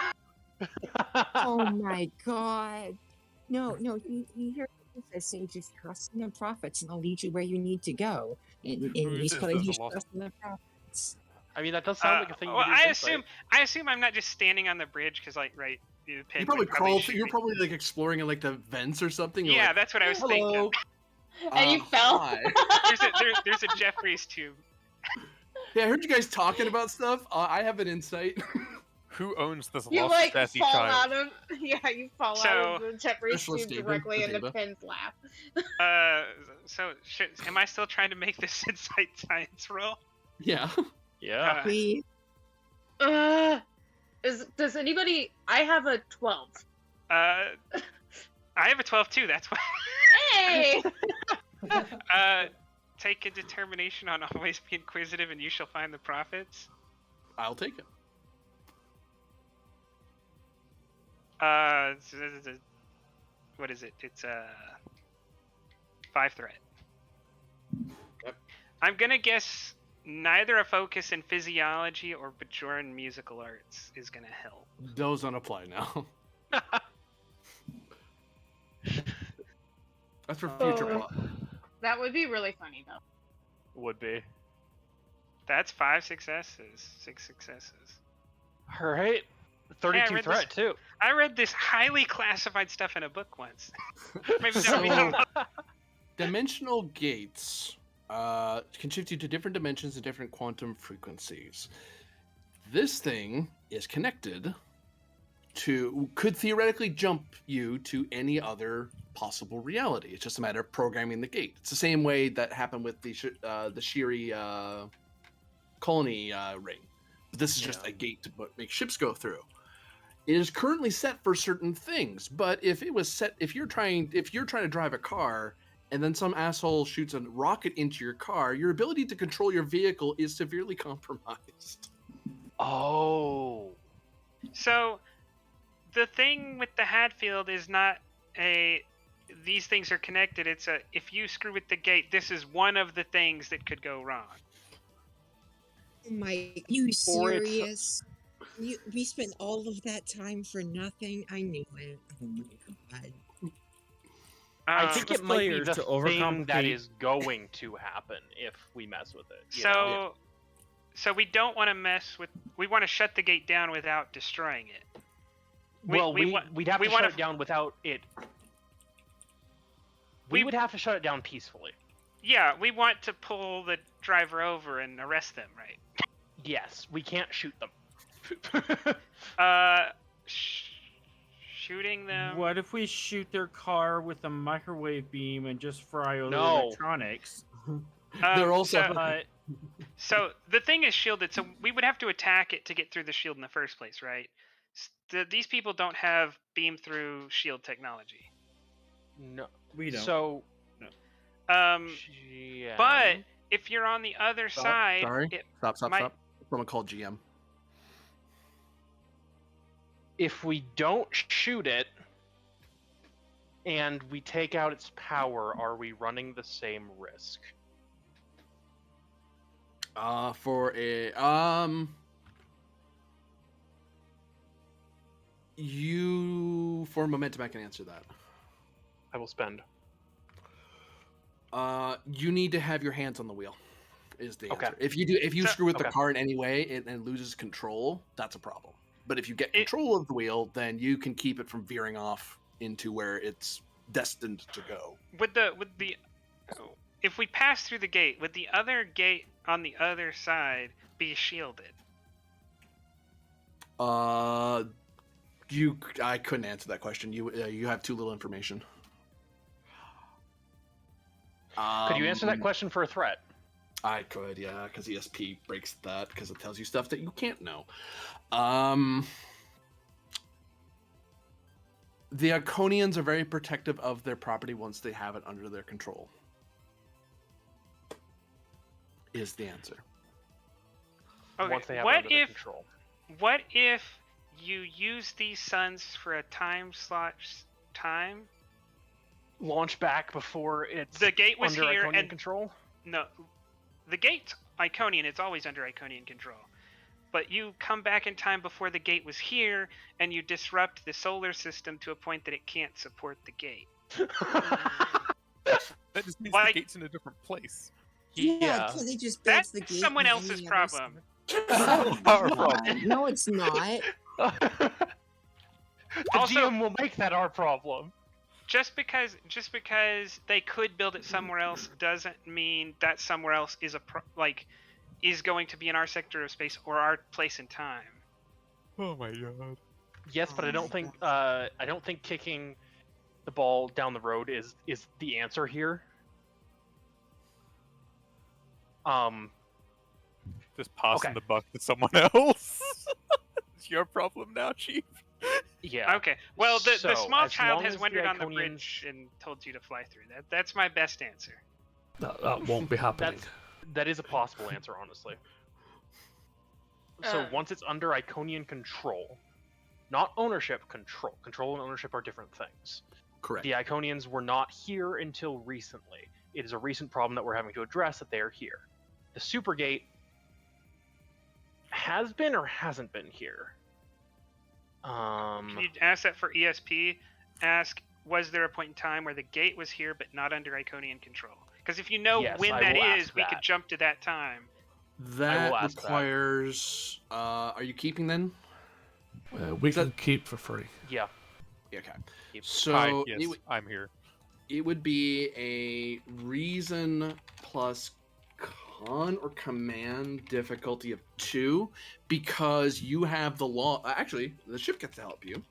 Oh my god. No, you hear this say just trust in the prophets and they'll lead you where you need to go. And he's
says
putting
there's a
his
lost-
trust in the prophets.
I mean, that does sound like a thing.
Well,
you do
I
with insight.
assume I'm not just standing on the bridge because, like, right, the pin
you probably
would
crawled.
shoot
You're
me.
probably like exploring in like the vents or something. You're
Yeah,
like,
that's what I was
hello.
thinking.
And you fell.
Hi.
There's a Jeffries tube.
Yeah, I heard you guys talking about stuff. I have an insight.
Who owns this
You
lost
like
sassy
fall
child?
out of you fall
So-
out of the Jeffrey's
Specialist
tube
David,
directly into
Bateva.
Finn's lap.
So am I still trying to make this insight science roll?
Yeah.
Yeah.
Please.
Does anybody? I have a 12.
I have a 12 too. That's why.
Hey.
Take a determination on always be inquisitive, and you shall find the prophets.
I'll take it.
What is it? It's 5 threat.
Yep.
I'm gonna guess neither a focus in physiology or Bajoran musical arts is gonna help.
Those don't apply now. That's for future
Oh.
plot.
That would be really funny though.
Would be.
That's 5 successes. 6 successes.
All right. 32
read
threat, too.
I read this highly classified stuff in a book once. Maybe that would be
So,
helpful.
dimensional gates can shift you to different dimensions and different quantum frequencies. This thing is connected could theoretically jump you to any other possible reality. It's just a matter of programming the gate. It's the same way that happened with the Shiri colony ring. But this is just a gate to make ships go through. It is currently set for certain things, but if you're trying to drive a car and then some asshole shoots a rocket into your car, your ability to control your vehicle is severely compromised.
Oh.
So, the thing with the Hatfield is not these things are connected. It's if you screw with the gate, this is one of the things that could go wrong.
You serious? We spent all of that time for nothing. I knew it. Oh my god.
I think it might be
players
the
to
thing that
overcomplicate-
is going to happen if we mess with it. you
So,
know?
so we don't want to mess with. We want to shut the gate down without destroying it.
We'd have to shut
wanna-
it down without it. We would have to shut it down peacefully.
Yeah, we want to pull the driver over and arrest them, right?
Yes, we can't shoot them.
Shooting them.
What if we shoot their car with a microwave beam and just fry all the
No.
electronics?
They're also
So the thing is shielded, so we would have to attack it to get through the shield in the first place, right? These people don't have beam through shield technology.
No,
We don't.
So,
Yeah. But if you're on the other side,
Sorry. Stop.
might-
Someone called GM.
if we don't shoot it and we take out its power, are we running the same risk?
For a for momentum, I can answer that.
I will spend.
You need to have your hands on the wheel. Is the answer.
Okay.
If you screw with the
Okay.
car in any way and loses control, that's a problem. But if you get control of the wheel, then you can keep it from veering off into where it's destined to go.
If we pass through the gate, would the other gate on the other side be shielded?
I couldn't answer that question. You have too little information.
Could you answer that question for a threat?
I could, yeah, because ESP breaks that because it tells you stuff that you can't know. The Arconians are very protective of their property once they have it under their control. Is the answer.
Okay.
Once they have it under their control.
What if you use these suns for a time slot?
Launch back before it's
The gate was
under
here
Iconian
and
control?
No, the gate's Iconian. It's always under Iconian control. But you come back in time before the gate was here, and you disrupt the solar system to a point that it can't support the gate.
That just means the gate's in a different place.
Yeah, can they just build
That's
the gate?
someone
on
else's
any other
problem.
side? No, it's not.
The
Also-
GM will make that our problem.
Just because they could build it somewhere else doesn't mean that somewhere else is is going to be in our sector of space or our place in time.
Oh my god.
Yes, but I don't think kicking the ball down the road is the answer here.
Just passing
Okay.
the buck to someone else. It's your problem now, Chief.
Yeah.
Okay. Well, the
So,
small
as
child
long
has
as the
wandered on the
Iconians-
bridge and told you to fly through. That's my best answer.
That won't be happening.
That is a possible answer, honestly. So
Uh.
once it's under Iconian control, not ownership, control. Control and ownership are different things.
Correct.
The Iconians were not here until recently. It is a recent problem that we're having to address that they are here. The Supergate has been or hasn't been here.
Can you ask that for ESP? Ask was there a point in time where the gate was here but not under Iconian control? Because if you know
Yes,
when
I
that
will
is,
ask
we could
that.
jump to that time.
That
ask that.
requires. Are you keeping then?
We can keep for free.
Yeah.
Okay.
Keep.
So
Hi,
it,
yes, I'm here.
it would be a reason plus con or command difficulty of 2 because you have the law. Actually, the ship gets to help you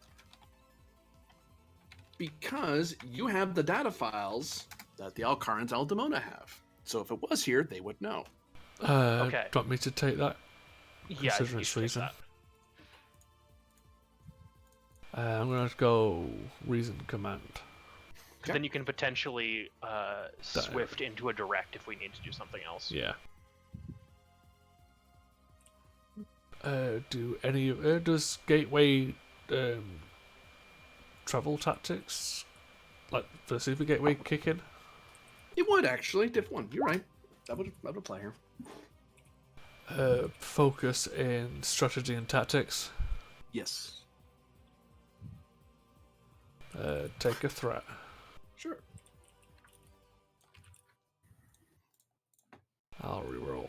because you have the data files that the Alcarans Aldemona have. So if it was here, they would know.
Okay.
Do you want me to take that?
Yeah, I
Consider
think you
its
should take
reason.
that.
I'm going to go reason command.
'Cause then you can potentially swift into a direct if we need to do something else.
Yeah. Does Gateway travel tactics, like the Super Gateway, kick in?
It would actually. Diff 1. You're right. That would apply here.
Focus in strategy and tactics.
Yes.
Take a threat.
Sure.
I'll reroll.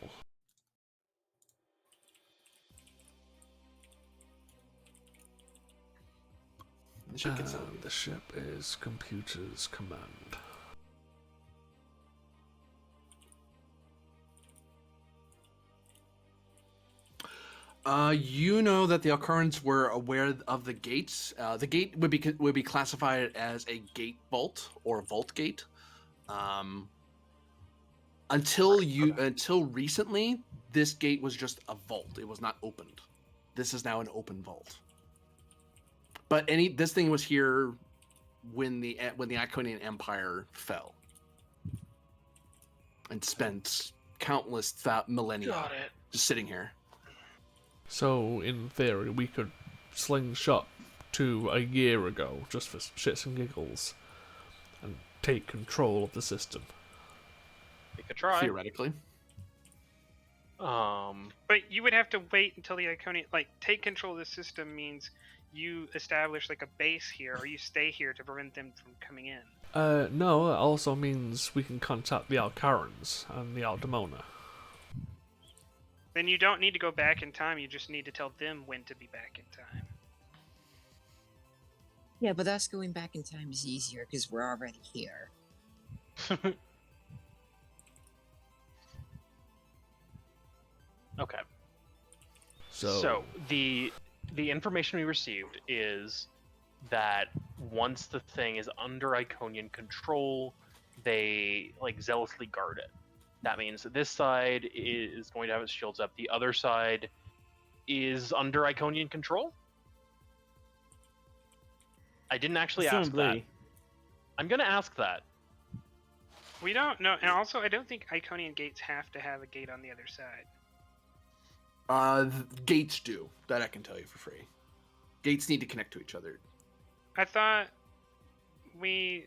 The ship gets help you.
The ship is computers command.
You know that the Alcarans were aware of the gates. The gate would be classified as a gate vault or vault gate. Until recently, this gate was just a vault. It was not opened. This is now an open vault. But this thing was here when the Iconian Empire fell and spent countless millennia just sitting here.
So, in theory, we could slingshot to a year ago, just for shits and giggles, and take control of the system.
We could try.
Theoretically.
But you would have to wait until the Iconian, take control of the system means you establish a base here, or you stay here to prevent them from coming in.
No, it also means we can contact the Alcarans and the Aldemona.
Then you don't need to go back in time, you just need to tell them when to be back in time.
Yeah, but us going back in time is easier because we're already here.
Okay.
So
the information we received is that once the thing is under Iconian control, they zealously guard it. That means that this side is going to have its shields up. The other side is under Iconian control. I didn't actually ask that. I'm going to ask that.
We don't know, and also I don't think Iconian gates have to have a gate on the other side.
Gates do. That I can tell you for free. Gates need to connect to each other.
I thought we've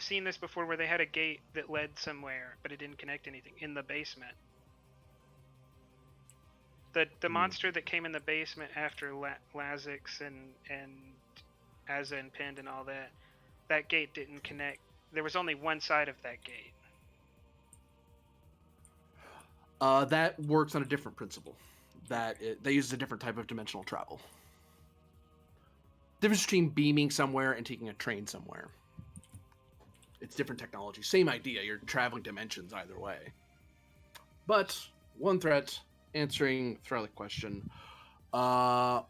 seen this before where they had a gate that led somewhere, but it didn't connect anything in the basement. The monster that came in the basement after Lazix and Azza and Pind and all that gate didn't connect. There was only one side of that gate.
That works on a different principle. They use a different type of dimensional travel. Difference between beaming somewhere and taking a train somewhere. It's different technology. Same idea. You're traveling dimensions either way. But one threat, answering Thralic question. As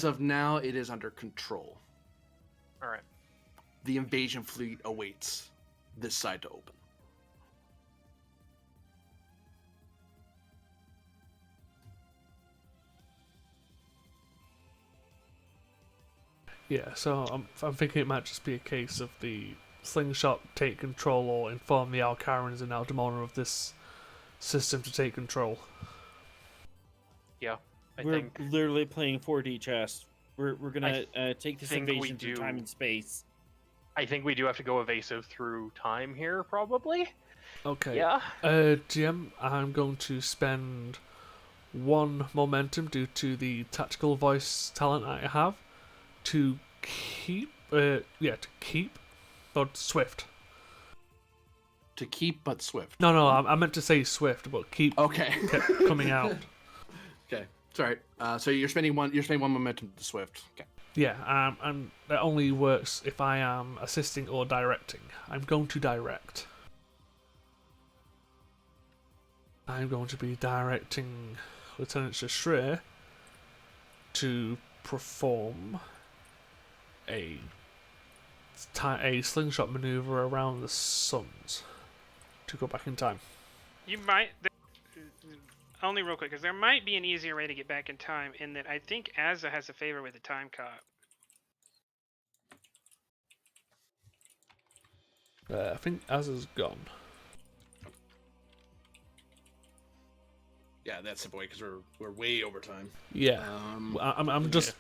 of now, it is under control.
All right.
The invasion fleet awaits this side to open.
yeah, so I'm thinking it might just be a case of the slingshot take control or inform the Alcarans and Aldemona of this system to take control.
Yeah,
We're
think
literally playing 4D chess. We're gonna take this
think we
invasion through
do.
time and space.
I think we do have to go evasive through time here, probably.
Okay.
Yeah.
GM, I'm going to spend 1 momentum due to the tactical voice talent I have to keep Yeah, to keep or swift.
To keep, but swift.
No, I meant to say swift, but keep
Okay.
kept coming out.
Okay, it's all right. So you're spending one momentum to swift. Okay.
Yeah, and that only works if I am assisting or directing. I'm going to direct. I'm going to be directing Lieutenant Shashre to perform a slingshot maneuver around the suns to go back in time.
You might. Only real quick, because there might be an easier way to get back in time, in that I think Azza has a favor with the time cop.
I think Azza's gone.
Yeah, that's the boy, because we're way over time.
Yeah, I'm just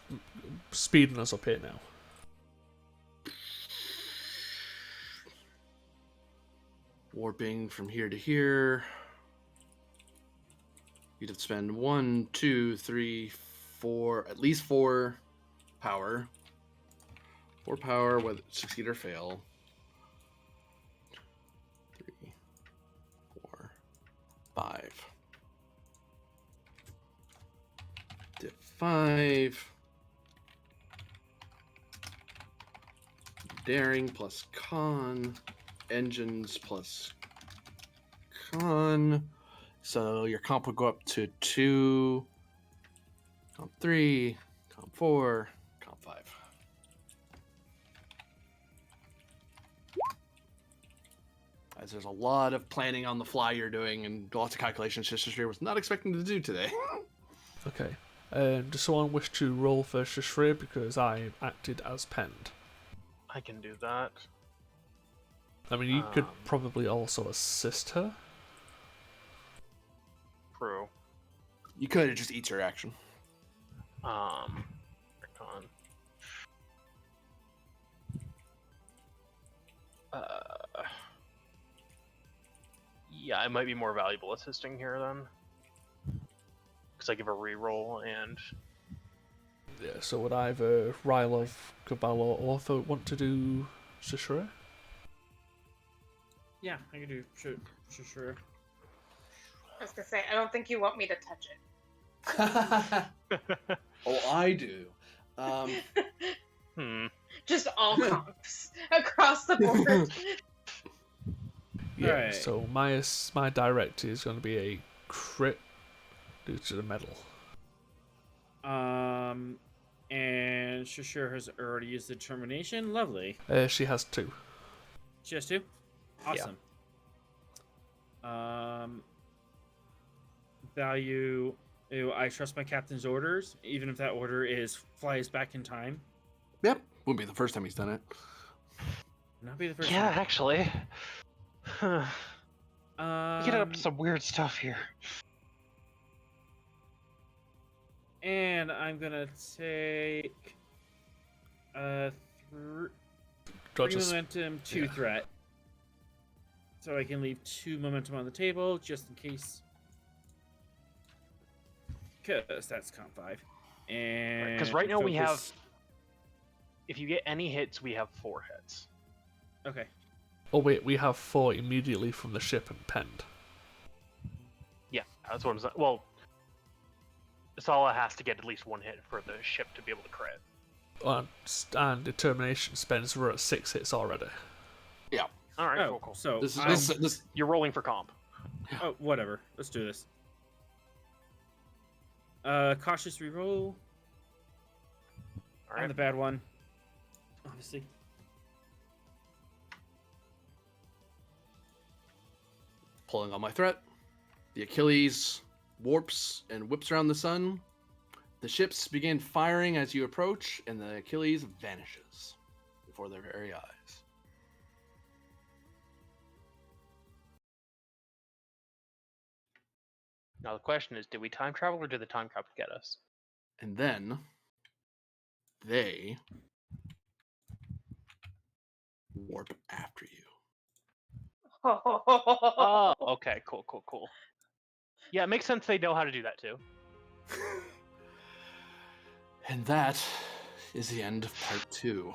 speeding us up here now.
Warping from here to here. You'd have to spend 1, 2, 3, 4, at least 4 power. 4 power, whether succeed or fail. 3, 4, 5. Dip 5. Daring plus con. Engines plus con. So your comp would go up to 2, comp 3, comp 4, comp 5. As there's a lot of planning on the fly you're doing and lots of calculations Shishir was not expecting to do today.
Okay. Does someone wish to roll for Shashre because I acted as penned?
I can do that.
I mean, you could probably also assist her.
True.
You could, it just eats your action.
Con. Yeah, it might be more valuable assisting here then, because I give a reroll and.
Yeah, so would either Rylov, Cabal, or Ortho want to do Shashre?
Yeah, I can do sure.
I was gonna say, I don't think you want me to touch it.
Oh, I do.
Just all comps across the board.
Yeah,
Alright.
so my direct is going to be a crit due to the medal.
And Shashir has already used the determination. Lovely.
She has 2.
She has 2? Awesome. Value. I trust my captain's orders, even if that order is flies back in time.
Yep, wouldn't be the first time he's done it.
Not be the first
Yeah,
time.
actually. You get up to some weird stuff here.
And I'm gonna take 3 momentum, 2 threat. So I can leave 2 momentum on the table, just in case. Because that's comp 5. And
Because right now we have.
focus-
If you get any hits, we have 4 hits.
Okay.
Oh wait, we have 4 immediately from the ship and penned.
Yeah, that's what I'm saying. Well, Sala has to get at least 1 hit for the ship to be able to crit.
And determination spends we're at 6 hits already.
Yeah.
All right,
Oh,
cool.
so
This
I'm-
is
You're rolling for comp.
Oh, whatever. Let's do this. Cautious reroll.
All right.
I'm the bad one. Obviously.
pulling on my threat. The Achilles warps and whips around the sun. The ships begin firing as you approach, and the Achilles vanishes before their very eyes.
Now the question is, did we time travel or did the time cop get us?
And then they warp after you.
Oh, okay, cool. Yeah, it makes sense they know how to do that too.
And that is the end of part 2.